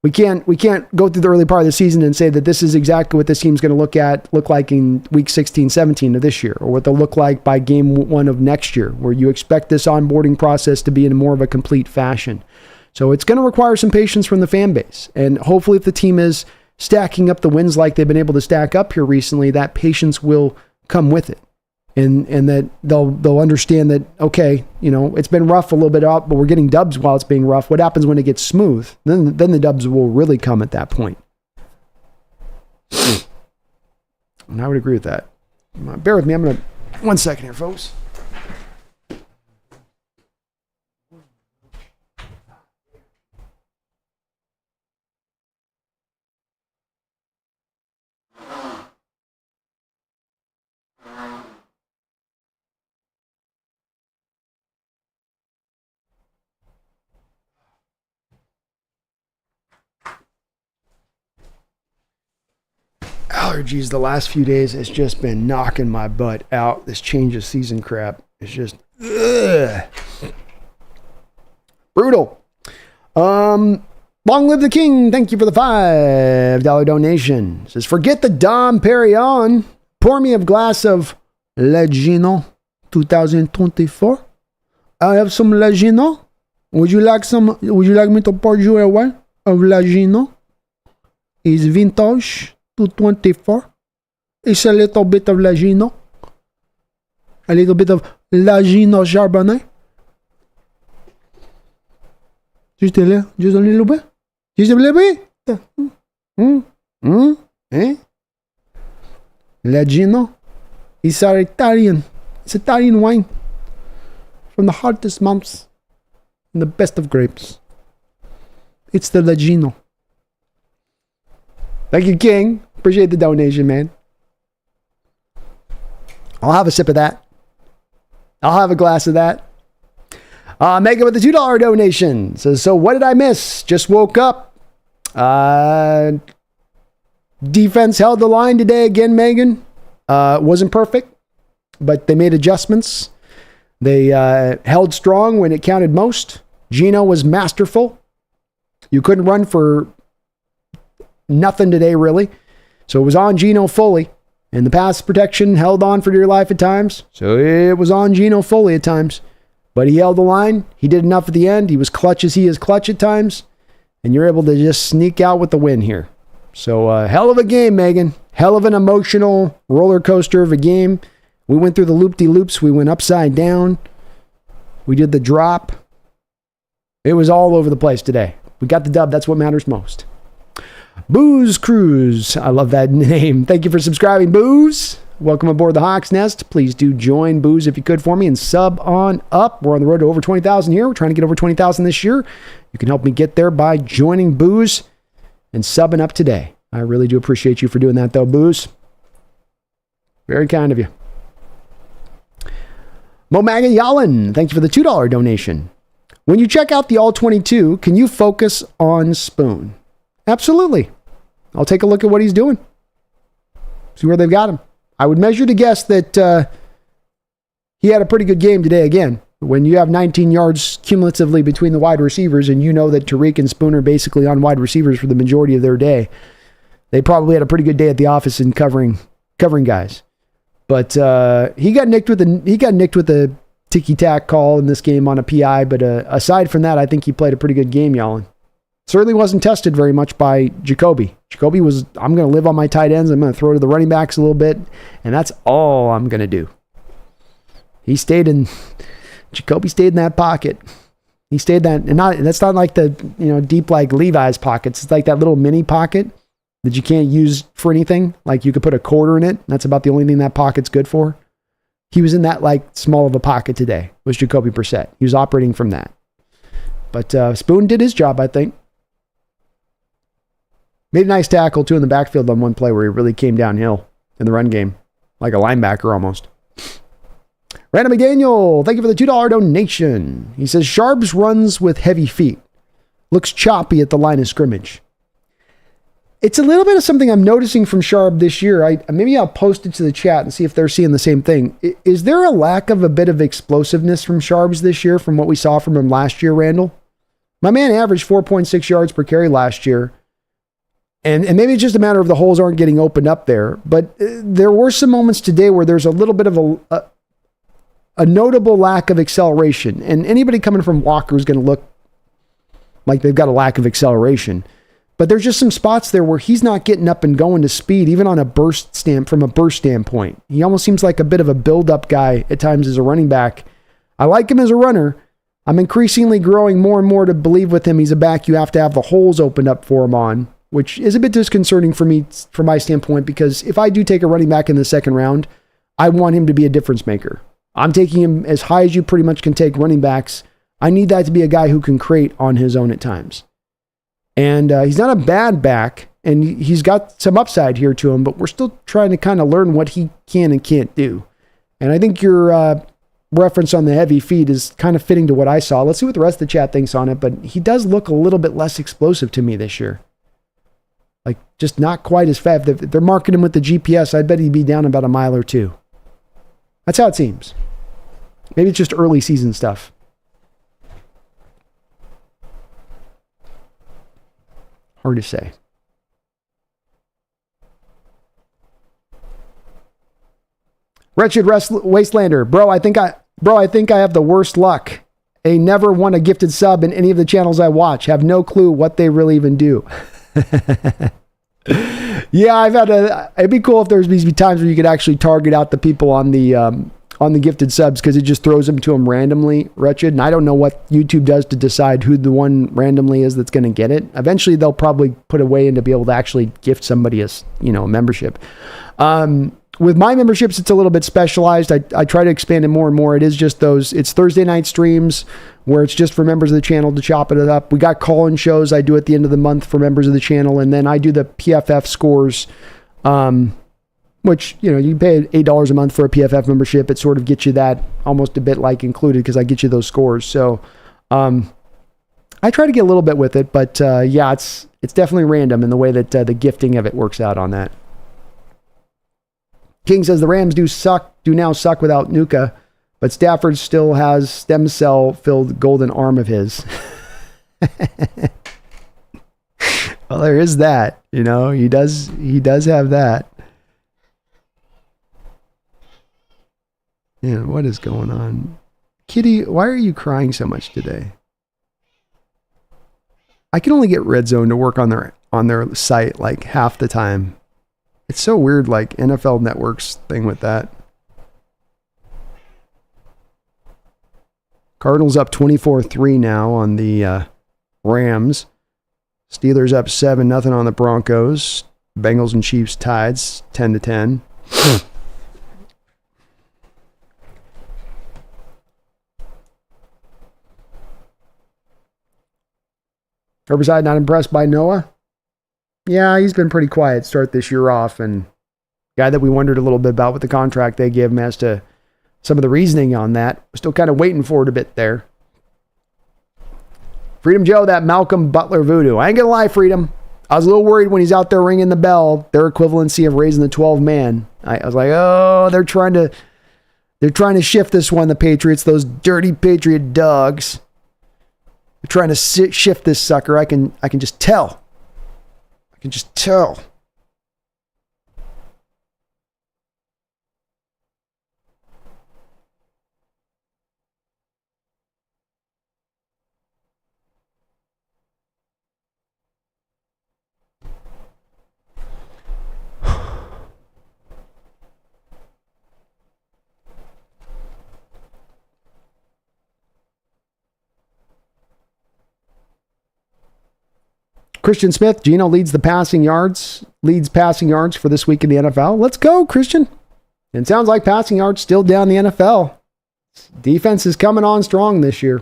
We can't go through the early part of the season and say that this is exactly what this team's going to look like in week 16, 17 of this year, or what they'll look like by game 1 of next year, where you expect this onboarding process to be in more of a complete fashion. So it's going to require some patience from the fan base. And hopefully if the team is stacking up the wins like they've been able to stack up here recently, that patience will come with it. And that they'll understand that, okay, it's been rough a little bit out, but we're getting dubs while it's being rough. What happens when it gets smooth? Then the dubs will really come at that point. And I would agree with that. Bear with me. I'm going to... 1 second here, folks. Allergies the last few days has just been knocking my butt out. This change of season crap is just brutal. Long live the king. Thank you for the $5 donation. It says, forget the Dom Perignon. Pour me a glass of Geno 2024. I have some Geno. Would you like me to pour you a one of Geno? It's vintage 224. It's a little bit of Geno. A little bit of Geno Charbonnet. Just a little bit. Just a little bit. Geno. It's our Italian. It's Italian wine. From the hottest months. And the best of grapes. It's the Geno. Thank you, King. Appreciate the donation, man. I'll have a sip of that. I'll have a glass of that. Megan with the $2 donation says, so what did I miss? Just woke up. Defense held the line today again, Megan. Wasn't perfect, but they made adjustments. They held strong when it counted most. Geno was masterful. You couldn't run for nothing today, really. So it was on Geno fully. And the pass protection held on for dear life at times. So it was on Geno fully at times. But he held the line. He did enough at the end. He was clutch as he is clutch at times. and you're able to just sneak out with the win here. So hell of a game, Megan. Hell of an emotional roller coaster of a game. We went through the loop-de-loops. We went upside down. We did the drop. It was all over the place today. We got the dub. That's what matters most. Booze Cruise. I love that name. Thank you for subscribing, Booze. Welcome aboard the Hawks Nest. Please do join Booze if you could for me and sub on up. We're on the road to over 20,000 here. We're trying to get over 20,000 this year. You can help me get there by joining Booze and subbing up today. I really do appreciate you for doing that, though, Booze. Very kind of you. Momaga Yalin, thank you for the $2 donation. When you check out the All-22, can you focus on Spoon? Absolutely. I'll take a look at what he's doing. See where they've got him. I would measure to guess that he had a pretty good game today again. When you have 19 yards cumulatively between the wide receivers and you know that Tariq and Spoon are basically on wide receivers for the majority of their day, they probably had a pretty good day at the office in covering guys. But he got nicked with the ticky-tack call in this game on a PI. But aside from that, I think he played a pretty good game, Yalin. Certainly wasn't tested very much by Jacoby. Jacoby was, I'm going to live on my tight ends. I'm going to throw to the running backs a little bit. And that's all I'm going to do. Jacoby stayed in that pocket. He stayed that, and that's not like the, deep like Levi's pockets. It's like that little mini pocket that you can't use for anything. Like you could put a quarter in it. That's about the only thing that pocket's good for. He was in that like small of a pocket today, was Jacoby Brissett. He was operating from that. But Spoon did his job, I think. Made a nice tackle, too, in the backfield on one play where he really came downhill in the run game. Like a linebacker, almost. Random McDaniel, thank you for the $2 donation. He says, Sharps runs with heavy feet. Looks choppy at the line of scrimmage. It's a little bit of something I'm noticing from Sharp this year. Maybe I'll post it to the chat and see if they're seeing the same thing. Is there a lack of a bit of explosiveness from Sharps this year from what we saw from him last year, Randall? My man averaged 4.6 yards per carry last year. And maybe it's just a matter of the holes aren't getting opened up there. But there were some moments today where there's a little bit of a notable lack of acceleration. And anybody coming from Walker is going to look like they've got a lack of acceleration. But there's just some spots there where he's not getting up and going to speed, even on a burst standpoint. He almost seems like a bit of a build-up guy at times as a running back. I like him as a runner. I'm increasingly growing more and more to believe with him he's a back you have to have the holes opened up for him on, which is a bit disconcerting for me, from my standpoint, because if I do take a running back in the second round, I want him to be a difference maker. I'm taking him as high as you pretty much can take running backs. I need that to be a guy who can create on his own at times. And he's not a bad back, and he's got some upside here to him, but we're still trying to kind of learn what he can and can't do. And I think your reference on the heavy feet is kind of fitting to what I saw. Let's see what the rest of the chat thinks on it, but he does look a little bit less explosive to me this year. Like, just not quite as fast. If they're marking him with the GPS, I bet he'd be down about a mile or two. That's how it seems. Maybe it's just early season stuff. Hard to say. Wretched Wastelander. Bro, I think I have the worst luck. I never won a gifted sub in any of the channels I watch. Have no clue what they really even do. Yeah, it'd be cool if there's these times where you could actually target out the people on the gifted subs, because it just throws them to them randomly, Wretched. And I don't know what YouTube does to decide who the one randomly is that's going to get it. Eventually, they'll probably put a way in to be able to actually gift somebody a membership. With my memberships, it's a little bit specialized. I try to expand it more and more. It is just it's Thursday night streams where it's just for members of the channel to chop it up. We got call-in shows I do at the end of the month for members of the channel. And then I do the PFF scores, which, you pay $8 a month for a PFF membership. It sort of gets you that almost a bit like included, because I get you those scores. So I try to get a little bit with it, but yeah, it's definitely random in the way that the gifting of it works out on that. King says the Rams do now suck without Nuka, but Stafford still has stem cell filled golden arm of his. Well, there is that, he does have that. Yeah, what is going on? Kitty, why are you crying so much today? I can only get Red Zone to work on their site like half the time. It's so weird, like NFL Network's thing with that. Cardinals up 24-3 now on the Rams. Steelers up 7-0 on the Broncos. Bengals and Chiefs tied 10-10. Herbicide not impressed by Noah? Yeah, he's been pretty quiet start this year off, and guy that we wondered a little bit about with the contract they gave him as to some of the reasoning on that. We're still kind of waiting for it a bit there. Freedom Joe, that Malcolm Butler voodoo. I ain't gonna lie, Freedom. I was a little worried when he's out there ringing the bell, their equivalency of raising the 12 man. I was like, oh, they're trying to shift this one, the Patriots, those dirty Patriot dogs. They're trying to shift this sucker. I can just tell. I can just tell. Christian Smith, Geno leads passing yards for this week in the NFL. Let's go, Christian. It sounds like passing yards still down the NFL. Defense is coming on strong this year.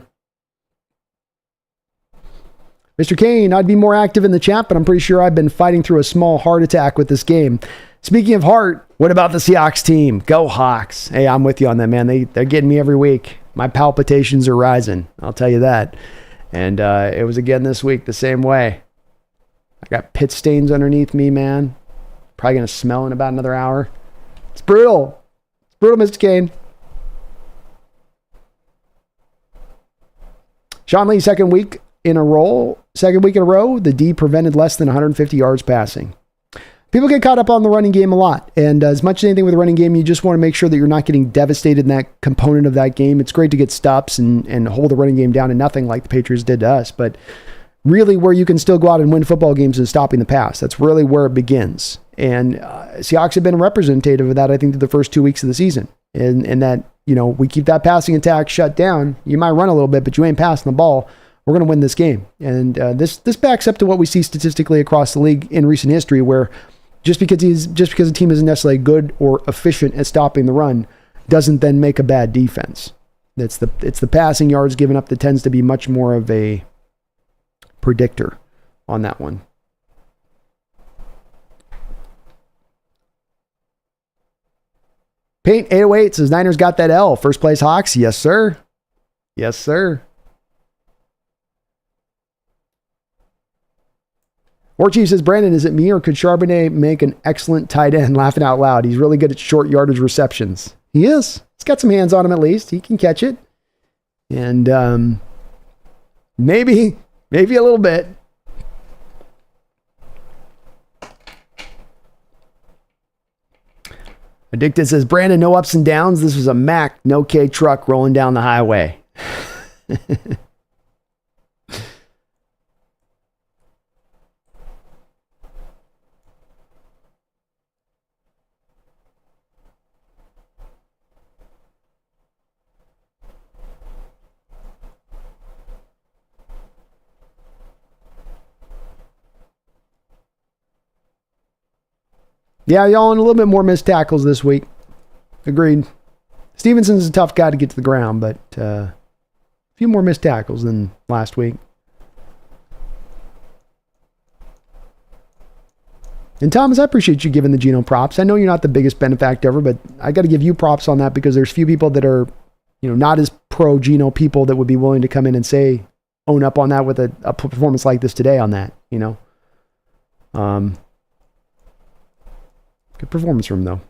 Mr. Kane, I'd be more active in the chat, but I'm pretty sure I've been fighting through a small heart attack with this game. Speaking of heart, what about the Seahawks team? Go Hawks. Hey, I'm with you on that, man. They're getting me every week. My palpitations are rising. I'll tell you that. And it was again this week the same way. I got pit stains underneath me, man. Probably going to smell in about another hour. It's brutal. It's brutal, Mr. Kane. Sean Lee, second week in a row, the D prevented less than 150 yards passing. People get caught up on the running game a lot. And as much as anything with the running game, you just want to make sure that you're not getting devastated in that component of that game. It's great to get stops and hold the running game down to nothing like the Patriots did to us. But really where you can still go out and win football games is stopping the pass. That's really where it begins. And Seahawks have been representative of that, I think, through the first 2 weeks of the season. And that, we keep that passing attack shut down. You might run a little bit, but you ain't passing the ball. We're going to win this game. And this backs up to what we see statistically across the league in recent history, where just because a team isn't necessarily good or efficient at stopping the run doesn't then make a bad defense. It's the passing yards given up that tends to be much more of a predictor on that one. Paint 808 says Niners got that L. First place Hawks. Yes, sir. Yes, sir. War Chief says, Brandon, is it me or could Charbonnet make an excellent tight end? Laughing out loud. He's really good at short yardage receptions. He is. He's got some hands on him at least. He can catch it. And maybe a little bit. Addicted says, Brandon, no ups and downs. This was a Mack, no K truck rolling down the highway. Yeah, y'all in a little bit more missed tackles this week. Agreed. Stevenson's a tough guy to get to the ground, but a few more missed tackles than last week. And Thomas, I appreciate you giving the Geno props. I know you're not the biggest benefactor ever, but I got to give you props on that because there's few people that are, not as pro Geno people that would be willing to come in and own up on that with a performance like this today on that, Good performance from him, though.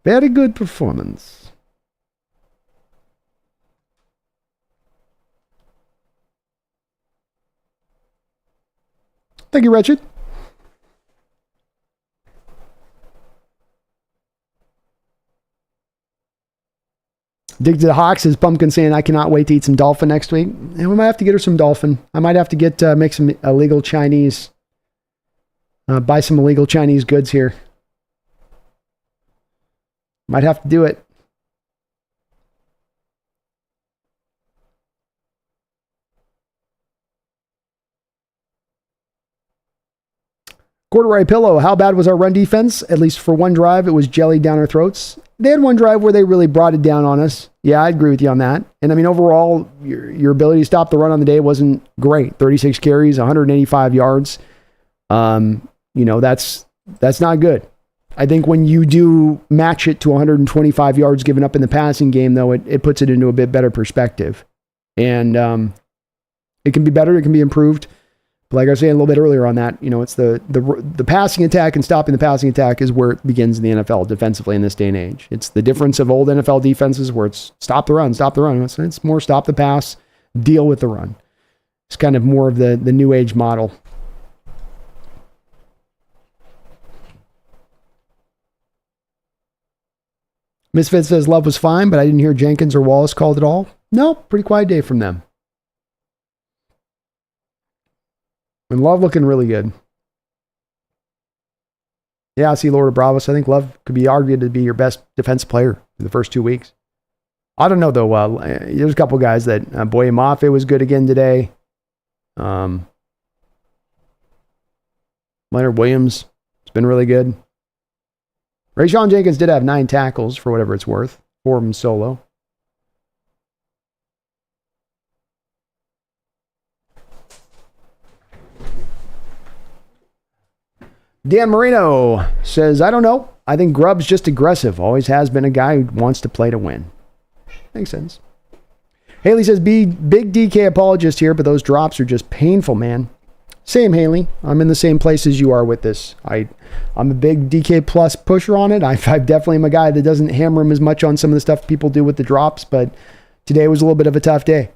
Very good performance. Thank you, Richard. Dig to the Hawks is Pumpkin saying, I cannot wait to eat some dolphin next week. And we might have to get her some dolphin. I might have to get make some illegal Chinese, buy some illegal Chinese goods here. Might have to do it. Corduroy Pillow, how bad was our run defense? At least for one drive, it was jellied down our throats. They had one drive where they really brought it down on us. Yeah, I agree with you on that. And I mean, overall, your ability to stop the run on the day wasn't great. 36 carries, 185 yards. That's not good. I think when you do match it to 125 yards given up in the passing game, though, it puts it into a bit better perspective. And it can be better. It can be improved. But like I was saying a little bit earlier on that, it's the passing attack and stopping the passing attack is where it begins in the NFL defensively in this day and age. It's the difference of old NFL defenses where it's stop the run. It's more stop the pass, deal with the run. It's kind of more of the new age model. Misfit says Love was fine, but I didn't hear Jenkins or Wallace called at all. No, pretty quiet day from them. And Love looking really good. Yeah, I see Lord of Bravos. I think Love could be argued to be your best defense player in the first 2 weeks. I don't know, though. There's a couple guys that... Boye Mafe was good again today. Leonard Williams has been really good. Rayshawn Jenkins did have 9 tackles, for whatever it's worth. 4 of them solo. Dan Marino says, I don't know. I think Grubb's just aggressive. Always has been a guy who wants to play to win. Makes sense. Haley says, big DK apologist here, but those drops are just painful, man. Same, Haley. I'm in the same place as you are with this. I'm a big DK plus pusher on it. I definitely am a guy that doesn't hammer him as much on some of the stuff people do with the drops, but today was a little bit of a tough day.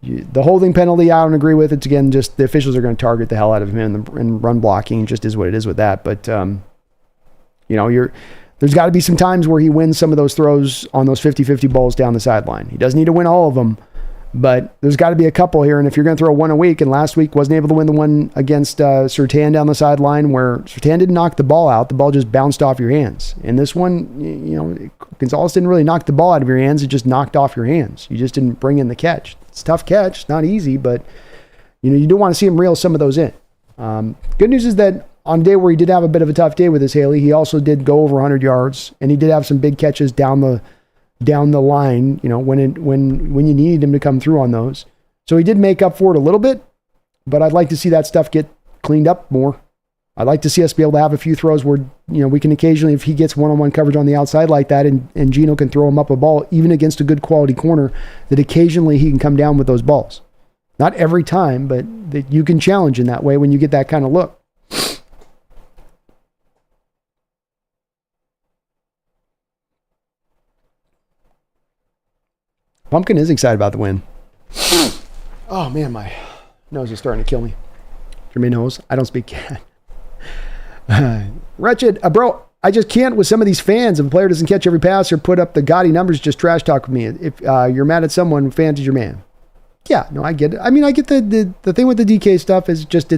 The holding penalty, I don't agree with. It's again, just the officials are going to target the hell out of him and run blocking just is what it is with that. But, there's got to be some times where he wins some of those throws on those 50-50 balls down the sideline. He doesn't need to win all of them, but there's got to be a couple here. And if you're going to throw one a week, and last week wasn't able to win the one against Surtain down the sideline where Surtain didn't knock the ball out, the ball just bounced off your hands. And this one, Gonzalez didn't really knock the ball out of your hands. It just knocked off your hands. You just didn't bring in the catch. It's a tough catch. It's not easy, but you do want to see him reel some of those in. Good news is that on a day where he did have a bit of a tough day with his Haley, he also did go over 100 yards, and he did have some big catches down the line, when you needed him to come through on those. So he did make up for it a little bit, but I'd like to see that stuff get cleaned up more. I'd like to see us be able to have a few throws where, we can occasionally, if he gets one-on-one coverage on the outside like that and Geno can throw him up a ball, even against a good quality corner, that occasionally he can come down with those balls. Not every time, but that you can challenge in that way when you get that kind of look. Pumpkin is excited about the win. Oh, man, my nose is starting to kill me. Jermaine knows. I don't speak cat. Wretched. Bro, I just can't with some of these fans. If a player doesn't catch every pass or put up the gaudy numbers, just trash talk with me. If you're mad at someone, fans is your man. Yeah, no, I get it. I mean, I get the thing with the DK stuff is just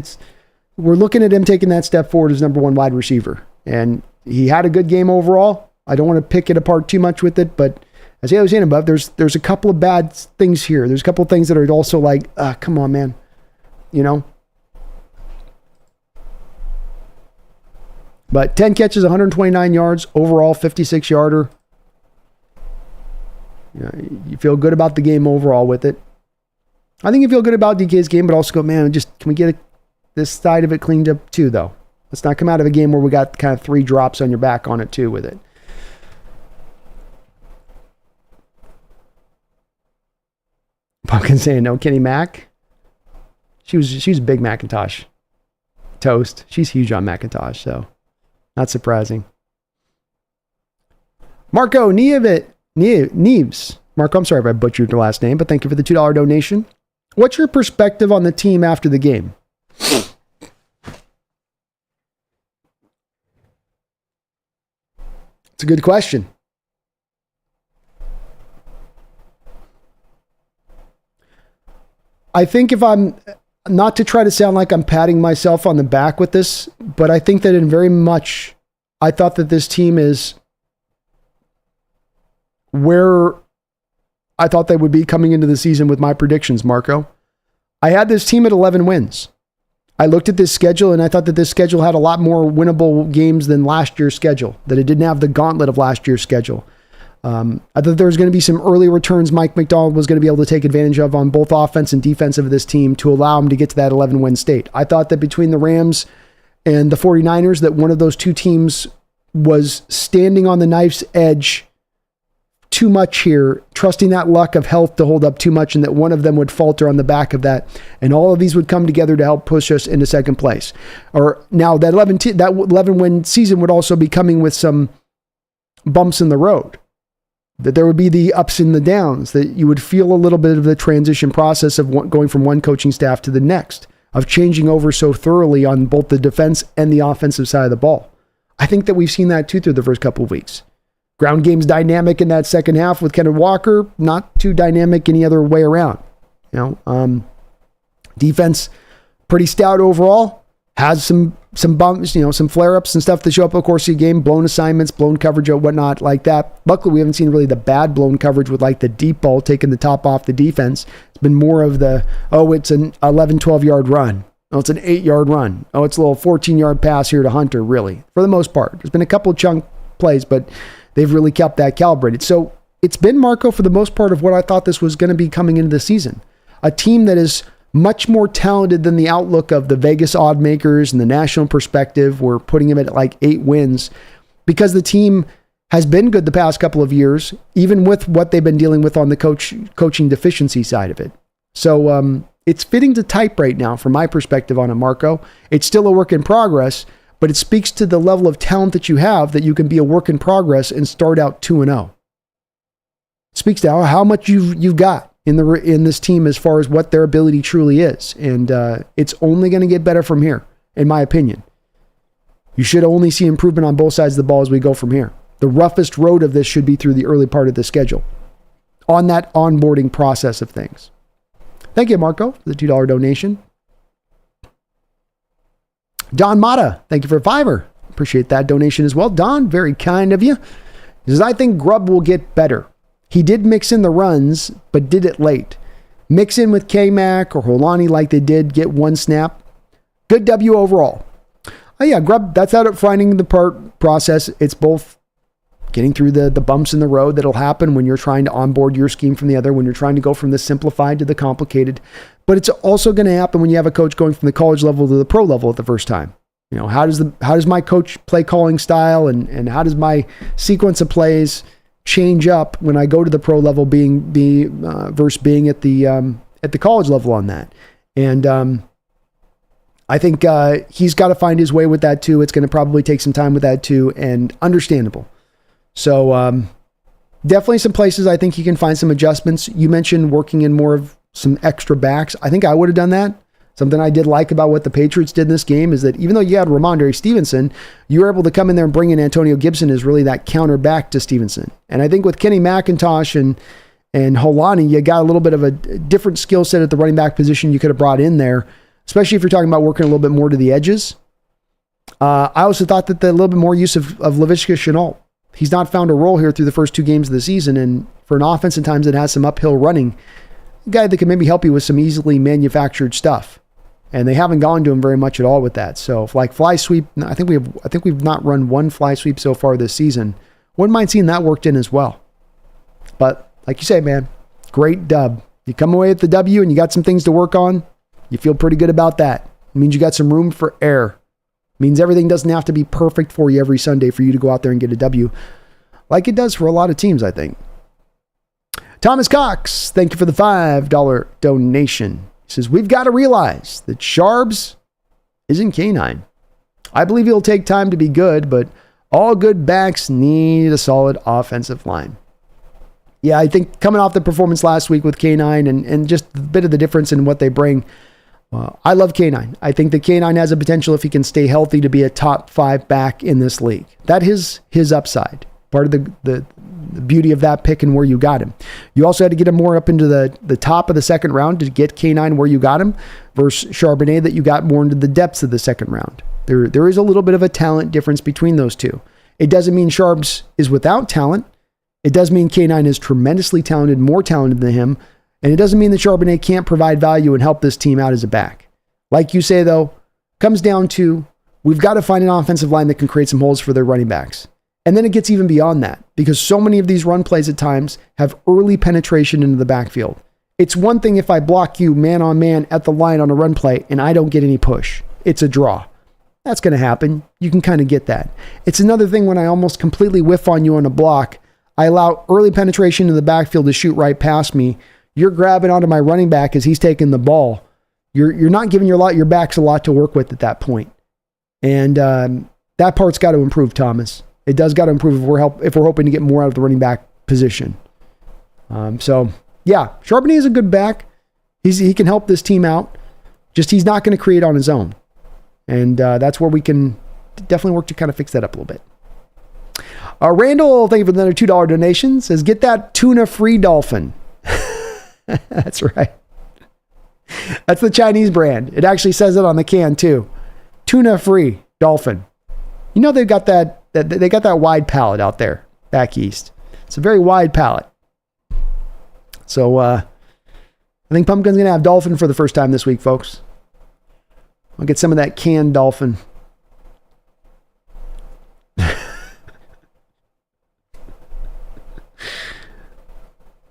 we're looking at him taking that step forward as number 1 wide receiver. And he had a good game overall. I don't want to pick it apart too much with it, but as I was saying above, there's a couple of bad things here. There's a couple of things that are also like, come on, man. But 10 catches, 129 yards, overall 56-yarder. You feel good about the game overall with it. I think you feel good about DK's game, but also go, man, can we get this side of it cleaned up too, though? Let's not come out of a game where we got kind of 3 drops on your back on it too with it. Pumpkin saying no Kenny Mack. She's a big Macintosh toast. She's huge on Macintosh, so not surprising. Marco Neves. Marco, I'm sorry if I butchered your last name, but thank you for the $2 donation. What's your perspective on the team after the game? It's a good question. I think if I'm not to try to sound like I'm patting myself on the back with this, but I think that in very much, I thought that this team is where I thought they would be coming into the season with my predictions, Marco. I had this team at 11 wins. I looked at this schedule and I thought that this schedule had a lot more winnable games than last year's schedule, that it didn't have the gauntlet of last year's schedule. I thought there was going to be some early returns Mike Macdonald was going to be able to take advantage of on both offense and defensive of this team to allow him to get to that 11-win state. I thought that between the Rams and the 49ers, that one of those two teams was standing on the knife's edge too much here, trusting that luck of health to hold up too much, and that one of them would falter on the back of that, and all of these would come together to help push us into second place. Or now that 11-win season would also be coming with some bumps in the road, that there would be the ups and the downs, that you would feel a little bit of the transition process of going from one coaching staff to the next, of changing over so thoroughly on both the defense and the offensive side of the ball. I think that we've seen that too through the first couple of weeks. Ground game's dynamic in that second half with Kenneth Walker, not too dynamic any other way around. Defense, pretty stout overall, has some bumps, some flare-ups and stuff that show up, of course, the game, blown assignments, blown coverage or whatnot like that. Luckily, we haven't seen really the bad blown coverage with like the deep ball taking the top off the defense. It's been more of the, it's an 11, 12-yard run. Oh, it's an 8-yard run. Oh, it's a little 14-yard pass here to Hunter, really, for the most part. There's been a couple of chunk plays, but they've really kept that calibrated. So it's been, Marco, for the most part, of what I thought this was going to be coming into the season. A team that is much more talented than the outlook of the Vegas odd makers and the national perspective. We're putting him at like 8 wins because the team has been good the past couple of years, even with what they've been dealing with on the coaching deficiency side of it. So it's fitting to type right now from my perspective on it, Marco. It's still a work in progress, but it speaks to the level of talent that you have, that you can be a work in progress and start out 2-0. It speaks to how much you've got in this team as far as what their ability truly is. And it's only going to get better from here, in my opinion. You should only see improvement on both sides of the ball as we go from here. The roughest road of this should be through the early part of the schedule on that onboarding process of things. Thank you, Marco, for the $2 donation. Don Mata, thank you for a $5. Appreciate that donation as well. Don, very kind of you. He says, I think Grubb will get better. He did mix in the runs, but did it late. Mix in with K-Mac or Holani like they did, get one snap. Good W overall. Oh yeah, Grubb, that's out of finding the process. It's both getting through the bumps in the road that'll happen when you're trying to onboard your scheme from the other, when you're trying to go from the simplified to the complicated. But it's also going to happen when you have a coach going from the college level to the pro level at the first time. How does my coach play calling style and how does my sequence of plays change up when I go to the pro level versus being at the college level on that. And I think he's got to find his way with that too. It's going to probably take some time with that too, and understandable. So definitely some places I think he can find some adjustments. You mentioned working in more of some extra backs. I think I would have done that. Something I did like about what the Patriots did in this game is that even though you had Ramondre Stevenson, you were able to come in there and bring in Antonio Gibson as really that counter back to Stevenson. And I think with Kenny McIntosh and Holani, you got a little bit of a different skill set at the running back position you could have brought in there, especially if you're talking about working a little bit more to the edges. I also thought that the little bit more use of Laviska Shenault. He's not found a role here through the first 2 games of the season, and for an offense at times that has some uphill running, a guy that can maybe help you with some easily manufactured stuff. And they haven't gone to him very much at all with that. So if like fly sweep, I think we've not run one fly sweep so far this season. Wouldn't mind seeing that worked in as well. But like you say, man, great dub. You come away with the W and you got some things to work on. You feel pretty good about that. It means you got some room for error. It means everything doesn't have to be perfect for you every Sunday for you to go out there and get a W, like it does for a lot of teams, I think. Thomas Cox, thank you for the $5 donation. He says, we've got to realize that Sharbs isn't canine. I believe he'll take time to be good, but all good backs need a solid offensive line. Yeah, I think coming off the performance last week with K9 and just a bit of the difference in what they bring, I love K9. I think that K9 has a potential, if he can stay healthy, to be a top 5 back in this league. That is his upside. Part of the beauty of that pick and where you got him. You also had to get him more up into the top of the second round to get K9 where you got him versus Charbonnet that you got more into the depths of the second round. There is a little bit of a talent difference between those two. It doesn't mean Charbs is without talent. It does mean K9 is tremendously talented, more talented than him. And it doesn't mean that Charbonnet can't provide value and help this team out as a back. Like you say, though, comes down to we've got to find an offensive line that can create some holes for their running backs. And then it gets even beyond that because so many of these run plays at times have early penetration into the backfield. It's one thing if I block you man on man at the line on a run play and I don't get any push. It's a draw. That's going to happen. You can kind of get that. It's another thing when I almost completely whiff on you on a block. I allow early penetration in the backfield to shoot right past me. You're grabbing onto my running back as he's taking the ball. You're not giving your backs a lot to work with at that point. And that part's got to improve, Thomas. It does got to improve if we're hoping to get more out of the running back position. So, yeah, Charbonnet is a good back. He can help this team out. Just he's not going to create on his own. And that's where we can definitely work to kind of fix that up a little bit. Randall, thank you for another $2 donation. Says, get that tuna-free dolphin. That's right. That's the Chinese brand. It actually says it on the can too. Tuna-free dolphin. You know they've got they got that wide palate out there back east. It's a very wide palate. So I think Pumpkin's gonna have dolphin for the first time this week, folks. I'll get some of that canned dolphin.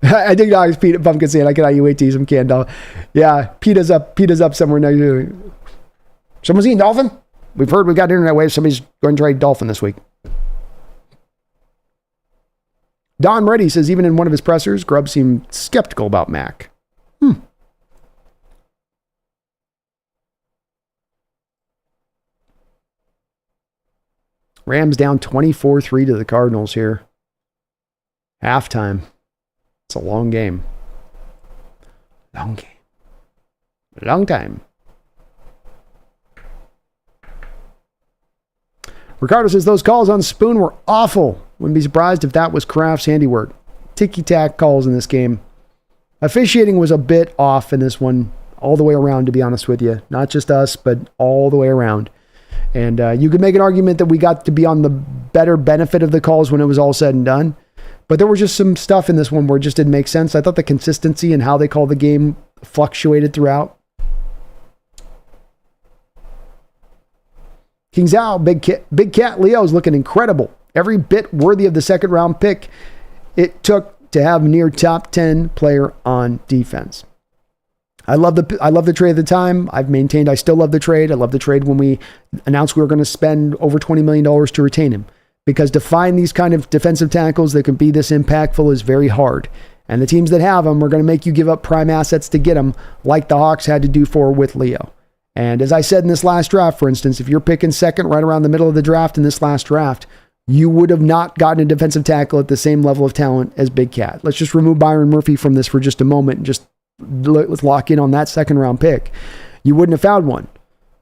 I dig dogs, Pete Pumpkin saying I cannot wait to eat some canned dolphin. Yeah, Peter's up somewhere now. Someone's eating dolphin? We've heard we got internet waves. Somebody's going to try dolphin this week. Don Reddy says even in one of his pressers, Grubb seemed skeptical about Mac. Rams down 24-3 to the Cardinals here. Halftime. It's a long game. Long game. Long time. Ricardo says those calls on Spoon were awful. Wouldn't be surprised if that was Kraft's handiwork. Ticky-tack calls in this game. Officiating was a bit off in this one all the way around, to be honest with you. Not just us, but all the way around. And you could make an argument that we got to be on the better benefit of the calls when it was all said and done. But there was just some stuff in this one where it just didn't make sense. I thought the consistency and how they called the game fluctuated throughout. King Zhao, Big Cat Leo's looking incredible. Every bit worthy of the second round pick it took to have near top 10 player on defense. I love the trade at the time. I've maintained I still love the trade. I love the trade when we announced we were going to spend over $20 million to retain him. Because to find these kind of defensive tackles that can be this impactful is very hard. And the teams that have them are going to make you give up prime assets to get them, like the Hawks had to do with Leo. And as I said in this last draft, for instance, if you're picking second right around the middle of the draft in this last draft, you would have not gotten a defensive tackle at the same level of talent as Big Cat. Let's just remove Byron Murphy from this for just a moment and just let's lock in on that second round pick. You wouldn't have found one.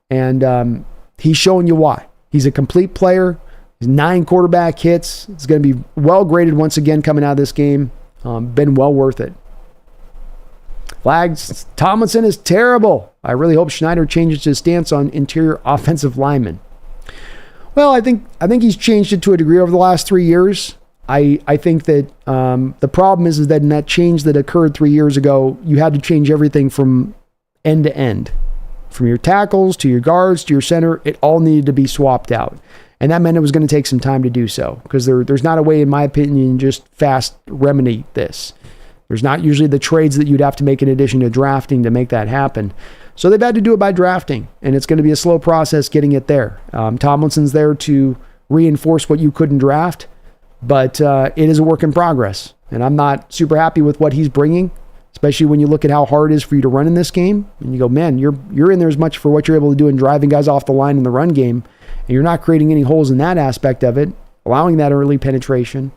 And he's showing you why. He's a complete player. He's 9 quarterback hits. It's going to be well graded once again coming out of this game. Been well worth it. Flags. Tomlinson is terrible. I really hope Schneider changes his stance on interior offensive linemen. Well, I think he's changed it to a degree over the last 3 years. I think that the problem is that in that change that occurred 3 years ago, you had to change everything from end to end. From your tackles to your guards to your center, it all needed to be swapped out. And that meant it was going to take some time to do so because there's not a way, in my opinion, just fast remedy this. There's not usually the trades that you'd have to make in addition to drafting to make that happen. So they've had to do it by drafting, and it's going to be a slow process getting it there. Tomlinson's there to reinforce what you couldn't draft, but it is a work in progress. And I'm not super happy with what he's bringing, especially when you look at how hard it is for you to run in this game. And you go, man, you're in there as much for what you're able to do in driving guys off the line in the run game, and you're not creating any holes in that aspect of it, allowing that early penetration.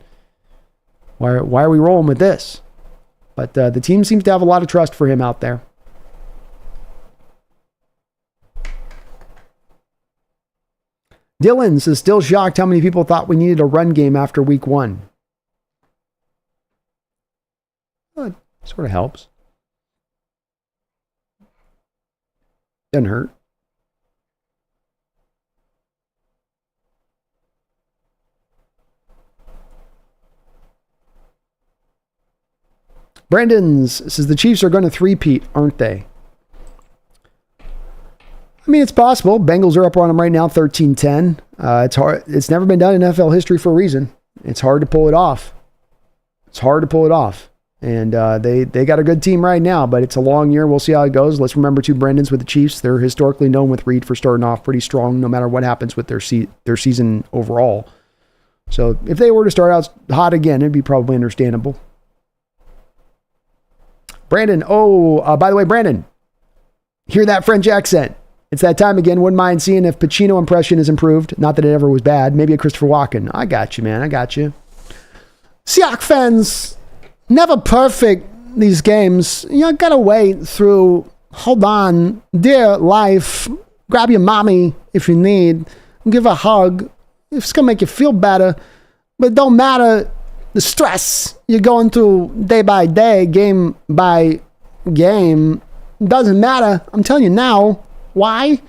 Why are we rolling with this? But the team seems to have a lot of trust for him out there. Dylan says, still shocked how many people thought we needed a run game after week 1. Well, it sort of helps. Doesn't hurt. Brandon's says the Chiefs are going to three-peat, aren't they? I mean, it's possible. Bengals are up on them right now, 13-10. It's hard. It's never been done in NFL history for a reason. It's hard to pull it off. And they got a good team right now, but it's a long year. We'll see how it goes. Let's remember two Brendans with the Chiefs. They're historically known with Reed for starting off pretty strong, no matter what happens with their season overall. So if they were to start out hot again, it'd be probably understandable. Brandon, by the way, Brandon, hear that French accent. It's that time again. Wouldn't mind seeing if Pacino impression is improved. Not that it ever was bad. Maybe a Christopher Walken. I got you, man. I got you. Seahawks fans, never perfect these games. You gotta wait through, hold on, dear life. Grab your mommy if you need. Give a hug. If it's gonna make you feel better. But it don't matter the stress you're going through day by day, game by game. Doesn't matter. I'm telling you now. Why?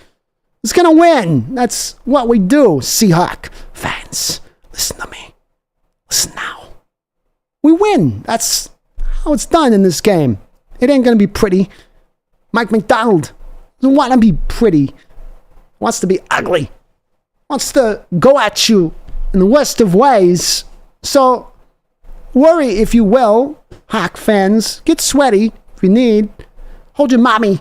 It's going to win. That's what we do, Seahawk fans. Listen to me. Listen now. We win. That's how it's done in this game. It ain't going to be pretty. Mike Macdonald doesn't want to be pretty. He wants to be ugly. Wants to go at you in the worst of ways. So, worry if you will, Hawk fans. Get sweaty if you need. Hold your mommy.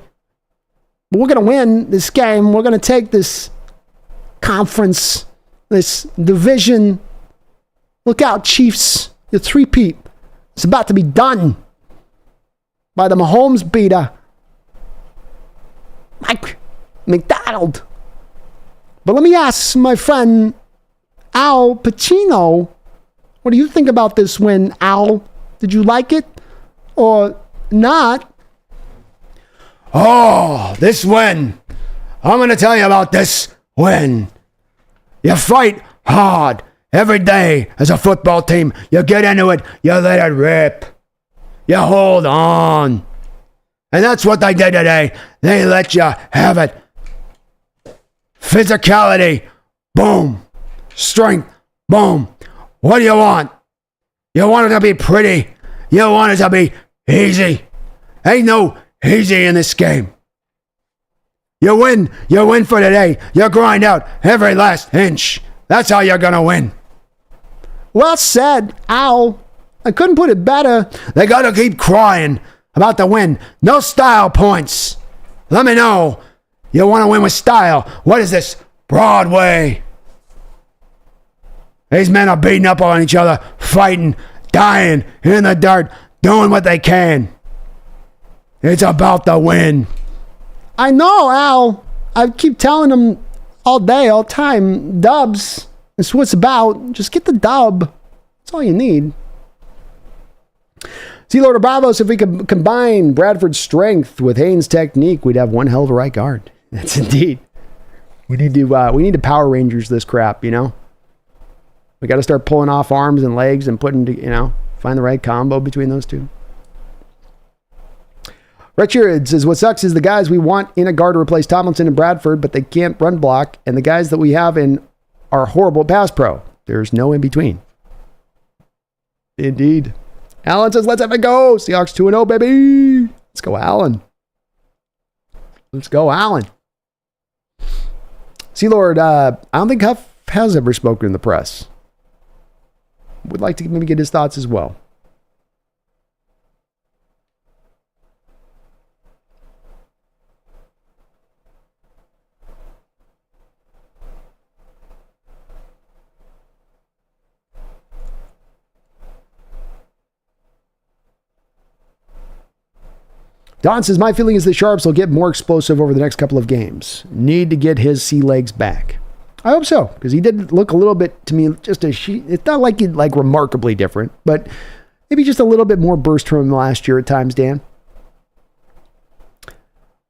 But we're going to win this game. We're going to take this conference, this division. Look out, Chiefs. Your three-peat is about to be done by the Mahomes beater, Mike Macdonald. But let me ask my friend Al Pacino, what do you think about this win, Al? Did you like it or not? Oh, this win. I'm going to tell you about this win. You fight hard every day as a football team. You get into it. You let it rip. You hold on. And that's what they did today. They let you have it. Physicality. Boom. Strength. Boom. What do you want? You want it to be pretty. You want it to be easy. Ain't no easy in this game. You win for today. You grind out every last inch. That's how you're going to win. Well said, Al. I couldn't put it better. They got to keep crying about the win. No style points. Let me know. You want to win with style. What is this? Broadway. These men are beating up on each other, fighting, dying in the dirt, doing what they can. It's about the win. I know, Al. I keep telling them all day, all time, dubs. That's what it's about. Just get the dub. That's all you need. T-Lord of Bravos, if we could combine Bradford's strength with Haynes' technique, we'd have one hell of a right guard. That's indeed. We need to Power Rangers this crap, you know? We got to start pulling off arms and legs and putting, find the right combo between those two. Richard says, what sucks is the guys we want in a guard to replace Tomlinson and Bradford, but they can't run block, and the guys that we have in are horrible pass pro. There's no in between. Indeed. Alan says, let's have it go. Seahawks 2-0, baby. Let's go, Alan. Let's go, Alan. C-Lord, I don't think Huff has ever spoken in the press. Would like to maybe get his thoughts as well. Don says, my feeling is that Sharps will get more explosive over the next couple of games. Need to get his sea legs back. I hope so, because he did look a little bit to me, it's not like it like remarkably different, but maybe just a little bit more burst from him last year at times, Dan.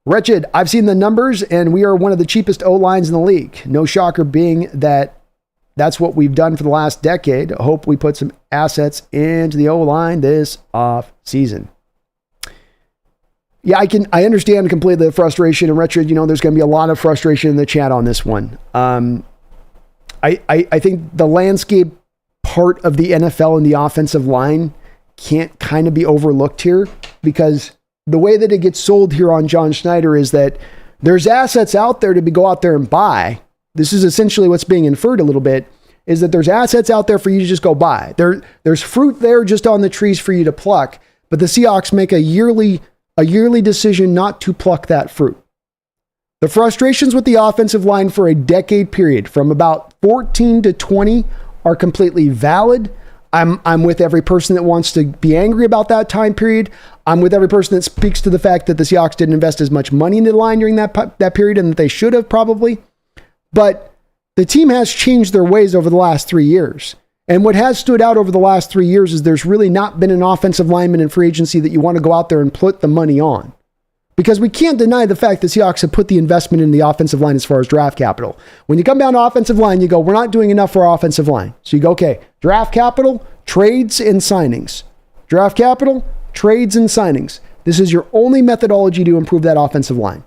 Wretched, I've seen the numbers, and we are one of the cheapest O-lines in the league. No shocker being that That's what we've done for the last decade. I hope we put some assets into the O-line this off season. Yeah, I understand completely the frustration. And Richard, there's going to be a lot of frustration in the chat on this one. I think the landscape part of the NFL and the offensive line can't kind of be overlooked here, because the way that it gets sold here on John Schneider is that there's assets out there to go out there and buy. This is essentially what's being inferred a little bit, is that there's assets out there for you to just go buy. There's fruit there just on the trees for you to pluck, but the Seahawks make a yearly decision not to pluck that fruit. The frustrations with the offensive line for a decade period from about 14 to 20 are completely valid. I'm with every person that wants to be angry about that time period. I'm with every person that speaks to the fact that the Seahawks didn't invest as much money into the line during that period, and that they should have probably. But the team has changed their ways over the last 3 years. And what has stood out over the last 3 years is there's really not been an offensive lineman in free agency that you want to go out there and put the money on. Because we can't deny the fact that Seahawks have put the investment in the offensive line as far as draft capital. When you come down to offensive line, you go, we're not doing enough for our offensive line. So you go, okay, draft capital, trades, and signings. Draft capital, trades, and signings. This is your only methodology to improve that offensive line.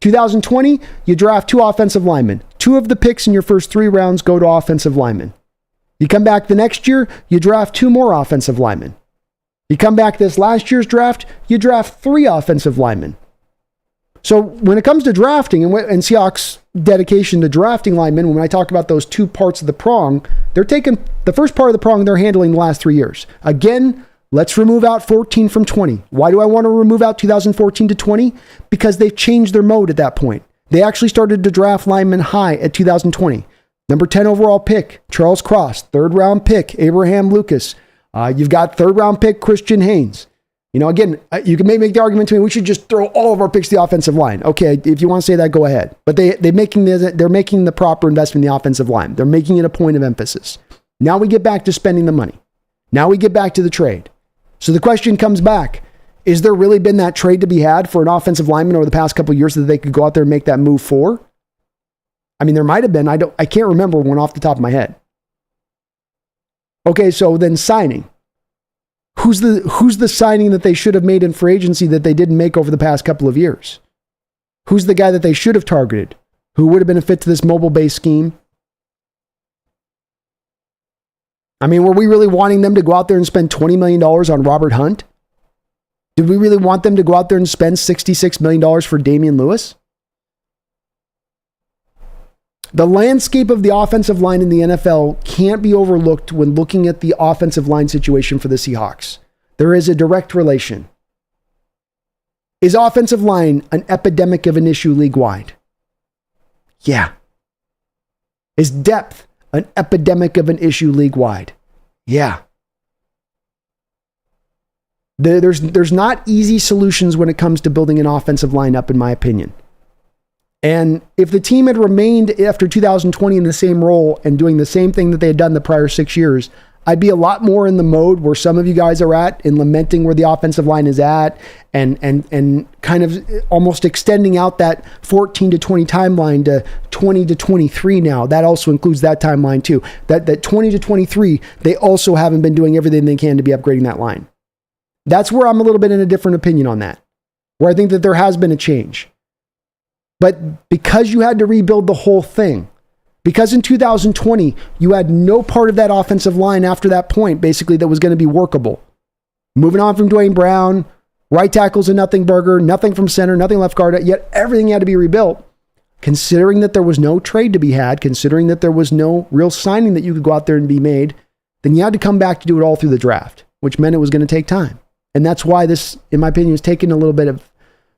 2020, you draft 2 offensive linemen. 2 of the picks in your first 3 rounds go to offensive linemen. You come back the next year, you draft 2 more offensive linemen. You come back this last year's draft, you draft 3 offensive linemen. So when it comes to drafting and Seahawks' dedication to drafting linemen, when I talk about those 2 parts of the prong, they're taking the first part of the prong, they're handling the last 3 years. Again, let's remove out 14 from 20. Why do I want to remove out 2014 to 20? Because they've changed their mode at that point. They actually started to draft linemen high at 2020. Number 10 overall pick, Charles Cross. 3rd round pick, Abraham Lucas. You've got 3rd round pick, Christian Haynes. Again, you can make the argument to me, we should just throw all of our picks to the offensive line. Okay, if you want to say that, go ahead. But they're making the proper investment in the offensive line. They're making it a point of emphasis. Now we get back to spending the money. Now we get back to the trade. So the question comes back, is there really been that trade to be had for an offensive lineman over the past couple of years that they could go out there and make that move for? I mean, there might have been. I can't remember one off the top of my head. Okay, so then signing. Who's the signing that they should have made in free agency that they didn't make over the past couple of years? Who's the guy that they should have targeted? Who would have been a fit to this mobile-based scheme? I mean, were we really wanting them to go out there and spend $20 million on Robert Hunt? Did we really want them to go out there and spend $66 million for Damian Lewis? The landscape of the offensive line in the NFL can't be overlooked when looking at the offensive line situation for the Seahawks. There is a direct relation. Is offensive line an epidemic of an issue league-wide? Yeah. Is depth an epidemic of an issue league-wide? Yeah. There's not easy solutions when it comes to building an offensive line up, in my opinion. And if the team had remained after 2020 in the same role and doing the same thing that they had done the prior 6 years, I'd be a lot more in the mode where some of you guys are at in lamenting where the offensive line is at and kind of almost extending out that 14 to 20 timeline to 20 to 23 now. That also includes that timeline too. That 20 to 23, they also haven't been doing everything they can to be upgrading that line. That's where I'm a little bit in a different opinion on that, where I think that there has been a change. But because you had to rebuild the whole thing, because in 2020, you had no part of that offensive line after that point, basically, that was going to be workable. Moving on from Dwayne Brown, right tackle's a nothing burger, nothing from center, nothing left guard, yet everything had to be rebuilt. Considering that there was no trade to be had, considering that there was no real signing that you could go out there and be made, then you had to come back to do it all through the draft, which meant it was going to take time. And that's why this, in my opinion, is taking a little bit of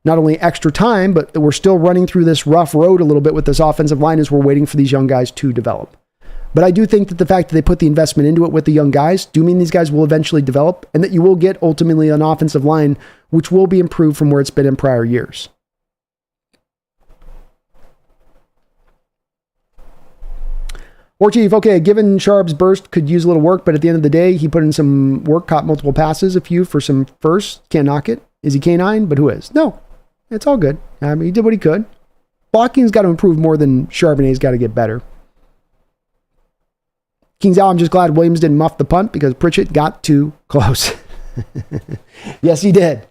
not only extra time, but we're still running through this rough road a little bit with this offensive line as we're waiting for these young guys to develop. But I do think that the fact that they put the investment into it with the young guys do mean these guys will eventually develop and that you will get ultimately an offensive line which will be improved from where it's been in prior years. War Chief, okay, given Sharp's burst could use a little work, but at the end of the day, he put in some work, caught multiple passes, a few for some firsts, can't knock it. Is he K9? But who is? No. It's all good. I mean, he did what he could. Blocking's got to improve more than Charbonnet's got to get better. Kings out, I'm just glad Williams didn't muff the punt because Pritchett got too close. Yes, he did.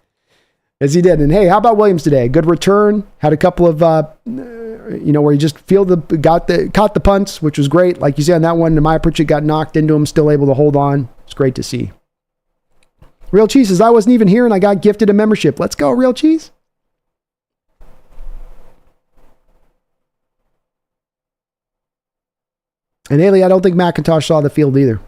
Yes, he did. And hey, how about Williams today? Good return. Had a couple of, where he just caught the punts, which was great. Like you said on that one, Nehemiah Pritchett got knocked into him, still able to hold on. It's great to see. Real Cheese says, I wasn't even here and I got gifted a membership. Let's go, Real Cheese. And Haley, I don't think McIntosh saw the field either.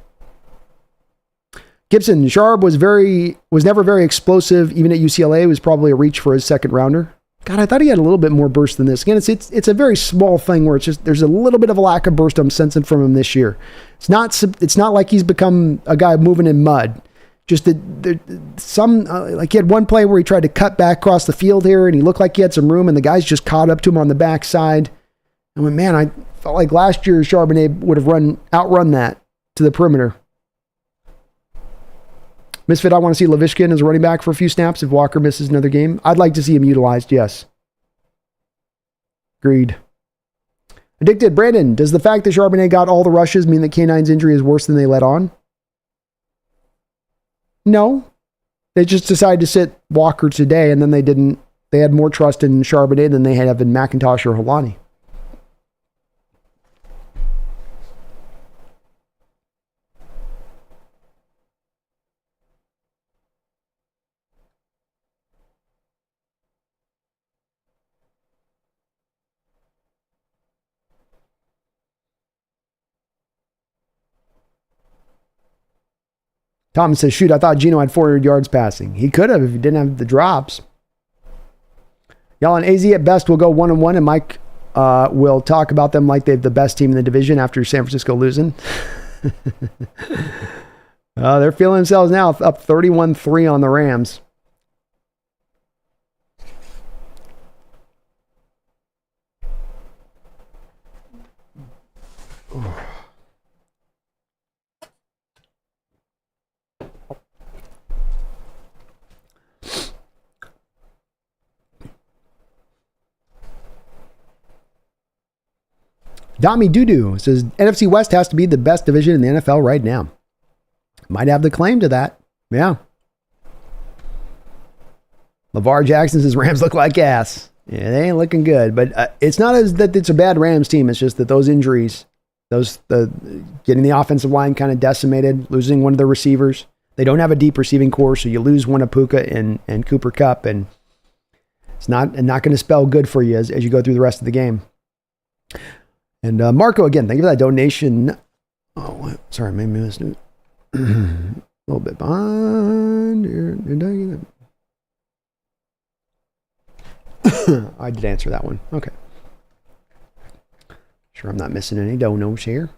Gibson, Sharp was never very explosive. Even at UCLA, it was probably a reach for his second rounder. God, I thought he had a little bit more burst than this. Again, it's a very small thing where it's just there's a little bit of a lack of burst I'm sensing from him this year. It's not like he's become a guy moving in mud. Just like he had one play where he tried to cut back across the field here, and he looked like he had some room, and the guys just caught up to him on the backside. I went, man, I felt like last year Charbonnet would have outrun that to the perimeter. Misfit, I want to see Levishkin as a running back for a few snaps if Walker misses another game. I'd like to see him utilized, yes. Agreed. Addicted, Brandon, does the fact that Charbonnet got all the rushes mean that K9's injury is worse than they let on? No. They just decided to sit Walker today, and then they had more trust in Charbonnet than they had in McIntosh or Holani. Thomas says, shoot, I thought Geno had 400 yards passing. He could have if he didn't have the drops. Y'all and AZ at best will go 1-1, and Mike will talk about them like they're the best team in the division after San Francisco losing. They're feeling themselves now up 31-3 on the Rams. Dami Doodoo says, NFC West has to be the best division in the NFL right now. Might have the claim to that. Yeah. LeVar Jackson says, Rams look like ass. Yeah, they ain't looking good. But it's not as that it's a bad Rams team. It's just that those injuries, getting the offensive line kind of decimated, losing one of the receivers. They don't have a deep receiving core, so you lose one of Puka and Cooper Kupp, and it's not going to spell good for you as you go through the rest of the game. And Marco, again, thank you for that donation. Oh, sorry, maybe I missed it. A little bit behind. I did answer that one. Okay. Sure, I'm not missing any donos here.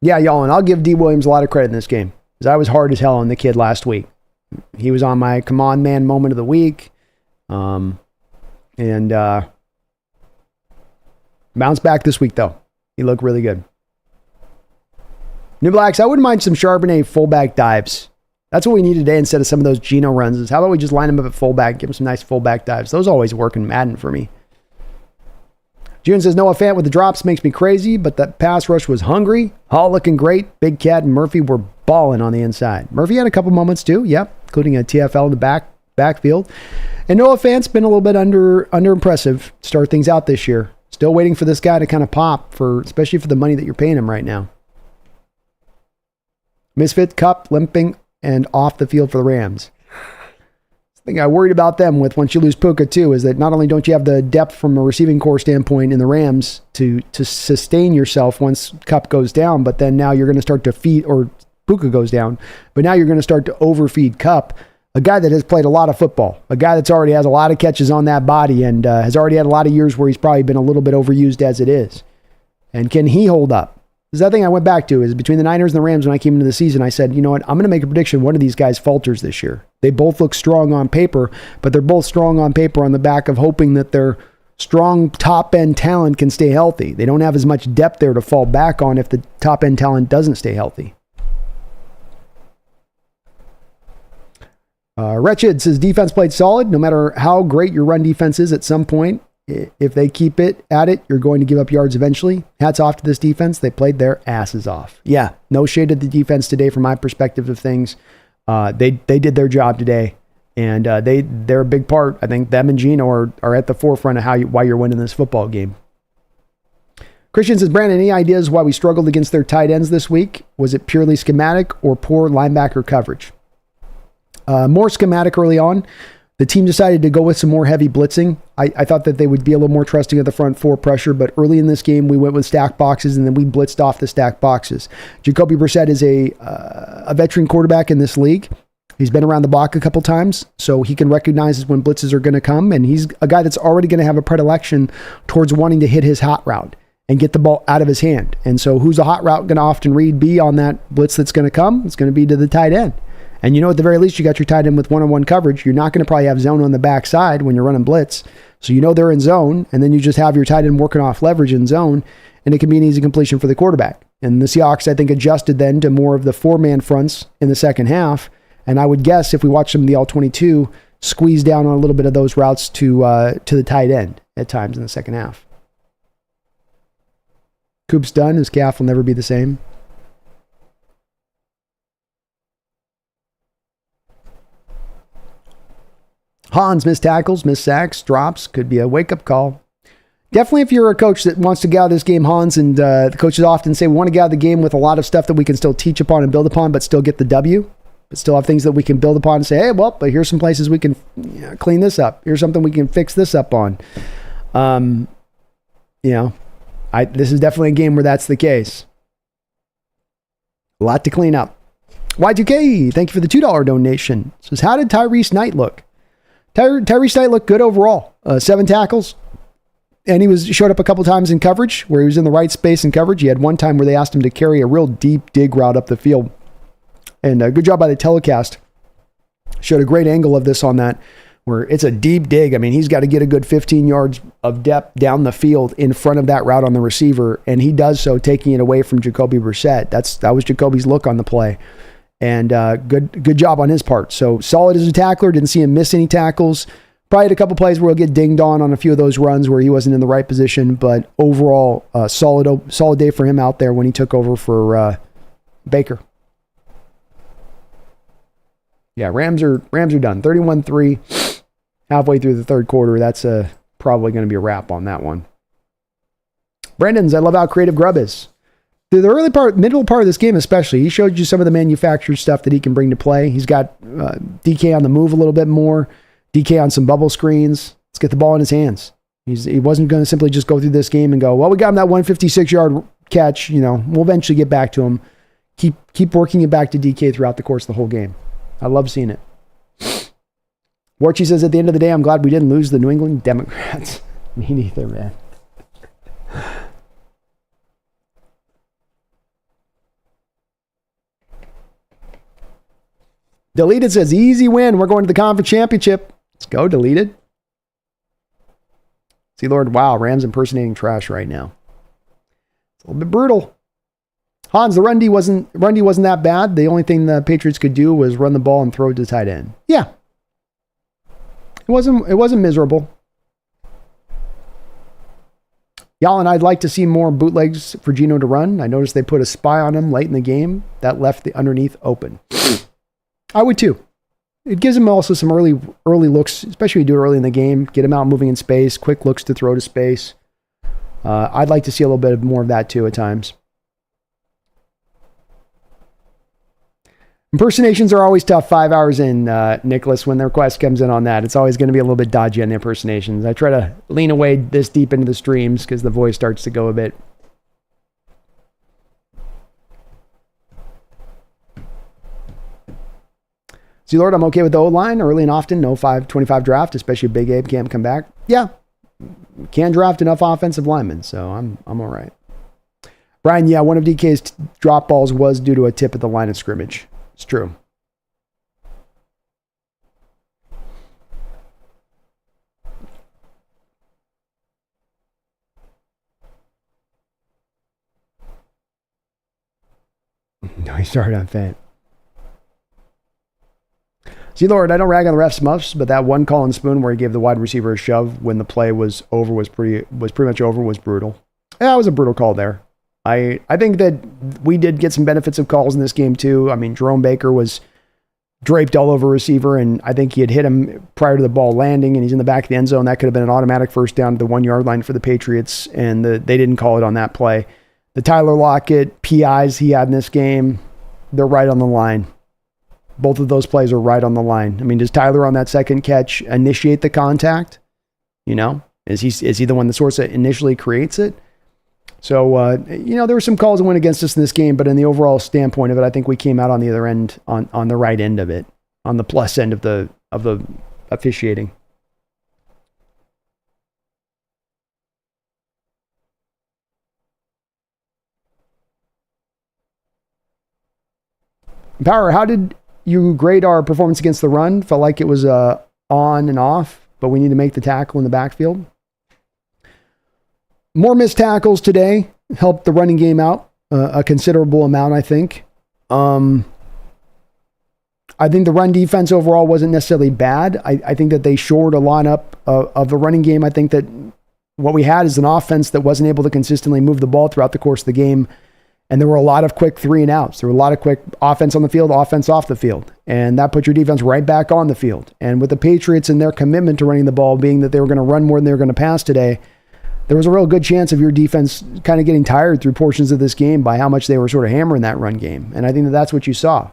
Yeah, y'all, and I'll give D. Williams a lot of credit in this game, because I was hard as hell on the kid last week. He was on my come on man moment of the week. And bounced back this week, though. He looked really good. New Blacks, I wouldn't mind some Charbonnet fullback dives. That's what we need today instead of some of those Geno runs. Is how about we just line him up at fullback, give him some nice fullback dives. Those always work in Madden for me. June says, Noah Fant with the drops makes me crazy, but that pass rush was hungry. Hall looking great. Big Cat and Murphy were balling on the inside. Murphy had a couple moments too, yep, including a TFL in the backfield. And Noah Fant's been a little bit under impressive to start things out this year. Still waiting for this guy to kind of pop, especially for the money that you're paying him right now. Misfit, Cup, limping, and off the field for the Rams. The thing I worried about them with once you lose Puka too is that not only don't you have the depth from a receiving core standpoint in the Rams to sustain yourself once Cup goes down, but then now you're going to start to feed, or Puka goes down, but now you're going to start to overfeed Cup. A guy that has played a lot of football, a guy that's already has a lot of catches on that body and has already had a lot of years where he's probably been a little bit overused as it is. And can he hold up? Because that thing I went back to is between the Niners and the Rams when I came into the season, I said, you know what, I'm going to make a prediction. One of these guys falters this year. They both look strong on paper, but they're both strong on paper on the back of hoping that their strong top-end talent can stay healthy. They don't have as much depth there to fall back on if the top-end talent doesn't stay healthy. Wretched says defense played solid. No matter how great your run defense is, at some point If they keep it at it, you're going to give up yards eventually. Hats off to this defense. They played their asses off. Yeah, no shade to the defense today from my perspective of things. They did their job today, and they're a big part. I think them and Geno are at the forefront of why you're winning this football game. Christian says, Brandon, any ideas why we struggled against their tight ends this week? Was it purely schematic or poor linebacker coverage? More schematic early on. The team decided to go with some more heavy blitzing. I thought that they would be a little more trusting of the front four pressure, but early in this game, we went with stack boxes, and then we blitzed off the stack boxes. Jacoby Brissett is a veteran quarterback in this league. He's been around the block a couple times, so he can recognize when blitzes are going to come, and he's a guy that's already going to have a predilection towards wanting to hit his hot route and get the ball out of his hand. And so who's a hot route going to often be on that blitz that's going to come? It's going to be to the tight end. And at the very least, you got your tight end with one-on-one coverage. You're not going to probably have zone on the backside when you're running blitz. So they're in zone, and then you just have your tight end working off leverage in zone, and it can be an easy completion for the quarterback. And the Seahawks, I think, adjusted then to more of the four-man fronts in the second half. And I would guess if we watch some of the all-22, squeeze down on a little bit of those routes to the tight end at times in the second half. Coop's done. His calf will never be the same. Hans, missed tackles, missed sacks, drops. Could be a wake-up call. Definitely if you're a coach that wants to get out of this game, Hans, and the coaches often say we want to get out of the game with a lot of stuff that we can still teach upon and build upon, but still get the W, but still have things that we can build upon and say, hey, well, but here's some places we can clean this up. Here's something we can fix this up on. This is definitely a game where that's the case. A lot to clean up. Y2K, thank you for the $2 donation. Says, how did Tyrese Knight look? Tyrese Knight looked good overall. 7 tackles. And he showed up a couple times in coverage where he was in the right space in coverage. He had one time where they asked him to carry a real deep dig route up the field. And good job by the telecast. Showed a great angle of this on that where it's a deep dig. I mean, he's got to get a good 15 yards of depth down the field in front of that route on the receiver. And he does so, taking it away from Jacoby Brissett. That was Jacoby's look on the play. And good job on his part. So solid as a tackler. Didn't see him miss any tackles. Probably had a couple plays where he'll get dinged on a few of those runs where he wasn't in the right position. But overall, solid day for him out there when he took over for Baker. Yeah, Rams are done. 31-3. Halfway through the third quarter. That's probably going to be a wrap on that one. Brandon's, I love how creative Grubb is. The middle part of this game especially, he showed you some of the manufactured stuff that he can bring to play. He's got DK on the move a little bit more, DK on some bubble screens. Let's get the ball in his hands. He wasn't going to simply just go through this game and go, well, we got him that 156-yard catch. We'll eventually get back to him. Keep working it back to DK throughout the course of the whole game. I love seeing it. Warchie says, at the end of the day, I'm glad we didn't lose the New England Democrats. Me neither, man. Deleted says, easy win. We're going to the conference championship. Let's go, Deleted. See, Lord, wow, Rams impersonating trash right now. It's a little bit brutal. Hans, the run D wasn't that bad. The only thing the Patriots could do was run the ball and throw it to the tight end. Yeah. It wasn't miserable. Y'all, and I'd like to see more bootlegs for Geno to run. I noticed they put a spy on him late in the game that left the underneath open. I would too. It gives him also some early looks, especially when you do it early in the game. Get him out moving in space, quick looks to throw to space. I'd like to see a little bit more of that too at times. Impersonations are always tough 5 hours in, Nicholas, when the request comes in on that. It's always going to be a little bit dodgy on the impersonations. I try to lean away this deep into the streams because the voice starts to go a bit. See, Lord, I'm okay with the O-line early and often. No 5-25 draft, especially if Big Abe can't come back. Yeah, can draft enough offensive linemen, so I'm all right. Brian, yeah, one of DK's drop balls was due to a tip at the line of scrimmage. It's true. No, he started on Fant. See, Lord, I don't rag on the refs much, but that one call in Spoon where he gave the wide receiver a shove when the play was over was pretty much over, was brutal. Yeah, it was a brutal call there. I think that we did get some benefits of calls in this game too. I mean, Jerome Baker was draped all over receiver, and I think he had hit him prior to the ball landing, and he's in the back of the end zone. That could have been an automatic first down to the 1 yard line for the Patriots, and they didn't call it on that play. The Tyler Lockett PIs he had in this game, they're right on the line. Both of those plays are right on the line. I mean, does Tyler on that second catch initiate the contact? You know, is he the one that sort of initially creates it? So, there were some calls that went against us in this game, but in the overall standpoint of it, I think we came out on the other end, on the right end of it, on the plus end of the officiating. Power, how did you grade our performance against the run? Felt like it was on and off, but we need to make the tackle in the backfield. More missed tackles today helped the running game out a considerable amount, I think. I think the run defense overall wasn't necessarily bad. I think that they shored a lot up of the running game. I think that what we had is an offense that wasn't able to consistently move the ball throughout the course of the game. And there were a lot of quick 3 and outs. There were a lot of quick offense on the field, offense off the field. And that put your defense right back on the field. And with the Patriots and their commitment to running the ball being that they were going to run more than they were going to pass today, there was a real good chance of your defense kind of getting tired through portions of this game by how much they were sort of hammering that run game. And I think that that's what you saw.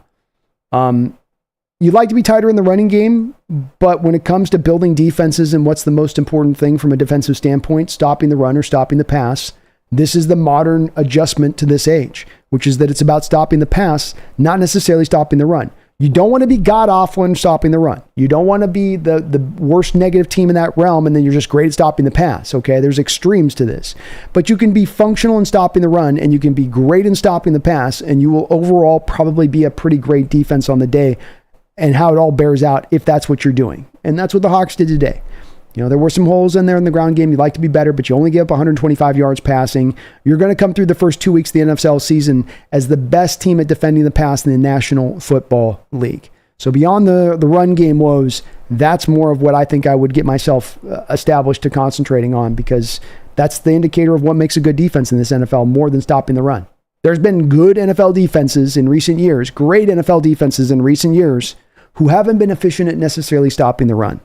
You'd like to be tighter in the running game, but when it comes to building defenses and what's the most important thing from a defensive standpoint, stopping the run or stopping the pass, this is the modern adjustment to this age, which is that it's about stopping the pass, not necessarily stopping the run. You don't want to be god-awful in stopping the run. You don't want to be the worst negative team in that realm, and then you're just great at stopping the pass, okay? There's extremes to this. But you can be functional in stopping the run, and you can be great in stopping the pass, and you will overall probably be a pretty great defense on the day, and how it all bears out if that's what you're doing. And that's what the Hawks did today. There were some holes in there in the ground game. You'd like to be better, but you only give up 125 yards passing. You're going to come through the first 2 weeks of the NFL season as the best team at defending the pass in the National Football League. So beyond the run game woes, that's more of what I think I would get myself established to concentrating on, because that's the indicator of what makes a good defense in this NFL more than stopping the run. There's been good NFL defenses in recent years, great NFL defenses in recent years, who haven't been efficient at necessarily stopping the run.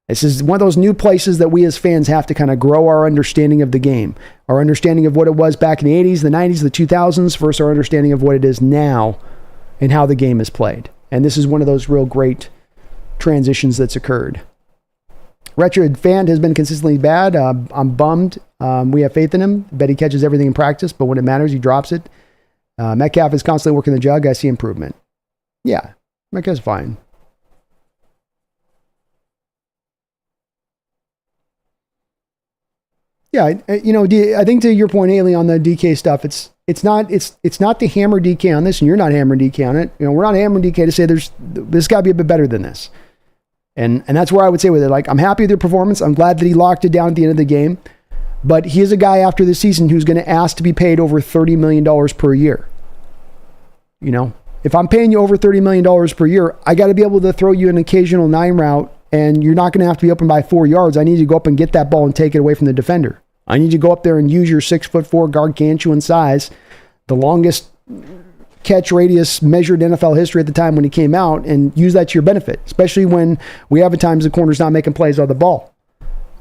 This is one of those new places that we as fans have to kind of grow our understanding of the game, our understanding of what it was back in the 80s, the 90s, the 2000s, versus our understanding of what it is now and how the game is played. And this is one of those real great transitions that's occurred. Wretched Fan has been consistently bad. I'm bummed. We have faith in him. Bet he catches everything in practice, but when it matters, he drops it. Metcalf is constantly working the jug. I see improvement. Yeah, Metcalf's fine. Yeah, I think to your point, Haley, on the DK stuff, it's not to hammer DK on this, and you're not hammering DK on it. We're not hammering DK to say this got to be a bit better than this, and that's where I would say with it. Like, I'm happy with their performance. I'm glad that he locked it down at the end of the game, but he is a guy after this season who's going to ask to be paid over $30 million per year. If I'm paying you over $30 million per year, I got to be able to throw you an occasional 9 route. And you're not going to have to be open by 4 yards. I need you to go up and get that ball and take it away from the defender. I need you to go up there and use your 6'4" gargantuan size, the longest catch radius measured in NFL history at the time when he came out, and use that to your benefit, especially when we have at times the corner's not making plays on the ball.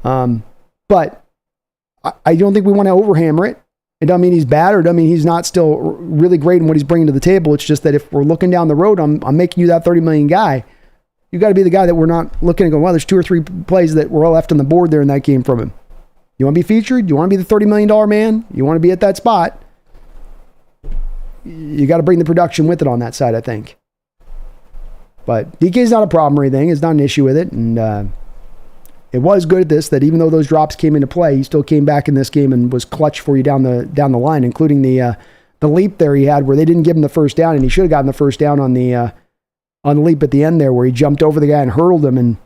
But I don't think we want to overhammer it. It doesn't mean he's bad, or it doesn't mean he's not still really great in what he's bringing to the table. It's just that if we're looking down the road, I'm making you that $30 million guy. You got to be the guy that we're not looking and going, well, there's 2 or 3 plays that were all left on the board there in that game from him. You want to be featured? You want to be the $30 million man? You want to be at that spot? You got to bring the production with it on that side, I think. But DK's not a problem or anything. It's not an issue with it. And it was good at this, that even though those drops came into play, he still came back in this game and was clutch for you down the line, including the leap there he had where they didn't give him the first down, and he should have gotten the first down on the leap at the end there where he jumped over the guy and hurdled him, and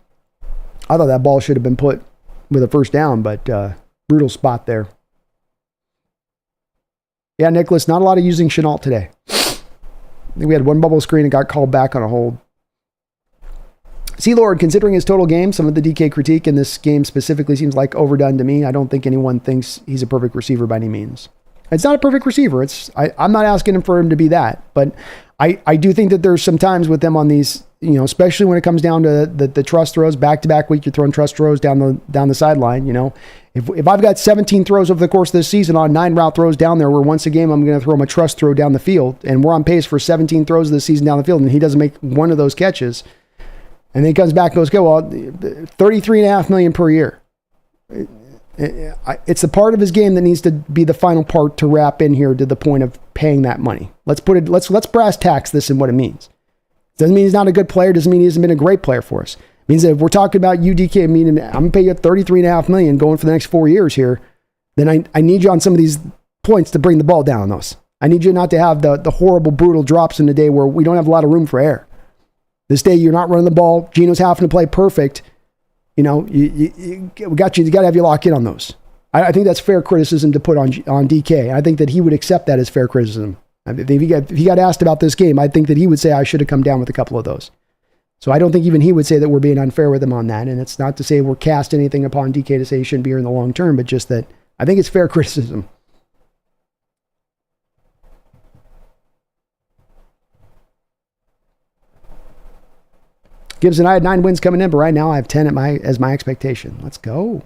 I thought that ball should have been put with a first down, but brutal spot there. Yeah, Nicholas, not a lot of using Chenault today. I think we had one bubble screen and got called back on a hold. C-Lord, considering his total game, some of the DK critique in this game specifically seems like overdone to me. I don't think anyone thinks he's a perfect receiver by any means. It's not a perfect receiver. I'm not asking him for him to be that, but I do think that there's some times with them on these, especially when it comes down to the trust throws, back-to-back week, you're throwing trust throws down the sideline. If I've got 17 throws over the course of this season on 9 route throws down there, where once a game I'm going to throw him a trust throw down the field, and we're on pace for 17 throws this season down the field, and he doesn't make one of those catches, and then he comes back and goes, well, $33.5 million per year. It's the part of his game that needs to be the final part to wrap in here to the point of paying that money. Let's brass tacks this and what it means. Doesn't mean he's not a good player. Doesn't mean he hasn't been a great player for us. It means that if we're talking about UDK, I'm going to pay you $33.5 million going for the next 4 years here, then I need you on some of these points to bring the ball down on those. I need you not to have the horrible, brutal drops in the day where we don't have a lot of room for error. This day, you're not running the ball. Geno's having to play perfect. You got you got to have you lock in on those. I think that's fair criticism to put on DK. I think that he would accept that as fair criticism. If he got asked about this game, I think that he would say I should have come down with a couple of those. So I don't think even he would say that we're being unfair with him on that. And it's not to say we're cast anything upon DK to say he shouldn't be here in the long term, but just that I think it's fair criticism. Gibson, I had 9 wins coming in, but right now I have 10 as my expectation. Let's go.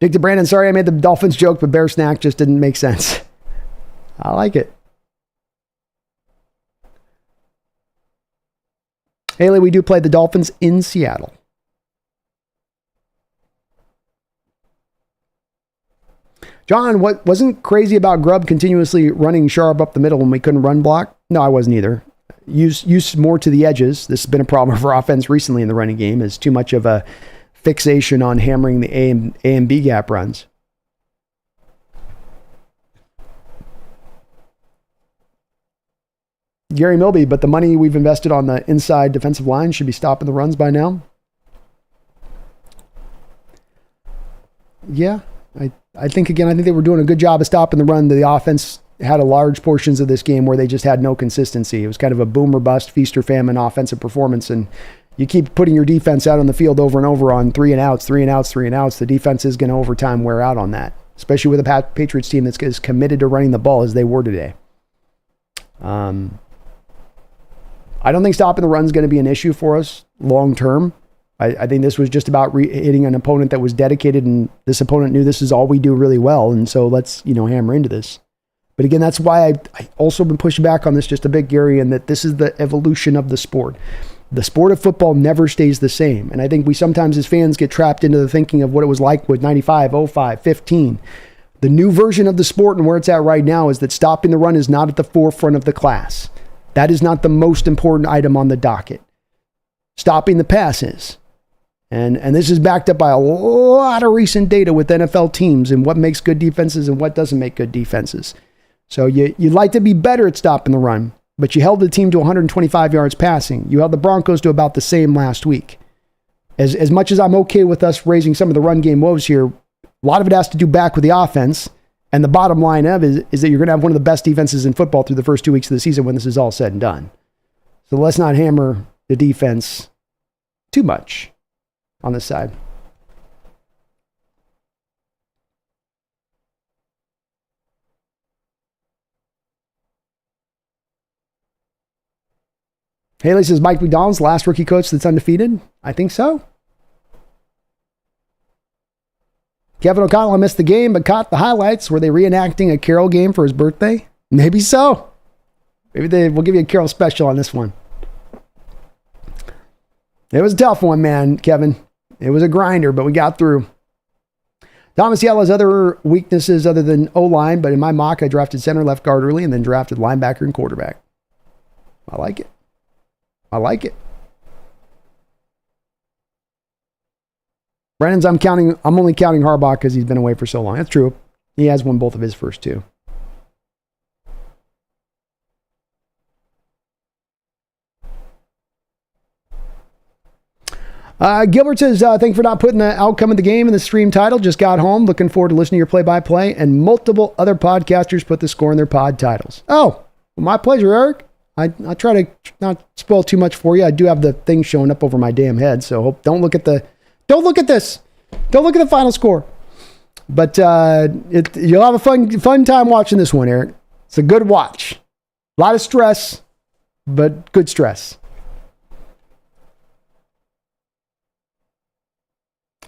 Dick to Brandon, sorry I made the Dolphins joke, but Bear Snack just didn't make sense. I like it. Haley, we do play the Dolphins in Seattle. John, what wasn't crazy about Grubb continuously running sharp up the middle when we couldn't run block? No, I wasn't either. Use more to the edges. This has been a problem for offense recently in the running game, is too much of a fixation on hammering the A and B gap runs. Gary Milby, but the money we've invested on the inside defensive line should be stopping the runs by now. Yeah, I think they were doing a good job of stopping the run. The offense had a large portions of this game where they just had no consistency. It was kind of a boom or bust, feast or famine offensive performance, and you keep putting your defense out on the field over and over on 3 and outs. The defense is going to over time wear out on that, especially with a Patriots team that's as committed to running the ball as they were today. I don't think stopping the run is going to be an issue for us long term. I think this was just about hitting an opponent that was dedicated, and this opponent knew this is all we do really well, and so let's hammer into this. But again, that's why I also been pushing back on this just a bit, Gary, and that this is the evolution of the sport. The sport of football never stays the same, and I think we sometimes as fans get trapped into the thinking of what it was like with 95, 05, 15. The new version of the sport and where it's at right now is that stopping the run is not at the forefront of the class. That is not the most important item on the docket. Stopping the pass is. And this is backed up by a lot of recent data with NFL teams and what makes good defenses and what doesn't make good defenses. So you'd like to be better at stopping the run, but you held the team to 125 yards passing. You held the Broncos to about the same last week. As much as I'm okay with us raising some of the run game woes here, a lot of it has to do back with the offense. And the bottom line of it is that you're going to have one of the best defenses in football through the first 2 weeks of the season when this is all said and done. So let's not hammer the defense too much on this side. Haley says, Mike Macdonald's last rookie coach that's undefeated? I think so. Kevin O'Connell, I missed the game, but caught the highlights. Were they reenacting a Carol game for his birthday? Maybe so. Maybe we'll give you a Carol special on this one. It was a tough one, man, Kevin. It was a grinder, but we got through. Thomas Yell has other weaknesses other than O-line, but in my mock, I drafted center, left guard early, and then drafted linebacker and quarterback. I like it. Brennan's, I'm only counting Harbaugh because he's been away for so long. That's true. He has won both of his first 2. Gilbert says, thank you for not putting the outcome of the game in the stream title. Just got home. Looking forward to listening to your play-by-play. And multiple other podcasters put the score in their pod titles. Oh, well, my pleasure, Eric. I try to not spoil too much for you. I do have the thing showing up over my damn head, so don't look at this. Don't look at the final score. But you'll have a fun time watching this one, Eric. It's a good watch. A lot of stress, but good stress.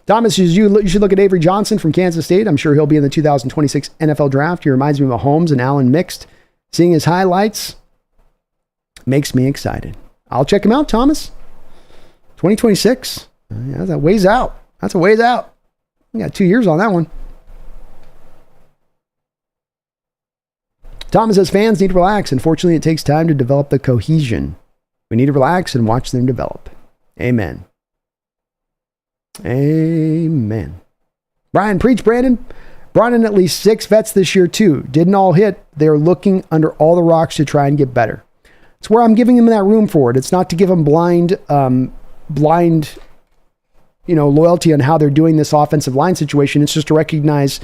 Thomas, you should look at Avery Johnson from Kansas State. I'm sure he'll be in the 2026 NFL Draft. He reminds me of Mahomes and Allen mixed. Seeing his highlights makes me excited. I'll check him out, Thomas. 2026. Yeah, that's a ways out. We got 2 years on that one. Thomas says fans need to relax. Unfortunately, it takes time to develop the cohesion. We need to relax and watch them develop. Amen. Amen. Brian, preach, Brandon. Brought in at least 6 vets this year, too. Didn't all hit. They're looking under all the rocks to try and get better. It's where I'm giving them that room for it. It's not to give them blind, loyalty on how they're doing this offensive line situation. It's just to recognize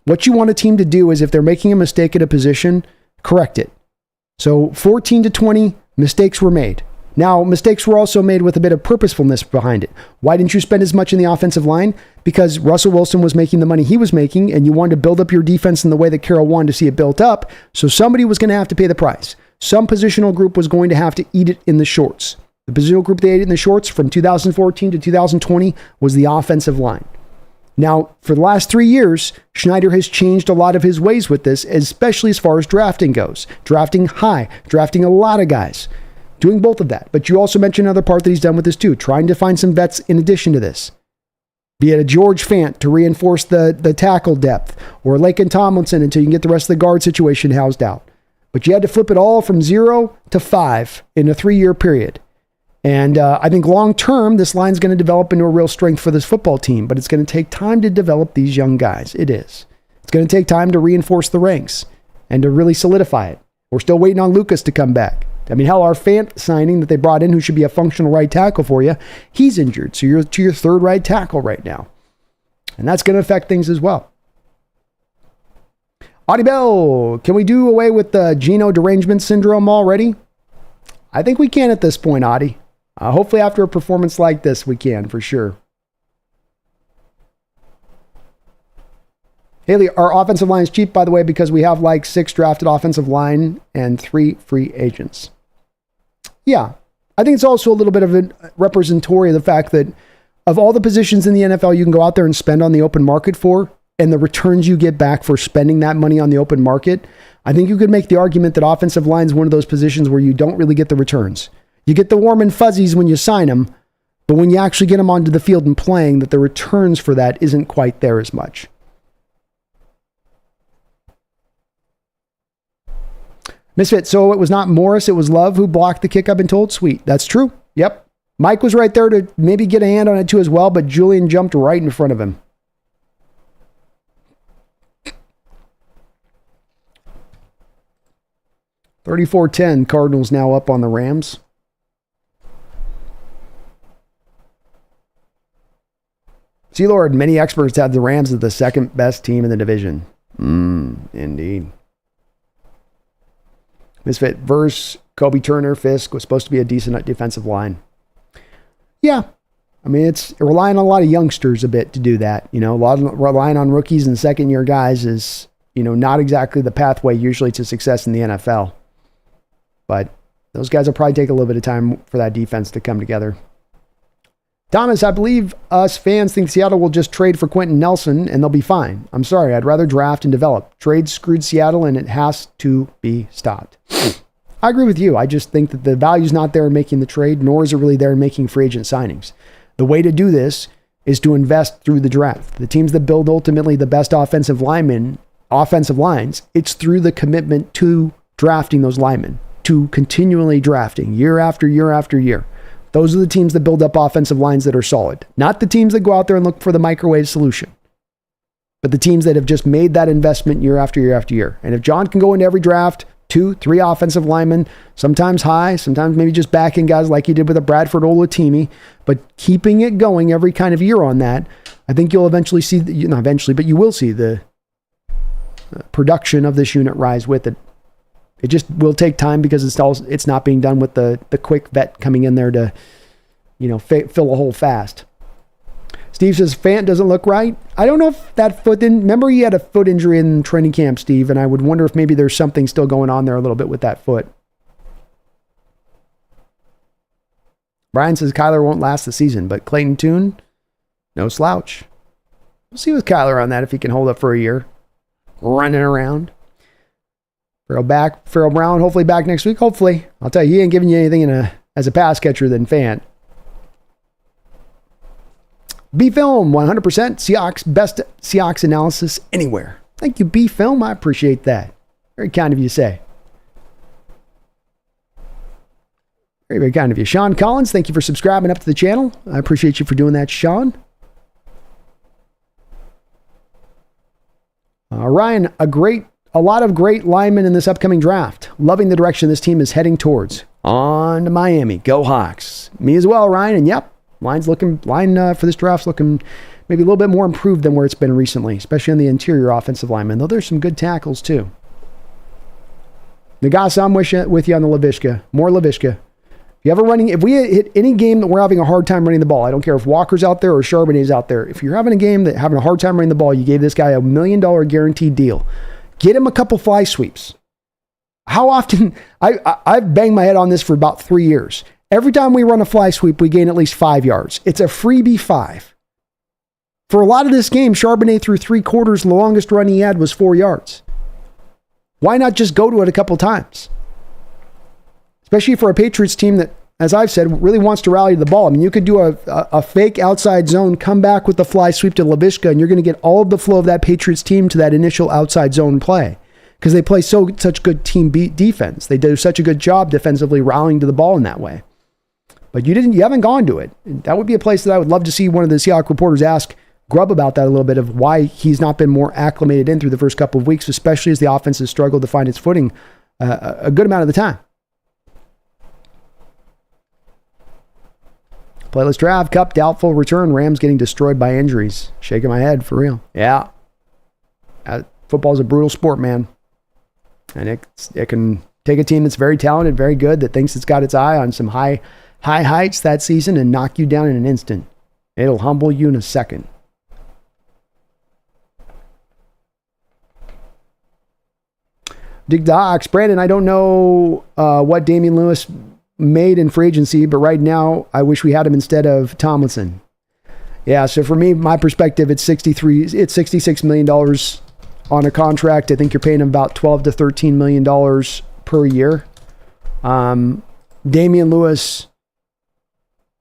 what you want a team to do is if they're making a mistake at a position, correct it. So 14 to 20 mistakes were made. Now, mistakes were also made with a bit of purposefulness behind it. Why didn't you spend as much in the offensive line? Because Russell Wilson was making the money he was making, and you wanted to build up your defense in the way that Carroll wanted to see it built up, so somebody was going to have to pay the price. Some positional group was going to have to eat it in the shorts. The positional group that ate it in the shorts from 2014 to 2020 was the offensive line. Now, for the last 3 years, Schneider has changed a lot of his ways with this, especially as far as drafting goes. Drafting high, drafting a lot of guys. Doing both of that. But you also mentioned another part that he's done with this too, trying to find some vets in addition to this. Be it a George Fant to reinforce the tackle depth, or Laken Tomlinson until you can get the rest of the guard situation housed out. But you had to flip it all from 0 to 5 in a 3-year period. And I think long term, this line's going to develop into a real strength for this football team, but it's going to take time to develop these young guys. It is. It's going to take time to reinforce the ranks and to really solidify it. We're still waiting on Lucas to come back. I mean, hell, our Fant signing that they brought in, who should be a functional right tackle for you, he's injured. So you're to your 3rd right tackle right now. And that's going to affect things as well. Audie Bell, can we do away with the Geno derangement syndrome already? I think we can at this point, Audie. Hopefully after a performance like this, we can, for sure. Haley, our offensive line is cheap, by the way, because we have like 6 drafted offensive line and 3 free agents. Yeah, I think it's also a little bit of a representatory of the fact that of all the positions in the NFL you can go out there and spend on the open market for, and the returns you get back for spending that money on the open market, I think you could make the argument that offensive line is one of those positions where you don't really get the returns. You get the warm and fuzzies when you sign them, but when you actually get them onto the field and playing, that the returns for that isn't quite there as much. Misfit, so it was not Morris, it was Love who blocked the kick, I've been told. Sweet, that's true. Yep. Mike was right there to maybe get a hand on it too as well, but Julian jumped right in front of him. $34-10, Cardinals now up on the Rams. C-Lord, many experts have the Rams as the 2nd best team in the division. Indeed. Misfit, Verse, Kobe Turner, Fisk was supposed to be a decent defensive line. Yeah. I mean, it's relying on a lot of youngsters a bit to do that. You know, a lot of relying on rookies and second-year guys is, not exactly the pathway usually to success in the NFL. But those guys will probably take a little bit of time for that defense to come together. Thomas, I believe us fans think Seattle will just trade for Quentin Nelson and they'll be fine. I'm sorry, I'd rather draft and develop. Trade screwed Seattle and it has to be stopped. I agree with you. I just think that the value's not there in making the trade, nor is it really there in making free agent signings. The way to do this is to invest through the draft. The teams that build ultimately the best offensive lines, it's through the commitment to drafting those linemen, to continually drafting year after year after year. Those are the teams that build up offensive lines that are solid. Not the teams that go out there and look for the microwave solution, but the teams that have just made that investment year after year after year. And if John can go into every draft, 2, 3 offensive linemen, sometimes high, sometimes maybe just backing guys like he did with a Bradford Olatimi, but keeping it going every kind of year on that, I think you'll eventually see, but you will see the production of this unit rise with it. It just will take time because it's not being done with the quick vet coming in there to, fill a hole fast. Steve says, Fant doesn't look right. I don't know if that foot didn't... Remember he had a foot injury in training camp, Steve, and I would wonder if maybe there's something still going on there a little bit with that foot. Brian says Kyler won't last the season, but Clayton Tune, no slouch. We'll see with Kyler on that if he can hold up for a year. Running around. Farrell Brown, hopefully back next week. Hopefully. I'll tell you, he ain't giving you anything as a pass catcher than Fant. B-Film, 100% Seahawks, best Seahawks analysis anywhere. Thank you, B-Film. I appreciate that. Very kind of you to say. Very, very kind of you. Sean Collins, thank you for subscribing up to the channel. I appreciate you for doing that, Sean. Ryan, a lot of great linemen in this upcoming draft. Loving the direction this team is heading towards. On to Miami. Go Hawks. Me as well, Ryan. And yep, line for this draft's looking maybe a little bit more improved than where it's been recently, especially on the interior offensive linemen, though there's some good tackles too. Nagasa, I'm with you on the Laviska. More Laviska. If we hit any game that we're having a hard time running the ball, I don't care if Walker's out there or Charbonnet's out there. If you're having a game that having a hard time running the ball, you gave this guy $1 million guaranteed deal. Get him a couple fly sweeps. How often? I've banged my head on this for about 3 years. Every time we run a fly sweep, we gain at least 5 yards. It's a freebie 5. For a lot of this game, Charbonnet through 3 quarters, the longest run he had was 4 yards. Why not just go to it a couple times? Especially for a Patriots team that, as I've said, really wants to rally the ball. I mean, you could do a fake outside zone, come back with the fly sweep to Laviska, and you're going to get all of the flow of that Patriots team to that initial outside zone play because they play such good team defense. They do such a good job defensively rallying to the ball in that way. But you haven't gone to it. That would be a place that I would love to see one of the Seahawks reporters ask Grubb about that a little bit of why he's not been more acclimated in through the first couple of weeks, especially as the offense has struggled to find its footing a good amount of the time. Playlist draft, Cup, doubtful return, Rams getting destroyed by injuries. Shaking my head, for real. Yeah. Football's a brutal sport, man. And it can take a team that's very talented, very good, that thinks it's got its eye on some high heights that season and knock you down in an instant. It'll humble you in a second. Dig Docs. Brandon, I don't know what Damian Lewis made in free agency, but right now I wish we had him instead of Tomlinson. Yeah, so for me, my perspective, it's $66 million on a contract. I think you're paying him about $12 to $13 million per year. Damian Lewis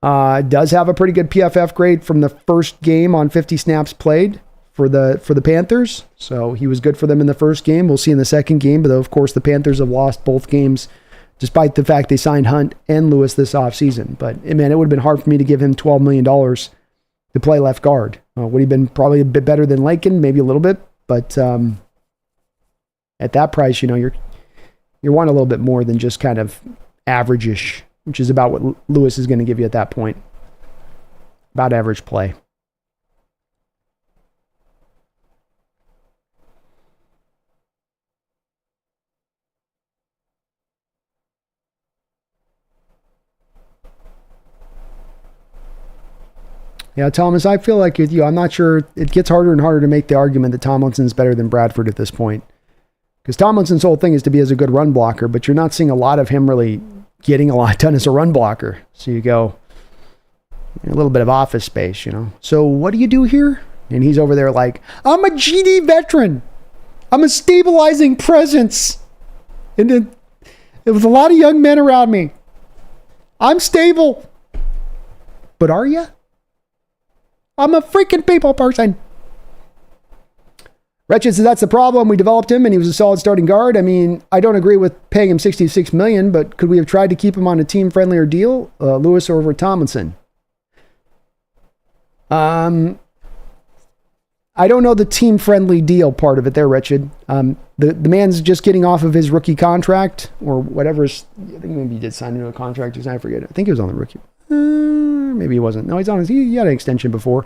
does have a pretty good PFF grade from the first game on 50 snaps played for the Panthers. So he was good for them in the first game. We'll see in the second game, but of course the Panthers have lost both games despite the fact they signed Hunt and Lewis this offseason. But, man, it would have been hard for me to give him $12 million to play left guard. Would he have been probably a bit better than Lakin? Maybe a little bit. But at that price, you're wanting a little bit more than just kind of average-ish, which is about what Lewis is going to give you at that point. About average play. Yeah, Thomas, I feel like with you, I'm not sure. It gets harder and harder to make the argument that Tomlinson's better than Bradford at this point. Because Tomlinson's whole thing is to be as a good run blocker, but you're not seeing a lot of him really getting a lot done as a run blocker. So you go a little bit of office space, So what do you do here? And he's over there like, I'm a GD veteran. I'm a stabilizing presence. And then there was a lot of young men around me. I'm stable. But are you? I'm a freaking people person. Wretched says that's the problem. We developed him and he was a solid starting guard. I mean, I don't agree with paying him $66 million, but could we have tried to keep him on a team-friendlier deal? Lewis over Tomlinson. I don't know the team-friendly deal part of it there, Wretched. The man's just getting off of his rookie contract or whatever. I think maybe he did sign into a contract. I forget. I think he was on the rookie. Maybe he wasn't. No, he's on his. He had an extension before.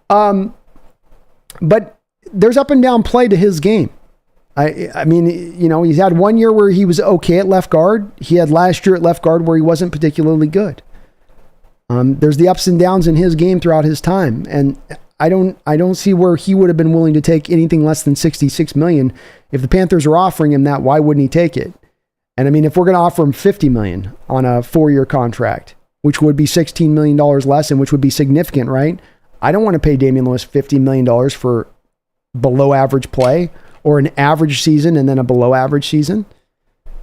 But there's up and down play to his game. I mean, he's had 1 year where he was okay at left guard. He had last year at left guard where he wasn't particularly good. There's the ups and downs in his game throughout his time, and I don't see where he would have been willing to take anything less than $66 million. If the Panthers are offering him that, why wouldn't he take it? And I mean, if we're going to offer him $50 million on a 4-year contract, which would be $16 million less, and which would be significant, right? I don't want to pay Damian Lewis $50 million for below average play, or an average season and then a below average season.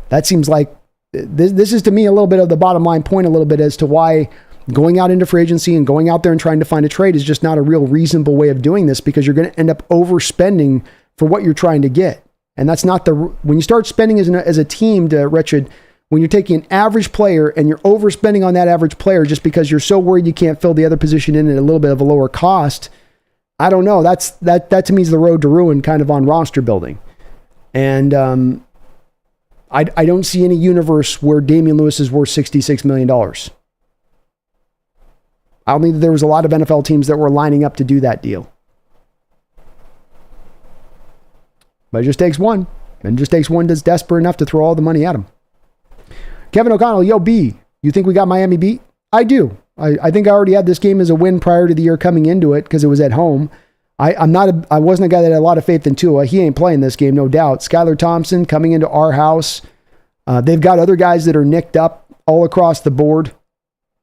That seems like this is to me a little bit of the bottom line point, a little bit as to why going out into free agency and going out there and trying to find a trade is just not a real reasonable way of doing this, because you're going to end up overspending for what you're trying to get. And that's not when you start spending as a team, to Wretched, when you're taking an average player and you're overspending on that average player just because you're so worried you can't fill the other position in at a little bit of a lower cost. I don't know. That to me is the road to ruin kind of on roster building. And I don't see any universe where Damian Lewis is worth $66 million. I don't think that there was a lot of NFL teams that were lining up to do that deal. But it just takes one. And it just takes one that's desperate enough to throw all the money at him. Kevin O'Connell, yo, B, you think we got Miami beat? I do. I think I already had this game as a win prior to the year coming into it because it was at home. I wasn't a guy that had a lot of faith in Tua. He ain't playing this game, no doubt. Skylar Thompson coming into our house. They've got other guys that are nicked up all across the board,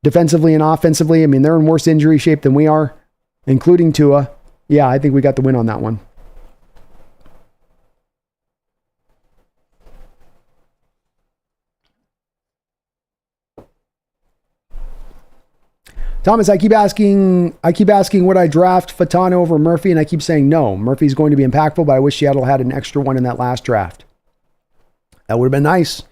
defensively and offensively. I mean, they're in worse injury shape than we are, including Tua. Yeah, I think we got the win on that one. Thomas, I keep asking would I draft Fatano over Murphy, and I keep saying no. Murphy's going to be impactful, but I wish Seattle had an extra one in that last draft. That would have been nice.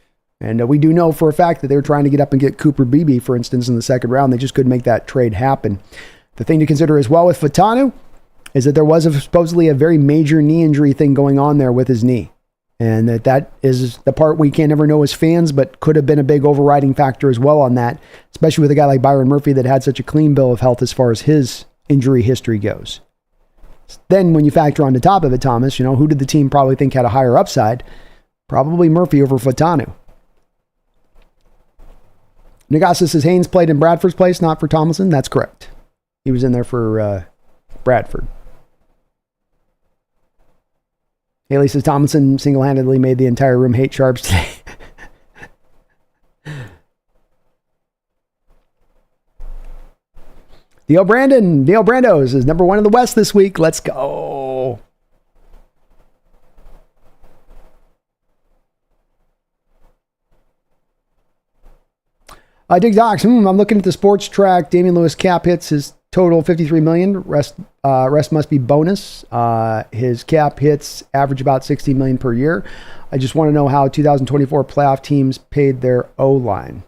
And we do know for a fact that they were trying to get up and get Cooper Beebe, for instance, in the second round. They just couldn't make that trade happen. The thing to consider as well with Fatano is that there was supposedly a very major knee injury thing going on there with his knee. And that is the part we can't ever know as fans, but could have been a big overriding factor as well on that, especially with a guy like Byron Murphy that had such a clean bill of health as far as his injury history goes. Then when you factor on the top of it, Thomas, who did the team probably think had a higher upside? Probably Murphy over Fatanu. Nagasa says Haynes played in Bradford's place, not for Tomlinson. That's correct. He was in there for Bradford. Haley says Tomlinson single-handedly made the entire room hate Sharps today. Dale Brandos is number one in the West this week. Let's go. Dig Docs, I'm looking at the sports track. Damian Lewis cap hits his total $53 million. Rest must be bonus. His cap hits average about $60 million per year. I just want to know how 2024 playoff teams paid their O-line.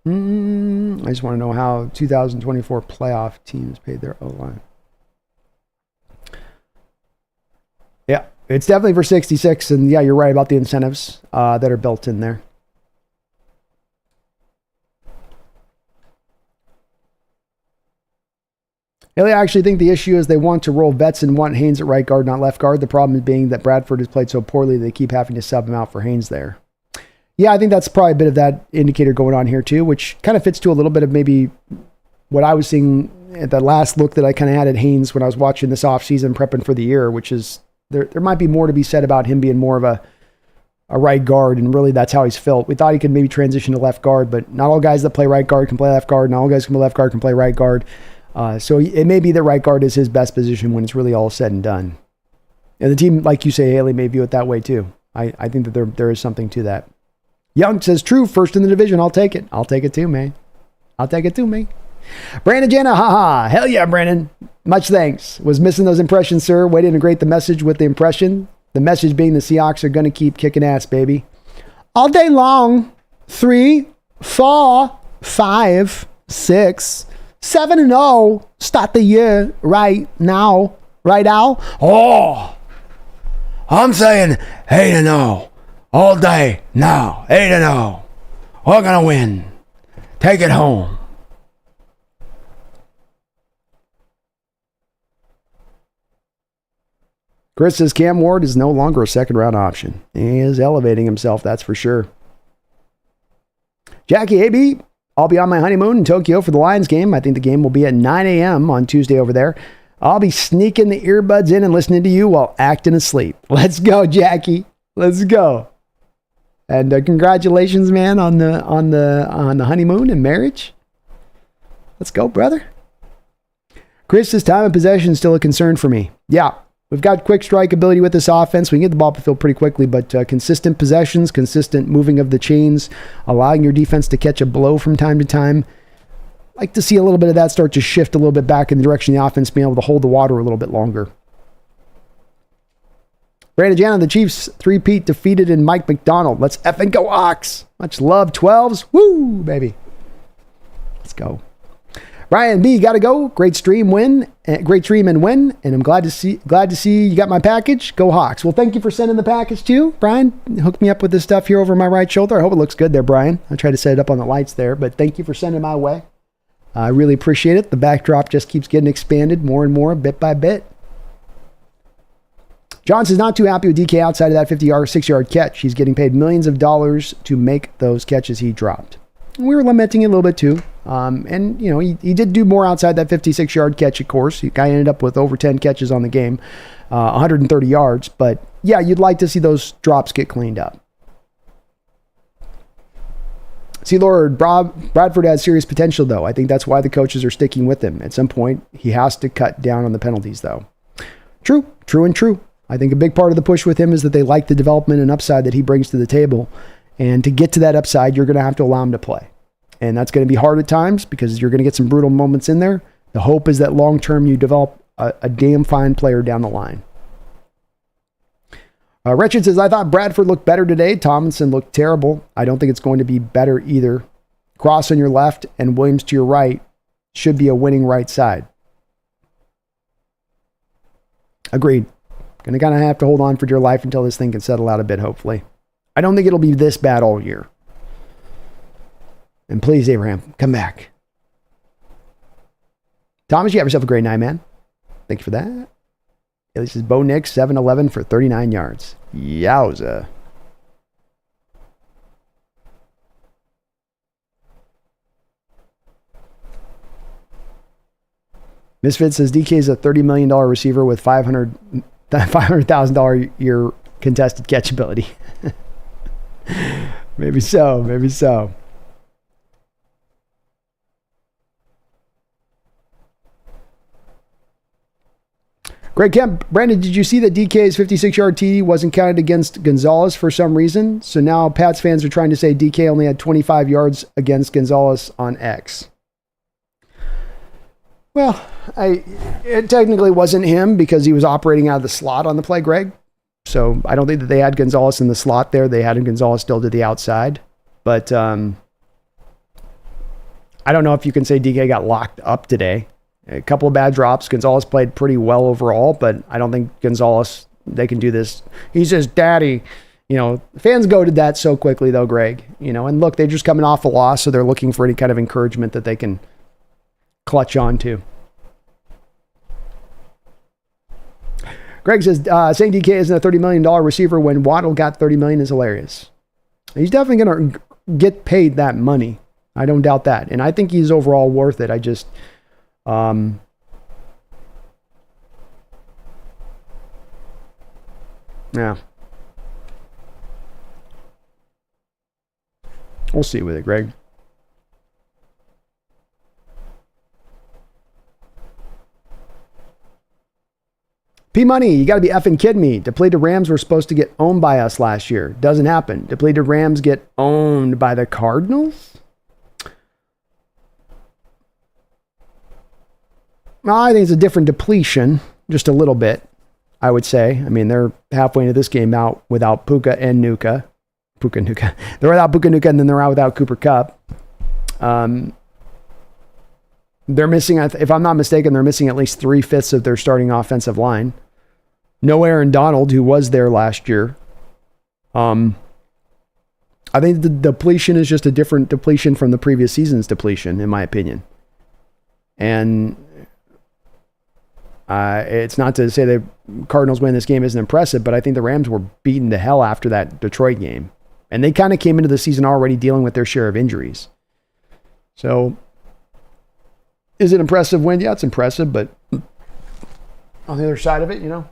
I just want to know how 2024 playoff teams paid their O-line. Yeah, it's definitely for 66, and yeah, you're right about the incentives that are built in there. I actually think the issue is they want to roll vets and want Haynes at right guard, not left guard. The problem being that Bradford has played so poorly, they keep having to sub him out for Haynes there. Yeah, I think that's probably a bit of that indicator going on here too, which kind of fits to a little bit of maybe what I was seeing at the last look that I kind of had at Haynes when I was watching this offseason prepping for the year, which is there might be more to be said about him being more of a right guard, and really that's how he's felt. We thought he could maybe transition to left guard, but not all guys that play right guard can play left guard, not all guys can play left guard can play right guard. So it may be that right guard is his best position when it's really all said and done. And the team, like you say, Haley, may view it that way too. I think that there is something to that. Young says, true, first in the division. I'll take it. I'll take it too, man. I'll take it too, man. Brandon Jenna, haha. Hell yeah, Brandon. Much thanks. Was missing those impressions, sir. Way to integrate the message with the impression. The message being the Seahawks are going to keep kicking ass, baby. All day long. 3, 4, 5, 6, 7-0. Start the year right now. Right now. Oh, I'm saying 8-0. All day now. 8-0. We're going to win. Take it home. Chris says Cam Ward is no longer a second-round option. He is elevating himself, that's for sure. Jackie AB, I'll be on my honeymoon in Tokyo for the Lions game. I think the game will be at 9 a.m. on Tuesday over there. I'll be sneaking the earbuds in and listening to you while acting asleep. Let's go, Jackie. Let's go. And congratulations, man, on the honeymoon and marriage. Let's go, brother. Chris says time of possession is still a concern for me. Yeah, we've got quick strike ability with this offense. We can get the ball up the field pretty quickly, but consistent possessions, consistent moving of the chains, allowing your defense to catch a blow from time to time. Like to see a little bit of that start to shift a little bit back in the direction of the offense, being able to hold the water a little bit longer. Brandon Jana, the Chiefs 3-peat defeated in Mike Macdonald. Let's effing go Ox. Much love, 12s. Woo, baby. Let's go. Brian B, gotta go. Great stream and win. And I'm glad to see you got my package. Go Hawks. Well, thank you for sending the package too, Brian. Hooked me up with this stuff here over my right shoulder. I hope it looks good there, Brian. I tried to set it up on the lights there, but thank you for sending my way. I really appreciate it. The backdrop just keeps getting expanded more and more, bit by bit. Johnson's not too happy with DK outside of that 6-yard catch. He's getting paid millions of dollars to make those catches he dropped. We were lamenting it a little bit too. And, you know, he did do more outside that 56-yard catch, of course. The guy ended up with over 10 catches on the game, 130 yards. But, yeah, you'd like to see those drops get cleaned up. See, Lord, Bradford has serious potential, though. I think that's why the coaches are sticking with him. At some point, he has to cut down on the penalties, though. True. I think a big part of the push with him is that they like the development and upside that he brings to the table. And to get to that upside, you're going to have to allow him to play. And that's going to be hard at times because you're going to get some brutal moments in there. The hope is that long-term you develop a damn fine player down the line. Wretched says, I thought Bradford looked better today. Tomlinson looked terrible. I don't think it's going to be better either. Cross on your left and Williams to your right should be a winning right side. Agreed. Going to kind of have to hold on for dear life until this thing can settle out a bit, hopefully. I don't think it'll be this bad all year. And please, Abraham, come back. Thomas, you have yourself a great night, man. Thank you for that. Yeah, this is Bo Nix, 7-11 for 39 yards. Yowza. Misfit says DK is a $30 million receiver with $500,000 a year contested catch ability. Maybe so. Greg Kemp, Brandon, did you see that DK's 56-yard TD wasn't counted against Gonzalez for some reason? So now Pats fans are trying to say DK only had 25 yards against Gonzalez on X. Well, it technically wasn't him because he was operating out of the slot on the play, Greg. So I don't think that they had Gonzalez in the slot there. They had Gonzalez still to the outside. But I don't know if you can say DK got locked up today. A couple of bad drops. Gonzalez played pretty well overall, but I don't think Gonzalez, they can do this. He's just daddy. You know, fans goaded that so quickly, though, Greg. You know, and look, they're just coming off a loss, so they're looking for any kind of encouragement that they can clutch on to. Greg says, saying DK isn't a $30 million receiver when Waddle got $30 million is hilarious. He's definitely going to get paid that money. I don't doubt that. And I think he's overall worth it. I just... yeah. We'll see with it, Greg. P-Money, you got to be effing kidding me. Depleted Rams were supposed to get owned by us last year. Doesn't happen. Depleted Rams get owned by the Cardinals? Well, I think it's a different depletion, just a little bit, I would say. I mean, they're halfway into this game out without Puka and Nuka. They're without Puka Nuka, and then they're out without Cooper Kupp. They're missing, if I'm not mistaken, they're missing at least 3/5 of their starting offensive line. No Aaron Donald, who was there last year. I think the depletion is just a different depletion from the previous season's depletion, in my opinion. And It's not to say the Cardinals win this game isn't impressive, but I think the Rams were beaten to hell after that Detroit game. And they kind of came into the season already dealing with their share of injuries. So, is it impressive win? Yeah, it's impressive, but on the other side of it, you know.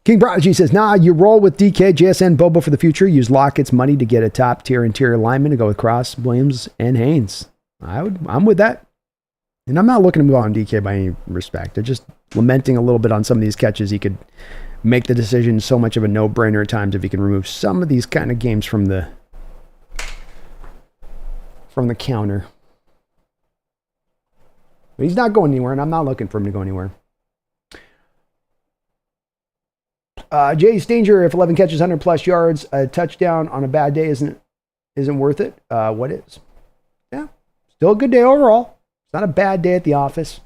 King Prodigy says, nah, you roll with DK, JSN, Bobo for the future. Use Lockett's money to get a top-tier interior lineman to go with Cross, Williams, and Haynes. I'm with that. And I'm not looking to move on DK by any respect. They're just lamenting a little bit on some of these catches. He could make the decision so much of a no-brainer at times if he can remove some of these kind of games from the counter. But he's not going anywhere, and I'm not looking for him to go anywhere. Jay Stanger, if 11 catches, 100 plus yards, a touchdown on a bad day isn't worth it. What is? Yeah, still a good day overall. It's not a bad day at the office.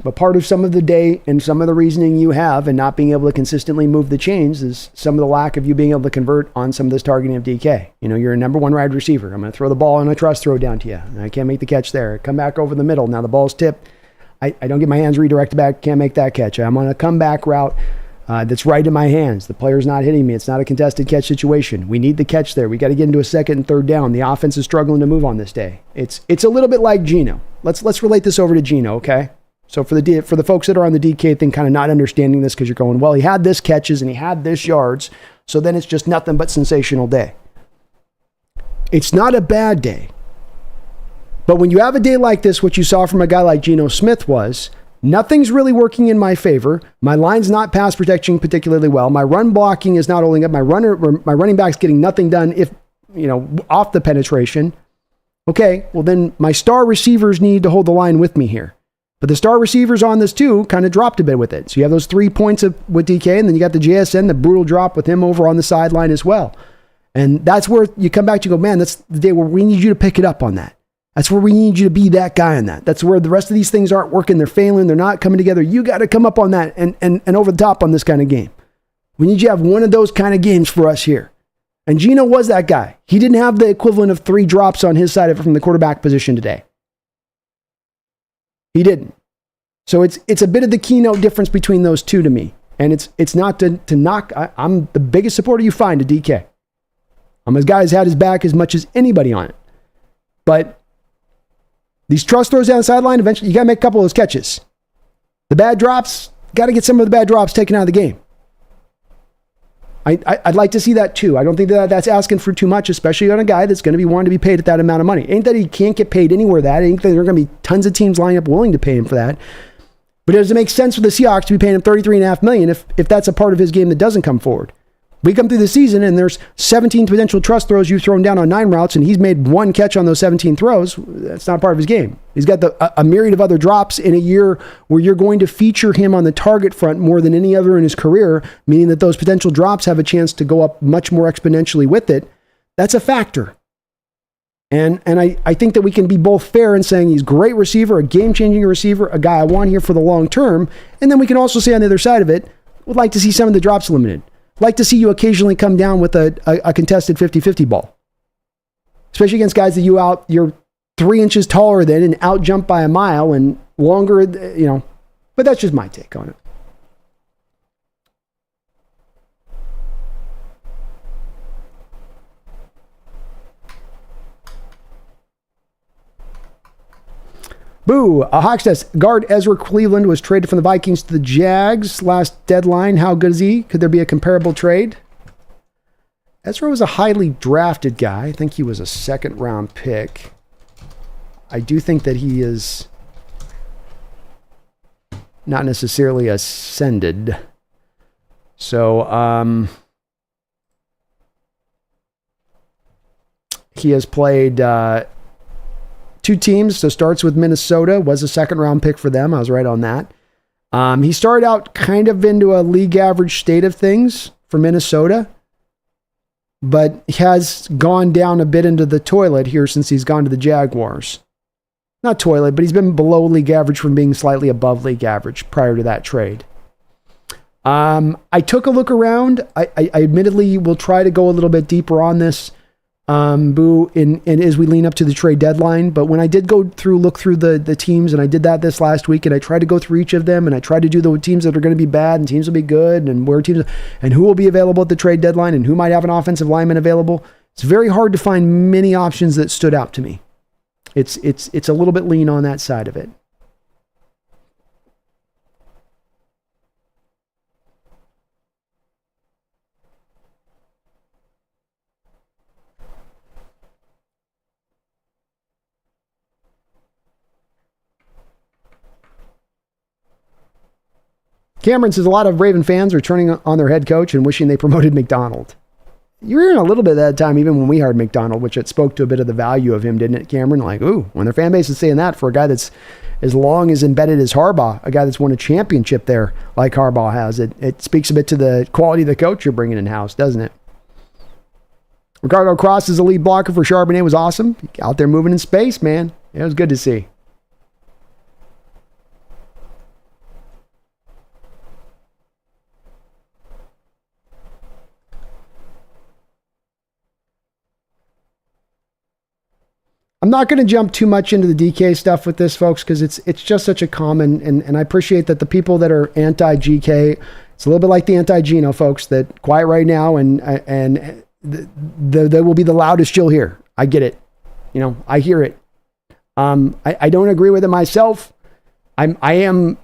But part of some of the day and some of the reasoning you have and not being able to consistently move the chains is some of the lack of you being able to convert on some of this targeting of DK. You know, you're a number one wide receiver. I'm going to throw the ball on a trust throw down to you. I can't make the catch there. Come back over the middle. Now the ball's tipped. I don't get my hands redirected back, can't make that catch. I'm on a comeback route that's right in my hands. The player's not hitting me. It's not a contested catch situation. We need the catch there. We got to get into a second and third down. The offense is struggling to move on this day. It's a little bit like Geno. Let's relate this over to Geno, okay? So for the folks that are on the DK thing, kind of not understanding this because you're going, well, he had this catches and he had this yards, so then it's just nothing but sensational day. It's not a bad day. But when you have a day like this, what you saw from a guy like Geno Smith was, nothing's really working in my favor. My line's not pass protecting particularly well. My run blocking is not holding up. My running back's getting nothing done off the penetration. Okay, well then my star receivers need to hold the line with me here. But the star receivers on this too kind of dropped a bit with it. So you have those 3 points with DK, and then you got the JSN, the brutal drop with him over on the sideline as well. And that's where you come back to go, man, that's the day where we need you to pick it up on that. That's where we need you to be that guy on that. That's where the rest of these things aren't working. They're failing. They're not coming together. You got to come up on that and over the top on this kind of game. We need you to have one of those kind of games for us here. And Geno was that guy. He didn't have the equivalent of 3 drops on his side of it from the quarterback position today. He didn't. So it's a bit of the keynote difference between those two to me. And it's not to knock. I'm the biggest supporter you find to DK. I'm a guy who's had his back as much as anybody on it. But these trust throws down the sideline, eventually you got to make a couple of those catches. The bad drops, got to get some of the bad drops taken out of the game. I'd like to see that too. I don't think that's asking for too much, especially on a guy that's going to be wanting to be paid at that amount of money. Ain't that he can't get paid anywhere that. Ain't that there are going to be tons of teams lining up willing to pay him for that. But does it make sense for the Seahawks to be paying him $33.5 million if that's a part of his game that doesn't come forward? We come through the season and there's 17 potential trust throws you've thrown down on 9 routes and he's made 1 catch on those 17 throws. That's not part of his game. He's got a myriad of other drops in a year where you're going to feature him on the target front more than any other in his career, meaning that those potential drops have a chance to go up much more exponentially with it. That's a factor. And I think that we can be both fair in saying he's a great receiver, a game-changing receiver, a guy I want here for the long term. And then we can also say on the other side of it, would like to see some of the drops limited. Like to see you occasionally come down with a contested 50-50 ball. Especially against guys that you're 3 inches taller than and out jump by a mile and longer, but that's just my take on it. Boo! Hawksnest guard Ezra Cleveland was traded from the Vikings to the Jags last deadline. How good is he? Could there be a comparable trade? Ezra was a highly drafted guy. I think he was a 2nd round pick. I do think that he is not necessarily ascended. So, he has played 2 teams, so starts with Minnesota, was a 2nd round pick for them. I was right on that. He started out kind of into a league average state of things for Minnesota, but has gone down a bit into the toilet here since he's gone to the Jaguars. Not toilet, but he's been below league average from being slightly above league average prior to that trade. I took a look around. I admittedly will try to go a little bit deeper on this, Boo, and as we lean up to the trade deadline. But when I did look through the teams, and I did that this last week, and I tried to go through each of them, and I tried to do the teams that are going to be bad and teams will be good, and where teams and who will be available at the trade deadline, and who might have an offensive lineman available. It's very hard to find many options that stood out to me. It's a little bit lean on that side of it. Cameron says a lot of Raven fans are turning on their head coach and wishing they promoted Macdonald. You were hearing a little bit of that time, even when we hired Macdonald, which it spoke to a bit of the value of him, didn't it, Cameron? Like, ooh, when their fan base is saying that for a guy that's as long as embedded as Harbaugh, a guy that's won a championship there like Harbaugh has, it speaks a bit to the quality of the coach you're bringing in-house, doesn't it? Ricardo Cross as a lead blocker for Charbonnet was awesome. Out there moving in space, man. It was good to see. I'm not going to jump too much into the DK stuff with this, folks, because it's just such a common, and I appreciate that the people that are anti-GK, it's a little bit like the anti-Geno folks that quiet right now, and they will be the loudest you'll hear. I get it. You know, I hear it. I don't agree with it myself. I am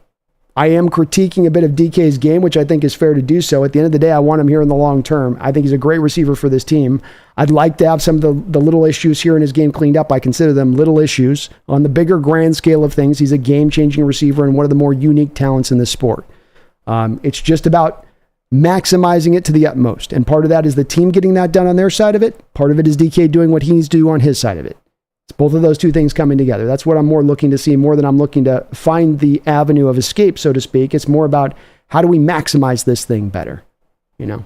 critiquing a bit of DK's game, which I think is fair to do so. At the end of the day, I want him here in the long term. I think he's a great receiver for this team. I'd like to have some of the little issues here in his game cleaned up. I consider them little issues. On the bigger grand scale of things, he's a game-changing receiver and one of the more unique talents in this sport. It's just about maximizing it to the utmost. And part of that is the team getting that done on their side of it. Part of it is DK doing what he needs to do on his side of it. It's both of those two things coming together. That's what I'm more looking to see, more than I'm looking to find the avenue of escape, so to speak. It's more about how do we maximize this thing better, you know?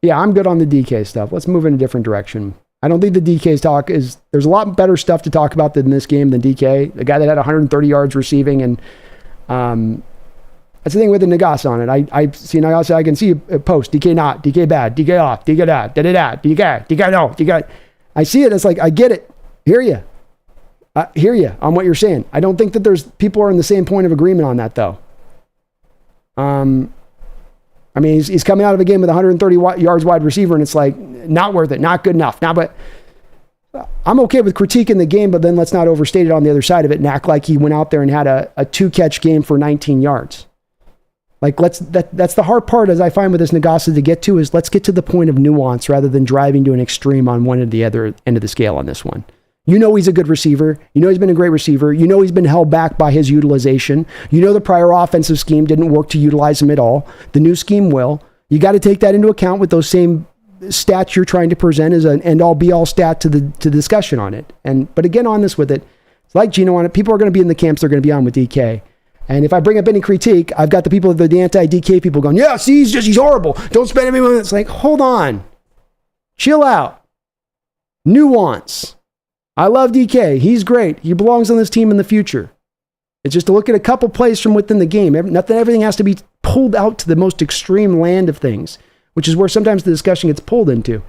Yeah, I'm good on the DK stuff. Let's move in a different direction. I don't think the DK's talk is... There's a lot better stuff to talk about in this game than DK. The guy that had 130 yards receiving, and that's the thing with the Nagasa on it. I see Nagasa, I can see a post. DK not, DK bad, DK off, DK that, da-da-da, DK no, DK. I see it. It's like, I get it. Hear you. Hear you on what you're saying. I don't think that people are in the same point of agreement on that, though. I mean, he's coming out of a game with 130 yards wide receiver, and it's like, not worth it, not good enough. But I'm okay with critiquing the game, but then let's not overstate it on the other side of it and act like he went out there and had a 2-catch game for 19 yards. Like, that's the hard part, as I find with this Nagasa to get to, is let's get to the point of nuance rather than driving to an extreme on one or the other end of the scale on this one. You know he's a good receiver. You know he's been a great receiver. You know he's been held back by his utilization. You know the prior offensive scheme didn't work to utilize him at all. The new scheme will. You got to take that into account with those same stats you're trying to present as an end-all be-all stat to the discussion on it. But again, on this with it, it's like Geno on it. People are going to be in the camps they're going to be on with DK. And if I bring up any critique, I've got the people, the anti-DK people going, yeah, see, he's horrible. Don't spend any money. It's like, hold on. Chill out. Nuance. I love DK. He's great. He belongs on this team in the future. It's just to look at a couple plays from within the game. Everything has to be pulled out to the most extreme land of things, which is where sometimes the discussion gets pulled into.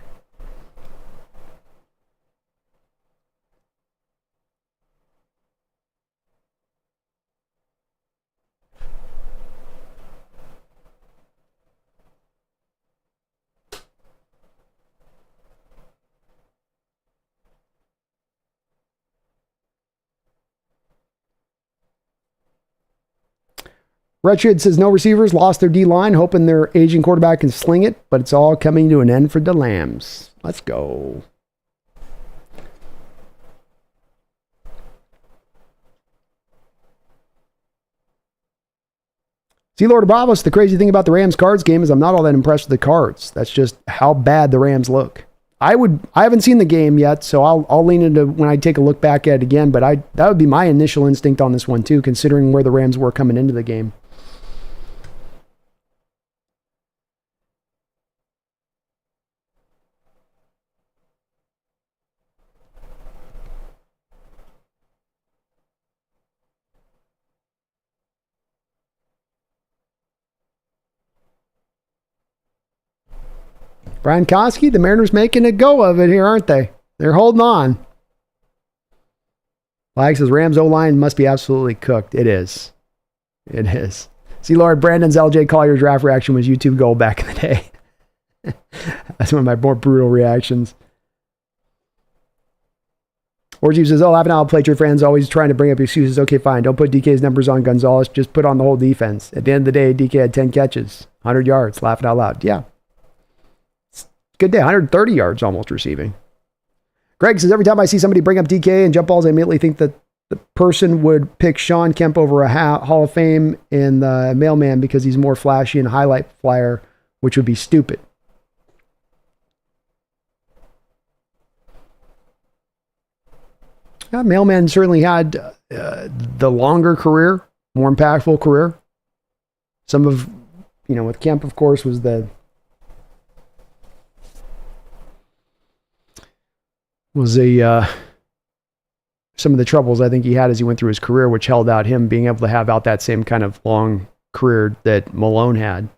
Retchard says no receivers, lost their D-line, hoping their aging quarterback can sling it, but it's all coming to an end for the Lambs. Let's go. See, Lord Abavos, the crazy thing about the Rams-Cards game is I'm not all that impressed with the Cards. That's just how bad the Rams look. I haven't seen the game yet, so I'll lean into when I take a look back at it again, but that would be my initial instinct on this one too, considering where the Rams were coming into the game. Brian Koski, the Mariners making a go of it here, aren't they? They're holding on. Flag says Rams O-line must be absolutely cooked. It is. It is. See, Lord, Brandon's LJ Collier draft reaction was YouTube gold back in the day. That's one of my more brutal reactions. Orgy says, laughing out, Patriot fans always trying to bring up excuses. Okay, fine. Don't put DK's numbers on Gonzalez. Just put on the whole defense. At the end of the day, DK had 10 catches, 100 yards, laughing out loud. Yeah. Good day. 130 yards almost receiving. Greg says, every time I see somebody bring up DK and jump balls, I immediately think that the person would pick Sean Kemp over a Hall of Fame in the mailman because he's more flashy and highlight flyer, which would be stupid. Mailman certainly had the longer career, more impactful career. Some of, with Kemp, of course, was some of the troubles I think he had as he went through his career, which held out him being able to have out that same kind of long career that Malone had.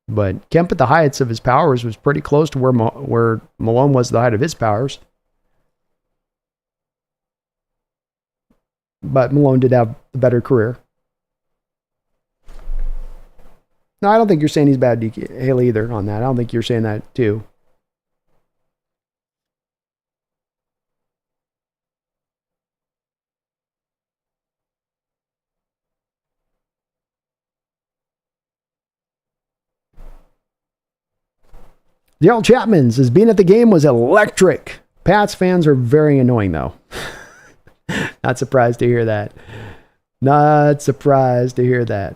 But Kemp at the heights of his powers was pretty close to where Malone was at the height of his powers. But Malone did have a better career. No, I don't think you're saying he's bad, Haley, either on that. I don't think you're saying that too. Gerald Chapman says, being at the game was electric. Pats fans are very annoying, though. Not surprised to hear that. Not surprised to hear that.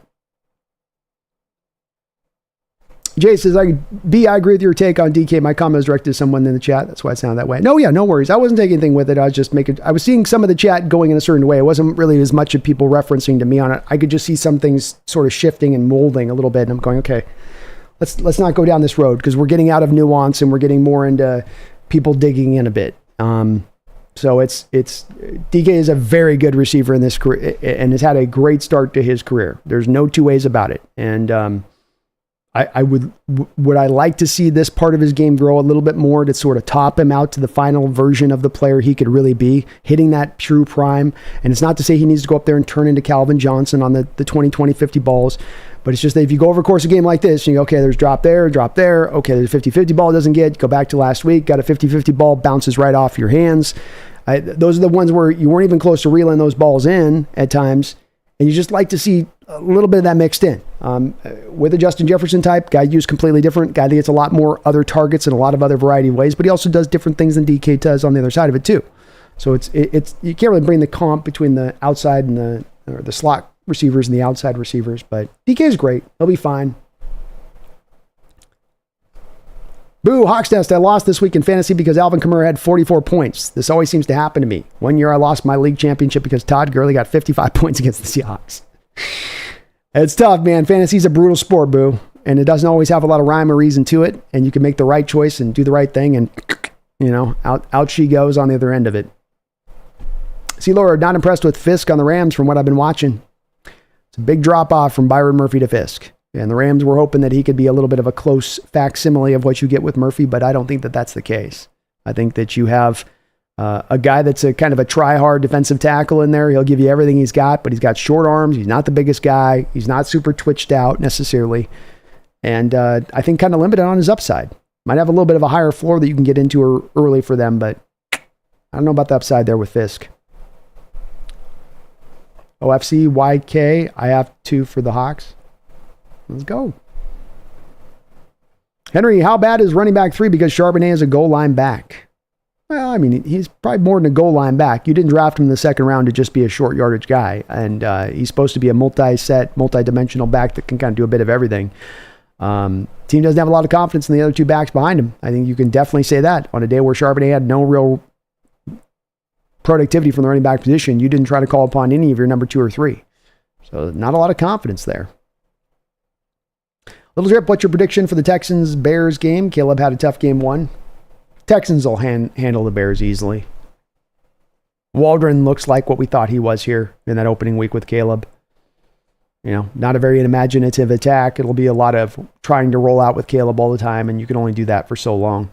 Jay says, I agree with your take on DK. My comment was directed to someone in the chat. That's why it sounded that way. No, yeah, no worries. I wasn't taking anything with it. I was seeing some of the chat going in a certain way. It wasn't really as much of people referencing to me on it. I could just see some things sort of shifting and molding a little bit. And I'm going, okay, let's not go down this road because we're getting out of nuance and we're getting more into people digging in a bit. So it's DK is a very good receiver in this career and has had a great start to his career. There's no two ways about it. And I would I like to see this part of his game grow a little bit more to sort of top him out to the final version of the player he could really be, hitting that true prime. And it's not to say he needs to go up there and turn into Calvin Johnson on the 20-20-50 balls. But it's just that if you go over a course of a game like this, and you go, okay, there's drop there. Okay, there's a 50-50 ball doesn't get. Go back to last week, got a 50-50 ball, bounces right off your hands. Those are the ones where you weren't even close to reeling those balls in at times. And you just like to see a little bit of that mixed in. With a Justin Jefferson type, guy used completely different, guy that gets a lot more other targets in a lot of other variety of ways, but he also does different things than DK does on the other side of it too. So it's you can't really bring the comp between the outside and the slot receivers and the outside receivers, but DK is great. He'll be fine. Boo, Hawks Nest, I lost this week in fantasy because Alvin Kamara had 44 points. This always seems to happen to me. One year I lost my league championship because Todd Gurley got 55 points against the Seahawks. It's tough, man. Fantasy's a brutal sport, Boo. And it doesn't always have a lot of rhyme or reason to it. And you can make the right choice and do the right thing. And, out she goes on the other end of it. See, Laura, not impressed with Fisk on the Rams from what I've been watching. It's a big drop off from Byron Murphy to Fisk. And the Rams were hoping that he could be a little bit of a close facsimile of what you get with Murphy, but I don't think that that's the case. I think that you have a guy that's a kind of a try-hard defensive tackle in there. He'll give you everything he's got, but he's got short arms. He's not the biggest guy. He's not super twitched out necessarily. And I think kind of limited on his upside. Might have a little bit of a higher floor that you can get into early for them, but I don't know about the upside there with Fisk. OFC, YK, I have 2 for the Hawks. Let's go. Henry, how bad is running back 3 because Charbonnet is a goal line back? Well, I mean, he's probably more than a goal line back. You didn't draft him in the second round to just be a short yardage guy. And he's supposed to be a multi-dimensional back that can kind of do a bit of everything. Team doesn't have a lot of confidence in the other 2 backs behind him. I think you can definitely say that. On a day where Charbonnet had no real productivity from the running back position, you didn't try to call upon any of your number 2 or 3. So not a lot of confidence there. Little Drip, what's your prediction for the Texans-Bears game? Caleb had a tough game 1. Texans will handle the Bears easily. Waldron looks like what we thought he was here in that opening week with Caleb. Not a very imaginative attack. It'll be a lot of trying to roll out with Caleb all the time, and you can only do that for so long.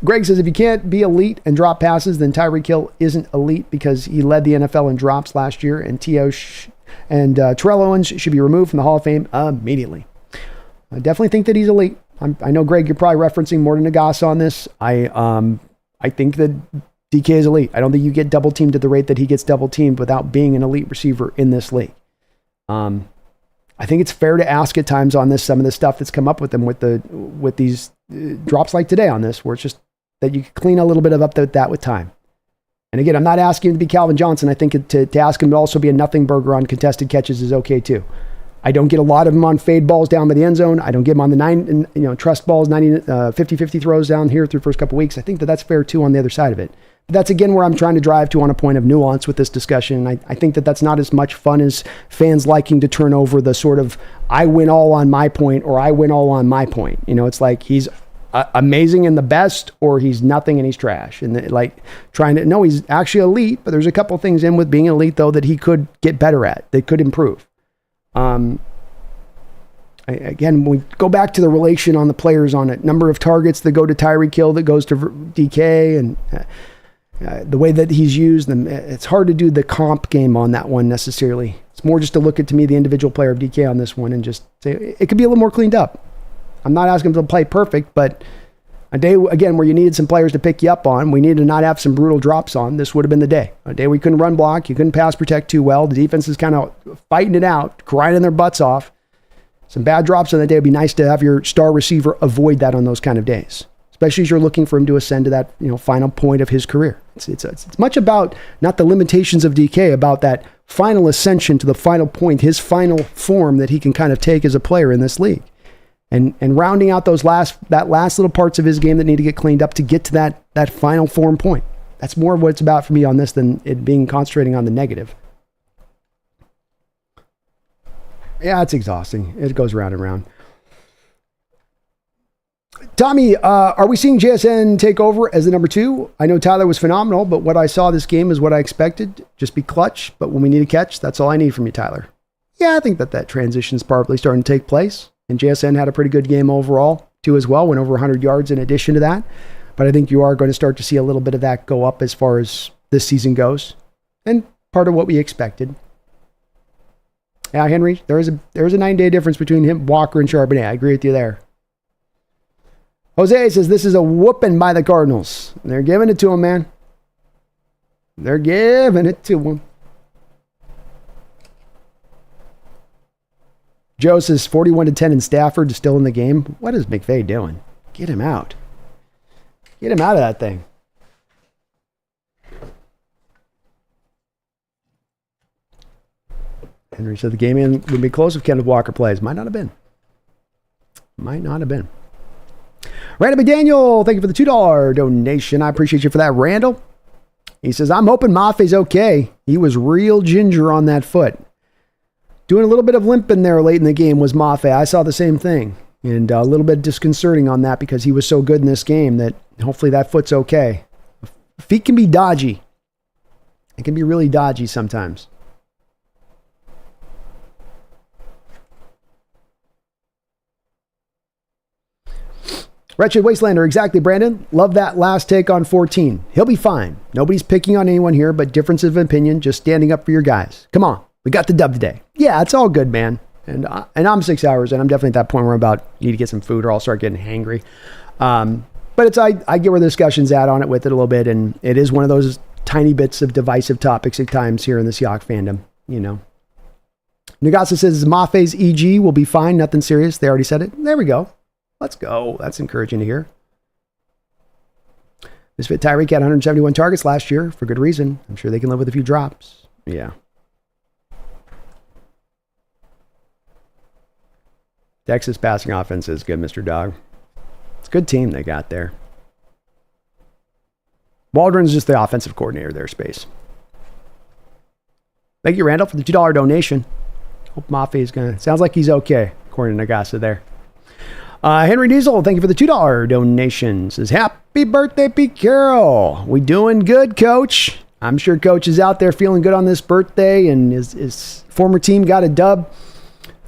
Greg says, if you can't be elite and drop passes, then Tyreek Hill isn't elite because he led the NFL in drops last year, and Terrell Owens should be removed from the Hall of Fame immediately. I definitely think that he's elite. I know, Greg, you're probably referencing Morton Nagasa on this. I think that DK is elite. I don't think you get double teamed at the rate that he gets double teamed without being an elite receiver in this league. I think it's fair to ask at times on this, some of the stuff that's come up with them with these drops like today on this, where it's just that you can clean a little bit of up that with time. And again, I'm not asking him to be Calvin Johnson. I think to ask him to also be a nothing burger on contested catches is okay too. I don't get a lot of them on fade balls down by the end zone. I don't get him on the trust balls, 50-50 throws down here through the first couple weeks. I think that's fair too on the other side of it. But that's again where I'm trying to drive to on a point of nuance with this discussion. I think that's not as much fun as fans liking to turn over the sort of I win all on my point or I win all on my point. It's like he's amazing and the best, or he's nothing and he's trash. And no, he's actually elite, but there's a couple things in with being elite though that he could get better at, that could improve. Again, we go back to the relation on the players on it. Number of targets that go to Tyreek Hill, that goes to DK, and the way that he's used them. It's hard to do the comp game on that one necessarily. It's more just to look at, to me, the individual player of DK on this one and just say it could be a little more cleaned up. I'm not asking him to play perfect, but a day, again, where you needed some players to pick you up on, we needed to not have some brutal drops on, this would have been the day. A day we couldn't run block, you couldn't pass protect too well, the defense is kind of fighting it out, grinding their butts off. Some bad drops on that day. It'd be nice to have your star receiver avoid that on those kind of days, especially as you're looking for him to ascend to that final point of his career. It's much about not the limitations of DK, about that final ascension to the final point, his final form that he can kind of take as a player in this league. And rounding out those last little parts of his game that need to get cleaned up to get to that final form point. That's more of what it's about for me on this than it being concentrating on the negative. Yeah, it's exhausting. It goes round and round. Tommy, are we seeing JSN take over as the number 2? I know Tyler was phenomenal, but what I saw this game is what I expected. Just be clutch, but when we need a catch, that's all I need from you, Tyler. Yeah, I think that transition is probably starting to take place. And JSN had a pretty good game overall, too, as well. Went over 100 yards in addition to that. But I think you are going to start to see a little bit of that go up as far as this season goes. And part of what we expected. Yeah, Henry, there is a 9-day difference between him, Walker, and Charbonnet. I agree with you there. Jose says this is a whooping by the Cardinals. They're giving it to him, man. They're giving it to him. Joe says 41-10 in Stafford is still in the game. What is McVay doing? Get him out. Get him out of that thing. Henry said the game would be close if Kenneth Walker plays. Might not have been. Randall McDaniel, thank you for the $2 donation. I appreciate you for that, Randall. He says, I'm hoping Maffe's okay. He was real ginger on that foot. Doing a little bit of limping there late in the game was Mafe. I saw the same thing. And a little bit disconcerting on that because he was so good in this game that hopefully that foot's okay. Feet can be dodgy. It can be really dodgy sometimes. Wretched Wastelander, exactly, Brandon. Love that last take on 14. He'll be fine. Nobody's picking on anyone here, but difference of opinion, just standing up for your guys. Come on. We got the dub today. Yeah, it's all good, man. And I'm 6 hours, and I'm definitely at that point where I'm about need to get some food or I'll start getting hangry. But I get where the discussion's at on it with it a little bit, and it is one of those tiny bits of divisive topics at times here in the Seahawks fandom, Nagasa says Maffe's EG will be fine, nothing serious. They already said it. There we go. Let's go. That's encouraging to hear. Misfit Tyreek had 171 targets last year for good reason. I'm sure they can live with a few drops. Yeah. Texas passing offense is good, Mr. Dog. It's a good team they got there. Waldron's just the offensive coordinator there, Space. Thank you, Randall, for the $2 donation. Hope Mafe is going to... Sounds like he's okay, according to Nagasa there. Henry Diesel, thank you for the $2 donation. Says, happy birthday, Pete Carroll. We doing good, Coach. I'm sure Coach is out there feeling good on this birthday, and his former team got a dub.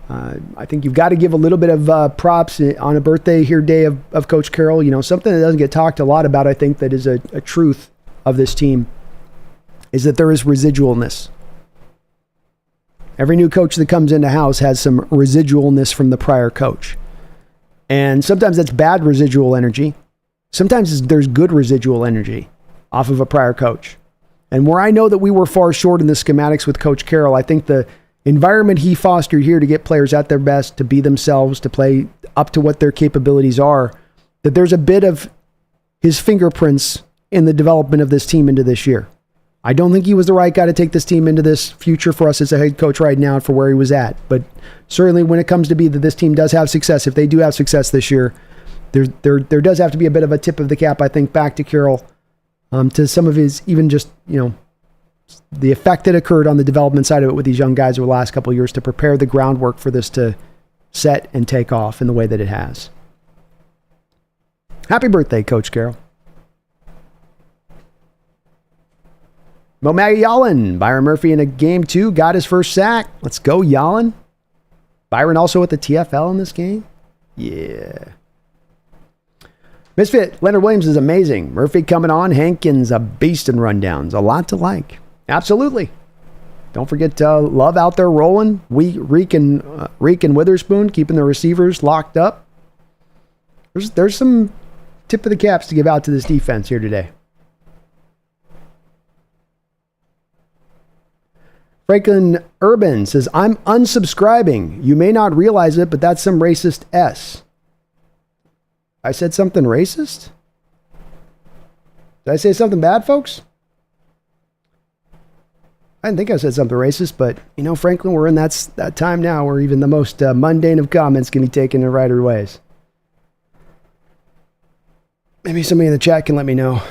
I think you've got to give a little bit of props on a birthday here day of Coach Carroll. You know, something that doesn't get talked a lot about, I think, that is a truth of this team, is that there is residualness. Every new coach that comes into house has some residualness from the prior coach. And sometimes that's bad residual energy. Sometimes there's good residual energy off of a prior coach. And where I know that we were far short in the schematics with Coach Carroll, I think the environment he fostered here to get players at their best, to be themselves, to play up to what their capabilities are, that there's a bit of his fingerprints in the development of this team into this year. I don't think he was the right guy to take this team into this future for us as a head coach right now for where he was at. But certainly when it comes to be that this team does have success, if they do have success this year, there does have to be a bit of a tip of the cap, I think, back to Carroll, to some of his, even just, you know, the effect that occurred on the development side of it with these young guys over the last couple of years to prepare the groundwork for this to set and take off in the way that it has. Happy birthday, Coach Carroll. Mo Yallen, Byron Murphy in a game 2 got his first sack. Let's go, Yallen. Byron also with the TFL in this game. Yeah. Misfit, Leonard Williams is amazing. Murphy coming on. Hankins, a beast in rundowns. A lot to like. Absolutely. Don't forget Love out there rolling. Reek and Witherspoon keeping the receivers locked up. There's some tip of the caps to give out to this defense here today. Franklin Urban says, I'm unsubscribing. You may not realize it, but that's some racist S. I said something racist? Did I say something bad, folks? I didn't think I said something racist, but, you know, Franklin, we're in that time now where even the most mundane of comments can be taken in righter ways. Maybe somebody in the chat can let me know.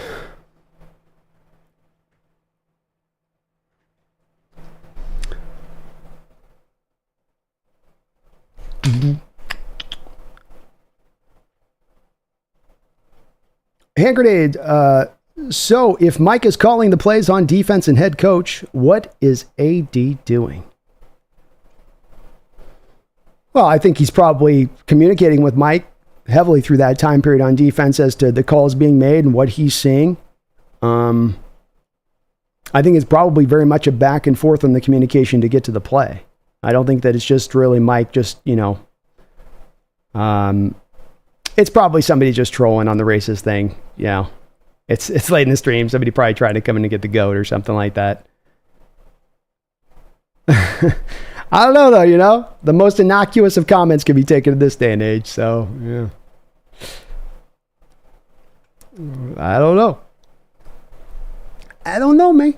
Hand grenade. So if Mike is calling the plays on defense and head coach, what is AD doing? Well, I think he's probably communicating with Mike heavily through that time period on defense as to the calls being made and what he's seeing. I think it's probably very much a back and forth on the communication to get to the play. I don't think that it's just really Mike just, you know, it's probably somebody just trolling on the racist thing. You know, it's late in the stream. Somebody probably trying to come in and get the goat or something like that. I don't know though, you know, the most innocuous of comments can be taken in this day and age. So, yeah. I don't know. I don't know, man.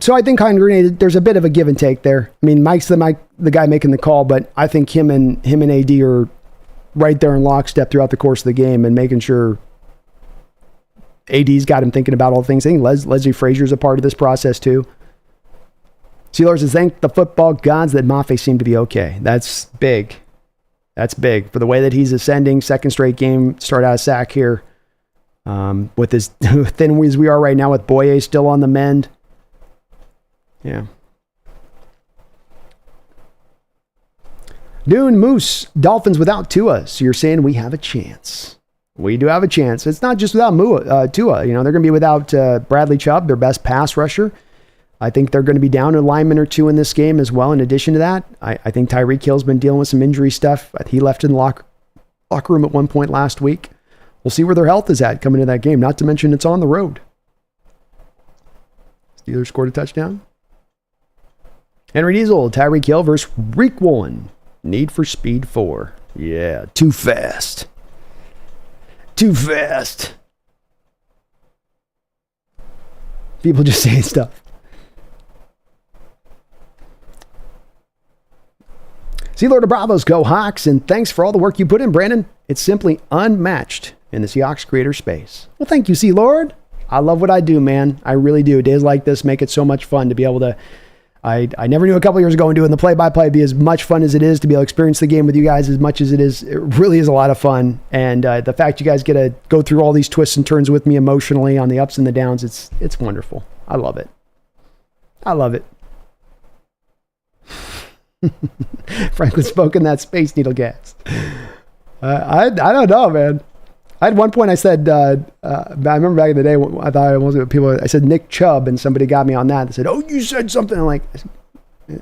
So I think hand grenade, there's a bit of a give and take there. I mean, Mike's the guy making the call, but I think him and AD are right there in lockstep throughout the course of the game and making sure AD's got him thinking about all things. I think Leslie Frazier's a part of this process too. Steelers says, thank the football gods that Mafe seemed to be okay. That's big. That's big for the way that he's ascending. Second straight game, start out of sack here. With as thin as we are right now with Boye still on the mend. Yeah. Dune Moose, Dolphins without Tua. So you're saying we have a chance. We do have a chance. It's not just without Tua. You know, they're going to be without Bradley Chubb, their best pass rusher. I think they're going to be down a lineman or two in this game as well. In addition to that, I think Tyreek Hill's been dealing with some injury stuff. He left in the locker room at one point last week. We'll see where their health is at coming into that game. Not to mention it's on the road. Steelers scored a touchdown. Henry Diesel, Tyreek Hill versus Reek 1. Need for Speed 4. Yeah, too fast. Too fast. People just saying stuff. Sea Lord of Bravos, go Hawks, and thanks for all the work you put in, Brandon. It's simply unmatched in the Seahawks creator space. Well, thank you, Sea Lord. I love what I do, man. I really do. Days like this make it so much fun to be able to I never knew a couple years ago when doing the play-by-play would be as much fun as it is to be able to experience the game with you guys as much as it is. It really is a lot of fun. And the fact you guys get to go through all these twists and turns with me emotionally on the ups and the downs, it's wonderful. I love it. I love it. Franklin smoking that Space Needle gas. I don't know, man. At one point I said, I remember back in the day, I thought I wasn't people. I said Nick Chubb, and somebody got me on that. They said, "Oh, you said something." I'm like,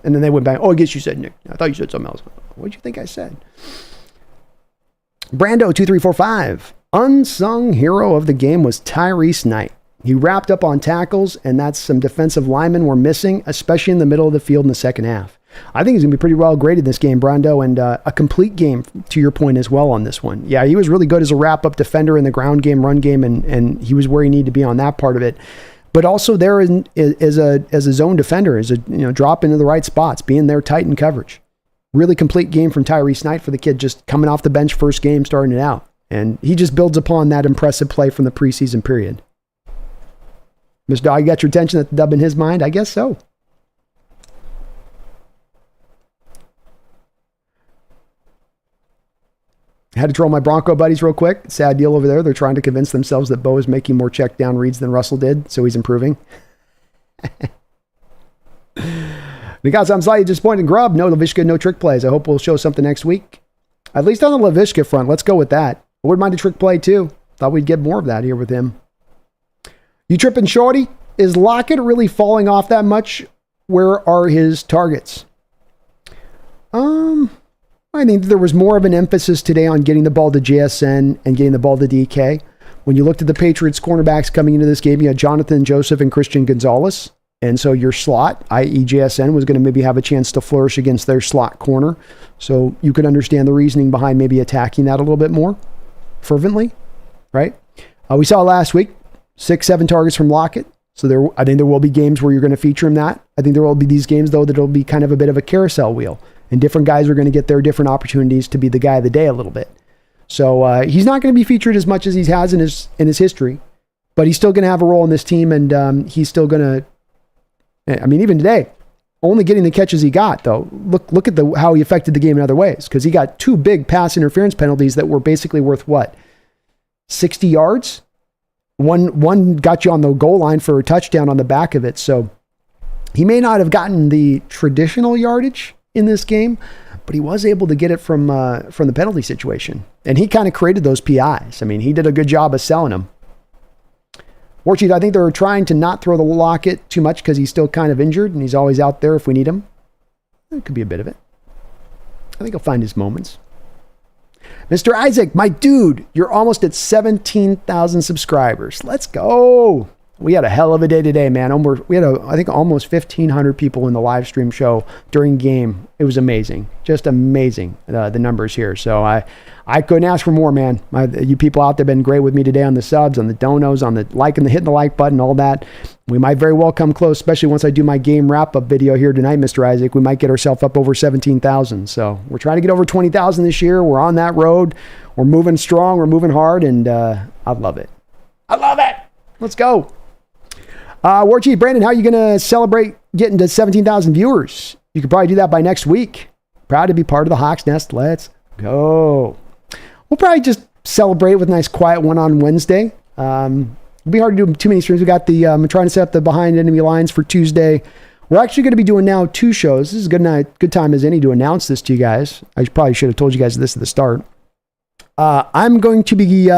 and then they went back. "Oh, I guess you said Nick. I thought you said something else." What did you think I said? Brando 2345. Unsung hero of the game was Tyrese Knight. He wrapped up on tackles, and that's some defensive linemen were missing, especially in the middle of the field in the second half. I think he's going to be pretty well graded this game, Brando, and a complete game, to your point as well on this one. Yeah, he was really good as a wrap-up defender in the ground game, run game, and he was where he needed to be on that part of it. But also there as a zone defender, as a drop into the right spots, being there tight in coverage. Really complete game from Tyrese Knight for the kid, just coming off the bench first game, starting it out. And he just builds upon that impressive play from the preseason period. Mr. Dog, you got your attention at the dub in his mind? I guess so. I had to troll my Bronco buddies real quick. Sad deal over there. They're trying to convince themselves that Bo is making more check down reads than Russell did, so he's improving. Because I'm slightly disappointed in Grubb. No Laviska, no trick plays. I hope we'll show something next week. At least on the Laviska front. Let's go with that. I wouldn't mind a trick play too. Thought we'd get more of that here with him. You tripping, Shorty? Is Lockett really falling off that much? Where are his targets? I think there was more of an emphasis today on getting the ball to JSN and getting the ball to DK. When you looked at the Patriots cornerbacks coming into this game, you had Jonathan Joseph and Christian Gonzalez. And so your slot, i.e. JSN, was going to maybe have a chance to flourish against their slot corner. So you could understand the reasoning behind maybe attacking that a little bit more fervently, right? We saw last week, 6-7 targets from Lockett. So I think there will be games where you're going to feature him that. I think there will be these games, though, that it'll be kind of a bit of a carousel wheel. And different guys are going to get their different opportunities to be the guy of the day a little bit. So he's not going to be featured as much as he has in his history, but he's still going to have a role in this team, and he's still going to. I mean, even today, only getting the catches he got, though. Look at how he affected the game in other ways, because he got 2 big pass interference penalties that were basically worth what, 60 yards. One got you on the goal line for a touchdown on the back of it. So he may not have gotten the traditional yardage in this game, but he was able to get it from the penalty situation. And he kind of created those PIs. I mean, he did a good job of selling them. Warcheat, I think they're trying to not throw the Lockett too much because he's still kind of injured and he's always out there if we need him. That could be a bit of it. I think he'll find his moments. Mr. Isaac, my dude, you're almost at 17,000 subscribers. Let's go. We had a hell of a day today, man. We had, I think, almost 1,500 people in the live stream show during game. It was amazing. Just amazing, the numbers here. So I couldn't ask for more, man. You people out there have been great with me today on the hitting the like button, all that. We might very well come close, especially once I do my game wrap-up video here tonight, Mr. Isaac. We might get ourselves up over 17,000. So we're trying to get over 20,000 this year. We're on that road. We're moving strong. We're moving hard, and I love it. I love it. Let's go. Warchief, Brandon, how are you going to celebrate getting to 17,000 viewers? You could probably do that by next week. Proud to be part of the Hawks Nest. Let's go. We'll probably just celebrate with a nice quiet one on Wednesday. It'll be hard to do too many streams. We got I'm trying to set up the behind enemy lines for Tuesday. We're actually going to be doing now 2 shows. This is a good time as any to announce this to you guys. I probably should have told you guys this at the start. I'm going to be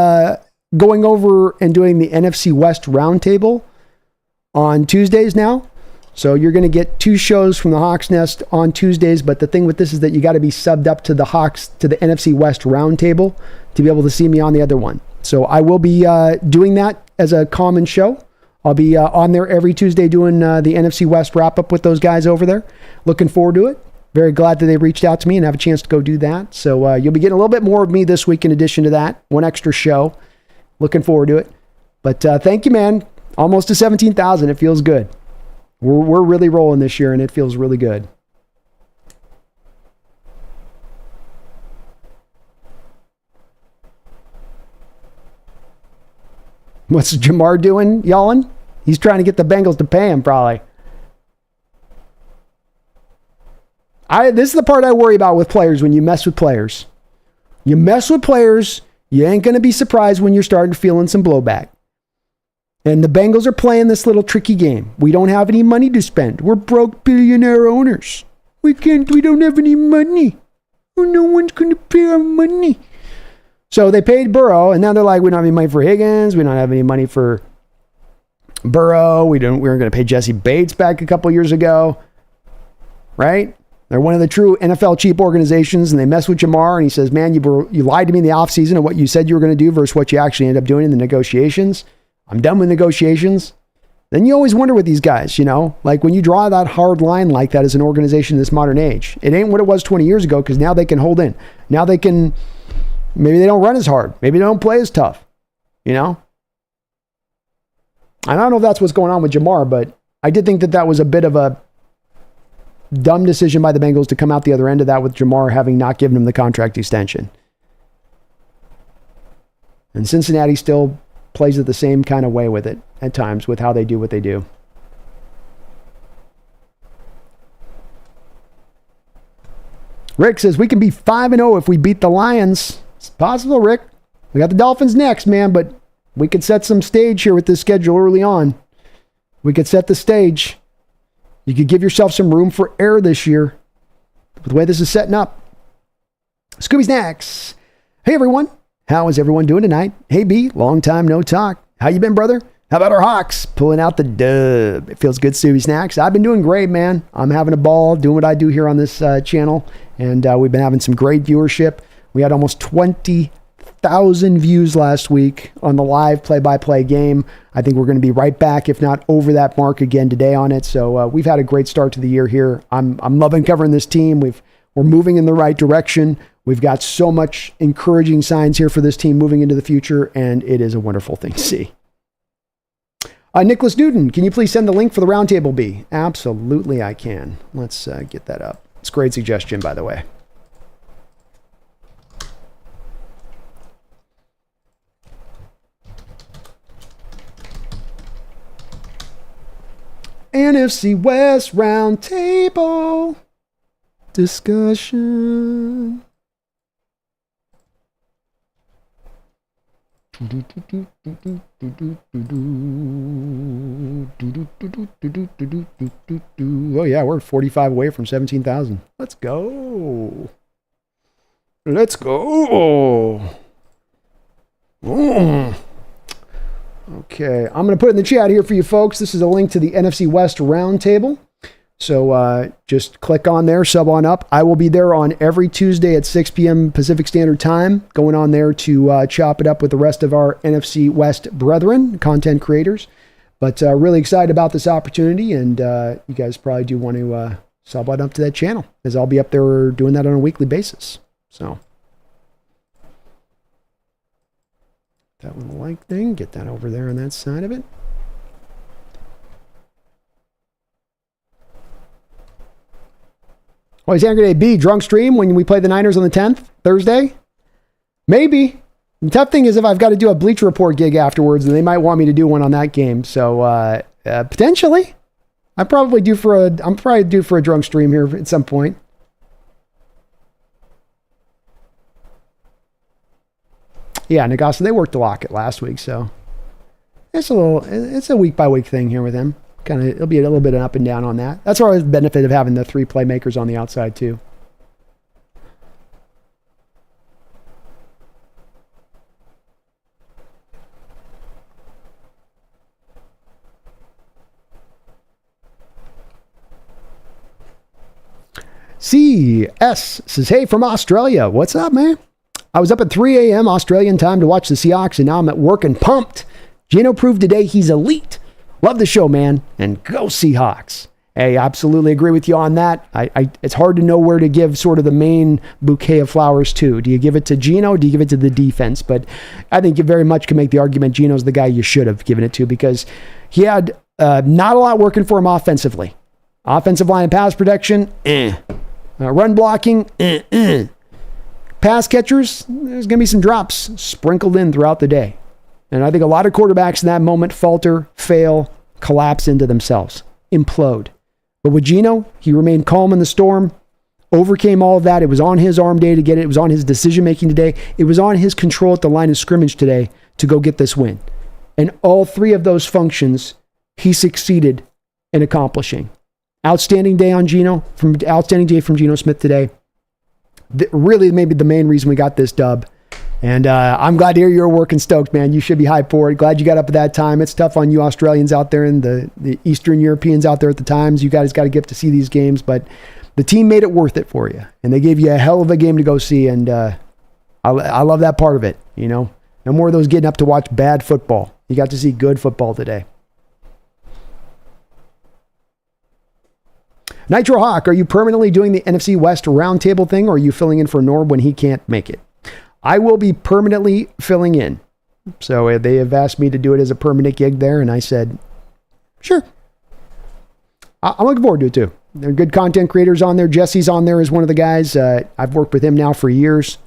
going over and doing the NFC West Roundtable on Tuesdays now. So you're going to get 2 shows from the Hawks Nest on Tuesdays, but the thing with this is that you got to be subbed up to the NFC West Roundtable to be able to see me on the other one. So I will be doing that as a common show. I'll be on there every Tuesday doing the NFC West wrap-up with those guys over there. Looking forward to it. Very glad that they reached out to me and have a chance to go do that. So you'll be getting a little bit more of me this week in addition to that. 1 extra show. Looking forward to it. But thank you, man. Almost to 17,000. It feels good. We're really rolling this year, and it feels really good. What's Jamar doing, y'allin? He's trying to get the Bengals to pay him, probably. This is the part I worry about with players when you mess with players. You mess with players, you ain't going to be surprised when you're starting feeling some blowback. And the Bengals are playing this little tricky game. We don't have any money to spend. We're broke billionaire owners. We don't have any money. No one's going to pay our money. So they paid Burrow, and now they're like, we don't have any money for Higgins. We don't have any money for Burrow. We weren't going to pay Jesse Bates back a couple years ago. Right? They're one of the true NFL cheap organizations, and they mess with Jamar, and he says, man, you lied to me in the offseason of what you said you were going to do versus what you actually end up doing in the negotiations. I'm done with negotiations. Then you always wonder with these guys, like when you draw that hard line like that as an organization in this modern age, it ain't what it was 20 years ago because now they can hold in. Now they can, maybe they don't run as hard. Maybe they don't play as tough, And I don't know if that's what's going on with Jamar, but I did think that was a bit of a dumb decision by the Bengals to come out the other end of that with Jamar having not given him the contract extension. And Cincinnati still plays it the same kind of way with it at times with how they do what they do. Rick says we can be 5-0 if we beat the Lions. It's possible, Rick. We got the Dolphins next, man, but we could set some stage here with this schedule early on. We could set the stage. You could give yourself some room for error this year with the way this is setting up. Scooby Snacks. Hey, everyone. How is everyone doing tonight? Hey, B. Long time no talk. How you been, brother? How about our Hawks? Pulling out the dub. It feels good, Scooby Snacks. I've been doing great, man. I'm having a ball doing what I do here on this channel, and we've been having some great viewership. We had almost 20,000 views last week on the live play-by-play game. I think we're going to be right back, if not over that mark again today on it. So we've had a great start to the year here. I'm loving covering this team. We're moving in the right direction. We've got so much encouraging signs here for this team moving into the future, and it is a wonderful thing to see. Nicholas Newton, can you please send the link for the roundtable, B? Absolutely, I can. Let's get that up. It's a great suggestion, by the way. NFC West roundtable discussion. Oh yeah, we're 45 away from 17,000. Let's go. Let's go. Okay, I'm going to put it in the chat here for you folks. This is a link to the NFC West roundtable. So just click on there, sub on up. I will be there on every Tuesday at 6 p.m. Pacific Standard Time, going on there to chop it up with the rest of our NFC West brethren, content creators. But really excited about this opportunity, and you guys probably do want to sub on up to that channel, as I'll be up there doing that on a weekly basis. So that little like thing, get that over there on that side of it. Oh, he's angry today. B, drunk stream when we play the Niners on the 10th, Thursday? Maybe. The tough thing is if I've got to do a Bleacher Report gig afterwards, and they might want me to do one on that game. So, potentially. I'm probably due for a drunk stream here at some point. Yeah, Nagasa, they worked the locket last week, so it's a week by week thing here with him. It'll be a little bit of up and down on that. That's always the benefit of having the three playmakers on the outside too. CS says, hey, from Australia. What's up, man? I was up at 3 a.m. Australian time to watch the Seahawks, and now I'm at work and pumped. Geno proved today he's elite. Love the show, man, and go Seahawks. Hey, absolutely agree with you on that. It's hard to know where to give sort of the main bouquet of flowers to. Do you give it to Geno? Do you give it to the defense? But I think you very much can make the argument Geno's the guy you should have given it to, because he had not a lot working for him offensively. Offensive line and pass protection, run blocking, Pass catchers, there's going to be some drops sprinkled in throughout the day. And I think a lot of quarterbacks in that moment falter, fail, collapse into themselves, implode. But with Geno, he remained calm in the storm, overcame all of that. It was on his arm day to get it. It was on his decision-making today. It was on his control at the line of scrimmage today to go get this win. And all three of those functions, he succeeded in accomplishing. Outstanding day from Geno Smith today. Really maybe the main reason we got this dub. And I'm glad to hear you're working stoked, man. You should be hyped for it. Glad you got up at that time. It's tough on you Australians out there and the Eastern Europeans out there at the times. You guys got to get to see these games, but the team made it worth it for you. And they gave you a hell of a game to go see. And I love that part of it. You know, no more of those getting up to watch bad football. You got to see good football today. Nitro Hawk, are you permanently doing the NFC West roundtable thing, or are you filling in for Norb when he can't make it? I will be permanently filling in. So they have asked me to do it as a permanent gig there, and I said, sure. I'm looking forward to it too. There are good content creators on there. Jesse's on there as one of the guys. I've worked with him now for years.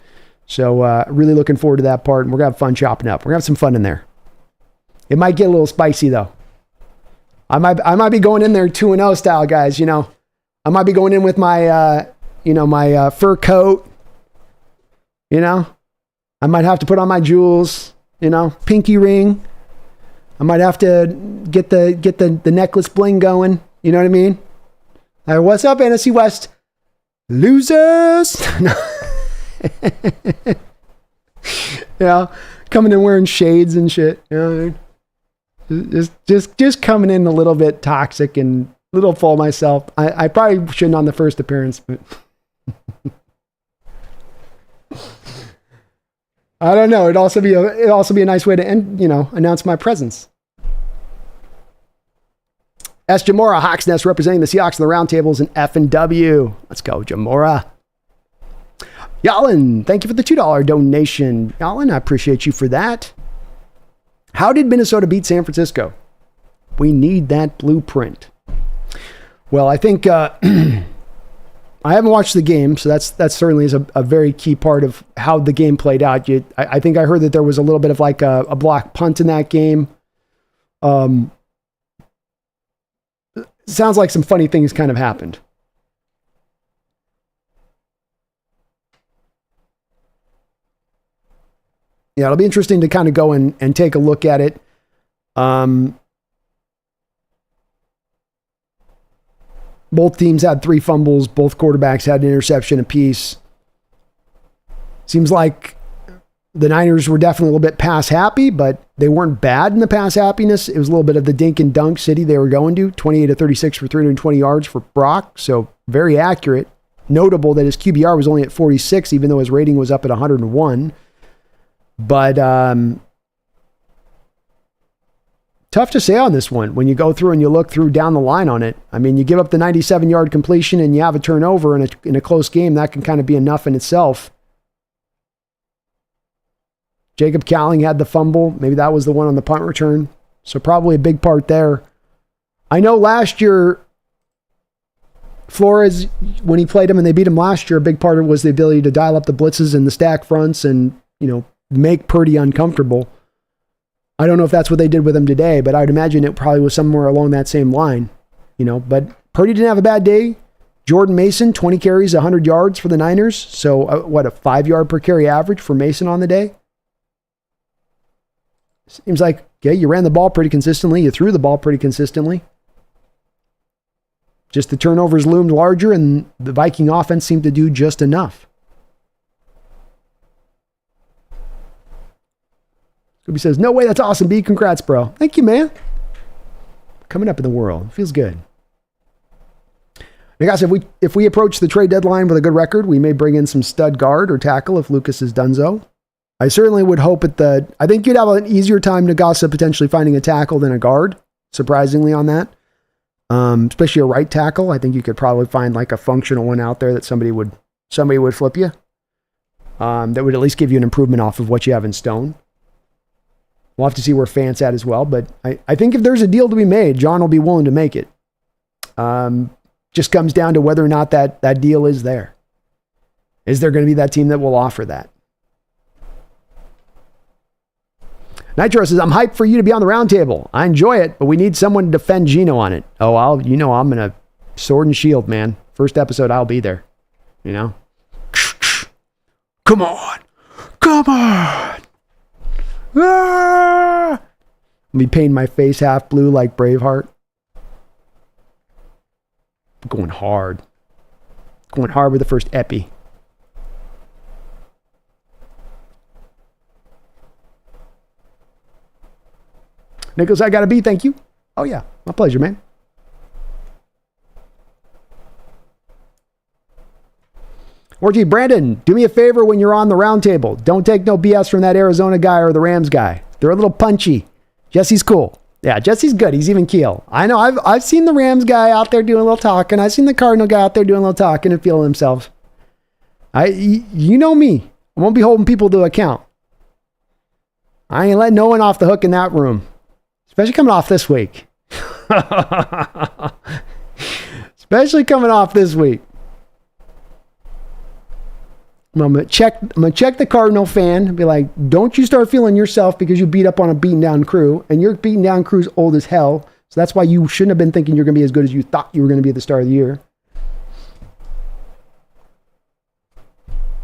So really looking forward to that part, and we're going to have fun chopping up. We're going to have some fun in there. It might get a little spicy though. I might be going in there 2-0 style, guys, you know. I might be going in with my, my fur coat, you know. I might have to put on my jewels, you know, pinky ring. I might have to get the necklace bling going. You know what I mean? All right, what's up, NFC West? Losers! Yeah, coming in wearing shades and shit. You know, just coming in a little bit toxic and a little full of myself. I probably shouldn't on the first appearance, but I don't know. It'd also be a nice way to announce my presence. S. Jamora, Hawks Nest, representing the Seahawks in the roundtables in F&W. Let's go, Jamora. Yalin, thank you for the $2 donation. Yalin, I appreciate you for that. How did Minnesota beat San Francisco? We need that blueprint. Well, I think I haven't watched the game, so that certainly is a very key part of how the game played out. I think I heard that there was a little bit of like a block punt in that game. Sounds like some funny things kind of happened. Yeah, it'll be interesting to kind of go and take a look at it. Both teams had 3 fumbles. Both quarterbacks had an interception apiece. Seems like the Niners were definitely a little bit pass happy, but they weren't bad in the pass happiness. It was a little bit of the dink and dunk city they were going to. 28 of 36 for 320 yards for Brock, so very accurate. Notable that his QBR was only at 46, even though his rating was up at 101. But tough to say on this one when you go through and you look through down the line on it. I mean, you give up the 97-yard completion and you have a turnover in a close game. That can kind of be enough in itself. Jacob Cowling had the fumble. Maybe that was the one on the punt return. So probably a big part there. I know last year, Flores, when he played him and they beat him last year, a big part of it was the ability to dial up the blitzes and the stack fronts and, make Purdy uncomfortable. I don't know if that's what they did with him today, but I would imagine it probably was somewhere along that same line, but Purdy didn't have a bad day. Jordan Mason, 20 carries, 100 yards for the Niners. So a 5-yard per carry average for Mason on the day? Seems like, okay, you ran the ball pretty consistently. You threw the ball pretty consistently. Just the turnovers loomed larger and the Viking offense seemed to do just enough. Scooby says, no way, that's awesome, B. Congrats, bro. Thank you, man. Coming up in the world. Feels good. Hey guys, if we approach the trade deadline with a good record, we may bring in some stud guard or tackle if Lucas is done so. I certainly would hope I think you'd have an easier time to gossip potentially finding a tackle than a guard, surprisingly on that. Especially a right tackle. I think you could probably find like a functional one out there that somebody would flip you. That would at least give you an improvement off of what you have in stone. We'll have to see where Fant's at as well. But I think if there's a deal to be made, John will be willing to make it. Just comes down to whether or not that deal is there. Is there going to be that team that will offer that? Nitro says, I'm hyped for you to be on the roundtable. I enjoy it, but we need someone to defend Geno on it. Oh, I'm going to sword and shield, man. First episode, I'll be there. You know? Come on. Come on. Ah! I'll be painting my face half blue like Braveheart. Going hard. Going hard with the first epi. Nicholas, I got a B, thank you. Oh yeah, my pleasure, man. Orgy Brandon, do me a favor when you're on the round table. Don't take no BS from that Arizona guy or the Rams guy. They're a little punchy. Jesse's cool. Yeah, Jesse's good. He's even keel. I know. I've seen the Rams guy out there doing a little talking. I've seen the Cardinal guy out there doing a little talking and feeling himself. You know me. I won't be holding people to account. I ain't letting no one off the hook in that room. Especially coming off this week. Especially coming off this week. I'm gonna check the Cardinal fan and be like, don't you start feeling yourself because you beat up on a beaten down crew, and your beaten down crew's old as hell. So that's why you shouldn't have been thinking you're gonna be as good as you thought you were gonna be at the start of the year.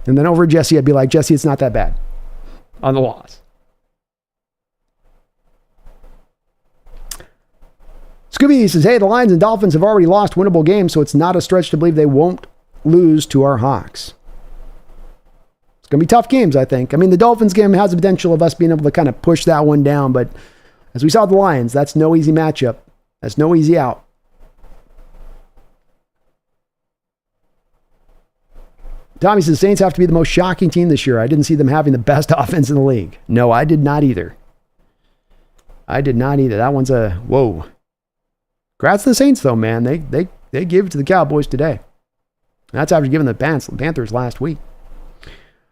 And then over Jesse, I'd be like, Jesse, it's not that bad on the loss. Scooby says, hey, the Lions and Dolphins have already lost winnable games, so it's not a stretch to believe they won't lose to our Hawks. It's going to be tough games, I think. I mean, the Dolphins game has the potential of us being able to kind of push that one down, but as we saw with the Lions, that's no easy matchup. That's no easy out. Tommy says, Saints have to be the most shocking team this year. I didn't see them having the best offense in the league. No, I did not either. That one's a whoa. Congrats to the Saints, though, man. They gave it to the Cowboys today. That's after giving the Panthers last week.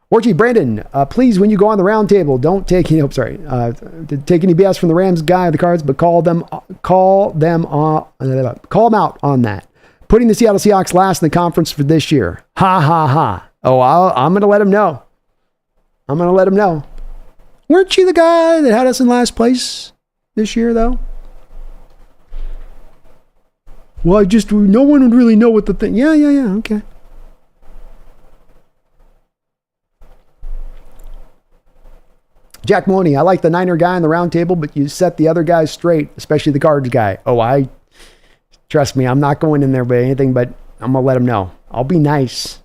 Orchie Brandon, please, when you go on the round table, don't take any. Take any BS from the Rams guy or the Cards, but call them out on that. Putting the Seattle Seahawks last in the conference for this year. Ha ha ha. Oh, I'm going to let him know. Weren't you the guy that had us in last place this year, though? Well, no one would really know what the thing. Yeah, okay. Jack Maloney, I like the Niner guy on the round table, but you set the other guys straight, especially the Cards guy. Oh, trust me, I'm not going in there by anything, but I'm going to let him know. I'll be nice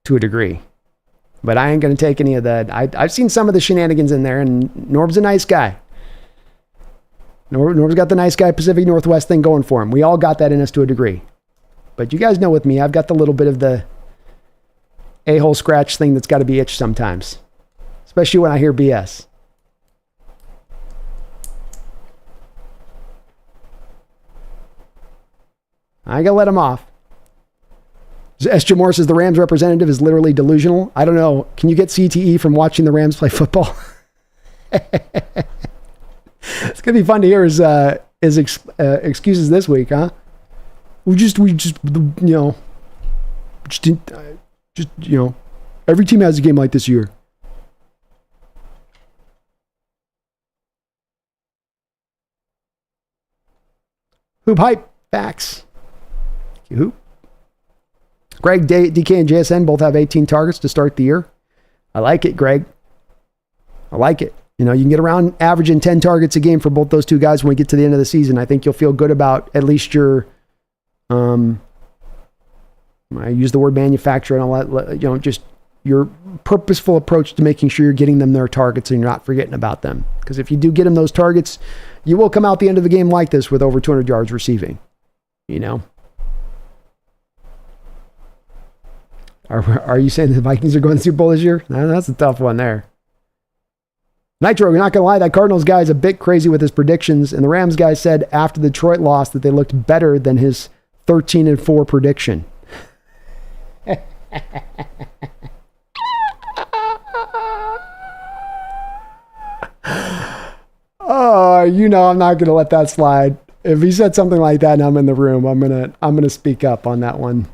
to a degree, but I ain't going to take any of that. I've seen some of the shenanigans in there, and Norb's a nice guy. Norb's got the nice guy Pacific Northwest thing going for him. We all got that in us to a degree. But you guys know with me, I've got the little bit of the a-hole scratch thing that's got to be itched sometimes. Especially when I hear BS. I gotta let him off. S. J. Moore says the Rams representative is literally delusional. I don't know. Can you get CTE from watching the Rams play football? It's gonna be fun to hear his excuses this week, huh? Every team has a game like this year. Hoop hype facts. Hoop. Greg, DK, and JSN both have 18 targets to start the year. I like it, Greg. I like it. You can get around averaging 10 targets a game for both those two guys when we get to the end of the season. I think you'll feel good about at least your, I use the word manufacturer and all that, just your purposeful approach to making sure you're getting them their targets and you're not forgetting about them. Because if you do get them those targets, you will come out the end of the game like this with over 200 yards receiving. Are you saying the Vikings are going to the Super Bowl this year? No, that's a tough one there. Nitro, you're not going to lie, that Cardinals guy is a bit crazy with his predictions, and the Rams guy said after the Detroit loss that they looked better than his 13-4 prediction. Oh, I'm not going to let that slide. If he said something like that and I'm in the room, I'm going to speak up on that one.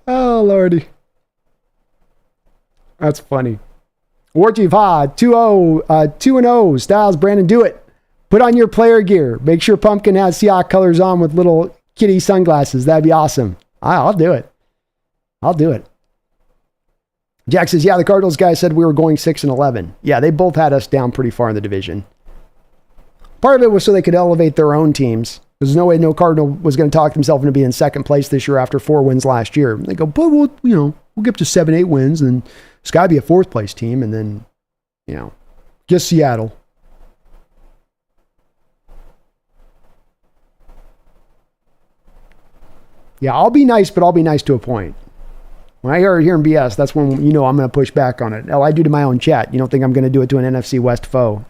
Oh, Lordy. That's funny. Warchief Ha, 2-0, 2-0. Styles, Brandon, do it. Put on your player gear. Make sure Pumpkin has Seahawks colors on with little kitty sunglasses. That'd be awesome. I'll do it. I'll do it. Jack says, yeah, the Cardinals guy said we were going 6-11. Yeah, they both had us down pretty far in the division. Part of it was so they could elevate their own teams. There's no way no Cardinal was going to talk himself into being in second place this year after 4 wins last year. They go, but we'll get to 7-8 wins, and it's got to be a fourth place team, and then, just Seattle. Yeah, I'll be nice, but I'll be nice to a point. When I start hearing BS, that's when I'm going to push back on it. Hell, I do to my own chat. You don't think I'm going to do it to an NFC West foe?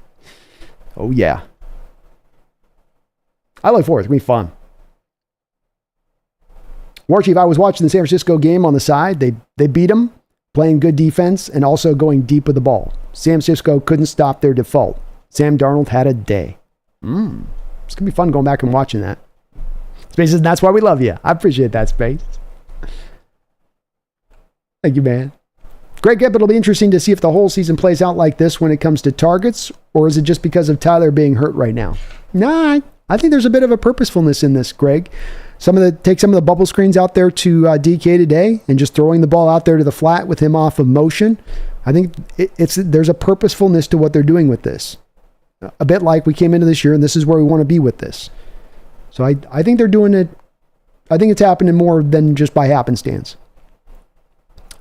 Oh, yeah. I look forward. It's going to be fun. War Chief, I was watching the San Francisco game on the side. They beat them, playing good defense, and also going deep with the ball. San Francisco couldn't stop their default. Sam Darnold had a day. It's going to be fun going back and watching that. Space says, that's why we love you. I appreciate that, Space. Thank you, man. Greg Gibb, it'll be interesting to see if the whole season plays out like this when it comes to targets, or is it just because of Tyler being hurt right now? Nah, I think there's a bit of a purposefulness in this, Greg. Take some of the bubble screens out there to DK today and just throwing the ball out there to the flat with him off of motion. I think there's a purposefulness to what they're doing with this. A bit like we came into this year and this is where we want to be with this. So I think they're doing it. I think it's happening more than just by happenstance.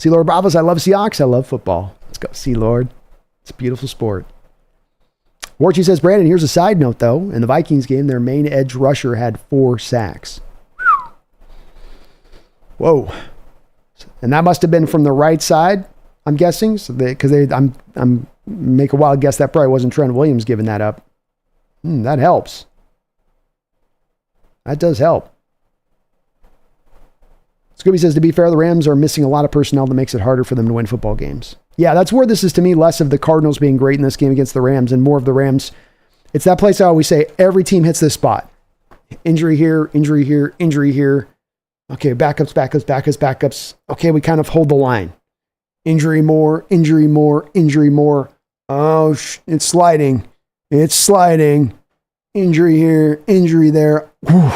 See, Lord Bravos, I love Seahawks. I love football. Let's go, see, Lord. It's a beautiful sport. Warchie says, Brandon, here's a side note, though. In the Vikings game, their main edge rusher had 4 sacks. Whoa. And that must have been from the right side, I'm guessing. So I'm make a wild guess that probably wasn't Trent Williams giving that up. That helps. That does help. Scooby says, to be fair, the Rams are missing a lot of personnel that makes it harder for them to win football games. Yeah, that's where this is, to me, less of the Cardinals being great in this game against the Rams and more of the Rams. It's that place I always say, every team hits this spot. Injury here, injury here, injury here. Okay, backups. Okay, we kind of hold the line. Injury more, injury more, injury more. Oh, it's sliding. It's sliding. Injury here, injury there. Whew.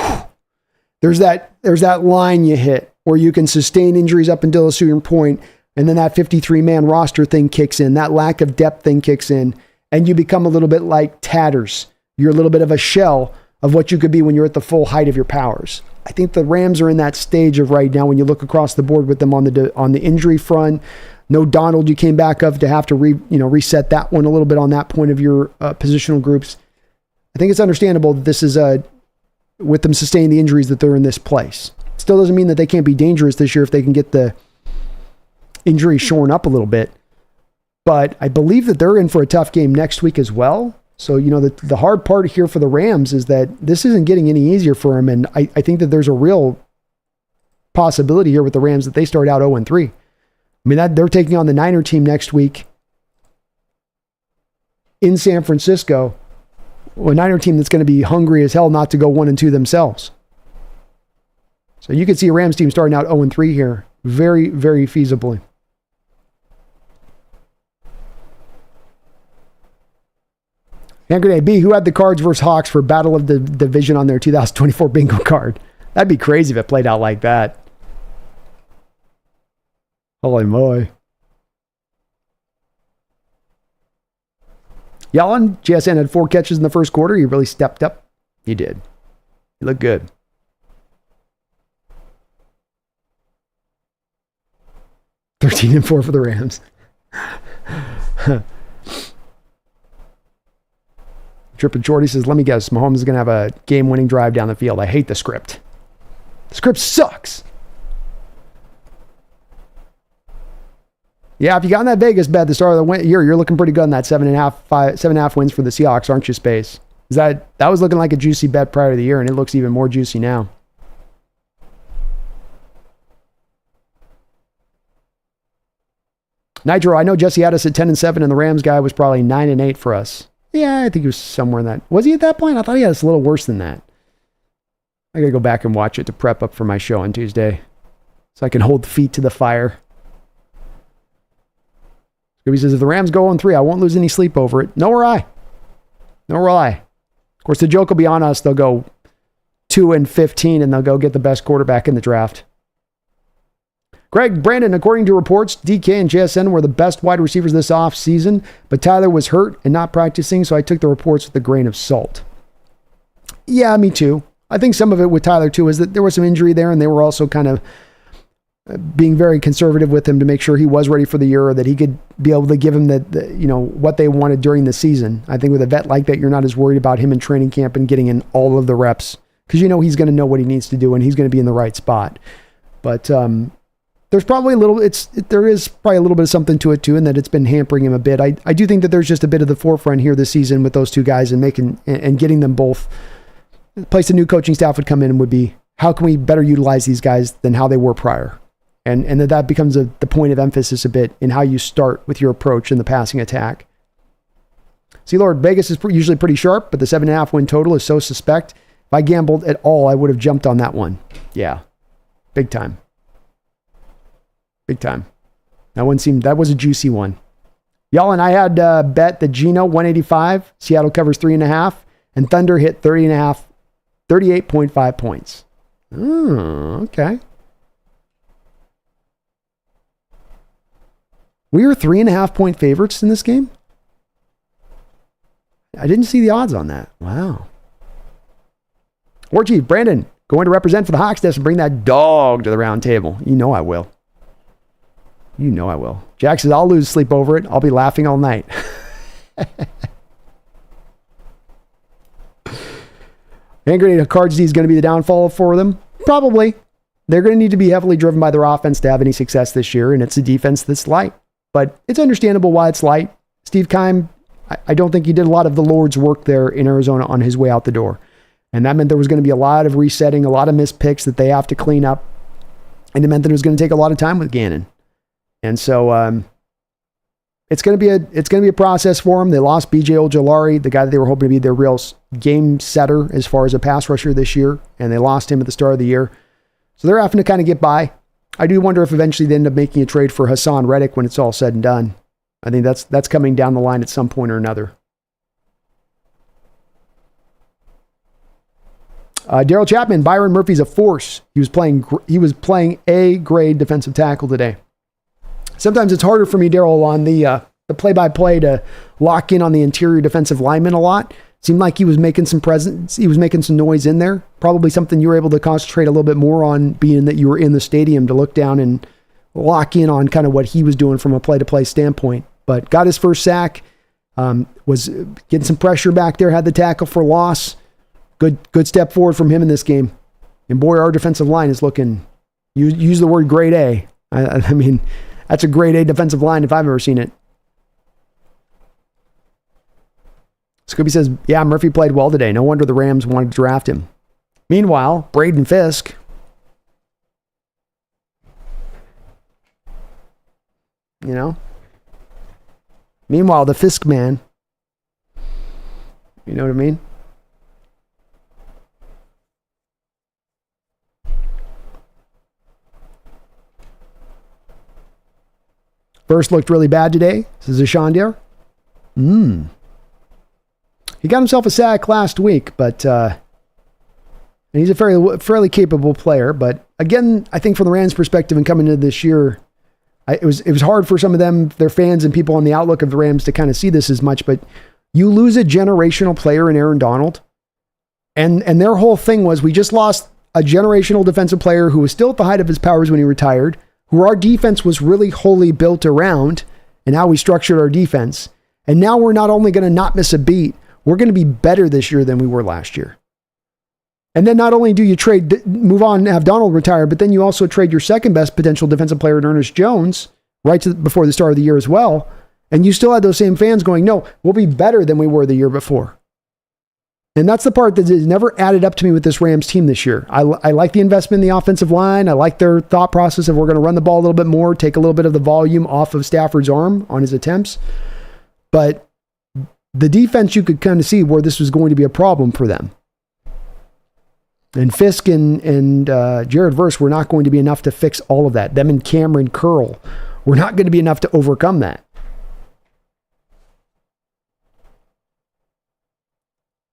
There's that line you hit where you can sustain injuries up until a certain point, and then that 53-man roster thing kicks in, that lack of depth thing kicks in, and you become a little bit like tatters. You're a little bit of a shell of what you could be when you're at the full height of your powers. I think the Rams are in that stage of right now when you look across the board with them on the injury front. No Donald you came back of to have to reset that one a little bit on that point of your positional groups. I think it's understandable that this is with them sustaining the injuries that they're in this place. Still doesn't mean that they can't be dangerous this year if they can get the injury shorn up a little bit. But I believe that they're in for a tough game next week as well. So, the hard part here for the Rams is that this isn't getting any easier for them. And I think that there's a real possibility here with the Rams that they start out 0-3. I mean, they're taking on the Niner team next week in San Francisco. A Niner team that's going to be hungry as hell not to go 1-2 themselves. So you could see a Rams team starting out 0-3 here. Very, very feasibly. Angry Day B, who had the Cards versus Hawks for Battle of the Division on their 2024 bingo card? That'd be crazy if it played out like that. Holy moly. Yellen, JSN had 4 catches in the first quarter. He really stepped up. He did. He looked good. $13-4 for the Rams. Trippin' Jordy says, let me guess, Mahomes is going to have a game-winning drive down the field. I hate the script. The script sucks. Yeah, if you got in that Vegas bet at the start of the year, you're looking pretty good on that 7.5 wins for the Seahawks, aren't you, Space? That was looking like a juicy bet prior to the year, and it looks even more juicy now. Nitro, I know Jesse had us at 10-7, and the Rams guy was probably 9-8 for us. Yeah, I think he was somewhere in that. Was he at that point? I thought he had us a little worse than that. I gotta go back and watch it to prep up for my show on Tuesday, so I can hold feet to the fire. Scooby says, if the Rams go 0-3, I won't lose any sleep over it. Nor will I. Of course, the joke will be on us. They'll go 2-15 and they'll go get the best quarterback in the draft. Greg Brandon, according to reports, DK and JSN were the best wide receivers this offseason, but Tyler was hurt and not practicing, so I took the reports with a grain of salt. Yeah, me too. I think some of it with Tyler too is that there was some injury there, and they were also kind of being very conservative with him to make sure he was ready for the year, or that he could be able to give him the what they wanted during the season. I think with a vet like that, you're not as worried about him in training camp and getting in all of the reps, because he's going to know what he needs to do and he's going to be in the right spot. But there's probably there is probably a little bit of something to it too, and that it's been hampering him a bit. I do think that there's just a bit of the forefront here this season with those two guys, and getting them both. The place the new coaching staff would come in would be, how can we better utilize these guys than how they were prior? And that becomes the point of emphasis a bit in how you start with your approach in the passing attack. See, Lord, Vegas is usually pretty sharp, but the 7.5 win total is so suspect. If I gambled at all, I would have jumped on that one. Yeah, big time. Big time. That was a juicy one. Y'all and I had bet the Geno 185, Seattle covers 3.5, and Thunder hit 38.5 points. Oh, okay. We were 3.5 point favorites in this game. I didn't see the odds on that. Wow. War Chief Brandon, going to represent for the Hawks Nest and bring that dog to the round table. You know I will. Jack says, I'll lose sleep over it. I'll be laughing all night. Hand grenade cards is going to be the downfall for them? Probably. They're going to need to be heavily driven by their offense to have any success this year, and it's a defense that's light. But it's understandable why it's light. Steve Keim, I don't think he did a lot of the Lord's work there in Arizona on his way out the door. And that meant there was going to be a lot of resetting, a lot of missed picks that they have to clean up. And it meant that it was going to take a lot of time with Gannon. And so it's going to be a process for them. They lost B.J. Ojolari, the guy that they were hoping to be their real game setter as far as a pass rusher this year, and they lost him at the start of the year. So they're having to kind of get by. I do wonder if eventually they end up making a trade for Hassan Reddick when it's all said and done. I think that's coming down the line at some point or another. Daryl Chapman, Byron Murphy's a force. He was playing A grade defensive tackle today. Sometimes it's harder for me, Daryl, on the play-by-play to lock in on the interior defensive lineman a lot. Seemed like he was making some presence. He was making some noise in there. Probably something you were able to concentrate a little bit more on, being that you were in the stadium to look down and lock in on kind of what he was doing from a play-to-play standpoint. But got his first sack, was getting some pressure back there, had the tackle for loss. Good step forward from him in this game. And boy, our defensive line is looking, use the word grade A. I mean, that's a grade A defensive line if I've ever seen it. Scooby says, yeah, Murphy played well today. No wonder the Rams wanted to draft him. Meanwhile, Braden Fisk. Meanwhile, the Fisk man. You know what I mean? First looked really bad today, says Ashandir. He got himself a sack last week, but he's a fairly capable player. But again, I think from the Rams' perspective and coming into this year, it was hard for some of them, their fans and people on the outlook of the Rams, to kind of see this as much. But you lose a generational player in Aaron Donald, and their whole thing was, we just lost a generational defensive player who was still at the height of his powers when he retired, who our defense was really wholly built around, and how we structured our defense. And now we're not only going to not miss a beat, we're going to be better this year than we were last year. And then not only do you move on and have Donald retire, but then you also trade your second best potential defensive player in Ernest Jones before the start of the year as well. And you still had those same fans going, no, we'll be better than we were the year before. And that's the part that has never added up to me with this Rams team this year. I like the investment in the offensive line. I like their thought process of, we're going to run the ball a little bit more, take a little bit of the volume off of Stafford's arm on his attempts. But the defense, you could kind of see where this was going to be a problem for them. And Fisk and Jared Verse were not going to be enough to fix all of that. Them and Cameron Curl were not going to be enough to overcome that.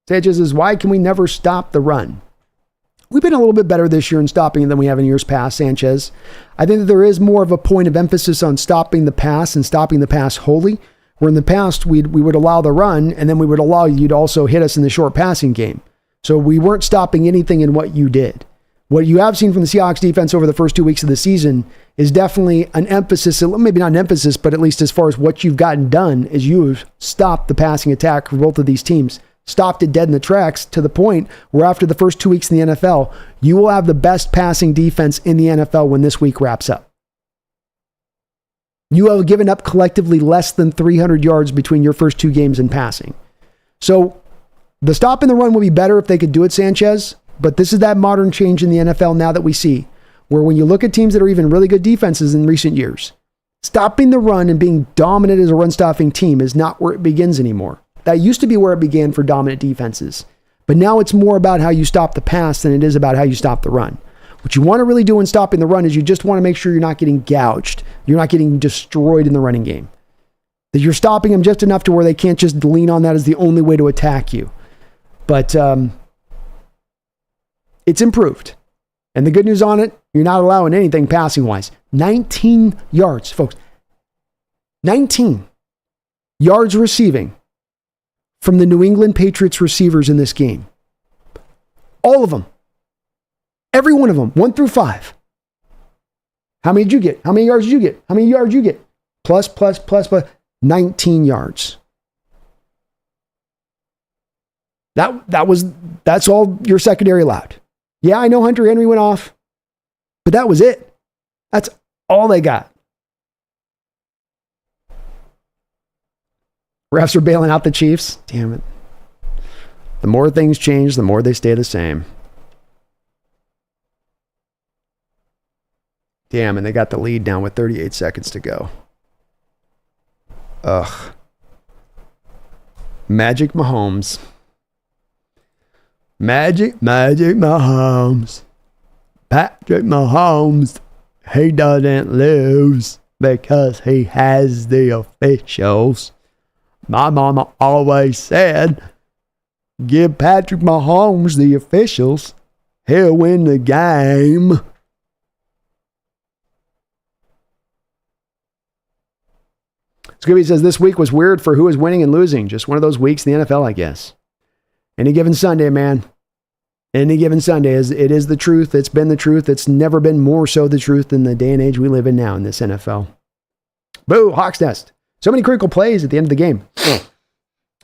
Sanchez is, why can we never stop the run? We've been a little bit better this year in stopping it than we have in years past, Sanchez. I think that there is more of a point of emphasis on stopping the pass and stopping the pass wholly, where in the past we would allow the run, and then we would allow you to also hit us in the short passing game. So we weren't stopping anything in what you did. What you have seen from the Seahawks defense over the first 2 weeks of the season is definitely an emphasis, maybe not an emphasis, but at least as far as what you've gotten done is you've stopped the passing attack for both of these teams, stopped it dead in the tracks to the point where after the first 2 weeks in the NFL, you will have the best passing defense in the NFL when this week wraps up. You have given up collectively less than 300 yards between your first 2 games in passing. So the stop in the run would be better if they could do it, Sanchez. But this is that modern change in the NFL now that we see, where when you look at teams that are even really good defenses in recent years, stopping the run and being dominant as a run-stopping team is not where it begins anymore. That used to be where it began for dominant defenses. But now it's more about how you stop the pass than it is about how you stop the run. What you want to really do in stopping the run is you just want to make sure you're not getting gouged. You're not getting destroyed in the running game. That you're stopping them just enough to where they can't just lean on that as the only way to attack you. But it's improved. And the good news on it, you're not allowing anything passing-wise. 19 yards, folks. 19 yards receiving from the New England Patriots receivers in this game. All of them. Every one of them, 1 through 5. How many did you get? How many yards did you get? How many yards did you get? Plus. 19 yards. That's all your secondary allowed. Yeah, I know Hunter Henry went off, but that was it. That's all they got. Refs are bailing out the Chiefs. Damn it. The more things change, the more they stay the same. Damn, and they got the lead down with 38 seconds to go. Ugh. Magic Mahomes. Magic Mahomes. Patrick Mahomes. He doesn't lose because he has the officials. My mama always said, give Patrick Mahomes the officials. He'll win the game. Scooby says this week was weird for who is winning and losing. Just one of those weeks in the NFL, I guess. Any given Sunday, man. Any given Sunday. It is the truth. It's been the truth. It's never been more so the truth than the day and age we live in now in this NFL. Boo, Hawks Nest. So many critical plays at the end of the game.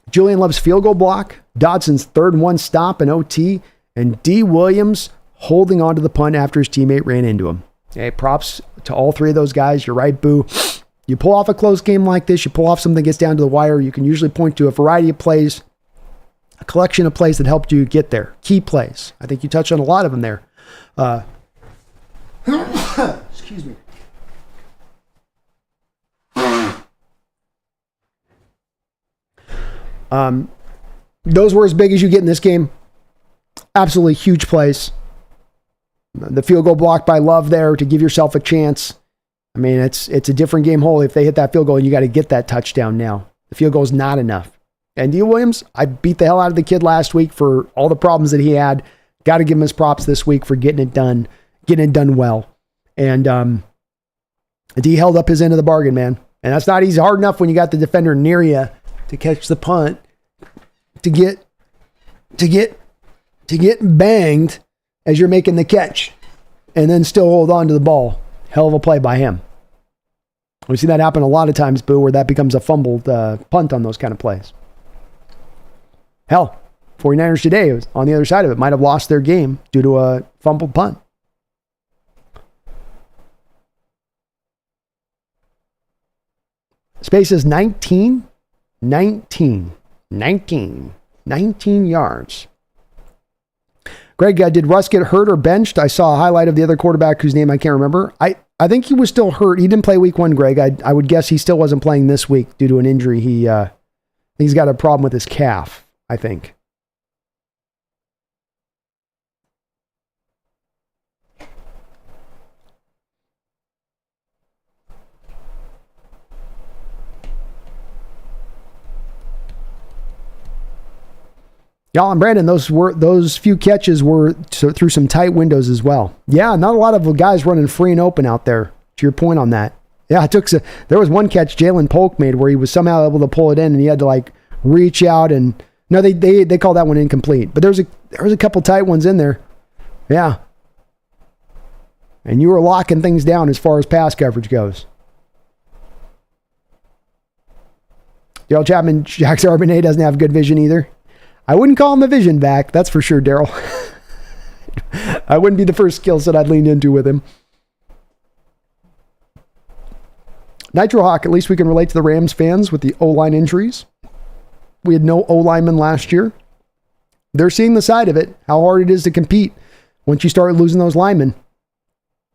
Julian Love's field goal block, Dodson's 3rd and 1 stop in OT, and D. Williams holding on to the punt after his teammate ran into him. Hey, props to all 3 of those guys. You're right, Boo. You pull off a close game like this, you pull off something that gets down to the wire, you can usually point to a variety of plays, a collection of plays that helped you get there. Key plays. I think you touched on a lot of them there. Excuse me. Those were as big as you get in this game. Absolutely huge plays. The field goal block by Love there to give yourself a chance. I mean, it's a different game whole. If they hit that field goal, you got to get that touchdown now. The field goal is not enough. And D. Williams, I beat the hell out of the kid last week for all the problems that he had. Got to give him his props this week for getting it done well. And D held up his end of the bargain, man. And that's not easy. Hard enough when you got the defender near you to catch the punt, to get banged as you're making the catch, and then still hold on to the ball. Hell of a play by him. We see that happen a lot of times, Boo, where that becomes a fumbled punt on those kind of plays. Hell, 49ers today was on the other side of it. Might have lost their game due to a fumbled punt. Space is 19 yards. Greg, did Russ get hurt or benched? I saw a highlight of the other quarterback whose name I can't remember. I think he was still hurt. He didn't play week 1, Greg. I would guess he still wasn't playing this week due to an injury. He's got a problem with his calf, I think. Y'all and Brandon, those few catches were through some tight windows as well. Yeah, not a lot of guys running free and open out there. To your point on that. Yeah, there was one catch Jalen Polk made where he was somehow able to pull it in and he had to like reach out and no, they call that one incomplete. But there was a couple tight ones in there. Yeah. And you were locking things down as far as pass coverage goes. Daryl Chapman, Jack Charbonnet doesn't have good vision either. I wouldn't call him a vision back, that's for sure, Daryl. I wouldn't be the first skill set I'd lean into with him. Nitro Hawk, at least we can relate to the Rams fans with the O-line injuries. We had no O-linemen last year. They're seeing the side of it, how hard it is to compete once you start losing those linemen.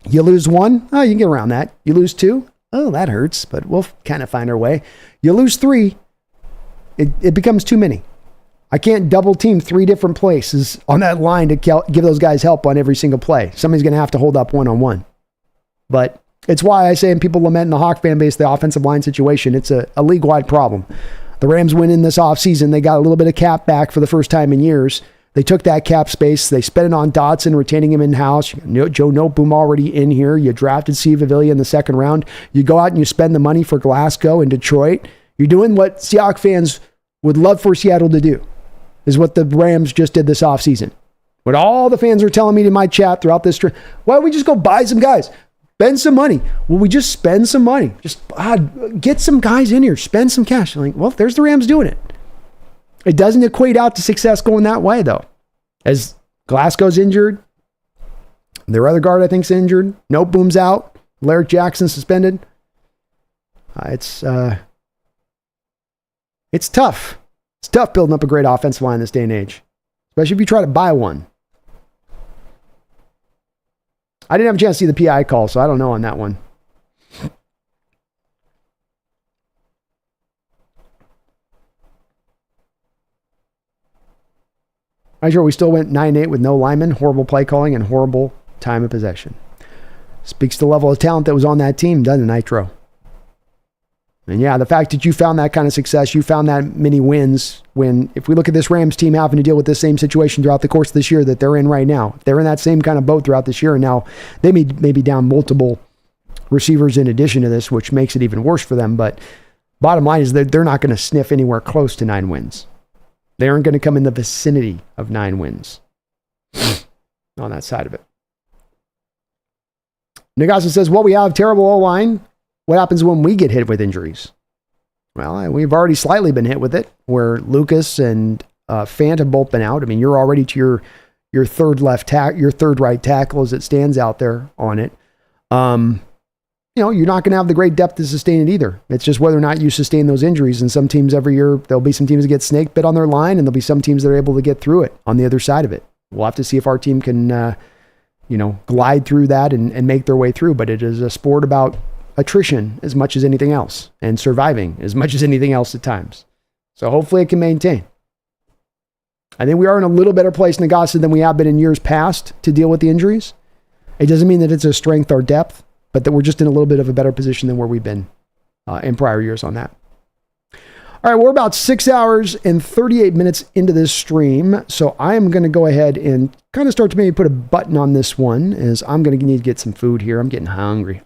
You lose one, oh, you can get around that. You lose two, oh, that hurts, but we'll kind of find our way. You lose three, it becomes too many. I can't double team 3 different places on that line to give those guys help on every single play. Somebody's going to have to hold up one-on-one. But it's why I say, and people lament in the Hawk fan base, the offensive line situation, it's a league-wide problem. The Rams went in this offseason. They got a little bit of cap back for the first time in years. They took that cap space. They spent it on Dotson, retaining him in-house. Joe Noteboom already in here. You drafted Steve Avila in the second round. You go out and you spend the money for Glasgow and Detroit. You're doing what Seahawks fans would love for Seattle to do, is what the Rams just did this offseason. What all the fans are telling me in my chat throughout this trip, why don't we just go buy some guys? Spend some money. Will we just spend some money? Just get some guys in here. Spend some cash. I'm like, well, there's the Rams doing it. It doesn't equate out to success going that way, though. As Glasgow's injured, their other guard, I think, is injured. Noteboom's out. Larry Jackson suspended. It's tough. It's tough building up a great offensive line this day and age, especially if you try to buy one. I didn't have a chance to see the PI call, so I don't know on that one. I'm sure we still went 9-8 with no linemen, horrible play calling, and horrible time of possession. Speaks to the level of talent that was on that team, doesn't it, Nitro? And yeah, the fact that you found that kind of success, you found that many wins when, if we look at this Rams team having to deal with this same situation throughout the course of this year that they're in right now, they're in that same kind of boat throughout this year, and now they may be down multiple receivers in addition to this, which makes it even worse for them. But bottom line is that they're not going to sniff anywhere close to 9 wins. They aren't going to come in the vicinity of 9 wins on that side of it. Nagasa says, well, we have terrible O-line. What happens when we get hit with injuries? Well, we've already slightly been hit with it, where Lucas and Fant have both been out. I mean, you're already to your third right tackle as it stands out there on it. You're not going to have the great depth to sustain it either. It's just whether or not you sustain those injuries. And some teams every year, there'll be some teams that get snake bit on their line, and there'll be some teams that are able to get through it on the other side of it. We'll have to see if our team can, glide through that and make their way through. But it is a sport about attrition as much as anything else, and surviving as much as anything else at times. So hopefully it can maintain. I think we are in a little better place, Nagasa, than we have been in years past to deal with the injuries. It doesn't mean that it's a strength or depth, but that we're just in a little bit of a better position than where we've been in prior years on that. All right, we're about 6 hours and 38 minutes into this stream, so I am going to go ahead and kind of start to maybe put a button on this one, as I'm going to need to get some food here. I'm getting hungry.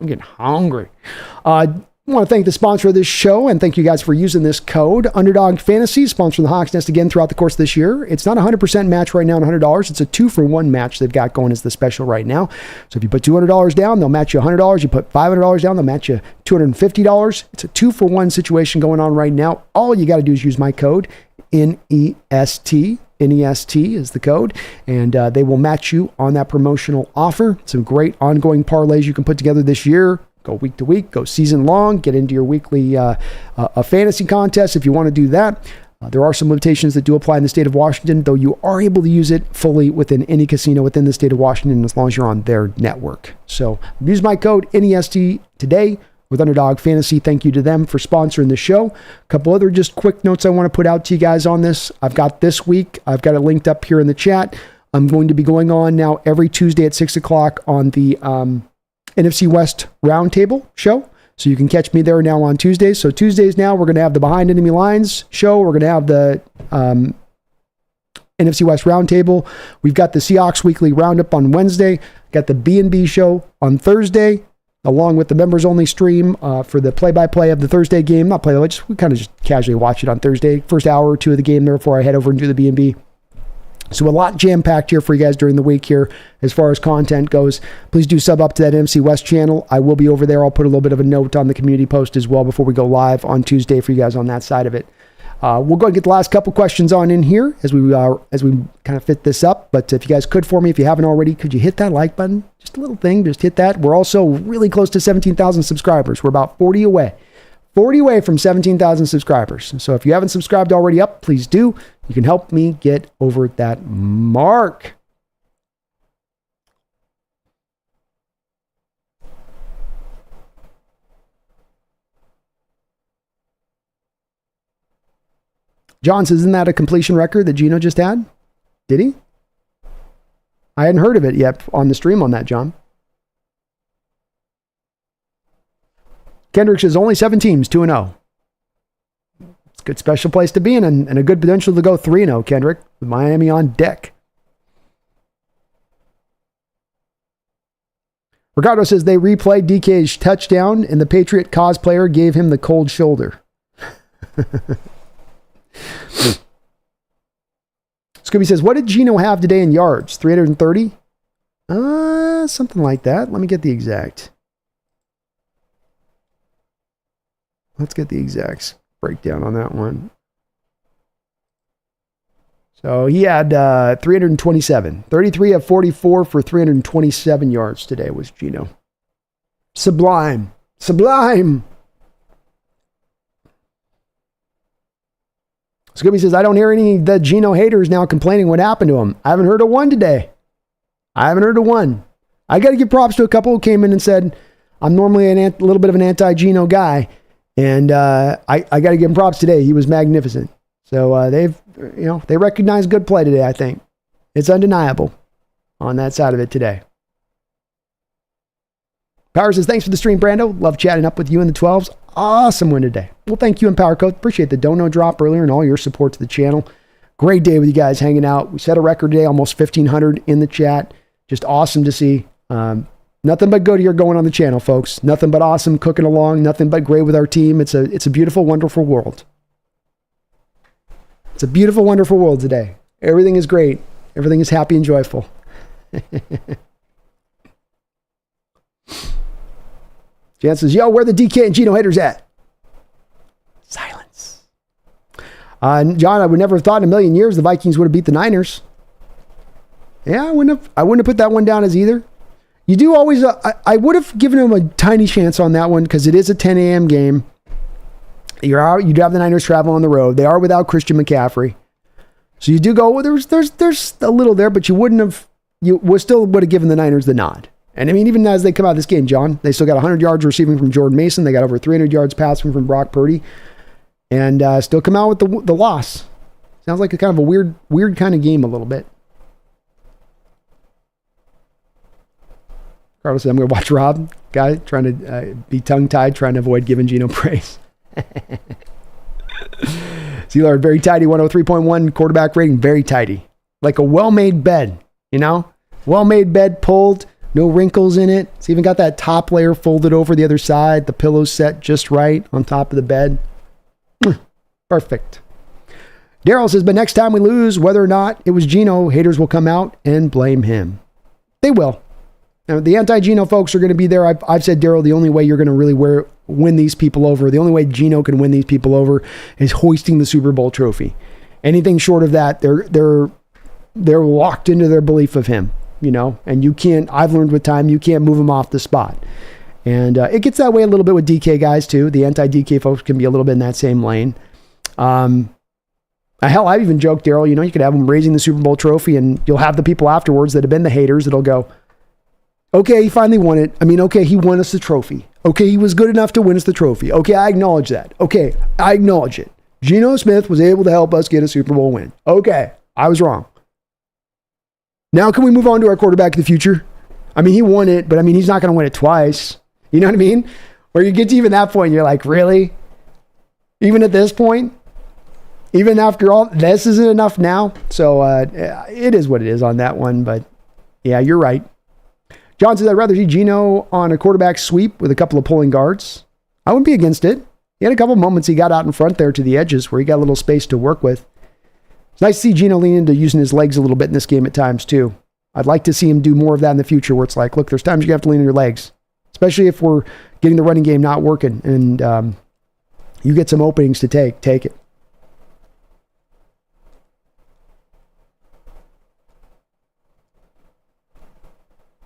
I want to thank the sponsor of this show, and thank you guys for using this code, Underdog Fantasy, sponsoring the Hawks Nest again throughout the course of this year. It's not a 100% match right now on $100. It's a 2-for-1 match they've got going as the special right now. So if you put $200 down, they'll match you $100. You put $500 down, they'll match you $250. It's a 2-for-1 situation going on right now. All you got to do is use my code, NEST. NEST is the code, and they will match you on that promotional offer. Some great ongoing parlays you can put together this year. Go week to week, go season long, get into your weekly fantasy contest if you want to do that. There are some limitations that do apply in the state of Washington, though you are able to use it fully within any casino within the state of Washington as long as you're on their network. So use my code NEST today with Underdog Fantasy. Thank you to them for sponsoring the show. A couple other just quick notes I want to put out to you guys on this. I've got this week, I've got it linked up here in the chat. I'm going to be going on now every Tuesday at 6 o'clock on the NFC West Roundtable show. So you can catch me there now on Tuesdays. So Tuesdays now, we're going to have the Behind Enemy Lines show. We're going to have the NFC West Roundtable. We've got the Seahawks Weekly Roundup on Wednesday. Got the B&B Show on Thursday, along with the members-only stream for the play-by-play of the Thursday game. Not play-by-play, we kind of just casually watch it on Thursday. First hour or two of the game there before I head over and do the B&B. So a lot jam-packed here for you guys during the week here as far as content goes. Please do sub up to that NFC West channel. I will be over there. I'll put a little bit of a note on the community post as well before we go live on Tuesday for you guys on that side of it. We'll go and get the last couple questions on in here as we kind of fit this up. But if you guys could for me, if you haven't already, could you hit that like button? Just a little thing, just hit that. We're also really close to 17,000 subscribers. We're about 40 away. 40 away from 17,000 subscribers. So if you haven't subscribed already up, please do. You can help me get over that mark. John says, isn't that a completion record that Geno just had? Did he? I hadn't heard of it yet on the stream on that, John. Kendrick says, only 7 teams, 2-0. It's a good special place to be in and a good potential to go 3-0, Kendrick, with Miami on deck. Ricardo says, they replayed DK's touchdown and the Patriot cosplayer gave him the cold shoulder. Scooby says, what did Geno have today in yards? 330? Something like that. Let me get the exact. Let's get the exact breakdown on that one. So he had 327. 33 of 44 for 327 yards today was Geno. Sublime. Sublime. Scooby says, I don't hear any of the Geno haters now complaining what happened to him. I haven't heard of one today. I haven't heard of one. I got to give props to a couple who came in and said, I'm normally a little bit of an anti-Geno guy. And I got to give him props today. He was magnificent. So they recognize good play today, I think. It's undeniable on that side of it today. Power says, thanks for the stream, Brando. Love chatting up with you in the 12s. Awesome win today. Well, thank you and Power Code. Appreciate the dono drop earlier and all your support to the channel. Great day with you guys hanging out. We set a record today, almost 1,500 in the chat. Just awesome to see. Nothing but good here going on the channel, folks. Nothing but awesome cooking along. Nothing but great with our team. It's a beautiful, wonderful world. It's a beautiful, wonderful world today. Everything is great. Everything is happy and joyful. Jan says, yo, where the DK and Geno haters at? Silence. John, I would never have thought in a million years the Vikings would have beat the Niners. Yeah, I wouldn't have put that one down as either. You do always, I would have given them a tiny chance on that one because it is a 10 a.m. game. You do have the Niners travel on the road. They are without Christian McCaffrey. So you do go, well, there's a little there, but you still would have given the Niners the nod. And I mean, even as they come out of this game, John, they still got 100 yards receiving from Jordan Mason. They got over 300 yards passing from Brock Purdy. And still come out with the loss. Sounds like a kind of a weird kind of game a little bit. Carlos said, I'm going to watch Rob, guy trying to be tongue-tied, trying to avoid giving Geno praise. Sealard, very tidy, 103.1 quarterback rating, very tidy. Like a well-made bed, you know? Well-made bed pulled, no wrinkles in it. It's even got that top layer folded over the other side, the pillows set just right on top of the bed. Perfect. Daryl says, but next time we lose, whether or not it was Geno, haters will come out and blame him. They will. Now, the anti-Geno folks are going to be there. I've said, Daryl, the only way you're going to really win these people over, the only way Geno can win these people over is hoisting the Super Bowl trophy. Anything short of that, they're locked into their belief of him, you know, and you can't, I've learned with time, you can't move him off the spot. And it gets that way a little bit with DK guys too. The anti-DK folks can be a little bit in that same lane. Hell, I've even joked, Daryl, you know, you could have them raising the Super Bowl trophy and you'll have the people afterwards that have been the haters that'll go, okay, he finally won it. I mean, okay, he won us the trophy. Okay, he was good enough to win us the trophy. Okay, I acknowledge that. Okay, I acknowledge it. Geno Smith was able to help us get a Super Bowl win. Okay, I was wrong. Now can we move on to our quarterback of the future? I mean, he won it, but I mean, he's not going to win it twice. You know what I mean? Where you get to even that point, you're like, really? Even at this point? Even after all, this isn't enough now. So it is what it is on that one. But yeah, you're right. John says, I'd rather see Geno on a quarterback sweep with a couple of pulling guards. I wouldn't be against it. He had a couple moments he got out in front there to the edges where he got a little space to work with. It's nice to see Geno lean into using his legs a little bit in this game at times too. I'd like to see him do more of that in the future where it's like, look, there's times you have to lean on your legs, especially if we're getting the running game not working and you get some openings to take it.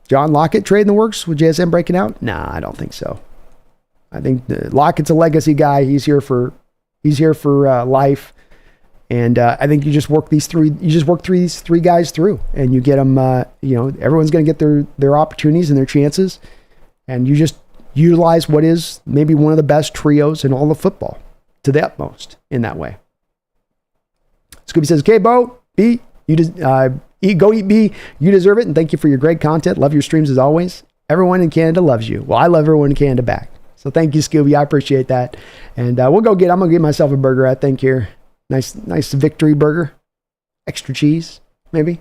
John Lockett trade in the works with JSN breaking out? Nah, I don't think so. I think Lockett's a legacy guy. He's here for life. And I think you just work these three guys through and you get them, everyone's going to get their opportunities and their chances. And you just utilize what is maybe one of the best trios in all of football to the utmost in that way. Scooby says, okay, Bo, B, you just, go eat B. You deserve it. And thank you for your great content. Love your streams as always. Everyone in Canada loves you. Well, I love everyone in Canada back. So thank you, Scooby. I appreciate that. And I'm going to get myself a burger, I think, here. Nice victory burger. Extra cheese, maybe.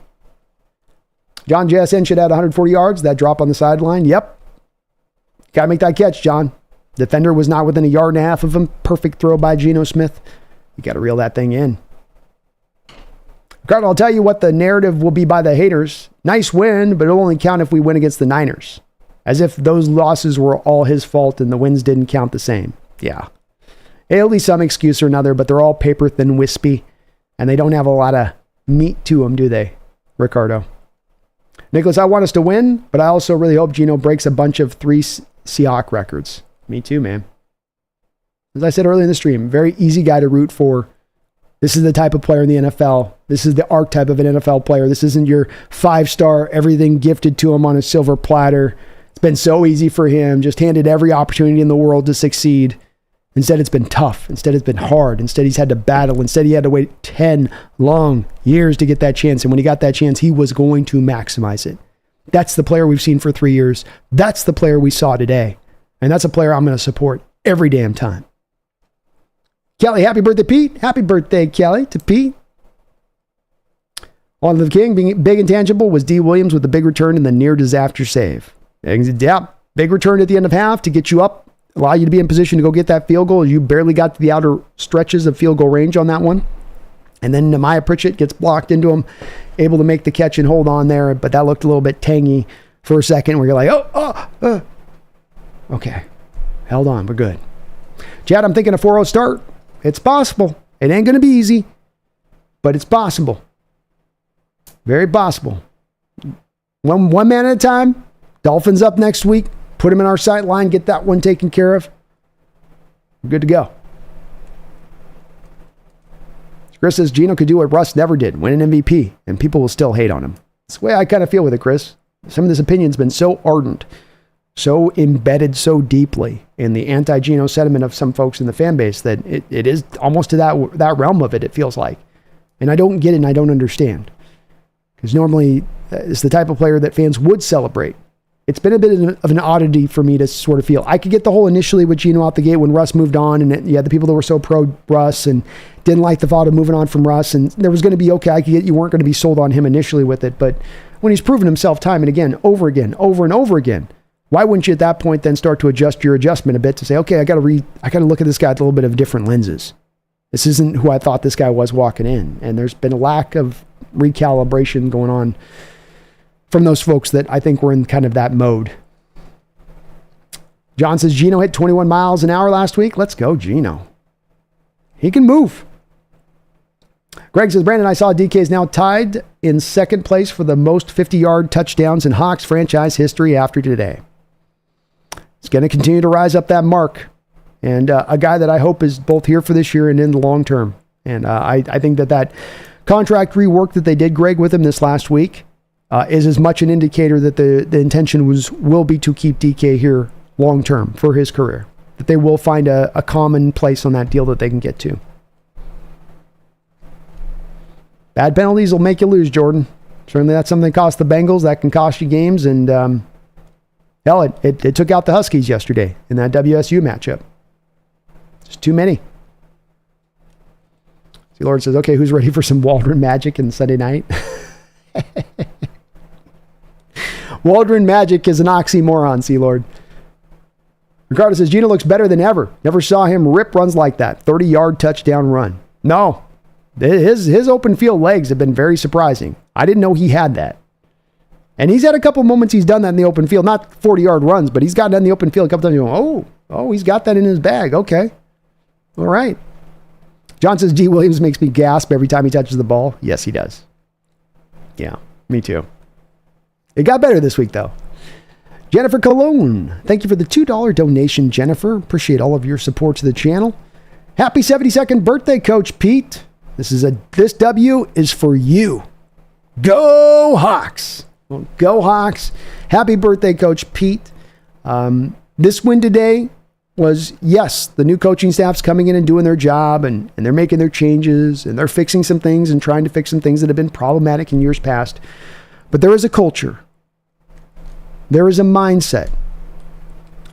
John JSN should add 140 yards. That drop on the sideline. Yep. Got to make that catch, John. Defender was not within a yard and a half of him. Perfect throw by Geno Smith. You got to reel that thing in. Ricardo, I'll tell you what the narrative will be by the haters. Nice win, but it'll only count if we win against the Niners. As if those losses were all his fault and the wins didn't count the same. Yeah. It'll be some excuse or another, but they're all paper thin wispy, and they don't have a lot of meat to them, do they, Ricardo? Nicholas, I want us to win, but I also really hope Geno breaks a bunch of 3 Seahawks records. Me too, man. As I said earlier in the stream, very easy guy to root for. This is the type of player in the NFL. This is the archetype of an NFL player. This isn't your 5-star, everything gifted to him on a silver platter. It's been so easy for him, just handed every opportunity in the world to succeed. Instead, it's been tough. Instead, it's been hard. Instead, he's had to battle. Instead, he had to wait 10 long years to get that chance. And when he got that chance, he was going to maximize it. That's the player we've seen for 3 years. That's the player we saw today. And that's a player I'm going to support every damn time. Kelly, happy birthday, Pete. Happy birthday, Kelly, to Pete. On the King, being big and tangible, was D. Williams with the big return and the near disaster save. Yeah, big return at the end of half to get you up. Allow you to be in position to go get that field goal. You barely got to the outer stretches of field goal range on that one. And then Nehemiah Pritchett gets blocked into him, able to make the catch and hold on there. But that looked a little bit tangy for a second where you're like, okay, held on, we're good. Chad, I'm thinking a 4-0 start. It's possible. It ain't going to be easy, but it's possible. Very possible. One man at a time. Dolphins up next week. Put him in our sight line, get that one taken care of. We're good to go. Chris says Geno could do what Russ never did, win an MVP, and people will still hate on him. That's the way I kind of feel with it, Chris. Some of this opinion's been so ardent, so embedded so deeply in the anti-Geno sentiment of some folks in the fan base that it is almost to that realm of it, it feels like. And I don't get it and I don't understand. Because normally it's the type of player that fans would celebrate. It's been a bit of an oddity for me to sort of feel. I could get the whole initially with Geno out the gate when Russ moved on, and you had the people that were so pro-Russ and didn't like the thought of moving on from Russ, and there was going to be, okay, I could get you weren't going to be sold on him initially with it, but when he's proven himself time and again, over and over again, why wouldn't you at that point then start to adjust your adjustment a bit to say, okay, I got to look at this guy with a little bit of different lenses. This isn't who I thought this guy was walking in, and there's been a lack of recalibration going on from those folks that I think were in kind of that mode. John says, Geno hit 21 miles an hour last week. Let's go, Geno. He can move. Greg says, Brandon, I saw DK is now tied in second place for the most 50-yard touchdowns in Hawks franchise history after today. He's going to continue to rise up that mark. And a guy that I hope is both here for this year and in the long term. And I think that contract rework that they did, Greg, with him this last week, is as much an indicator that the intention will be to keep DK here long term for his career. That they will find a common place on that deal that they can get to. Bad penalties will make you lose, Jordan. Certainly that's something that cost the Bengals. That can cost you games. And hell, it took out the Huskies yesterday in that WSU matchup. Just too many. See, Lord says, okay, who's ready for some Waldron magic in Sunday night? Waldron magic is an oxymoron, see, Lord. Ricardo says, Geno looks better than ever. Never saw him rip runs like that. 30-yard touchdown run. No, his open field legs have been very surprising. I didn't know he had that. And he's had a couple moments he's done that in the open field. Not 40-yard runs, but he's gotten that in the open field a couple times. You go, oh, he's got that in his bag. Okay. All right. John says, G. Williams makes me gasp every time he touches the ball. Yes, he does. Yeah, me too. It got better this week, though. Jennifer Cologne, thank you for the $2 donation, Jennifer. Appreciate all of your support to the channel. Happy 72nd birthday, Coach Pete. This W is for you. Go Hawks. Well, go Hawks. Happy birthday, Coach Pete. This win today was, yes, the new coaching staff's coming in and doing their job, and they're making their changes, and they're fixing some things and trying to fix some things that have been problematic in years past. But there is a culture. There is a mindset.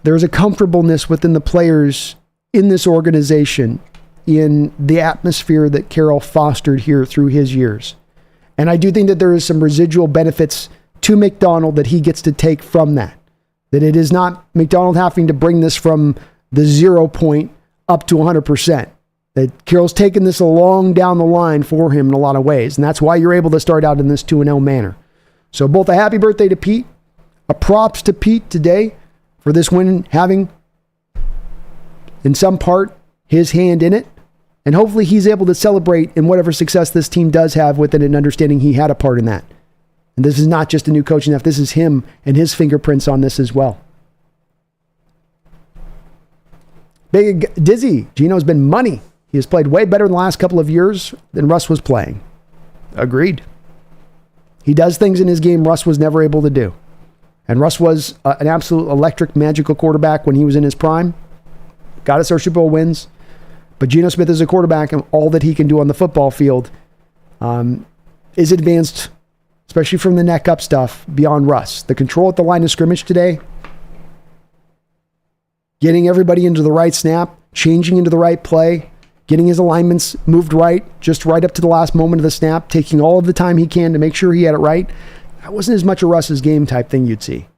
There is a comfortableness within the players in this organization, in the atmosphere that Carroll fostered here through his years. And I do think that there is some residual benefits to Macdonald that he gets to take from that. That it is not Macdonald having to bring this from the 0 point up to 100%. That Carroll's taken this along down the line for him in a lot of ways. And that's why you're able to start out in this 2-0 manner. So both a happy birthday to Pete, a props to Pete today for this win, having in some part his hand in it. And hopefully he's able to celebrate in whatever success this team does have with it, and understanding he had a part in that. And this is not just a new coaching staff. This is him and his fingerprints on this as well. Big Dizzy, Geno's been money. He has played way better in the last couple of years than Russ was playing. Agreed. He does things in his game Russ was never able to do. And Russ was an absolute electric, magical quarterback when he was in his prime. Got us our Super Bowl wins. But Geno Smith is a quarterback, and all that he can do on the football field is advanced, especially from the neck up stuff, beyond Russ. The control at the line of scrimmage today, getting everybody into the right snap, changing into the right play, getting his alignments moved right, just right up to the last moment of the snap, taking all of the time he can to make sure he had it right. That wasn't as much a Russ's game type thing you'd see.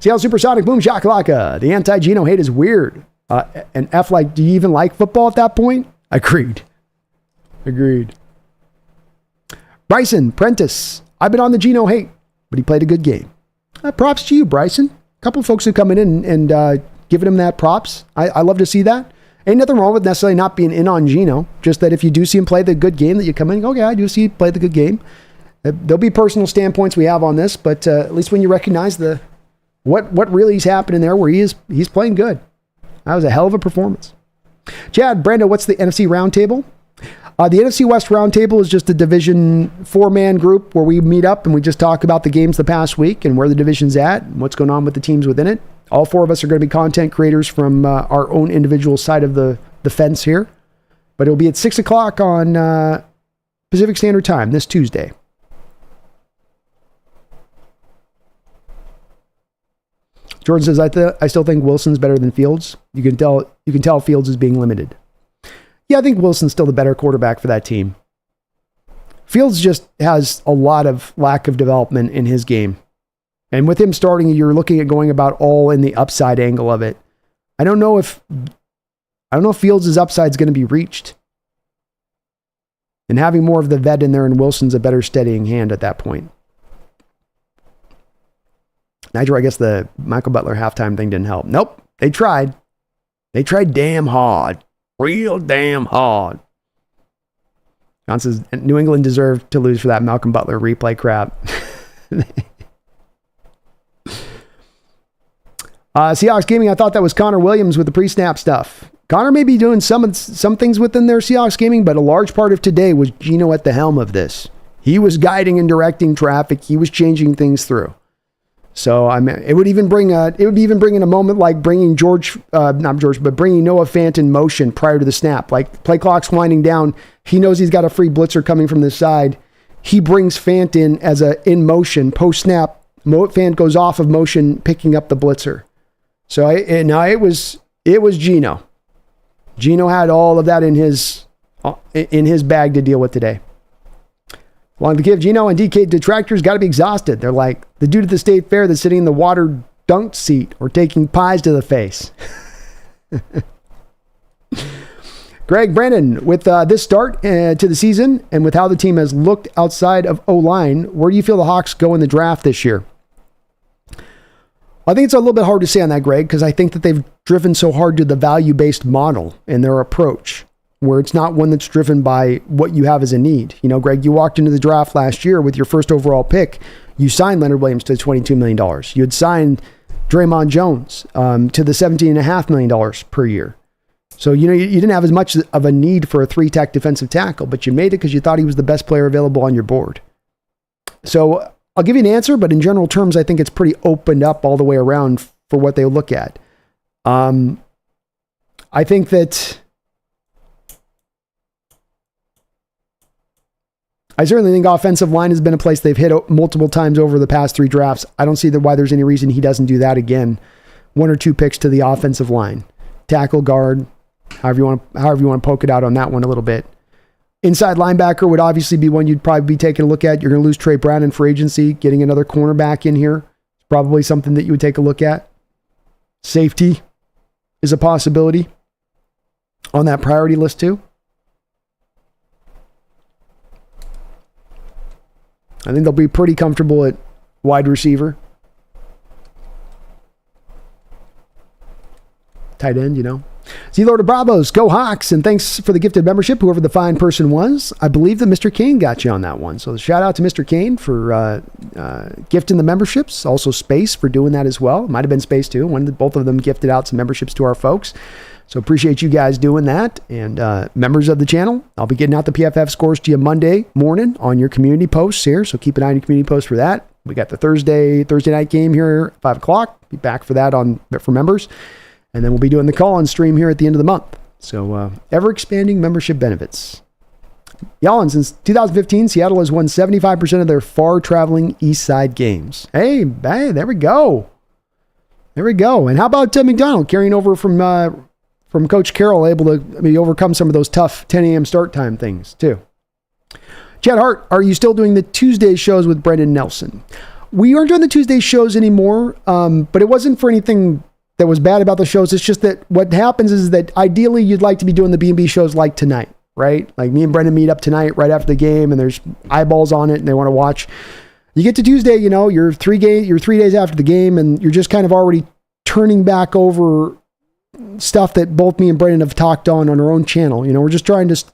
Seattle Supersonic, boom, shakalaka. The anti-Geno hate is weird. And F, like, do you even like football at that point? Agreed. Bryson Prentice, I've been on the Geno hate, but he played a good game. Props to you, Bryson. A couple of folks have come in and given him that props. I love to see that. Ain't nothing wrong with necessarily not being in on Geno, just that if you do see him play the good game, that you come in and go, okay, I do see him play the good game. There'll be personal standpoints we have on this, but at least when you recognize what really is happening there, where he's playing good. That was a hell of a performance. Chad, Brando, what's the NFC Roundtable? The NFC West Roundtable is just a Division 4-man group where we meet up and we just talk about the games the past week and where the division's at and what's going on with the teams within it. All four of us are going to be content creators from our own individual side of the fence here. But it'll be at 6 o'clock on Pacific Standard Time this Tuesday. Jordan says, I still think Wilson's better than Fields. You can tell Fields is being limited. Yeah, I think Wilson's still the better quarterback for that team. Fields just has a lot of lack of development in his game. And with him starting, you're looking at going about all in the upside angle of it. I don't know if Fields' upside is going to be reached. And having more of the vet in there and Wilson's a better steadying hand at that point. Nigel, I guess the Michael Butler halftime thing didn't help. Nope, they tried. They tried damn hard. Real damn hard. John says, New England deserved to lose for that Malcolm Butler replay crap. Seahawks Gaming, I thought that was Connor Williams with the pre-snap stuff. Connor may be doing some things within their Seahawks Gaming, but a large part of today was Geno at the helm of this. He was guiding and directing traffic. He was changing things through. So it would even bring in a moment like bringing bringing Noah Fant in motion prior to the snap. Like play clock's winding down, he knows he's got a free blitzer coming from the side. He brings Fant in as in motion post snap. Fant goes off of motion, picking up the blitzer. So it was Geno. Geno had all of that in his in his bag to deal with today. Along the give, Geno and DK detractors got to be exhausted. They're like the dude at the state fair that's sitting in the water dunk seat or taking pies to the face. Greg Brandon, with this start to the season and with how the team has looked outside of O-line, where do you feel the Hawks go in the draft this year? I think it's a little bit hard to say on that, Greg, because I think that they've driven so hard to the value-based model in their approach, where it's not one that's driven by what you have as a need. You know, Greg, you walked into the draft last year with your first overall pick. You signed Leonard Williams to $22 million. You had signed Draymond Jones to the $17.5 million per year. So, you know, you didn't have as much of a need for a three-tech defensive tackle, but you made it because you thought he was the best player available on your board. So I'll give you an answer, but in general terms, I think it's pretty opened up all the way around for what they look at. I think that I certainly think offensive line has been a place they've hit multiple times over the past 3 drafts. I don't see why there's any reason he doesn't do that again. 1 or 2 picks to the offensive line, tackle, guard, however you want to poke it out on that one a little bit. Inside linebacker would obviously be one you'd probably be taking a look at. You're going to lose Trey Brown in free agency. Getting another cornerback in here is probably something that you would take a look at. Safety is a possibility on that priority list too. I think they'll be pretty comfortable at wide receiver. Tight end, you know. Z-Lord of Bravos, go Hawks, and thanks for the gifted membership, whoever the fine person was. I believe that Mr. Kane got you on that one. So shout out to Mr. Kane for gifting the memberships. Also Space for doing that as well. Might have been Space too. Both of them gifted out some memberships to our folks. So appreciate you guys doing that. And members of the channel, I'll be getting out the PFF scores to you Monday morning on your community posts here. So keep an eye on your community posts for that. We got the Thursday night game here at 5 o'clock. Be back for that for members. And then we'll be doing the call-on stream here at the end of the month. So ever-expanding membership benefits. Y'all, and since 2015, Seattle has won 75% of their far-traveling East Side games. Hey, there we go. There we go. And how about Macdonald carrying over from Coach Carroll, able to overcome some of those tough 10 a.m. start time things, too. Chad Hart, are you still doing the Tuesday shows with Brendan Nelson? We aren't doing the Tuesday shows anymore, but it wasn't for anything that was bad about the shows. It's just that what happens is that ideally you'd like to be doing the B&B shows like tonight, right? Like me and Brendan meet up tonight right after the game and there's eyeballs on it and they want to watch. You get to Tuesday, you know, you're 3 days after the game and you're just kind of already turning back over stuff that both me and Brendan have talked on our own channel. You know, we're just trying to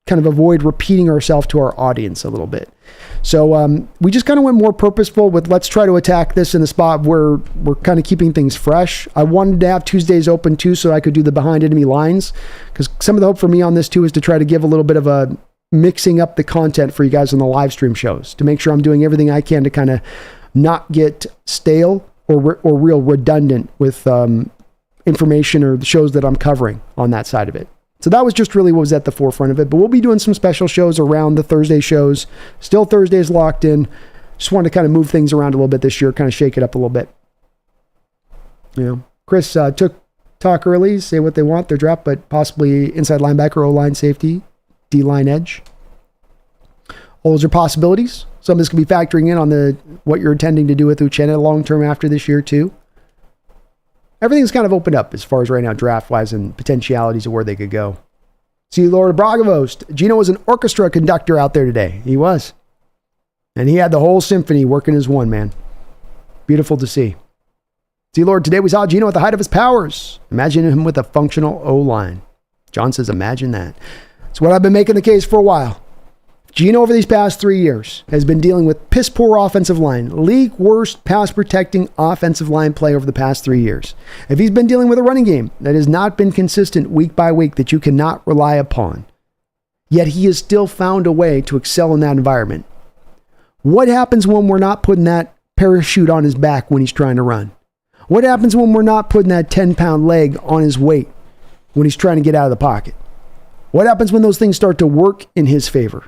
kind of avoid repeating ourselves to our audience a little bit. So we just kind of went more purposeful with let's try to attack this in a spot where we're kind of keeping things fresh. I wanted to have Tuesdays open too so I could do the behind enemy lines, because some of the hope for me on this too is to try to give a little bit of a mixing up the content for you guys on the live stream shows to make sure I'm doing everything I can to kind of not get stale or real redundant with information or the shows that I'm covering on that side of it. So that was just really what was at the forefront of it. But we'll be doing some special shows around the Thursday shows. Still Thursdays locked in. Just wanted to kind of move things around a little bit this year, kind of shake it up a little bit. You know, Chris took talk early, say what they want, their draft, but possibly inside linebacker, O-line safety, D-line edge. All those are possibilities. Some of this could be factoring in on what you're intending to do with Uchenna long-term after this year too. Everything's kind of opened up as far as right now, draft-wise, and potentialities of where they could go. See, Lord Bragavost. Geno was an orchestra conductor out there today. He was. And he had the whole symphony working as one, man. Beautiful to see. See, Lord, today we saw Geno at the height of his powers. Imagine him with a functional O-line. John says, imagine that. It's what I've been making the case for a while. Geno over these past 3 years has been dealing with piss poor offensive line, league worst pass protecting offensive line play over the past 3 years. If he's been dealing with a running game that has not been consistent week by week, that you cannot rely upon, yet he has still found a way to excel in that environment. What happens when we're not putting that parachute on his back when he's trying to run? What happens when we're not putting that 10-pound leg on his weight when he's trying to get out of the pocket? What happens when those things start to work in his favor?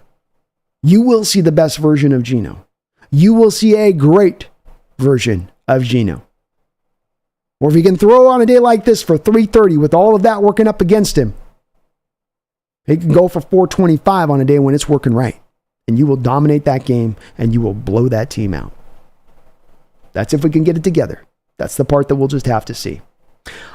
You will see the best version of Geno. You will see a great version of Geno. Or if he can throw on a day like this for 330 with all of that working up against him, He can go for 425 on a day when it's working right. And you will dominate that game and you will blow that team out. That's if we can get it together. That's the part that we'll just have to see.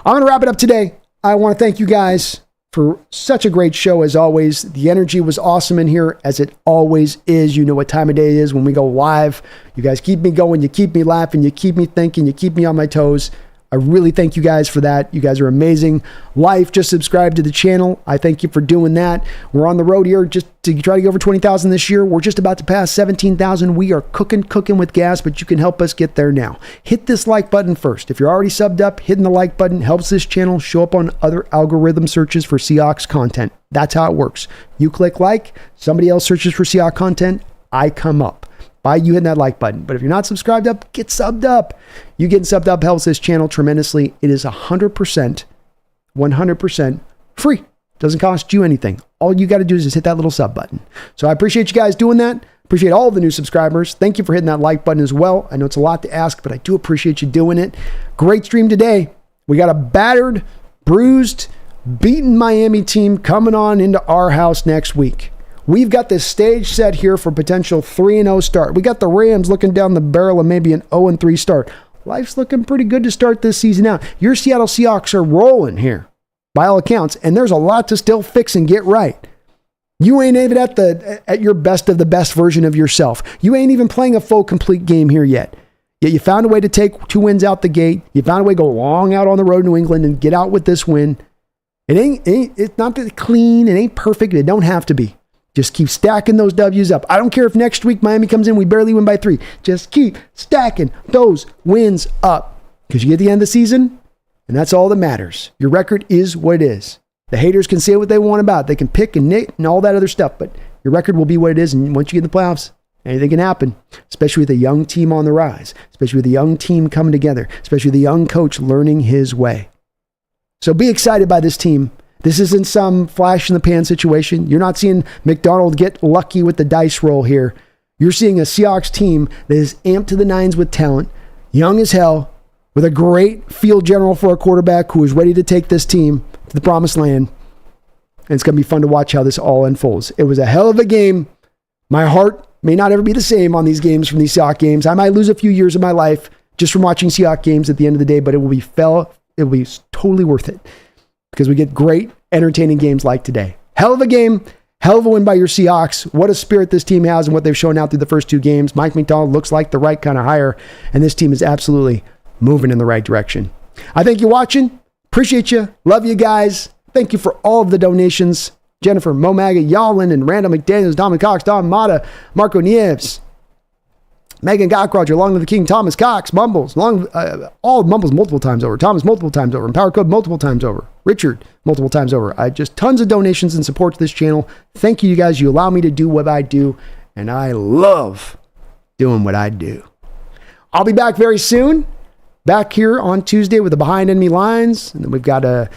I'm going to wrap it up today. I want to thank you guys for such a great show as always. The energy was awesome in here, as it always is. You know what time of day it is when we go live. You guys keep me going. You keep me laughing. You keep me thinking. You keep me on my toes. I really thank you guys for that. You guys are amazing. Life, just subscribe to the channel. I thank you for doing that. We're on the road here just to try to get over 20,000 this year. We're just about to pass 17,000. We are cooking with gas, but you can help us get there now. Hit this like button first. If you're already subbed up, hitting the like button helps this channel show up on other algorithm searches for Seahawks content. That's how it works. You click like, somebody else searches for Seahawks content, I come up by you hitting that like button. But if you're not subscribed up, get subbed up. You getting subbed up helps this channel tremendously. It is 100% free. Doesn't cost you anything. All you got to do is just hit that little sub button. So I appreciate you guys doing that. Appreciate all of the new subscribers. Thank you for hitting that like button as well. I know it's a lot to ask, but I do appreciate you doing it. Great stream today. We got a battered, bruised, beaten Miami team coming on into our house next week. We've got this stage set here for potential 3-0 start. We got the Rams looking down the barrel of maybe an 0-3 start. Life's looking pretty good to start this season out. Your Seattle Seahawks are rolling here, by all accounts, and there's a lot to still fix and get right. You ain't even at your best of the best version of yourself. You ain't even playing a full, complete game here yet. Yet you found a way to take 2 wins out the gate. You found a way to go long out on the road in New England and get out with this win. It's not clean. It ain't perfect. It don't have to be. Just keep stacking those W's up. I don't care if next week Miami comes in, we barely win by 3. Just keep stacking those wins up. Because you get to the end of the season, and that's all that matters. Your record is what it is. The haters can say what they want about it. They can pick and nit and all that other stuff, but your record will be what it is. And once you get in the playoffs, anything can happen, especially with a young team on the rise, especially with a young team coming together, especially with a young coach learning his way. So be excited by this team. This isn't some flash in the pan situation. You're not seeing Macdonald get lucky with the dice roll here. You're seeing a Seahawks team that is amped to the nines with talent, young as hell, with a great field general for a quarterback who is ready to take this team to the promised land. And it's going to be fun to watch how this all unfolds. It was a hell of a game. My heart may not ever be the same on these games from these Seahawks games. I might lose a few years of my life just from watching Seahawks games at the end of the day, but it will be totally worth it. Because we get great, entertaining games like today. Hell of a game. Hell of a win by your Seahawks. What a spirit this team has and what they've shown out through the first 2 games. Mike Macdonald looks like the right kind of hire, and this team is absolutely moving in the right direction. I thank you for watching. Appreciate you. Love you guys. Thank you for all of the donations. Jennifer, Momaga, Yalin, and Randall McDaniels, Dominic Cox, Don Mata, Marco Nieves, Megan Gockroger, Long to the King, Thomas Cox, Mumbles, all Mumbles multiple times over, Thomas multiple times over, Empower Code multiple times over, Richard multiple times over. Just tons of donations and support to this channel. Thank you guys. You allow me to do what I do, and I love doing what I do. I'll be back very soon, back here on Tuesday with the Behind Enemy Lines, and then we've got we're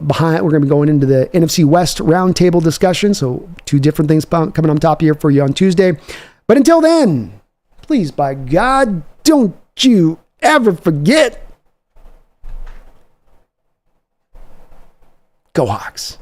going to be going into the NFC West roundtable discussion, so 2 different things coming on top here for you on Tuesday. But until then, please, by God, don't you ever forget. Go Hawks.